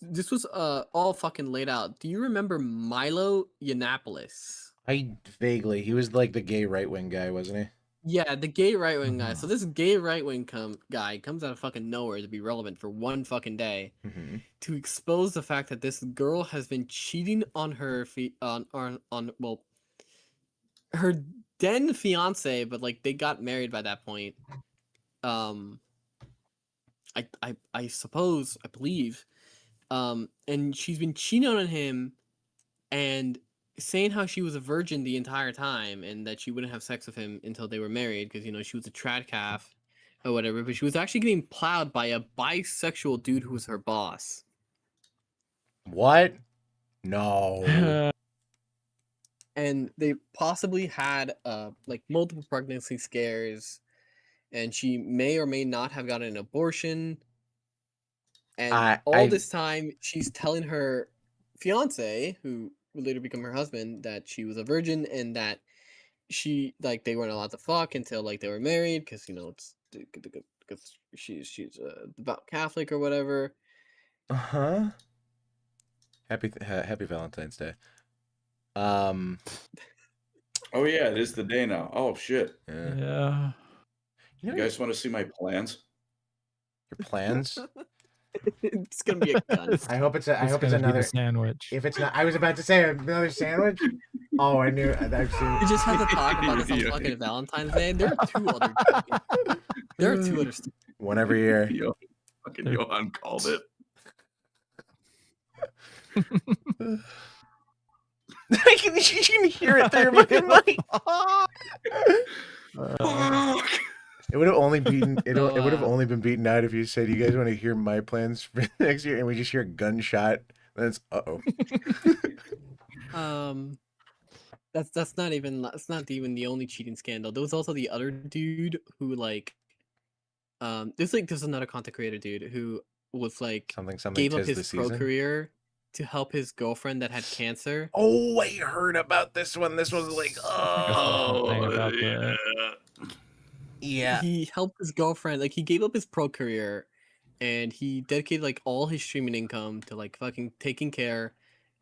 all fucking laid out. Do you remember Milo Yiannopoulos? I vaguely. He was like the gay right wing guy, wasn't he? Yeah, the gay right wing guy. So this gay right wing guy comes out of fucking nowhere to be relevant for one fucking day to expose the fact that this girl has been cheating on her well, her then fiance, but like they got married by that point. I suppose, I believe. And she's been cheating on him and saying how she was a virgin the entire time and that she wouldn't have sex with him until they were married because, you know, she was a trad calf or whatever. But she was actually getting plowed by a bisexual dude who was her boss. What? No. And they possibly had like multiple pregnancy scares, and she may or may not have gotten an abortion. And this time, she's telling her fiance, who would later become her husband, that she was a virgin and that she like they weren't allowed to fuck until like they were married because, you know, it's because she's a devout Catholic or whatever. Happy Valentine's Day. Oh yeah, it is the day now. Oh shit. Yeah. You guys want to see my plans? Your plans? It's gonna be a gun. I hope it's gonna be another the sandwich. If it's not, I was about to say another sandwich. Oh, I knew. I've seen. We just had to talk about this on fucking Valentine's Day. There are two other. There are two other. One every year. Yo, fucking Johan called it. You can hear it through your fucking mic. It would have only beaten. It would have only been beaten out if you said, "You guys want to hear my plans for next year?" And we just hear a gunshot. Then it's That's not even the only cheating scandal. There was also the other dude who there's another content creator dude who was like something gave up tis his the pro season. career to help his girlfriend that had cancer. Oh, I heard about this one. This was like, yeah. He helped his girlfriend, like he gave up his pro career and he dedicated like all his streaming income to like fucking taking care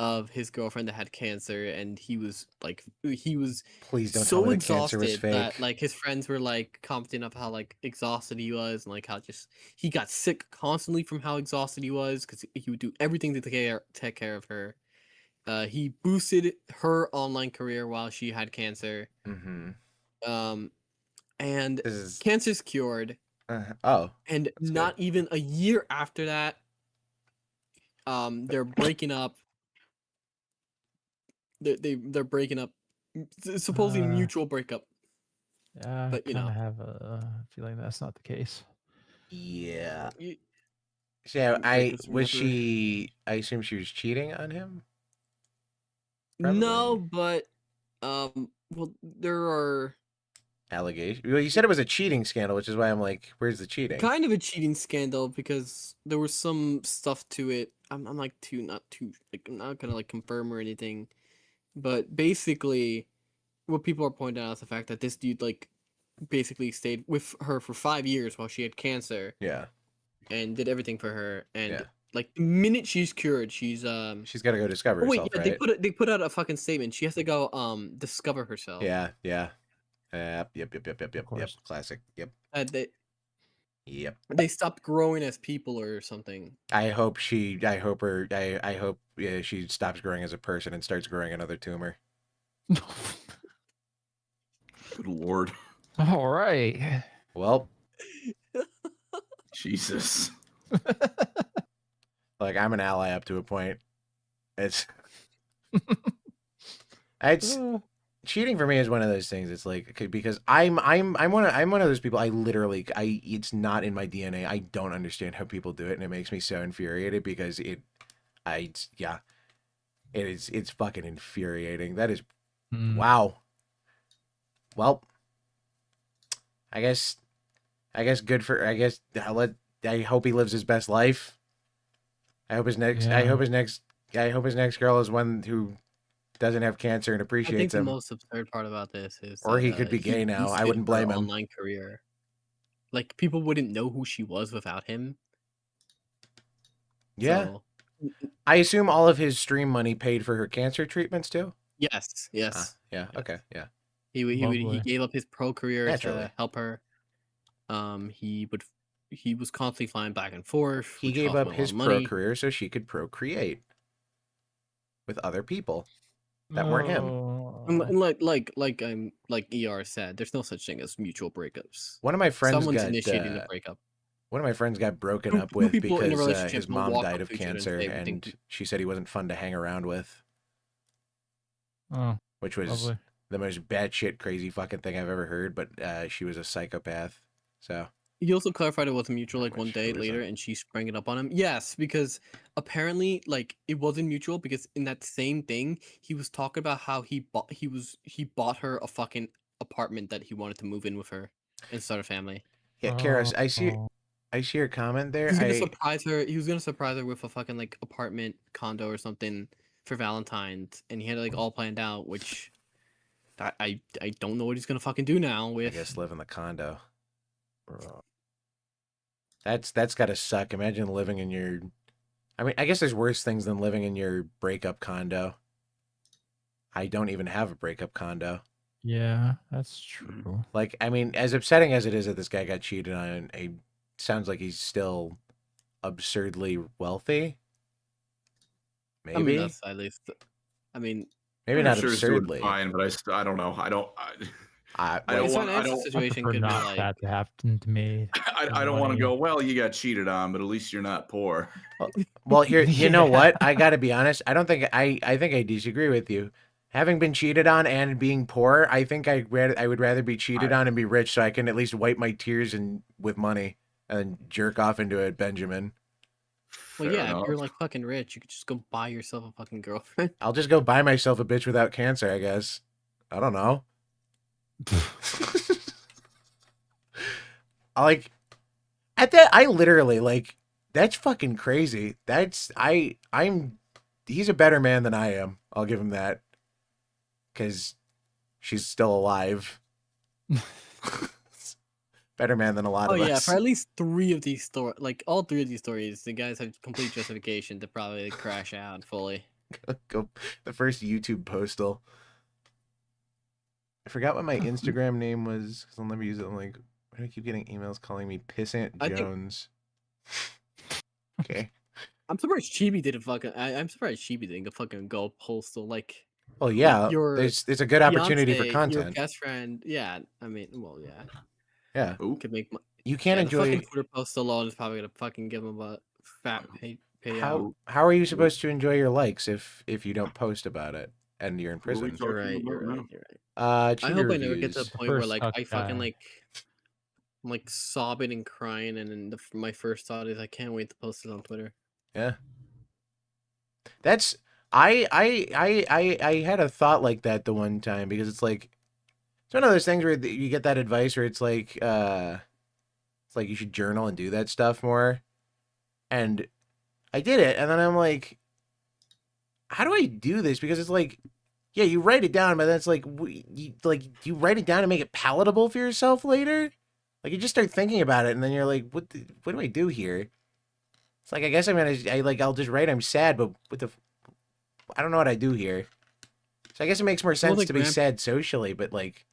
of his girlfriend that had cancer, and he was Please don't tell so me the cancer was exhausted fake. that like his friends were like commenting of how like exhausted he was and like how just he got sick constantly from how exhausted he was because he would do everything to take care of her. He boosted her online career while she had cancer. Mm-hmm. And cancer's cured. And not even a year after that, they're breaking up. They're breaking up, supposedly mutual breakup. Yeah, but I have a feeling that's not the case. Yeah. So I assume she was cheating on him. Probably. No, but well, there are allegations. Well, you said it was a cheating scandal, which is why I'm like, where's the cheating? Kind of a cheating scandal because there was some stuff to it. I'm not gonna like confirm or anything, but basically, what people are pointing out is the fact that this dude like basically stayed with her for 5 years while she had cancer. Yeah. And did everything for her, and like the minute she's cured, she's got to go discover herself. Yeah, right? they put out a fucking statement. She has to go discover herself. Yeah. Yep. Classic. Yep. They stopped growing as people or something. I hope she stops growing as a person and starts growing another tumor. Good lord. All right. Well, Jesus. Like, I'm an ally up to a point. It's cheating for me is one of those things. It's like, because I'm one of those people. It's not in my DNA. I don't understand how people do it, and it makes me so infuriated because it's fucking infuriating. That is wow. Well, I guess good for. I hope he lives his best life. I hope his next girl is one who doesn't have cancer and appreciates I think him. The most absurd part about this is or he could be gay now. I wouldn't blame him. Online career, like people wouldn't know who she was without him. Yeah, so, I assume all of his stream money paid for her cancer treatments too. Yes. Yeah. Okay. Yeah. He gave up his pro career to help her. He was constantly flying back and forth. He gave up his pro career so she could procreate with other people that weren't him. And like ER said, there's no such thing as mutual breakups. One of my friends Someone's initiating the breakup. One of my friends got broken up with because his mom died of cancer, and she said he wasn't fun to hang around with. Oh, which was the most batshit crazy fucking thing I've ever heard. But she was a psychopath. So he also clarified it wasn't mutual like one day later, and she sprang it up on him. Yes, because apparently like it wasn't mutual because in that same thing he was talking about how he bought her a fucking apartment that he wanted to move in with her and start a family. Yeah, Karis, I see your comment there. He was gonna surprise her with a fucking like apartment condo or something for Valentine's, and he had it like all planned out, which I don't know what he's gonna fucking do now with. I guess live in the condo. Bro. That's gotta suck. Imagine living in your I guess there's worse things than living in your breakup condo. I don't even have a breakup condo. Yeah, that's true. Like, as upsetting as it is that this guy got cheated on, sounds like he's still absurdly wealthy. Maybe. I mean, that's at least. I mean, maybe I'm not sure he's doing absurdly. fine, but I don't know. I don't his want. financial situation prefer could be not like. that to happen to me. I don't want to go. Well, you got cheated on, but at least you're not poor. Well, here, you know Yeah. what? I got to be honest. I don't think I think I disagree with you. Having been cheated on and being poor, I think I would rather be cheated on and be rich, so I can at least wipe my tears and with money and jerk off into it, Benjamin. Well, Fair yeah, enough. if you're like fucking rich, you could just go buy yourself a fucking girlfriend. I'll just go buy myself a bitch without cancer, I guess. I don't know. I literally like that's fucking crazy. He's a better man than I am. I'll give him that. Cause she's still alive. Better man than a lot Oh of yeah, us. for at least 3 of these stories, like all 3 of these stories, the guys have complete justification to probably crash out fully. Go the first YouTube postal. I forgot what my Instagram name was because I'll never use it. I'm like, why do I keep getting emails calling me Pissant Jones? Okay. I'm surprised Chibi didn't fucking. I'm surprised Chibi didn't fucking go postal like. Well, yeah, your it's a good opportunity for fiancé, content. Your best friend, yeah. I mean, well, yeah. Yeah. Ooh. Could make. You can't The enjoy. fucking Twitter post alone is probably gonna fucking give him a fat payout. How are you supposed to enjoy your likes if you don't post about it and you're in prison? You're right. You're right. I I hope I never get to the Cheater point where First like suck I fucking guy. I'm like sobbing and crying, and then my first thought is I can't wait to post it on Twitter. Yeah. That's I had a thought like that the one time because it's like it's one of those things where you get that advice where it's like you should journal and do that stuff more. And I did it, and then I'm like, how do I do this? Because it's like, yeah, you write it down, but that's like you write it down and make it palatable for yourself later. Like you just start thinking about it, and then you're like, what do I do here? It's like I guess I'll just write I'm sad, but I don't know what I do here. So I guess it makes more sense to be sad socially, but like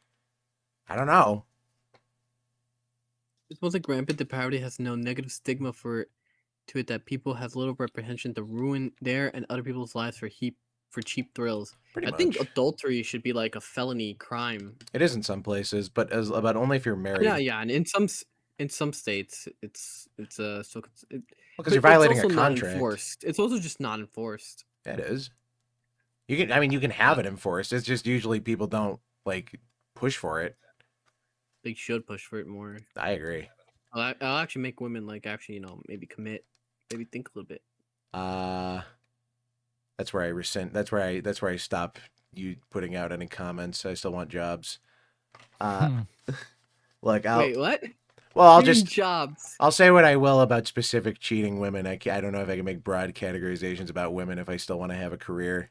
I don't know. It's most like rampant depravity has no negative stigma to it that people have little reprehension to ruin their and other people's lives for cheap thrills. Pretty I think much. adultery should be like a felony crime. It is in some places, but only if you're married. Yeah, and in some states it's because you're violating a not contract. enforced. It's also just not enforced. It is. You can have it enforced. It's just usually people don't like push for it. They should push for it more. I agree. I'll actually make women like actually maybe commit, maybe think a little bit. That's where I resent. That's where I stop you putting out any comments. I still want jobs. Look, Wait, what? Well, I'll What do you just mean jobs. I'll say what I will about specific cheating women. I don't know if I can make broad categorizations about women if I still want to have a career.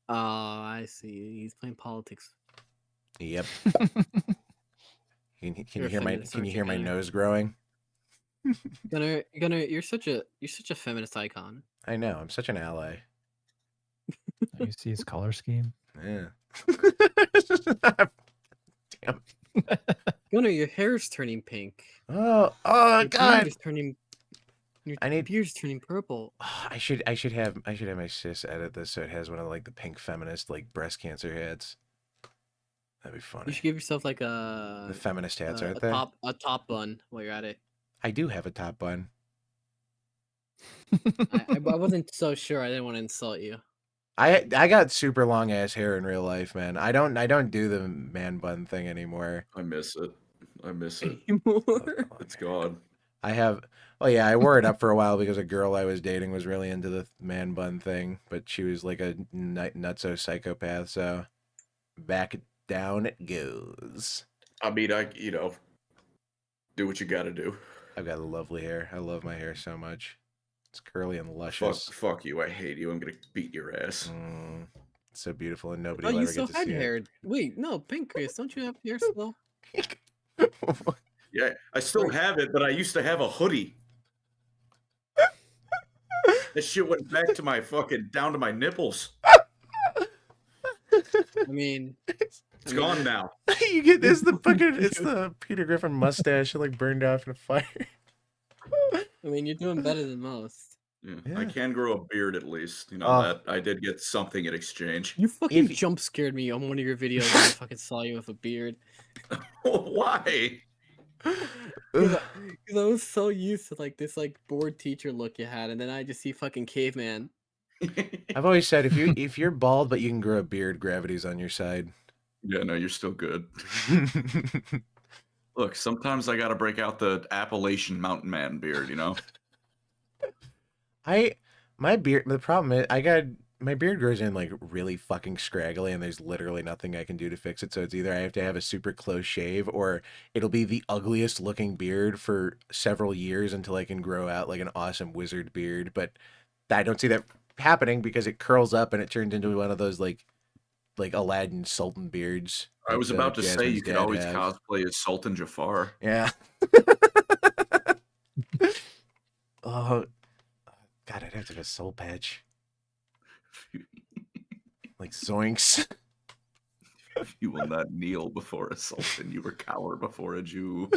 Oh, I see. He's playing politics. Yep. Can you hear my nose growing? Gunnar, you're such a feminist icon. I know. I'm such an ally. You see his color scheme? Yeah. Damn. Gunnar, your hair's turning pink. Oh Your God! beard is turning. Your I need- beard's turning purple. I should have my sis edit this so it has one of like the pink feminist like breast cancer hats. That'd be funny. You should give yourself like a The feminist hats, aren't a they? top bun while you're at it. I do have a top bun. I wasn't so sure. I didn't want to insult you. I got super long ass hair in real life, man. I don't do the man bun thing anymore. I miss it. Anymore? It's gone. I wore it up for a while because a girl I was dating was really into the man bun thing, but she was like a nutso psychopath, so back down it goes. I mean, do what you gotta do. I've got lovely hair. I love my hair so much. It's curly and luscious. Fuck you. I hate you. I'm gonna beat your ass. It's so beautiful and nobody Oh, will you ever still get to had see hair. Wait, no, Pancreas, don't you have hair still? it. Yeah, I still have it, but I used to have a hoodie. This shit went back to my down to my nipples. I mean, It's gone now. You get this the fucking it's the Peter Griffin mustache like burned off in a fire. I mean, you're doing better than most. Yeah. Yeah. I can grow a beard at least. You know, Oh. that I did get something in exchange. You fucking If- jump scared me on one of your videos when I fucking saw you with a beard. Why? Because I was so used to like this like bored teacher look you had, and then I just see fucking caveman. I've always said if you're bald but you can grow a beard, gravity's on your side. Yeah, no, you're still good. Look, sometimes I gotta break out the Appalachian mountain man beard, you know? My beard, the problem is my beard grows in like really fucking scraggly and there's literally nothing I can do to fix it. So it's either I have to have a super close shave or it'll be the ugliest looking beard for several years until I can grow out like an awesome wizard beard. But I don't see that happening because it curls up and it turns into one of those like Aladdin Sultan beards. I was about to say Jasmine's you could dad always have. cosplay as Sultan Jafar. Yeah. Oh, God, I'd have to have a soul patch. Like zoinks. You will not kneel before a Sultan, you will cower before a Jew.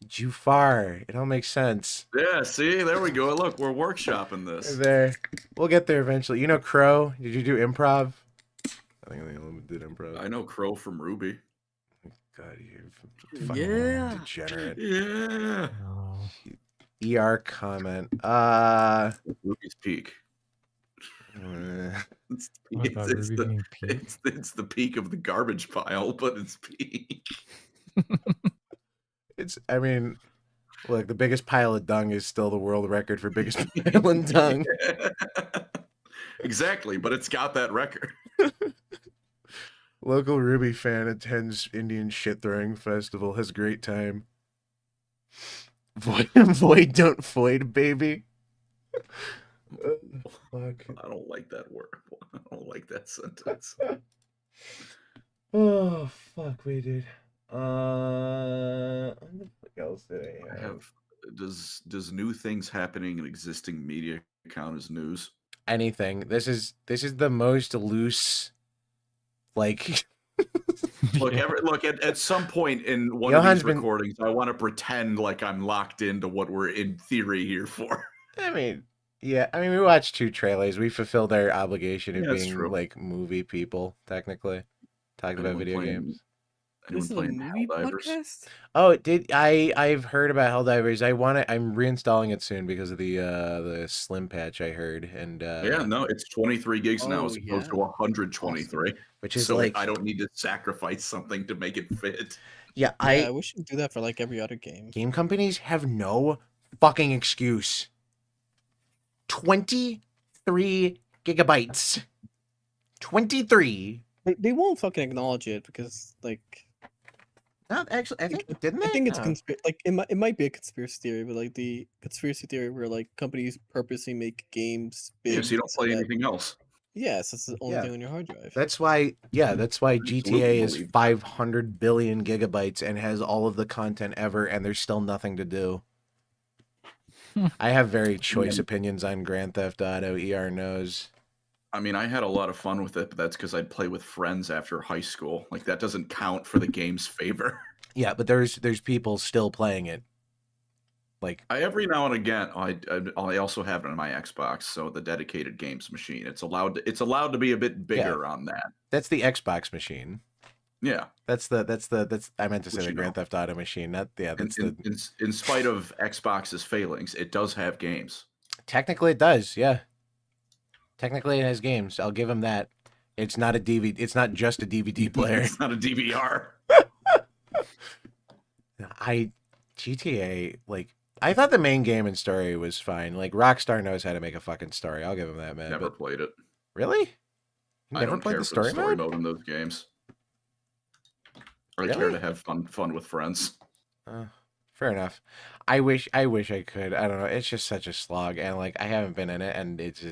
Jufar. It all makes sense. Yeah, see, there we go. Look, we're workshopping this. There. We'll get there eventually. You know Crow? Did you do improv? I think I only did improv. I know Crow from Ruby. God, you fucking Yeah. degenerate. Yeah. Oh. ER comment. Ruby's peak. It's, Oh my God, Ruby being peak. it's the peak of the garbage pile, but it's peak. I mean, look, the biggest pile of dung is still the world record for biggest pile of dung. Exactly, but it's got that record. Local Ruby fan attends Indian shit throwing festival, has great time. Void don't void, baby. Fuck. I don't like that word. I don't like that sentence. Oh fuck, we did. What the fuck else did I have? Does new things happening in existing media count as news? Anything. This is the most loose, like. Look, at some point in one Johan's of these recordings, I want to pretend like I'm locked into what we're in theory here for. I mean, yeah. I mean, we watched 2 trailers. We fulfilled our obligation of Yeah, that's being true. like movie people, technically. Talking about video games. This is a movie podcast? Oh, I've heard about Helldivers. I'm reinstalling it soon because of the slim patch I heard. And Yeah, no, it's 23 gigs now Oh, as opposed to yeah. 123. which is So like, I don't need to sacrifice something to make it fit. yeah, I wish you'd do that for like every other game. game companies have no fucking excuse. 23 gigabytes. 23. They won't fucking acknowledge it because like Not actually. I think didn't they? I think it's No. like it might be a conspiracy theory, but like the conspiracy theory where like companies purposely make games big. Yeah, so you don't play anything else. Yes, that's the only Yeah. thing on your hard drive. That's why GTA is believe. 500 billion gigabytes and has all of the content ever, and there's still nothing to do. I have very choice opinions on Grand Theft Auto. ER knows. I mean, I had a lot of fun with it, but that's because I'd play with friends after high school. Like, that doesn't count for the game's favor. Yeah, but there's people still playing it. Like, Every now and again, I also have it on my Xbox, so the dedicated games machine. It's allowed to be a bit bigger on that. that's the Xbox machine. Yeah. That's I meant to say Which the you Grand know. Theft Auto machine. Not that's In spite of Xbox's failings, it does have games. technically it does. Yeah, technically it has games. I'll give him that. It's not a DVD. It's not just a DVD player. It's not a DVR. GTA, like, I thought the main game and story was fine. Like, Rockstar knows how to make a fucking story. I'll give them that, man. Never But played it. really? You I never don't played care the for the story story mode? mode in those games. I care Really? to have fun with friends. Fair enough. I wish I could. I don't know. It's just such a slog, and like I haven't been in it, and it's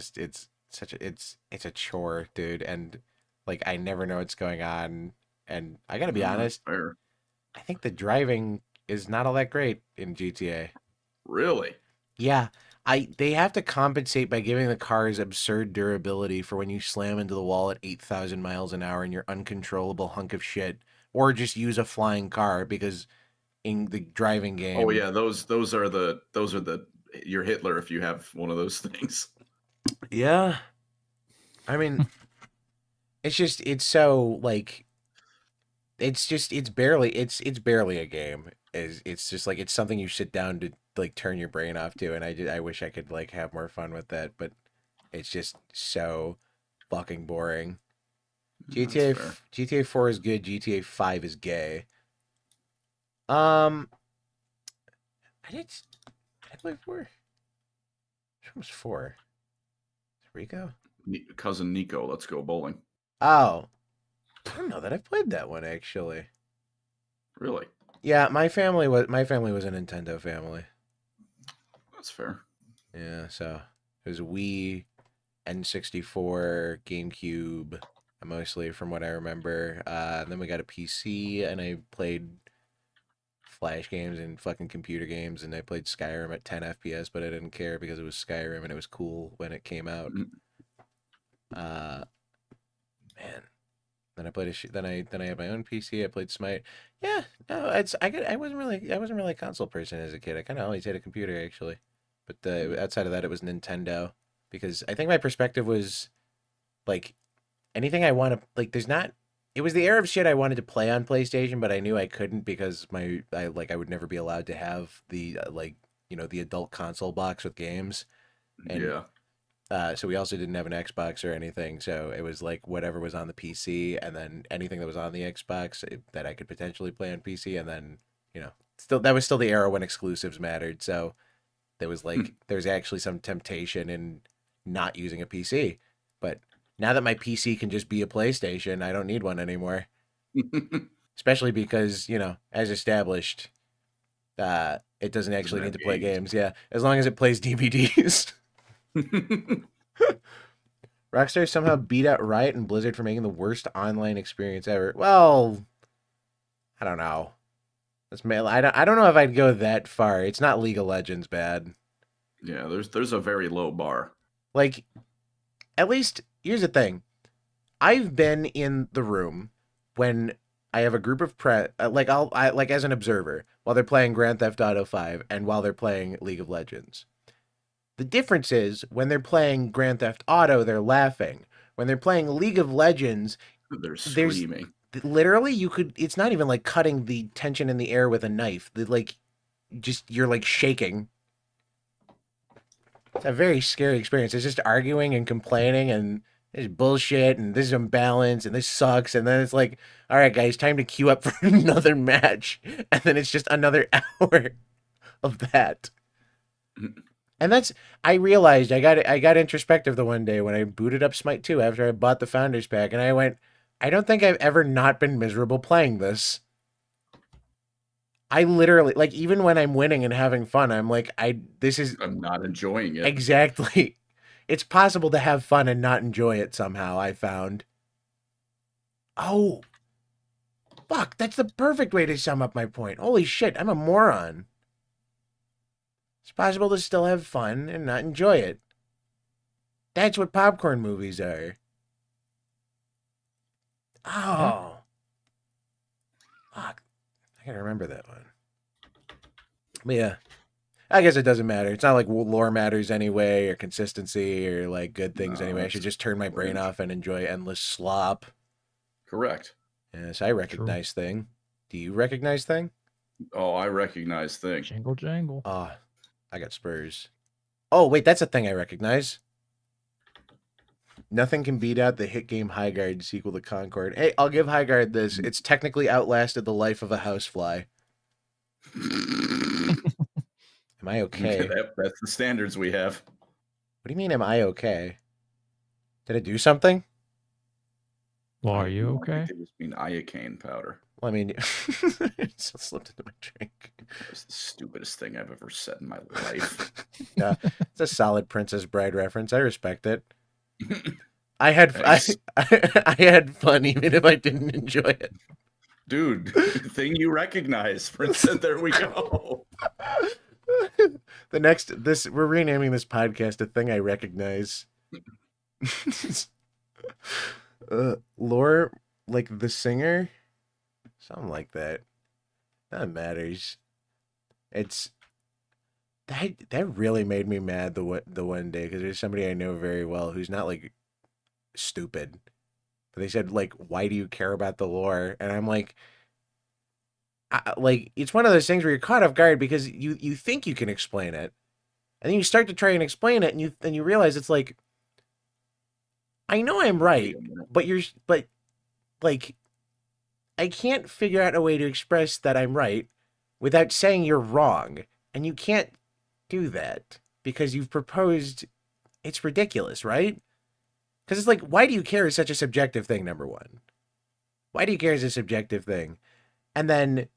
a chore, dude. And like I never know what's going on. And I gotta be honest, Fair. I think the driving is not all that great in GTA. Really? Yeah, They have to compensate by giving the cars absurd durability for when you slam into the wall at 8,000 miles an hour and you're uncontrollable hunk of shit, or just use a flying car because in the driving game. Oh yeah, those are the you're Hitler if you have one of those things. Yeah. I mean, it's so like, it's barely a game. It's just like, it's something you sit down to like turn your brain off to, and I wish I could like have more fun with that, but it's just so fucking boring. GTA 4 is good. GTA 5 is gay. I play 4. Which one was 4? Rico? Cousin Nico, let's go bowling. Oh. I don't know that I've played that one, actually. Really? Yeah, my family was a Nintendo family. That's fair. Yeah, so it was Wii, N64, GameCube, mostly from what I remember. And then we got a PC, and I played Flash games and fucking computer games, and I played Skyrim at 10 FPS, but I didn't care because it was Skyrim and it was cool when it came out. Man. Then I played then I had my own PC. I played Smite. Yeah, no, I wasn't really a console person as a kid. I kind of always had a computer, actually. But outside of that, it was Nintendo, because I think my perspective was like, anything I want to like. It was the era of shit I wanted to play on PlayStation, but I knew I couldn't because I would never be allowed to have the the adult console box with games. And, yeah. So we also didn't have an Xbox or anything. So it was like whatever was on the PC, and then anything that was on the Xbox that I could potentially play on PC, and then that was still the era when exclusives mattered. So there was there's actually some temptation in not using a PC, but now that my PC can just be a PlayStation, I don't need one anymore. Especially because, as established, it doesn't actually need to play games. Yeah, as long as it plays DVDs. Rockstar somehow beat out Riot and Blizzard for making the worst online experience ever. Well, I don't know. I don't know if I'd go that far. It's not League of Legends bad. Yeah, there's a very low bar. Like, at least, here's the thing. I've been in the room when I have a group of like as an observer while they're playing Grand Theft Auto 5 and while they're playing League of Legends. The difference is when they're playing Grand Theft Auto, they're laughing. When they're playing League of Legends, they're screaming. Literally, it's not even like cutting the tension in the air with a knife. You're like shaking. It's a very scary experience. It's just arguing and complaining and there's bullshit and this is imbalance and this sucks. And then it's like, all right, guys, time to queue up for another match. And then it's just another hour of that. And I realized I got introspective the one day when I booted up Smite 2 after I bought the Founders Pack, and I went, I don't think I've ever not been miserable playing this. I literally, like, even when I'm winning and having fun, I'm like, I'm not enjoying it. Exactly. It's possible to have fun and not enjoy it somehow, I found. Oh. Fuck, that's the perfect way to sum up my point. Holy shit, I'm a moron. It's possible to still have fun and not enjoy it. That's what popcorn movies are. Oh. Fuck. I gotta remember that one. But yeah. I guess it doesn't matter. It's not like lore matters anyway, or consistency, or like good things anyway. I should just turn my brain off and enjoy endless slop. Correct. Yes, I recognize Thing. Do you recognize Thing? Oh, I recognize Thing. Jingle jangle. I got Spurs. Oh, wait, that's a thing I recognize. Nothing can beat out the hit game Highguard sequel to Concord. Hey, I'll give Highguard this. It's technically outlasted the life of a housefly. Am I okay? That's the standards we have. What do you mean, am I okay? Did I do something? Well, are you okay? It just mean iocane powder. Well, I mean, it still slipped into my drink. That's the stupidest thing I've ever said in my life. Yeah, it's a solid Princess Bride reference. I respect it. I had I had fun even if I didn't enjoy it. Dude, thing you recognize. Princess, there we go. We're renaming this podcast A Thing I Recognize. Lore, like the singer, something like that. That matters. It's that really made me mad the one day because there's somebody I know very well who's not like stupid. But they said like, "Why do you care about the lore?" And I'm like, like it's one of those things where you're caught off guard because you think you can explain it, and then you start to try and explain it, and you realize it's like, I know I'm right, but like I can't figure out a way to express that I'm right without saying you're wrong, and you can't do that because you've proposed. It's ridiculous, right? Because it's like, why do you care is such a subjective thing, number one. Why do you care is a subjective thing? And then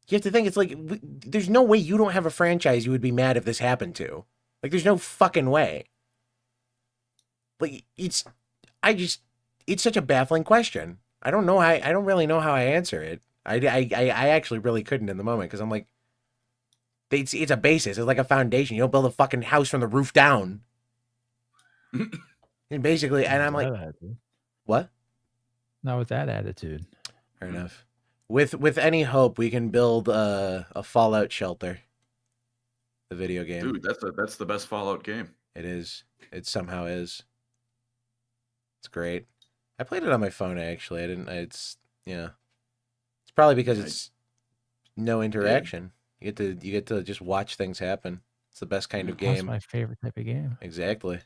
you have to think, it's like, there's no way you don't have a franchise you would be mad if this happened to. Like, there's no fucking way. Like, it's such a baffling question. I don't really know how I answer it. I actually really couldn't in the moment, because I'm like, it's a basis. It's like a foundation. You don't build a fucking house from the roof down. And basically, and I'm like, what? Not with that attitude. Fair enough. With any hope, we can build a Fallout shelter. The video game. Dude, that's the best Fallout game. It is. It somehow is. It's great. I played it on my phone actually. It's probably because it's no interaction. You get to just watch things happen. It's the best kind of game. That's my favorite type of game. Exactly.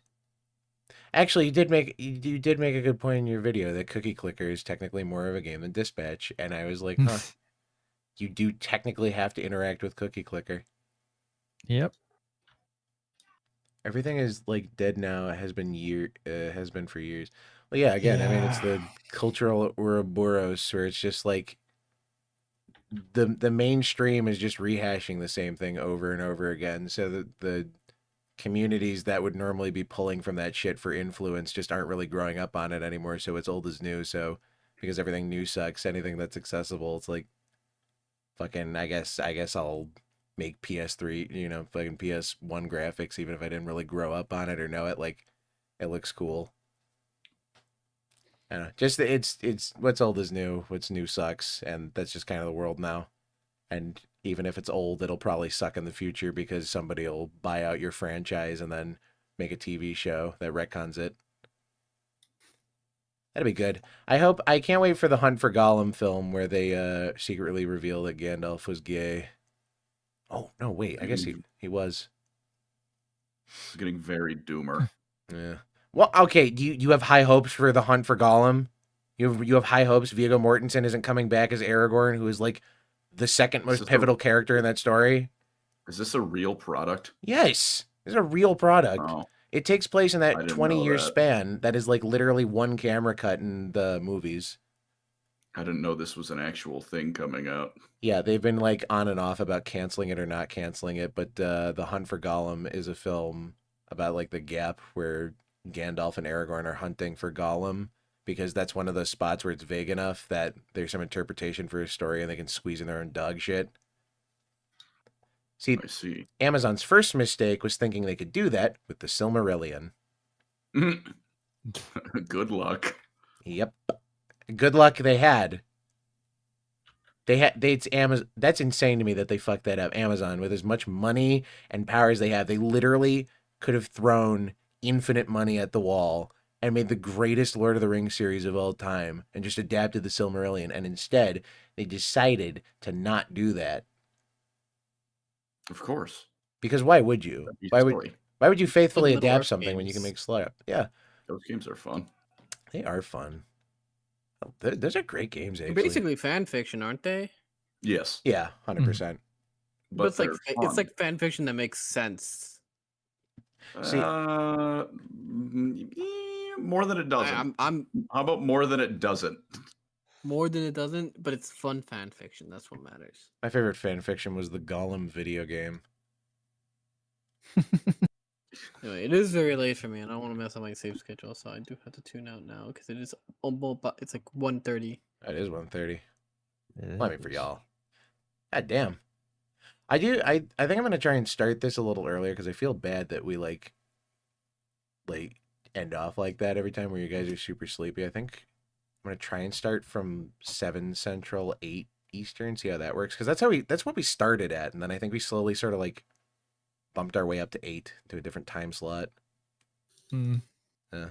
Actually, you did make a good point in your video that Cookie Clicker is technically more of a game than Dispatch, and I was like, huh. You do technically have to interact with Cookie Clicker. Yep. Everything is like dead now. It has been for years. Well, yeah. Again, I mean, it's the cultural Ouroboros where it's just like the mainstream is just rehashing the same thing over and over again. So that the communities that would normally be pulling from that shit for influence just aren't really growing up on it anymore. So it's old as new. So because everything new sucks, anything that's accessible, it's like fucking. I guess I'll make PS3, fucking PS1 graphics, even if I didn't really grow up on it or know it. Like, it looks cool. I don't know. Just it's what's old is new. What's new sucks, and that's just kind of the world now. And even if it's old, it'll probably suck in the future because somebody will buy out your franchise and then make a TV show that retcons it. That'd be good. I can't wait for the Hunt for Gollum film where they secretly reveal that Gandalf was gay. Oh, no, wait. I guess he was. It's getting very doomer. Yeah. Well, okay. Do you have high hopes for the Hunt for Gollum? You have high hopes Viggo Mortensen isn't coming back as Aragorn, who is like the second most pivotal character in that story? Is this a real product? Yes. It's a real product. Oh. It takes place in that 20-year span that is like literally one camera cut in the movies. I didn't know this was an actual thing coming out. Yeah, they've been like on and off about canceling it or not canceling it, but The Hunt for Gollum is a film about like the gap where Gandalf and Aragorn are hunting for Gollum, because that's one of those spots where it's vague enough that there's some interpretation for a story and they can squeeze in their own dog shit. I see. Amazon's first mistake was thinking they could do that with the Silmarillion. Good luck. Yep. Good luck they had. It's Amazon. That's insane to me that they fucked that up. Amazon, with as much money and power as they have, they literally could have thrown infinite money at the wall and made the greatest Lord of the Rings series of all time and just adapted the Silmarillion. And instead, they decided to not do that. Of course. Because why would you? Why would you faithfully adapt something when you can make slap? Yeah. Those games are fun. They are fun. Those are great games, actually. They're basically fan fiction, aren't they? Yes. Yeah, 100%. But it's like fan fiction that makes sense. See, more than it doesn't. How about more than it doesn't? More than it doesn't, but it's fun fan fiction. That's what matters. My favorite fan fiction was the Gollum video game. Anyway, it is very late for me, and I don't want to mess up my save schedule, so I do have to tune out now because it is almost. It's like 1:30. It is 1:30. Well, I mean, for y'all. God damn. I think I'm gonna try and start this a little earlier because I feel bad that we like end off like that every time where you guys are super sleepy. I think I'm gonna try and start from 7 Central, 8 Eastern, see how that works. Because that's what we started at, and then I think we slowly sort of like bumped our way up to 8 to a different time slot. Yeah.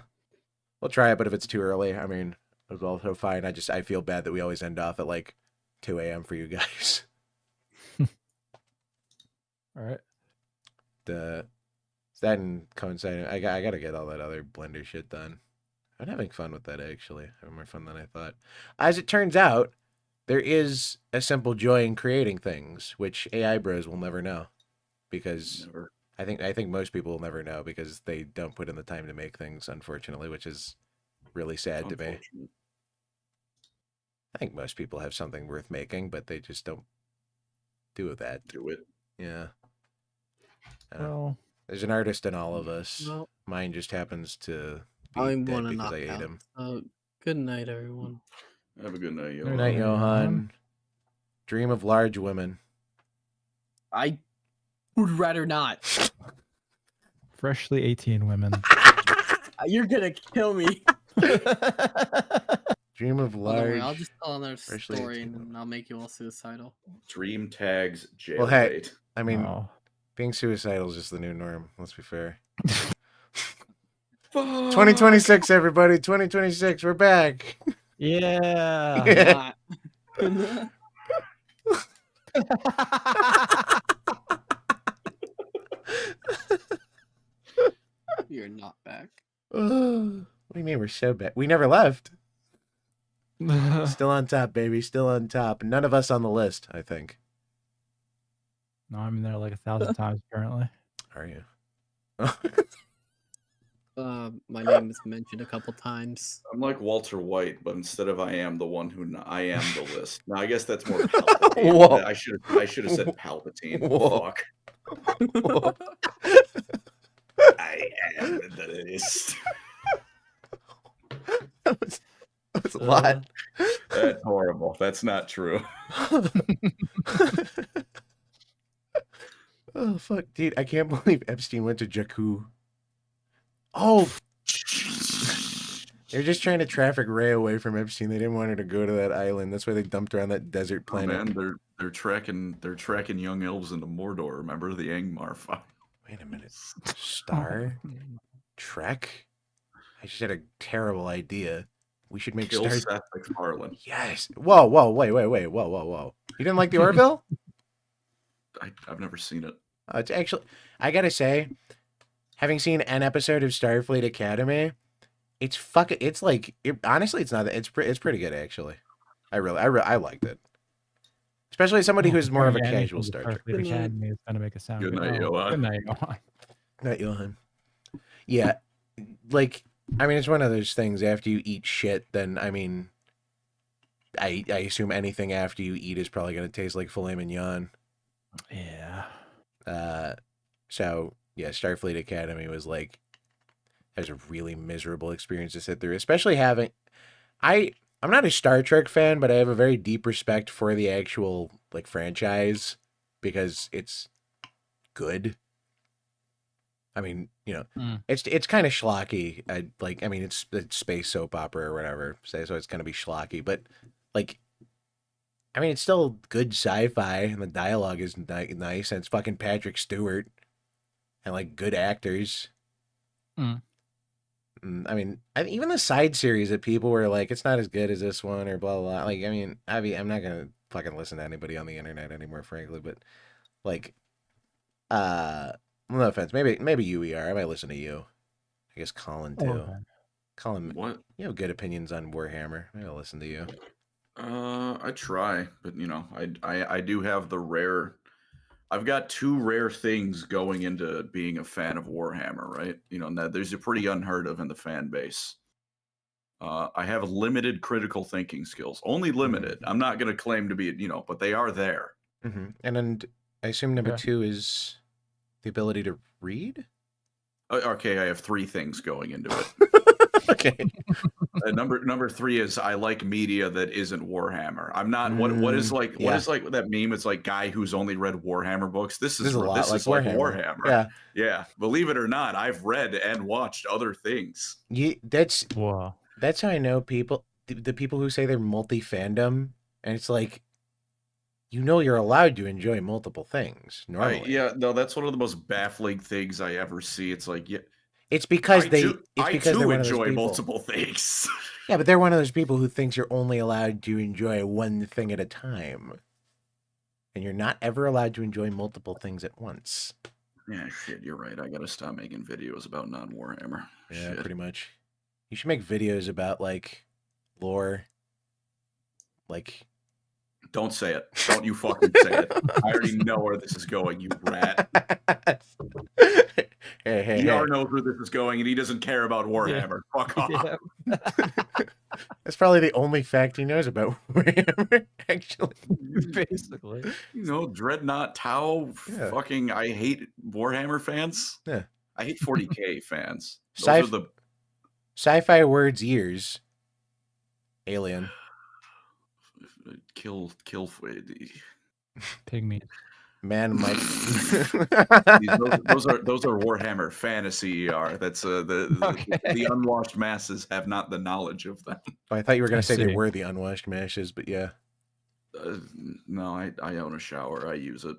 We'll try it, but if it's too early, I mean, it's also fine. I feel bad that we always end off at like 2 a.m. for you guys. All right. That and coinciding. I gotta get all that other Blender shit done. I'm having fun with that, actually. Having more fun than I thought. As it turns out, there is a simple joy in creating things, which AI bros will never know. Because I think most people will never know because they don't put in the time to make things, unfortunately, which is really sad to me. I think most people have something worth making, but they just don't do that. Do it. Yeah. Well, there's an artist in all of us. Well, mine just happens to be I dead want to because knock I ate out. him. Good night, everyone. Have a good night, Johan. Good night, Johan. Dream of large women. I would rather not. Freshly 18 women. You're gonna kill me. Dream of Don't large. worry, I'll just tell another freshly story 18 and I'll make you all suicidal. Dream tags jail Well, hey, date. I mean, being suicidal is just the new norm. Let's be fair. 2026, everybody. 2026. We're back. Yeah. You're not back. What do you mean we're so bad? We never left. Still on top, baby. Still on top. None of us on the list, I think. No, I'm in there like 1,000 times apparently. Are you? My name is mentioned a couple times. I'm like Walter White, but instead of I am the one who I am the list. Now I guess that's more Palpatine. Whoa. I should have said Palpatine. Whoa. Fuck. Whoa. I am the list. That was a lot. That's horrible. That's not true. Oh fuck, dude! I can't believe Epstein went to Jakku. Oh, they're just trying to traffic Ray away from Epstein. They didn't want her to go to that island. That's why they dumped her on that desert planet. Oh, man, they're tracking young elves into Mordor. Remember the Angmar fight? Wait a minute, Star Trek? I just had a terrible idea. We should make Kill Star. Seth MacFarlane. Yes. Whoa, wait, whoa. You didn't like the Orville? I've never seen it. It's actually, I gotta say, having seen an episode of Starfleet Academy, honestly, it's not. It's pretty good actually. I liked it. Especially somebody who's more of a casual Star Trek. Academy is gonna make a sound. Good night, Johan. Good night, Johan. Not Johan. Yeah, like, I mean, it's one of those things. After you eat shit, then I mean, I assume anything after you eat is probably gonna taste like filet mignon. Yeah. So yeah, Starfleet Academy was a really miserable experience to sit through, especially having. I'm not a Star Trek fan, but I have a very deep respect for the actual franchise because it's good. I mean, it's kind of schlocky. I mean, it's space soap opera or whatever, so it's gonna be schlocky, but I mean, it's still good sci-fi, and the dialogue is nice, and it's fucking Patrick Stewart, and good actors. I mean, even the side series that people were like, it's not as good as this one, or blah blah blah. I mean, I'm not gonna fucking listen to anybody on the internet anymore, frankly. But no offense, maybe you are. I might listen to you. I guess Colin too. Okay. Colin, What? You have good opinions on Warhammer. Maybe I'll listen to you. I try, but I do have the rare. I've got 2 rare things going into being a fan of Warhammer, right? That there's a pretty unheard of in the fan base. I have limited critical thinking skills, only limited. I'm not going to claim to be, but they are there. Mm-hmm. And then I assume number 2 is the ability to read. Okay, I have 3 things going into it. Okay. Number 3 is I like media that isn't Warhammer. I'm not. What is like that meme? It's like guy who's only read Warhammer books. This is a lot this like is like Warhammer. Warhammer. Yeah. Believe it or not, I've read and watched other things. That's Wow. That's how I know people. The people who say they're multi-fandom, and it's like, you're allowed to enjoy multiple things normally. No, that's one of the most baffling things I ever see. It's like, it's because I too they're enjoy multiple things. Yeah, but they're one of those people who thinks you're only allowed to enjoy one thing at a time, and you're not ever allowed to enjoy multiple things at once. Yeah, shit, you're right. I gotta stop making videos about non-Warhammer. Yeah, shit. pretty much. You should make videos about like lore, like. Don't say it. Don't you fucking say it. I already know where this is going, you rat. Hey. knows where this is going, and he doesn't care about Warhammer. Yeah. Fuck off. That's probably the only fact he knows about Warhammer, actually. Basically. Dreadnought, Touhou, fucking, I hate Warhammer fans. Yeah. I hate 40K fans. Those are the sci-fi words years. Alien. Kill Pygmy. Man, Mike. those are Warhammer fantasy ER. That's the unwashed masses have not the knowledge of them. I thought you were going to say they were the unwashed masses, but yeah. No, I own a shower. I use it.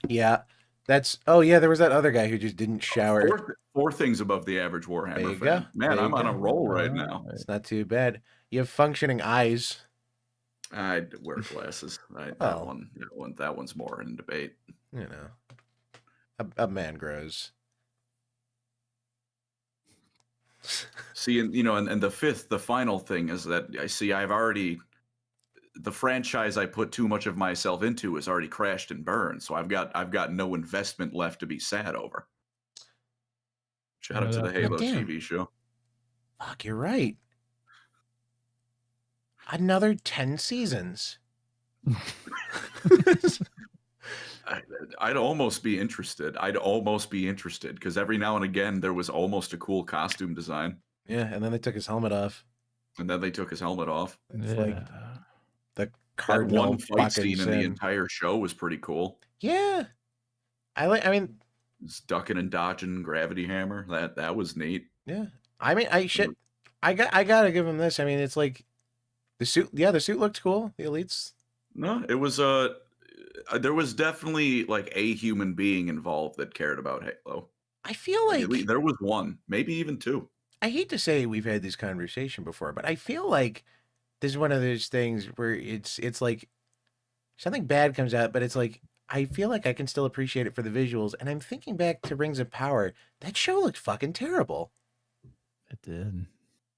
Yeah, there was that other guy who just didn't shower. Four things above the average Warhammer fan. Go. Man, I'm on a roll right now. It's not too bad. You have functioning eyes. I wear glasses. That one's more in debate. A man grows. See, and the final thing is that the franchise I put too much of myself into has already crashed and burned. So I've got no investment left to be sad over. Shout out to the Halo TV show. Fuck, you're right. Another 10 seasons. I'd almost be interested. Because every now and again there was almost a cool costume design. Yeah, and then they took his helmet off. It's like the cardinal that one fight scene sin. in the entire show was pretty cool. Yeah, it's ducking and dodging, gravity hammer. That was neat. Yeah, I gotta give him this. I mean, it's like the suit. Yeah, the suit looked cool. The elites. No, it was there was definitely like a human being involved that cared about Halo. I feel like there was one, maybe even two. I hate to say we've had this conversation before, but I feel like this is one of those things where it's like something bad comes out, but it's like I feel like I can still appreciate it for the visuals. And I'm thinking back to Rings of Power. That show looked fucking terrible. It did.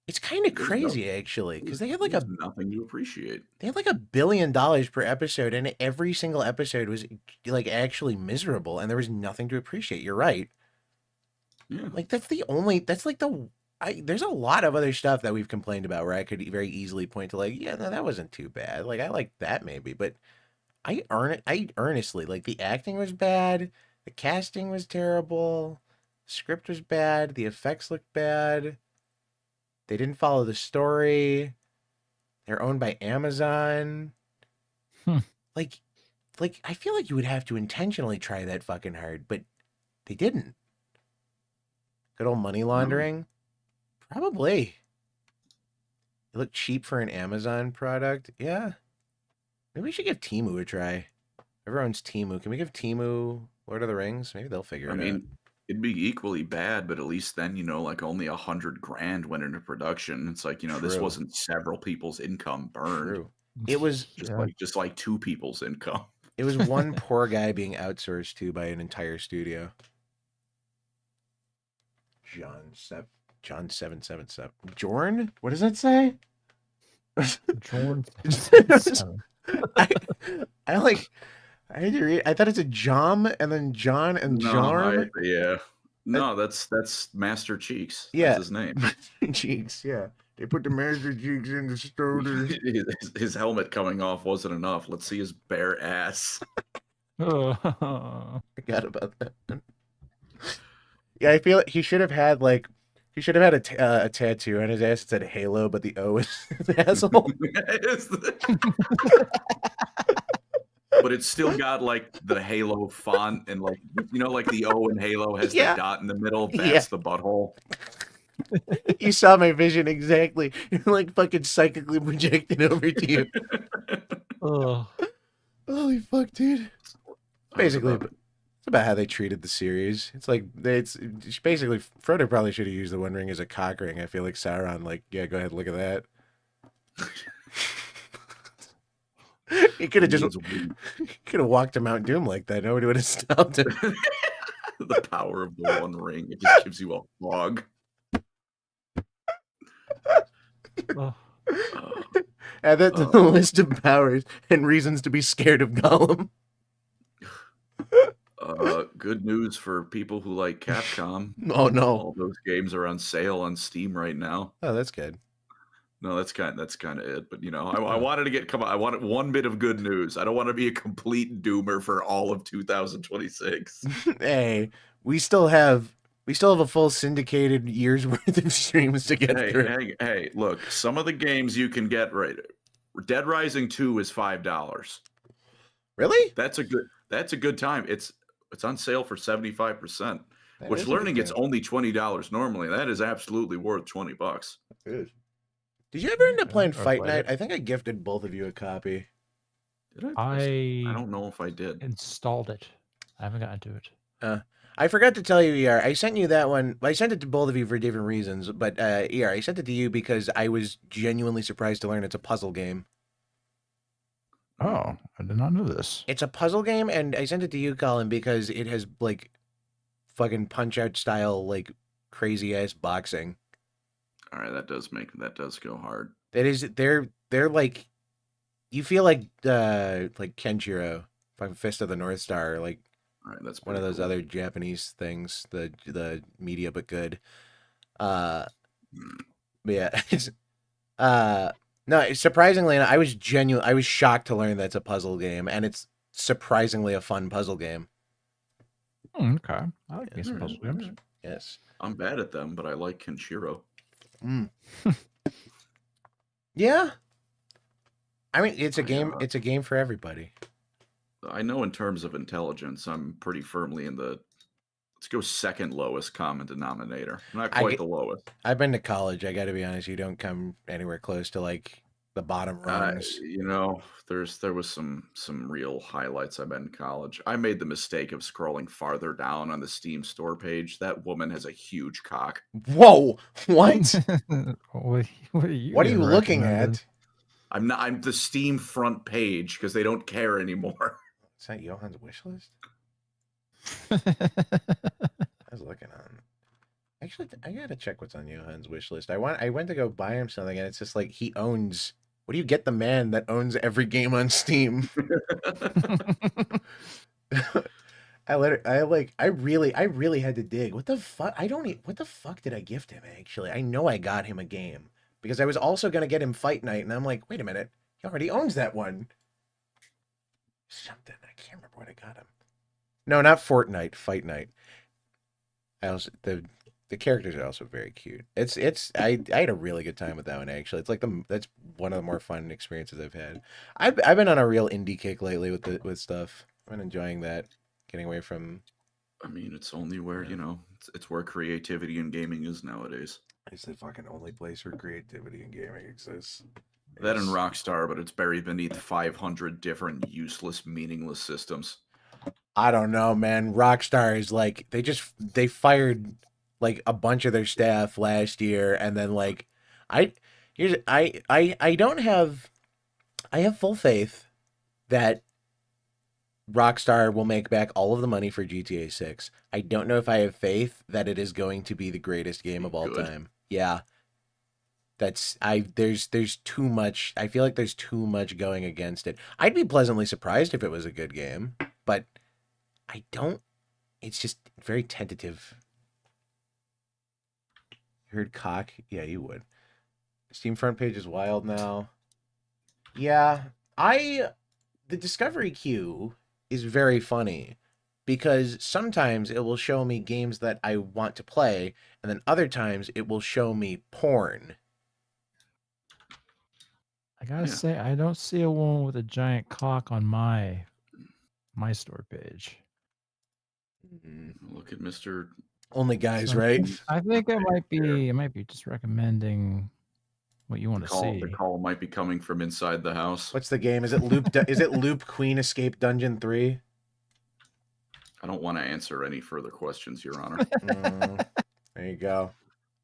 It's kind of crazy, actually, because they had like nothing to appreciate. They had like $1 billion per episode, and every single episode was like actually miserable, and there was nothing to appreciate. You're right. Yeah. Like there's a lot of other stuff that we've complained about where I could very easily point to like, yeah, no, that wasn't too bad. Like I like that maybe, but I earnestly like the acting was bad, the casting was terrible, the script was bad, the effects looked bad. They didn't follow the story. They're owned by Amazon. Like I feel like you would have to intentionally try that fucking hard, but they didn't. Good old money laundering? Probably. It looked cheap for an Amazon product. Yeah. Maybe we should give Temu a try. Everyone's Temu. Can we give Temu Lord of the Rings? Maybe they'll figure it out. It'd be equally bad, but at least then, like only $100,000 went into production. It's like, this wasn't several people's income burned. True. It was just like two people's income. It was one poor guy being outsourced to by an entire studio. John 777. Jorn? What does that say? Jorn. I had to read. I thought it's a Jom and then John and Jarm. Yeah. No, that's Master Cheeks. Yeah. That's his name. Cheeks, yeah. They put the Master Cheeks in the stoner. His helmet coming off wasn't enough. Let's see his bare ass. Forgot about that. Yeah, I feel like he should have He should have had a tattoo on his ass that said Halo, but the O is his asshole. But it's still got like the Halo font and like like the O in Halo has the dot in the middle. That's the butthole. You saw my vision exactly. You're like fucking psychically projecting over to you. Oh, Holy fuck, dude. Basically, it's about how they treated the series. It's like it's basically Frodo probably should have used the One Ring as a cock ring. I feel like Sauron, like, yeah, go ahead, look at that. He could have walked to Mount Doom like that. Nobody would have stopped him. The power of the One Ring. It just gives you a fog. Add that to the list of powers and reasons to be scared of Gollum. Good news for people who like Capcom. Oh no! All those games are on sale on Steam right now. Oh, that's good. No, that's kind of it. But I wanted to I wanted one bit of good news. I don't want to be a complete doomer for all of 2026. Hey, we still have a full syndicated year's worth of streams to get through. Hey, look, some of the games you can get right. Dead Rising 2 is $5. Really? That's a good time. It's on sale for 75%. Which learning it's only $20 normally. That is absolutely worth $20. Good. Did you ever end up playing Fight Night? I think I gifted both of you a copy. Did I don't know if I did. Installed it. I haven't gotten to it. I forgot to tell you, ER. I sent you that one. I sent it to both of you for different reasons, but ER, I sent it to you because I was genuinely surprised to learn it's a puzzle game. Oh, I did not know this. It's a puzzle game, and I sent it to you, Colin, because it has like fucking Punch-Out style, like crazy ass boxing. All right, that does go hard. That is, they're like, you feel like Kenshiro, fucking Fist of the North Star, like. All right, that's one of those other Japanese things, the media but good. But yeah, it's no, surprisingly, I was shocked to learn that it's a puzzle game, and it's surprisingly a fun puzzle game. Okay, I like these puzzle games. Yes, I'm bad at them, but I like Kenshiro. Yeah, I mean it's a game. It's a game for everybody. I know in terms of intelligence, I'm pretty firmly in the, let's go second lowest common denominator. Not quite the lowest. I've been to college. I got to be honest. You don't come anywhere close to like the bottom rungs. There was some real highlights. I've been in college. I made the mistake of scrolling farther down on the Steam store page. That woman has a huge cock. Whoa! What? What are you looking at? I'm the Steam front page because they don't care anymore. Is that Johan's wish list? I was looking on. Actually, I gotta check what's on Johan's wish list. I went to go buy him something, and it's just like he owns. What do you get the man that owns every game on Steam? I really had to dig. What the fuck? What the fuck did I gift him? Actually, I know I got him a game because I was also gonna get him Fight Night, and I'm like, wait a minute, he already owns that one. Something. I can't remember what I got him. No, not Fortnite. Fight Night. The characters are also very cute. I had a really good time with that one actually. It's like that's one of the more fun experiences I've had. I've been on a real indie kick lately with stuff. I've been enjoying that. Getting away from. I mean, it's only where it's where creativity in gaming is nowadays. It's the fucking only place where creativity in gaming exists. That and Rockstar, but it's buried beneath 500 different useless, meaningless systems. I don't know, man. Rockstar is like they fired like a bunch of their staff last year, and then like I have full faith that Rockstar will make back all of the money for GTA 6. I don't know if I have faith that it is going to be the greatest game of all time. Yeah. There's too much. I feel like there's too much going against it. I'd be pleasantly surprised if it was a good game, but I don't. It's just very tentative. You heard cock? Yeah, you would. Steam front page is wild now. Yeah, the discovery queue is very funny because sometimes it will show me games that I want to play, and then other times it will show me porn. I gotta say, I don't see a woman with a giant cock on my store page. Look at Mr. Only guys, So right? I think it might be just recommending what you want to see. The call might be coming from inside the house. What's the game? Is it Loop? Is it Loop Queen Escape Dungeon 3? I don't want to answer any further questions, Your Honor. There you go.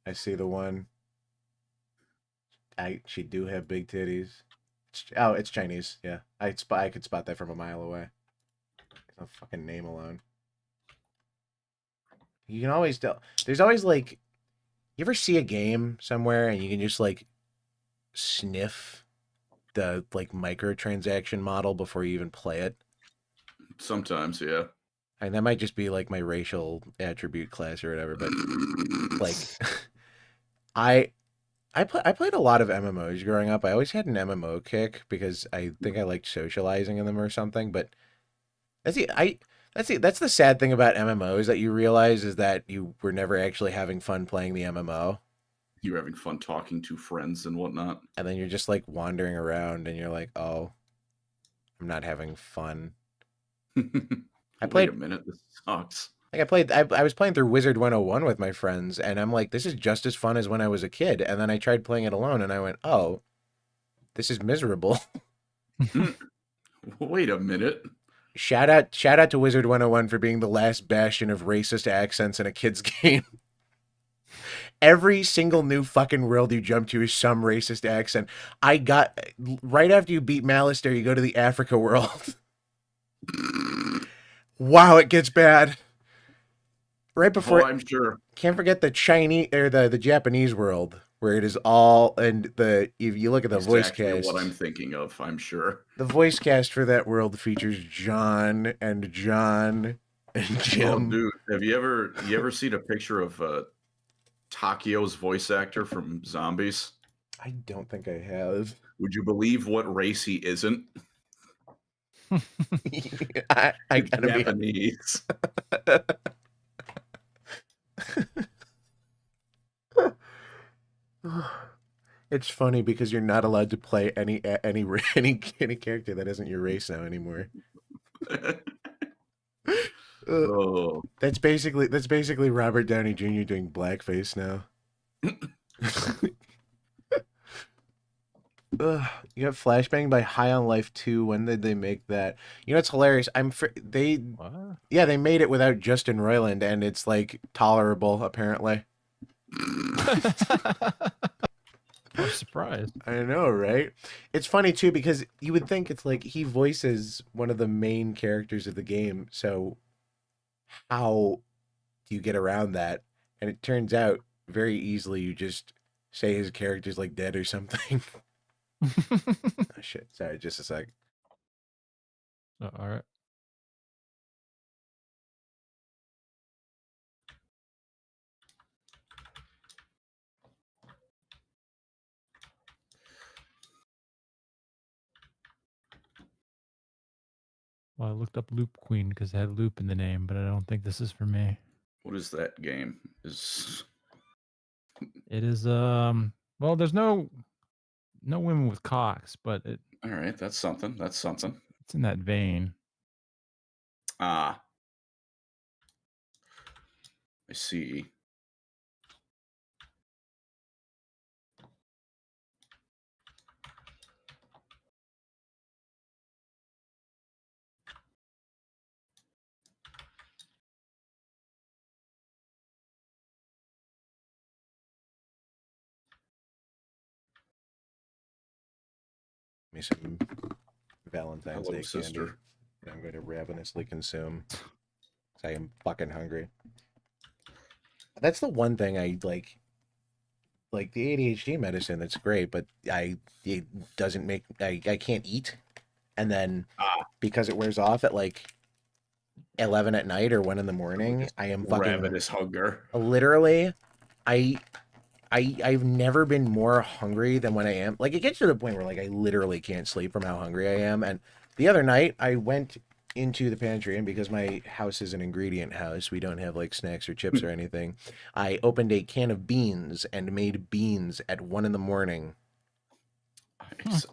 I see the one. She do have big titties. It's Chinese. Yeah, I could spot that from a mile away. No fucking name alone. You can always tell. There's always like, you ever see a game somewhere and you can just like sniff the like microtransaction model before you even play it? Sometimes, yeah. And that might just be like my racial attribute class or whatever, but like I played a lot of MMOs growing up. I always had an MMO kick because I think I liked socializing in them or something, but that's the sad thing about MMOs that you realize is that you were never actually having fun playing the MMO. You're having fun talking to friends and whatnot. And then you're just like wandering around and you're like, oh, I'm not having fun. Wait a minute, this sucks. Like I was playing through Wizard 101 with my friends, and I'm like, this is just as fun as when I was a kid. And then I tried playing it alone, and I went, oh, this is miserable. Wait a minute. Shout out to Wizard 101 for being the last bastion of racist accents in a kid's game. Every single new fucking world you jump to is some racist accent. Right after you beat Malister, you go to the Africa world. Wow, it gets bad. Right before, I'm sure. Can't forget the Chinese or the Japanese world, where it is all, and if you look at the voice cast, what I'm thinking of, I'm sure. The voice cast for that world features John and Jim. Oh, dude, have you ever seen a picture of Takio's voice actor from Zombies? I don't think I have. Would you believe what race he isn't? I gotta Japanese. It's funny because you're not allowed to play any character that isn't your race now anymore. Oh, that's basically Robert Downey Jr. doing blackface now. You got Flashbang by High on Life 2. When did they make that? You know, it's hilarious. Yeah, they made it without Justin Roiland, and it's like tolerable apparently. I'm surprised. I know, right? It's funny too because you would think it's like he voices one of the main characters of the game, so how do you get around that? And it turns out very easily you just say his character's like dead or something. Oh shit, sorry, just a sec. Oh, all right. Well, I looked up Loop Queen because it had loop in the name, but I don't think this is for me. what is that game? It is well, there's no women with cocks, but it. All right, that's something. That's something. It's in that vein. Ah, I see. Me some Valentine's Hello, Day sister. candy. I'm going to ravenously consume. 'Cause I am fucking hungry. That's the one thing I like. Like the ADHD medicine, that's great, but it doesn't make I can't eat, and then because it wears off at like 11 at night or 1 in the morning, I am fucking Ravenous hunger. Literally, I've never been more hungry than when I am. Like, it gets to the point where like I literally can't sleep from how hungry I am. And the other night I went into the pantry, and because my house is an ingredient house, we don't have like snacks or chips or anything. I opened a can of beans and made beans at 1 a.m.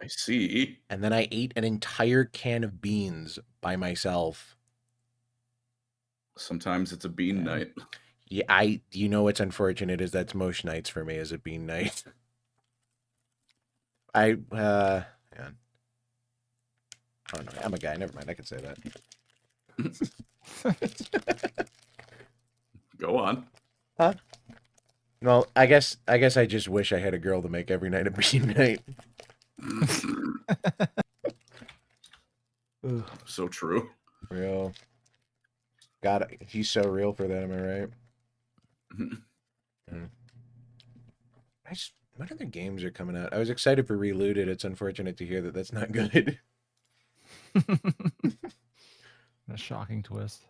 I see. And then I ate an entire can of beans by myself. Sometimes it's a bean night. Yeah, you know what's unfortunate is that's most nights for me is a bean night. Yeah. I don't know. I'm a guy. Never mind. I can say that. Go on. Huh? Well, I guess I just wish I had a girl to make every night a bean night. So true. Real. God, he's so real for that. Am I right? What other games are coming out? I was excited for Reloaded. It's unfortunate to hear that that's not good. A shocking twist.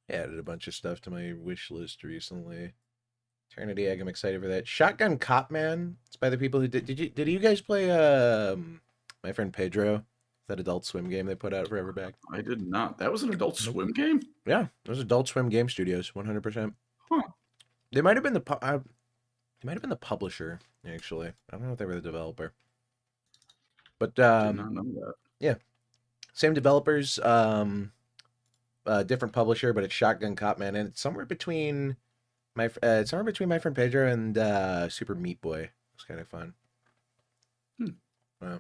Added a bunch of stuff to my wish list recently. Eternity Egg, I'm excited for that. Shotgun Cop Man. It's by the people who did you guys play My Friend Pedro? That Adult Swim game they put out forever back? I did not. That was an Adult Swim game? Yeah, it was Adult Swim Game Studios, 100%. Huh. They might have been the publisher, actually. I don't know if they were the developer. But did not know that. Yeah. Same developers, different publisher, but it's Shotgun Cop Man, and it's somewhere between My Friend Pedro and Super Meat Boy. It's kind of fun. Wow.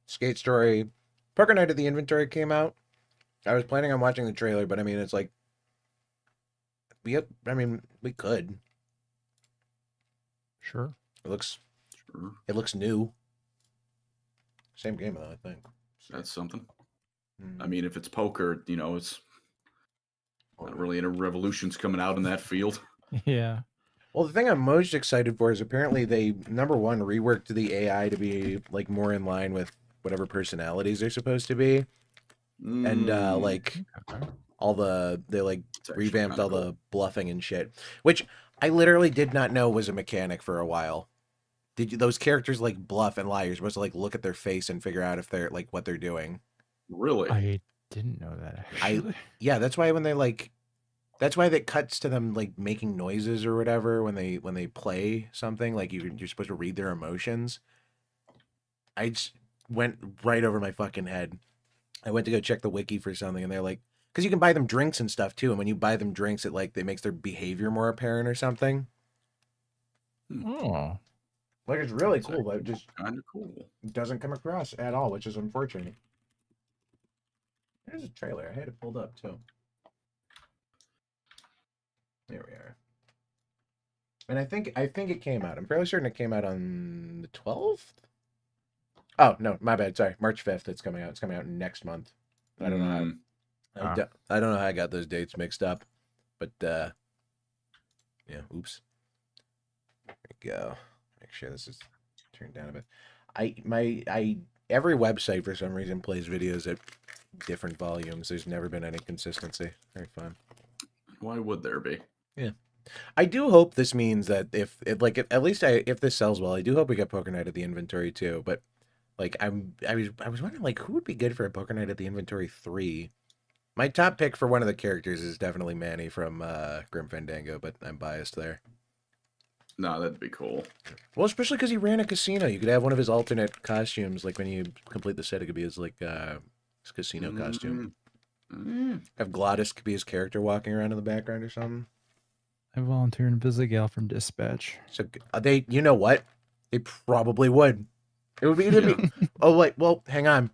Skate Story. Poker Night at the Inventory came out. I was planning on watching the trailer, but I mean, it's like we could. Sure. It looks new. Same game though, I think. That's something. I mean, if it's poker, it's not really any revolutions coming out in that field. Yeah. Well, the thing I'm most excited for is apparently they, number one, reworked the AI to be like more in line with whatever personalities they're supposed to be. And they revamped all the bluffing and shit, which I literally did not know was a mechanic for a while. Those characters like bluff and lie? You're supposed to like look at their face and figure out if they're like what they're doing. Really? I didn't know that. Actually. Yeah, that's why when they that's why that cuts to them like making noises or whatever when they play something, like you're supposed to read their emotions. I just went right over my fucking head. I went to go check the wiki for something, and they're like, because you can buy them drinks and stuff too, and when you buy them drinks, it makes their behavior more apparent or something. Oh, like it's really cool, but it just kind of cool. Doesn't come across at all, which is unfortunate. There's a trailer. I had it pulled up too. There we are. And I think it came out. I'm fairly certain it came out on the 12th. Oh no, my bad. Sorry, March 5th. It's coming out. It's coming out next month. I don't know how. I don't know how I got those dates mixed up, but yeah. Oops. There we go. Make sure this is turned down a bit. Every website for some reason plays videos at different volumes. There's never been any consistency. Very fun. Why would there be? Yeah. I do hope this means that if this sells well, I do hope we get Poker Night at the Inventory too. But like I was wondering like who would be good for a Poker Night at the Inventory 3. My top pick for one of the characters is definitely Manny from Grim Fandango, but I'm biased there. No, that'd be cool. Well, especially because he ran a casino. You could have one of his alternate costumes, like when you complete the set, it could be his like his casino costume. Have Glottis could be his character walking around in the background or something. I volunteer in Visigal from Dispatch. So you know what? They probably would. It would be. Oh wait, well, hang on.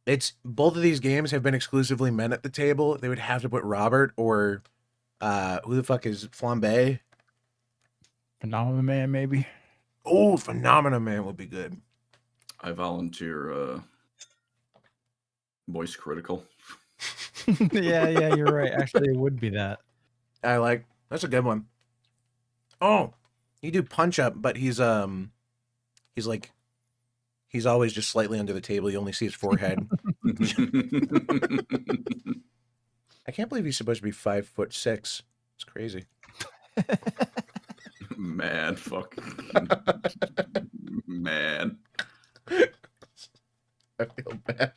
It's both of these games have been exclusively men at the table. They would have to put Robert or who the fuck is Flambe? Phenomena Man, maybe. Oh, Phenomena Man would be good. I volunteer Voice Critical. yeah, you're right. Actually, it would be that. That's a good one. Oh, you do Punch Up, but he's always just slightly under the table. You only see his forehead. I can't believe he's supposed to be 5'6". It's crazy. Man, fuck. Man. I feel bad.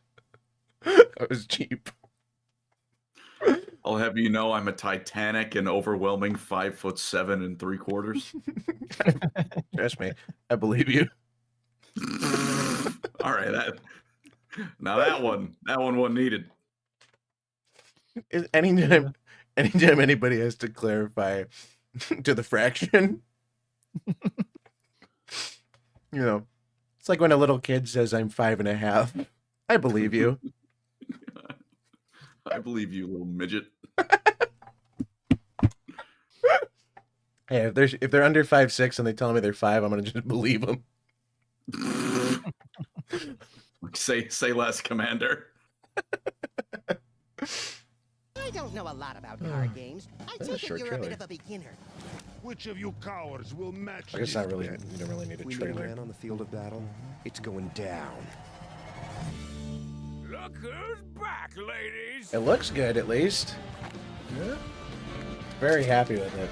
That was cheap. I'll have you know I'm a titanic and overwhelming 5'7 3/4. Trust me, I believe you. All right, now that one wasn't needed. Anytime anybody has to clarify to the fraction, it's like when a little kid says I'm 5.5. I believe you. I believe you, little midget. Hey, if they're under 5'6" and they tell me they're 5, I'm gonna just believe them. Say less, Commander. I don't know a lot about card games. I take it you're a bit of a beginner. Which of you cowards will match? I guess not really. You don't really need a trailer. Man on the field of battle. It's going down. Look who's back, ladies! It looks good, at least. Yeah. Very happy with it.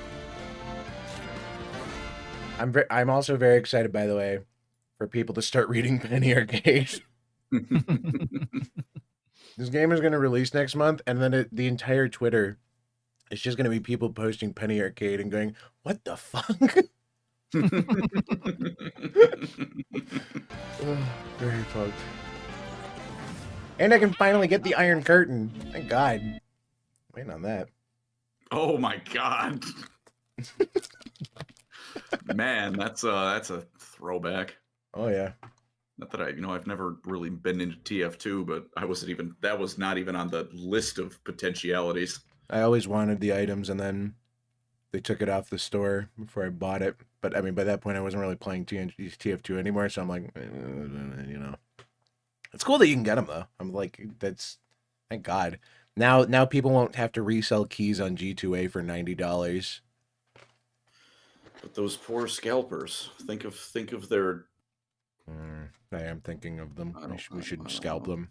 I'm also very excited, by the way, for people to start reading Penny Arcade. This game is going to release next month, and then the entire Twitter is just going to be people posting Penny Arcade and going, "What the fuck?" Very fucked. And I can finally get the Iron Curtain. Thank God. Waiting on that. Oh my God. Man, that's a throwback. Oh yeah. Not that I've never really been into TF2, but that was not even on the list of potentialities. I always wanted the items, and then they took it off the store before I bought it. But I mean, by that point, I wasn't really playing TF2 anymore, so I'm like, it's cool that you can get them though. I'm like, thank God. Now people won't have to resell keys on G2A for $90. But those poor scalpers. Think of their. I am thinking of them. We should scalp them.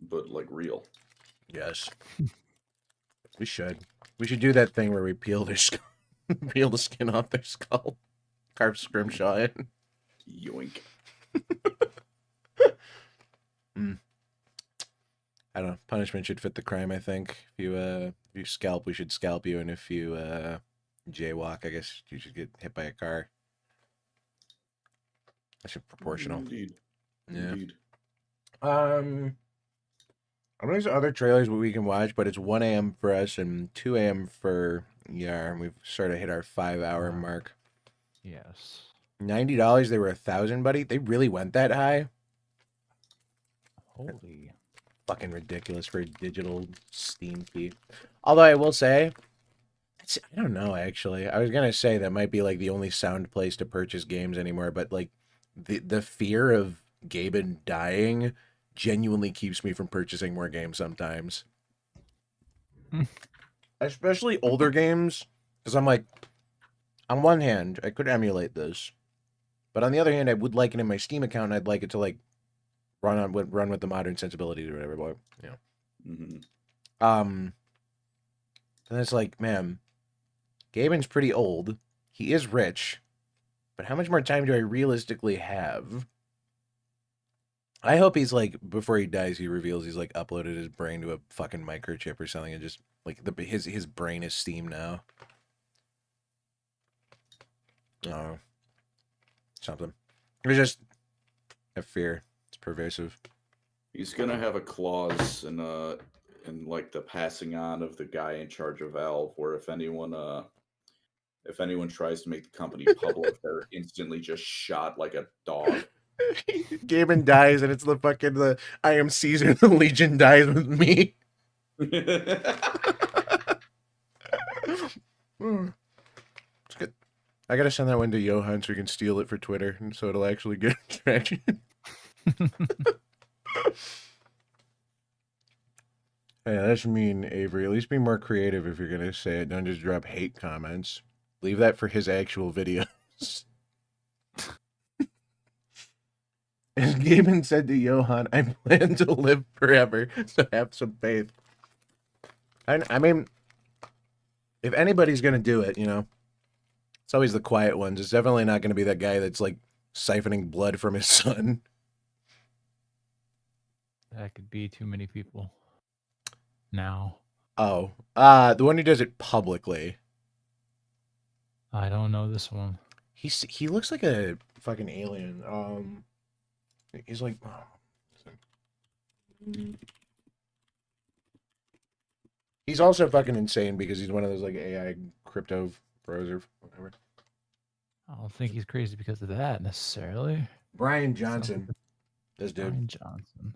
But like real. Yes. We should. We should do that thing where we peel their skull, peel the skin off their skull, carve scrimshaw in. Yoink. I don't know. Punishment should fit the crime, I think. If you scalp, we should scalp you, and if you jaywalk, I guess you should get hit by a car. That's proportional. Indeed. Yeah. Indeed. I mean, there's other trailers we can watch, but it's 1 a.m. for us and 2 a.m. for Yar, and we've sort of hit our 5-hour mark. Yes. $90, they were 1,000, buddy. They really went that high. Holy. Fucking ridiculous for a digital Steam fee. Although I will say, I don't know, actually. I was going to say that might be like the only sound place to purchase games anymore, but like the fear of Gaben dying genuinely keeps me from purchasing more games sometimes. Especially older games, because I'm like, on one hand, I could emulate this, but on the other hand, I would like it in my Steam account, and I'd like it to like run with the modern sensibilities or whatever, but and it's like, man, Gaben's pretty old. He is rich, but how much more time do I realistically have? I hope he's like, before he dies, he reveals he's like uploaded his brain to a fucking microchip or something, and just like his brain is Steam now. Oh, something. It's just a fear. It's pervasive. He's gonna have a clause in like the passing on of the guy in charge of Valve, where if anyone tries to make the company public, they're instantly just shot like a dog. Gaben dies, and it's the I am Caesar, the Legion dies with me. It's good. I gotta send that one to Johan so we can steal it for Twitter, and so it'll actually get traction. Yeah, that's mean, Avery. At least be more creative if you're gonna say it. Don't just drop hate comments. Leave that for his actual videos. As Gaben said to Johan, I plan to live forever, so have some faith. I mean, if anybody's gonna do it, it's always the quiet ones. It's definitely not gonna be that guy that's like siphoning blood from his son. That could be too many people. Now. Oh, the one who does it publicly. I don't know this one. He looks like a fucking alien. He's like, he's also fucking insane because he's one of those like AI crypto bros or whatever. I don't think he's crazy because of that necessarily. Brian Johnson. This dude. Brian Johnson.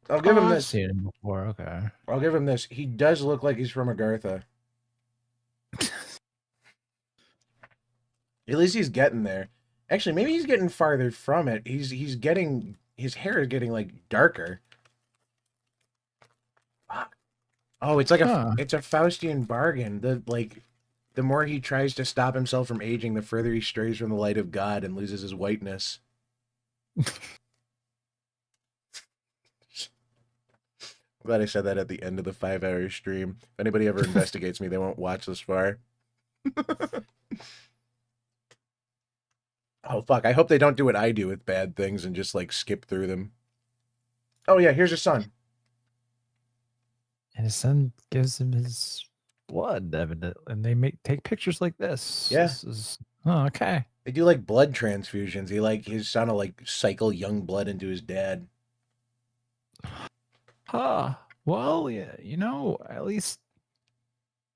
I'll give him I've this. seen him before. Okay. I'll give him this. He does look like he's from Agartha. At least he's getting there. Actually, maybe he's getting farther from it. He's getting, his hair is getting like darker. Oh, it's like it's a Faustian bargain. The more he tries to stop himself from aging, the further he strays from the light of God and loses his whiteness. I'm glad I said that at the end of the 5-hour stream. If anybody ever investigates me, they won't watch this far. Oh, fuck. I hope they don't do what I do with bad things and just, like, skip through them. Oh, yeah, here's his son. And his son gives him his blood, evidently. And they take pictures like this. Yeah. This is, oh, okay. They do, like, blood transfusions. His son will, like, cycle young blood into his dad. Huh. Well, yeah, you know, at least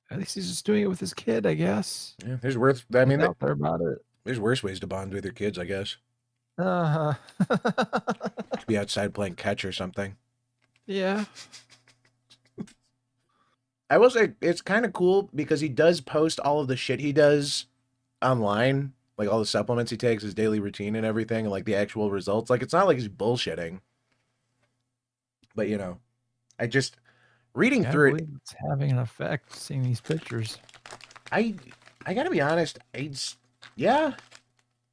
he's just doing it with his kid, I guess. Yeah, there's worse. I mean, out there about it. There's worse ways to bond with your kids, I guess. Uh-huh. Could be outside playing catch or something. Yeah. I will say it's kind of cool because he does post all of the shit he does online, like all the supplements he takes, his daily routine and everything, and like the actual results. Like it's not like he's bullshitting. But you know, I just reading through it, it's having an effect seeing these pictures. I gotta be honest, yeah.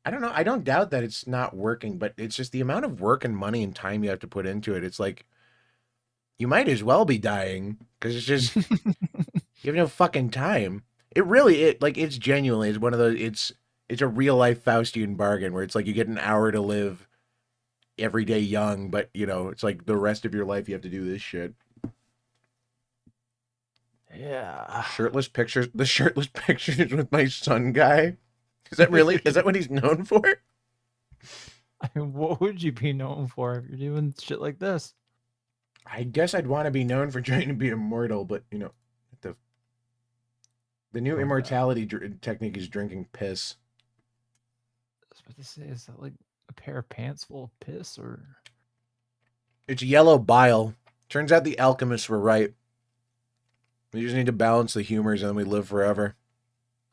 I don't know. I don't doubt that it's not working, but it's just the amount of work and money and time you have to put into it. It's like you might as well be dying because it's just you have no fucking time. It's genuinely it's one of those. It's a real life Faustian bargain where it's like you get an hour to live every day young, but you know it's like the rest of your life you have to do this shit. Yeah. Shirtless pictures. The shirtless pictures with my son guy. Is that what he's known for? I mean, what would you be known for if you're doing shit like this? I guess I'd want to be known for trying to be immortal, but you know, the new immortality technique is drinking piss. I was about to say, is that like a pair of pants full of piss or? It's yellow bile. Turns out the alchemists were right. We just need to balance the humors and then we live forever.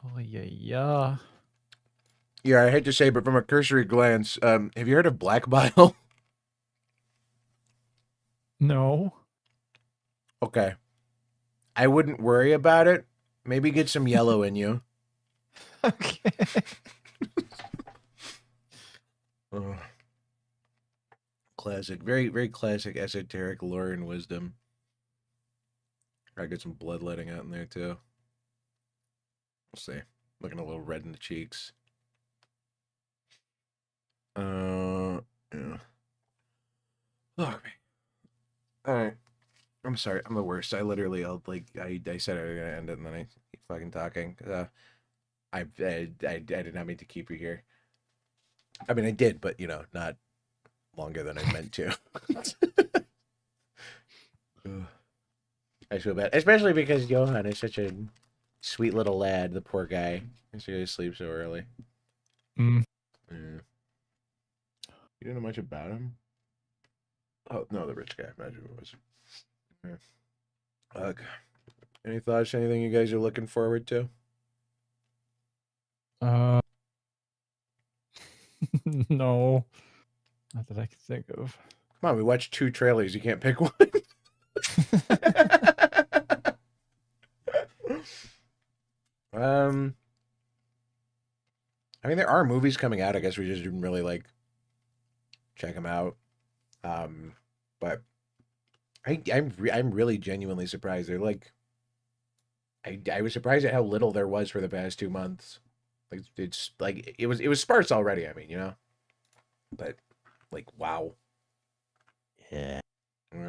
Oh yeah. Yeah, I hate to say, but from a cursory glance, have you heard of black bile? No. Okay. I wouldn't worry about it. Maybe get some yellow in you. Okay. Classic. Very, very classic esoteric lore and wisdom. I get some bloodletting out in there, too. We'll see. Looking a little red in the cheeks. Yeah. Fuck me. Alright. I'm sorry. I'm the worst. I said I was gonna end it and then I keep fucking talking. I did not mean to keep you here. I mean, I did, but, you know, not longer than I meant to. I feel bad. Especially because Johan is such a sweet little lad, the poor guy. He's going to sleep so early. Mm. Yeah. You don't know much about him? Oh, no, the rich guy. Imagine it was. Yeah. Okay. Any thoughts? Anything you guys are looking forward to? No. Not that I can think of. Come on, we watched 2 trailers. You can't pick one. I mean, there are movies coming out. I guess we just didn't really like check them out. But I'm really genuinely surprised. They're like, I was surprised at how little there was for the past 2 months. Like it's like it was sparse already. I mean, you know, but Like, wow. Yeah. We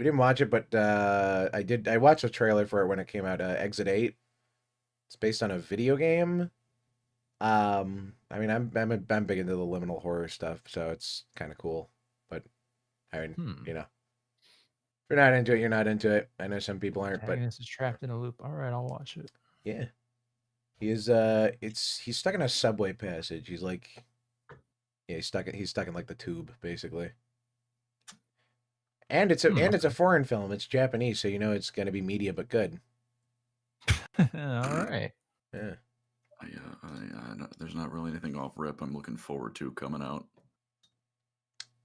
didn't watch it, but I watched a trailer for it when it came out. Exit 8. It's based on a video game. I mean, I'm big into the liminal horror stuff, so it's kind of cool. But I mean, you know, if you're not into it, you're not into it. I know some people aren't, but Protagonist is trapped in a loop. All right, I'll watch it. yeah, he is. He's stuck in a subway passage. He's like, yeah, he's stuck in like the tube, basically. And it's a foreign film. It's Japanese, so you know it's gonna be media, but good. All right. Yeah. There's not really anything off rip I'm looking forward to coming out.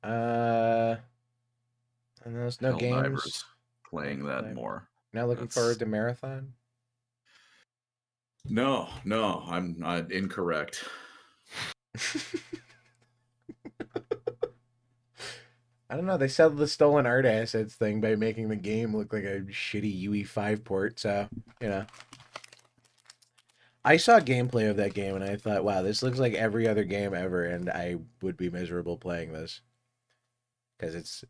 And there's no games. Playing that more. Not looking forward to Marathon. No, I'm not incorrect. I don't know. They settled the stolen art assets thing by making the game look like a shitty UE5 port. So, you know. I saw gameplay of that game and I thought, wow, this looks like every other game ever, and I would be miserable playing this. Because it's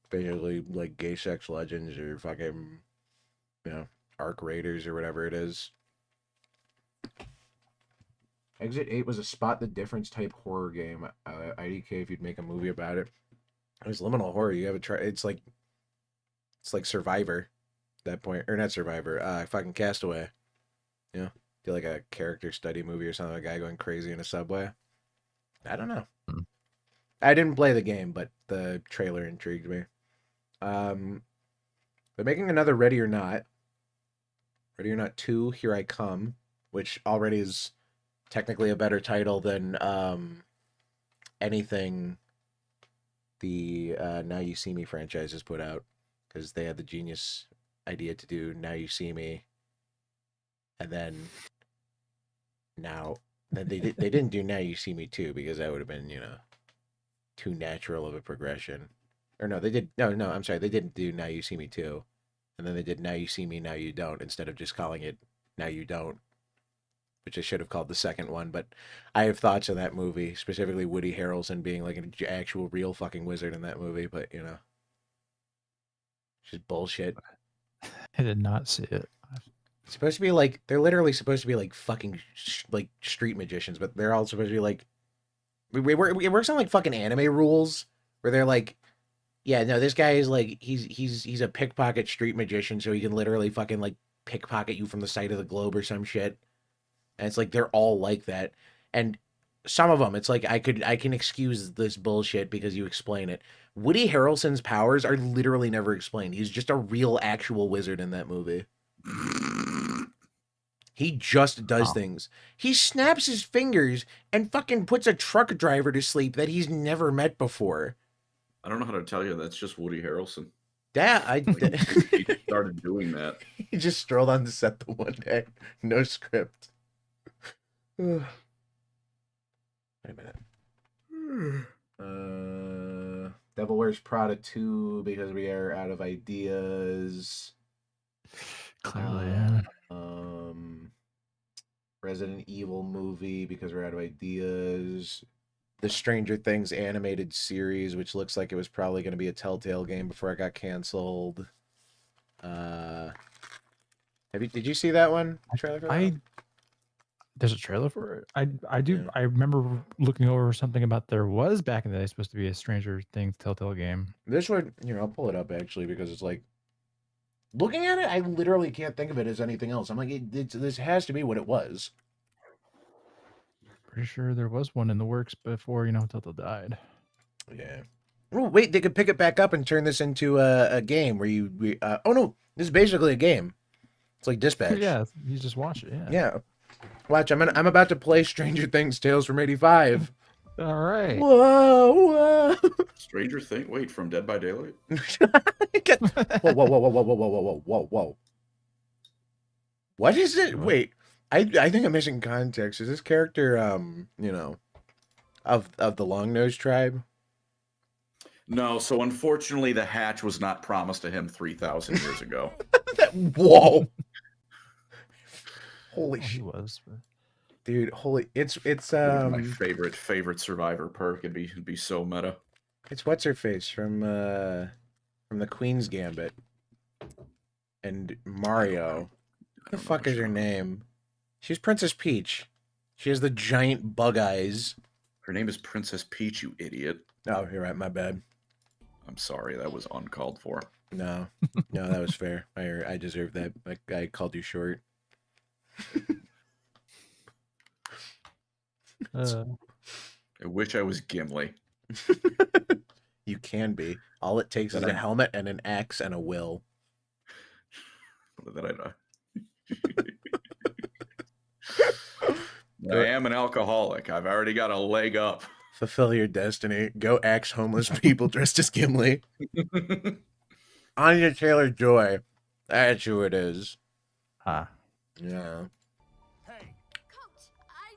basically like Gay Sex Legends or fucking, you know, Arc Raiders or whatever it is. Exit 8 was a spot the difference type horror game. IDK if you'd make a movie about it. It was liminal horror. You have a try. It's like Survivor. At that point, or not Survivor. Fucking Castaway. You know, do like a character study movie or something. A guy going crazy in a subway. I don't know. I didn't play the game, but the trailer intrigued me. They're making another Ready or Not. Ready or Not 2, Here I Come, which already is technically a better title than anything the Now You See Me franchise has put out, because they had the genius idea to do Now You See Me, and then they didn't do Now You See Me 2 because that would have been, you know, too natural of a progression. Or no, they did I'm sorry, they didn't do Now You See Me 2, and then they did Now You See Me, Now You Don't, instead of just calling it Now You Don't, which I should have called the second one. But I have thoughts of that movie, specifically Woody Harrelson being like an actual real fucking wizard in that movie, but you know, just bullshit. I did not see it. It's supposed to be like, they're literally supposed to be like fucking like street magicians, but they're all supposed to be like, it works on like fucking anime rules where they're like, yeah, no, this guy is like, he's a pickpocket street magician, so he can literally fucking like pickpocket you from the side of the globe or some shit. And it's like they're all like that. And some of them, it's like I can excuse this bullshit because you explain it. Woody Harrelson's powers are literally never explained. He's just a real actual wizard in that movie. He just does things. He snaps his fingers and fucking puts a truck driver to sleep that he's never met before. I don't know how to tell you. That's just Woody Harrelson. Yeah, he started doing that. He just strolled on the set the one day. No script. Wait a minute. Devil Wears Prada 2 because we are out of ideas. Clearly, yeah. Resident Evil movie because we're out of ideas. The Stranger Things animated series, which looks like it was probably going to be a Telltale game before it got canceled. Did you see that one? Trailer for that? There's a trailer for it. I do. Yeah. I remember looking over something about there was back in the day supposed to be a Stranger Things Telltale game. This one, you know, I'll pull it up actually because it's like, looking at it, I literally can't think of it as anything else. I'm like, this has to be what it was. Pretty sure there was one in the works before, you know, Telltale died. Yeah. Oh wait, they could pick it back up and turn this into a game where oh no, this is basically a game. It's like Dispatch. Yeah, you just watch it. Yeah. Yeah. Watch, I'm about to play Stranger Things Tales from '85. All right. Whoa. Stranger Things? Wait, from Dead by Daylight? Whoa. What is it? Wait, I think I'm missing context. Is this character, you know, of the Long-Nosed tribe? No, so unfortunately the hatch was not promised to him 3,000 years ago. Whoa. Holy shit. Was. Dude, holy, it's my favorite survivor perk. It'd be so meta. It's what's her face from the Queen's Gambit and Mario. What the fuck is her name? She's Princess Peach. She has the giant bug eyes. Her name is Princess Peach, you idiot. Oh, you're right, my bad. I'm sorry, that was uncalled for. No, no, that was fair. I deserve that. I called you short. I wish I was Gimli. You can be. All it takes is a helmet and an axe and a will. That I know. I am an alcoholic. I've already got a leg up. Fulfill your destiny. Go axe homeless people dressed as Gimli. Anya Taylor-Joy. That's who it is. Huh. Yeah.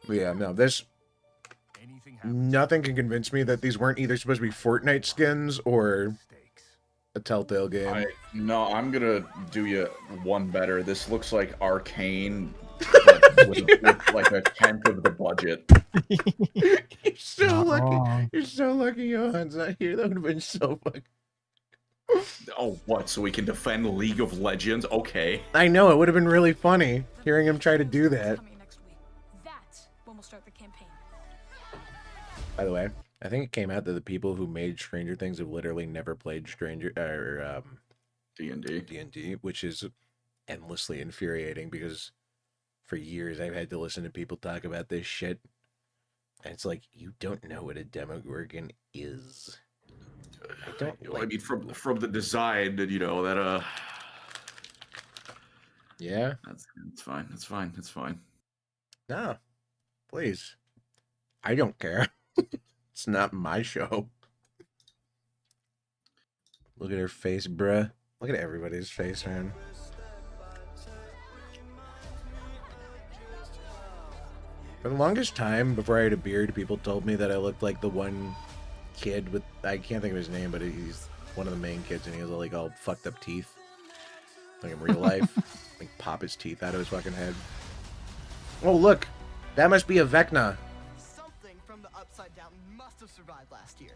Yeah, no, this... Nothing can convince me that these weren't either supposed to be Fortnite skins or a Telltale game. No, I'm gonna do you one better. This looks like Arcane, but with like a tenth of the budget. You're so lucky. You're so lucky Johan's not here. That would have been so fucking... Oh, what? So we can defend League of Legends? Okay. I know, it would have been really funny hearing him try to do that. That's when we'll start the campaign. By the way, I think it came out that the people who made Stranger Things have literally never played D&D, which is endlessly infuriating because for years I've had to listen to people talk about this shit, and it's like, you don't know what a Demogorgon is. I don't. I mean, from the design, you know that. Yeah. That's fine. That's fine. That's fine. No, please. I don't care. It's not my show. Look at her face, bruh. Look at everybody's face, man. For the longest time, before I had a beard, people told me that I looked like the one kid with... I can't think of his name, but he's one of the main kids, and he has like all fucked up teeth. Like in real life. Like pop his teeth out of his fucking head. Oh, look! That must be a Vecna. Survived last year.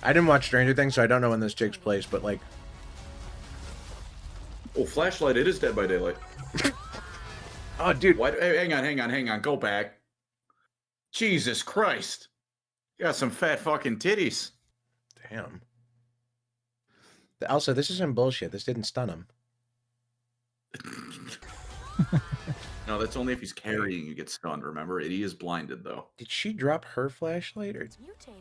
I didn't watch Stranger Things, so I don't know when this takes place, but like... Oh, Flashlight, it is Dead by Daylight. Oh, dude. What? Hey, hang on. Go back. Jesus Christ. You got some fat fucking titties. Damn. Also, this isn't bullshit. This didn't stun him. No, that's only if he's carrying you get stunned, remember? He is blinded, though. Did she drop her flashlight? Or... It's mutating.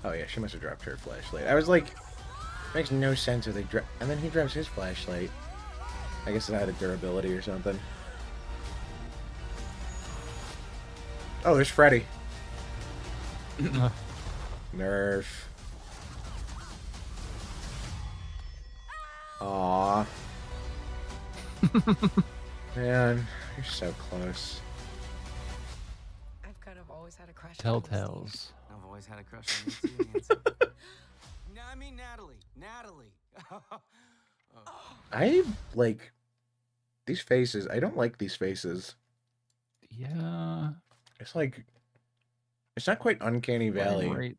Oh, yeah, she must have dropped her flashlight. I was like, makes no sense if they drop... And then he drops his flashlight. I guess it had a durability or something. Oh, there's Freddy. Nerf. Aww. Man, you're so close. I've kind of always had a crush. Telltales. I've always had a crush on you too, No, I mean Natalie. I like these faces. I don't like these faces. Yeah. It's like, it's not quite Uncanny Valley. Rate's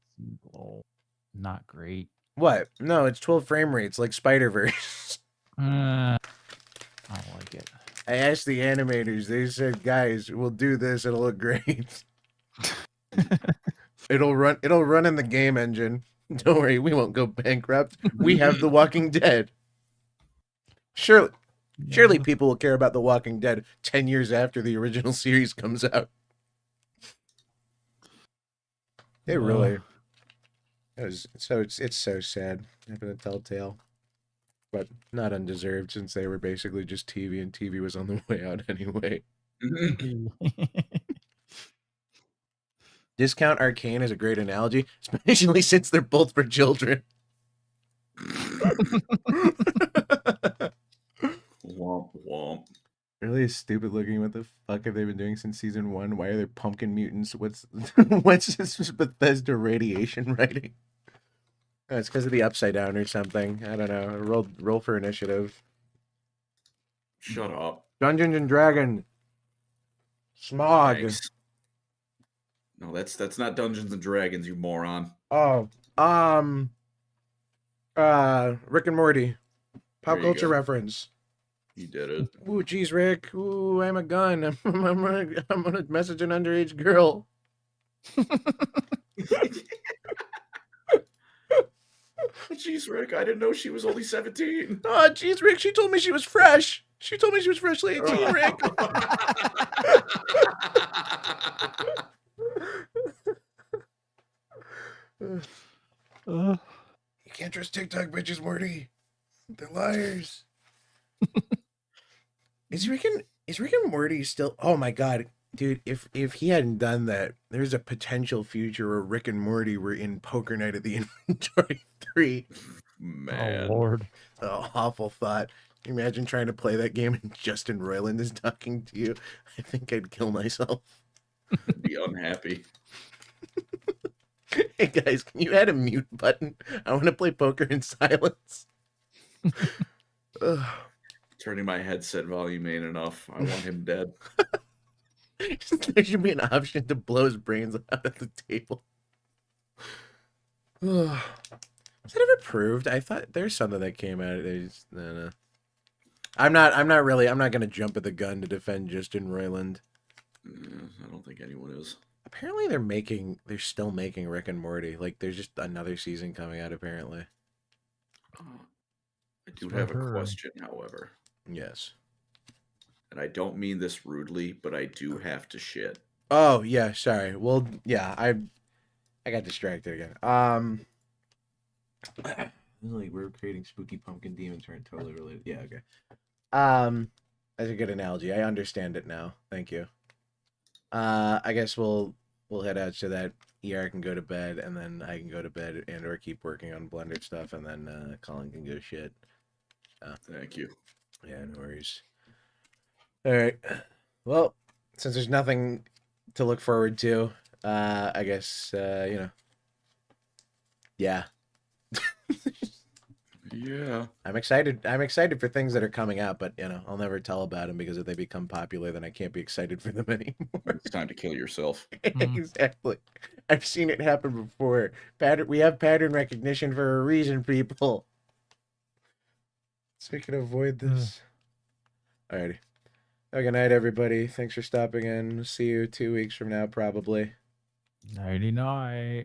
not great. What? No, it's 12 frame rates like Spider-Verse. I don't like it. I asked the animators. They said, "Guys, we'll do this. It'll look great. It'll run in the game engine. Don't worry, we won't go bankrupt. We have The Walking Dead." Surely people will care about The Walking Dead 10 years after the original series comes out. It really. It's so sad having a Telltale. But not undeserved, since they were basically just TV, and TV was on the way out anyway. Discount Arcane is a great analogy, especially since they're both for children. Womp womp. Really stupid looking. What the fuck have they been doing since season 1? Why are there pumpkin mutants? What's this Bethesda radiation writing? Oh, it's because of the Upside Down or something. I don't know. Roll for initiative. Shut up. Dungeons and Dragons. Smog. Thanks. No, that's not Dungeons and Dragons, you moron. Oh, Rick and Morty. Pop culture reference. You did it. Ooh, geez, Rick. Ooh, I'm a gun. I'm gonna message an underage girl. Jeez, Rick, I didn't know she was only 17. Oh, geez, Rick, she told me she was fresh. She told me she was freshly 18, Rick. You can't trust TikTok bitches, Morty. They're liars. Is Rick and Morty still? Oh my god, dude! If he hadn't done that, there's a potential future where Rick and Morty were in Poker Night at the Inventory 3. Man, oh Lord, oh, awful thought. Can you imagine trying to play that game and Justin Roiland is talking to you? I think I'd kill myself. I'd be unhappy. Hey guys, can you add a mute button? I want to play poker in silence. Turning my headset volume ain't enough. I want him dead. There should be an option to blow his brains out of the table. Was that ever proved? I thought there's something that came out. No. I'm not gonna jump at the gun to defend Justin Roiland. I don't think anyone is. Apparently they're still making Rick and Morty. Like there's just another season coming out apparently. I do have a question, however. Yes. And I don't mean this rudely, but I do have to shit. Oh yeah, sorry. Well, yeah, I got distracted again. Like we're creating spooky pumpkin demons aren't totally related. Yeah, okay. That's a good analogy. I understand it now. Thank you. I guess we'll head out so that ER can go to bed, and then I can go to bed and or keep working on Blender stuff, and then Colin can go shit. Thank you. Yeah, no worries. All right. Well, since there's nothing to look forward to, I guess yeah. Yeah. I'm excited. I'm excited for things that are coming out, but I'll never tell about them because if they become popular, then I can't be excited for them anymore. It's time to kill yourself. Exactly. I've seen it happen before. We have pattern recognition for a reason, people. So we can avoid this. Alrighty. Well, good night, everybody. Thanks for stopping in. See you 2 weeks from now, probably. Nighty night.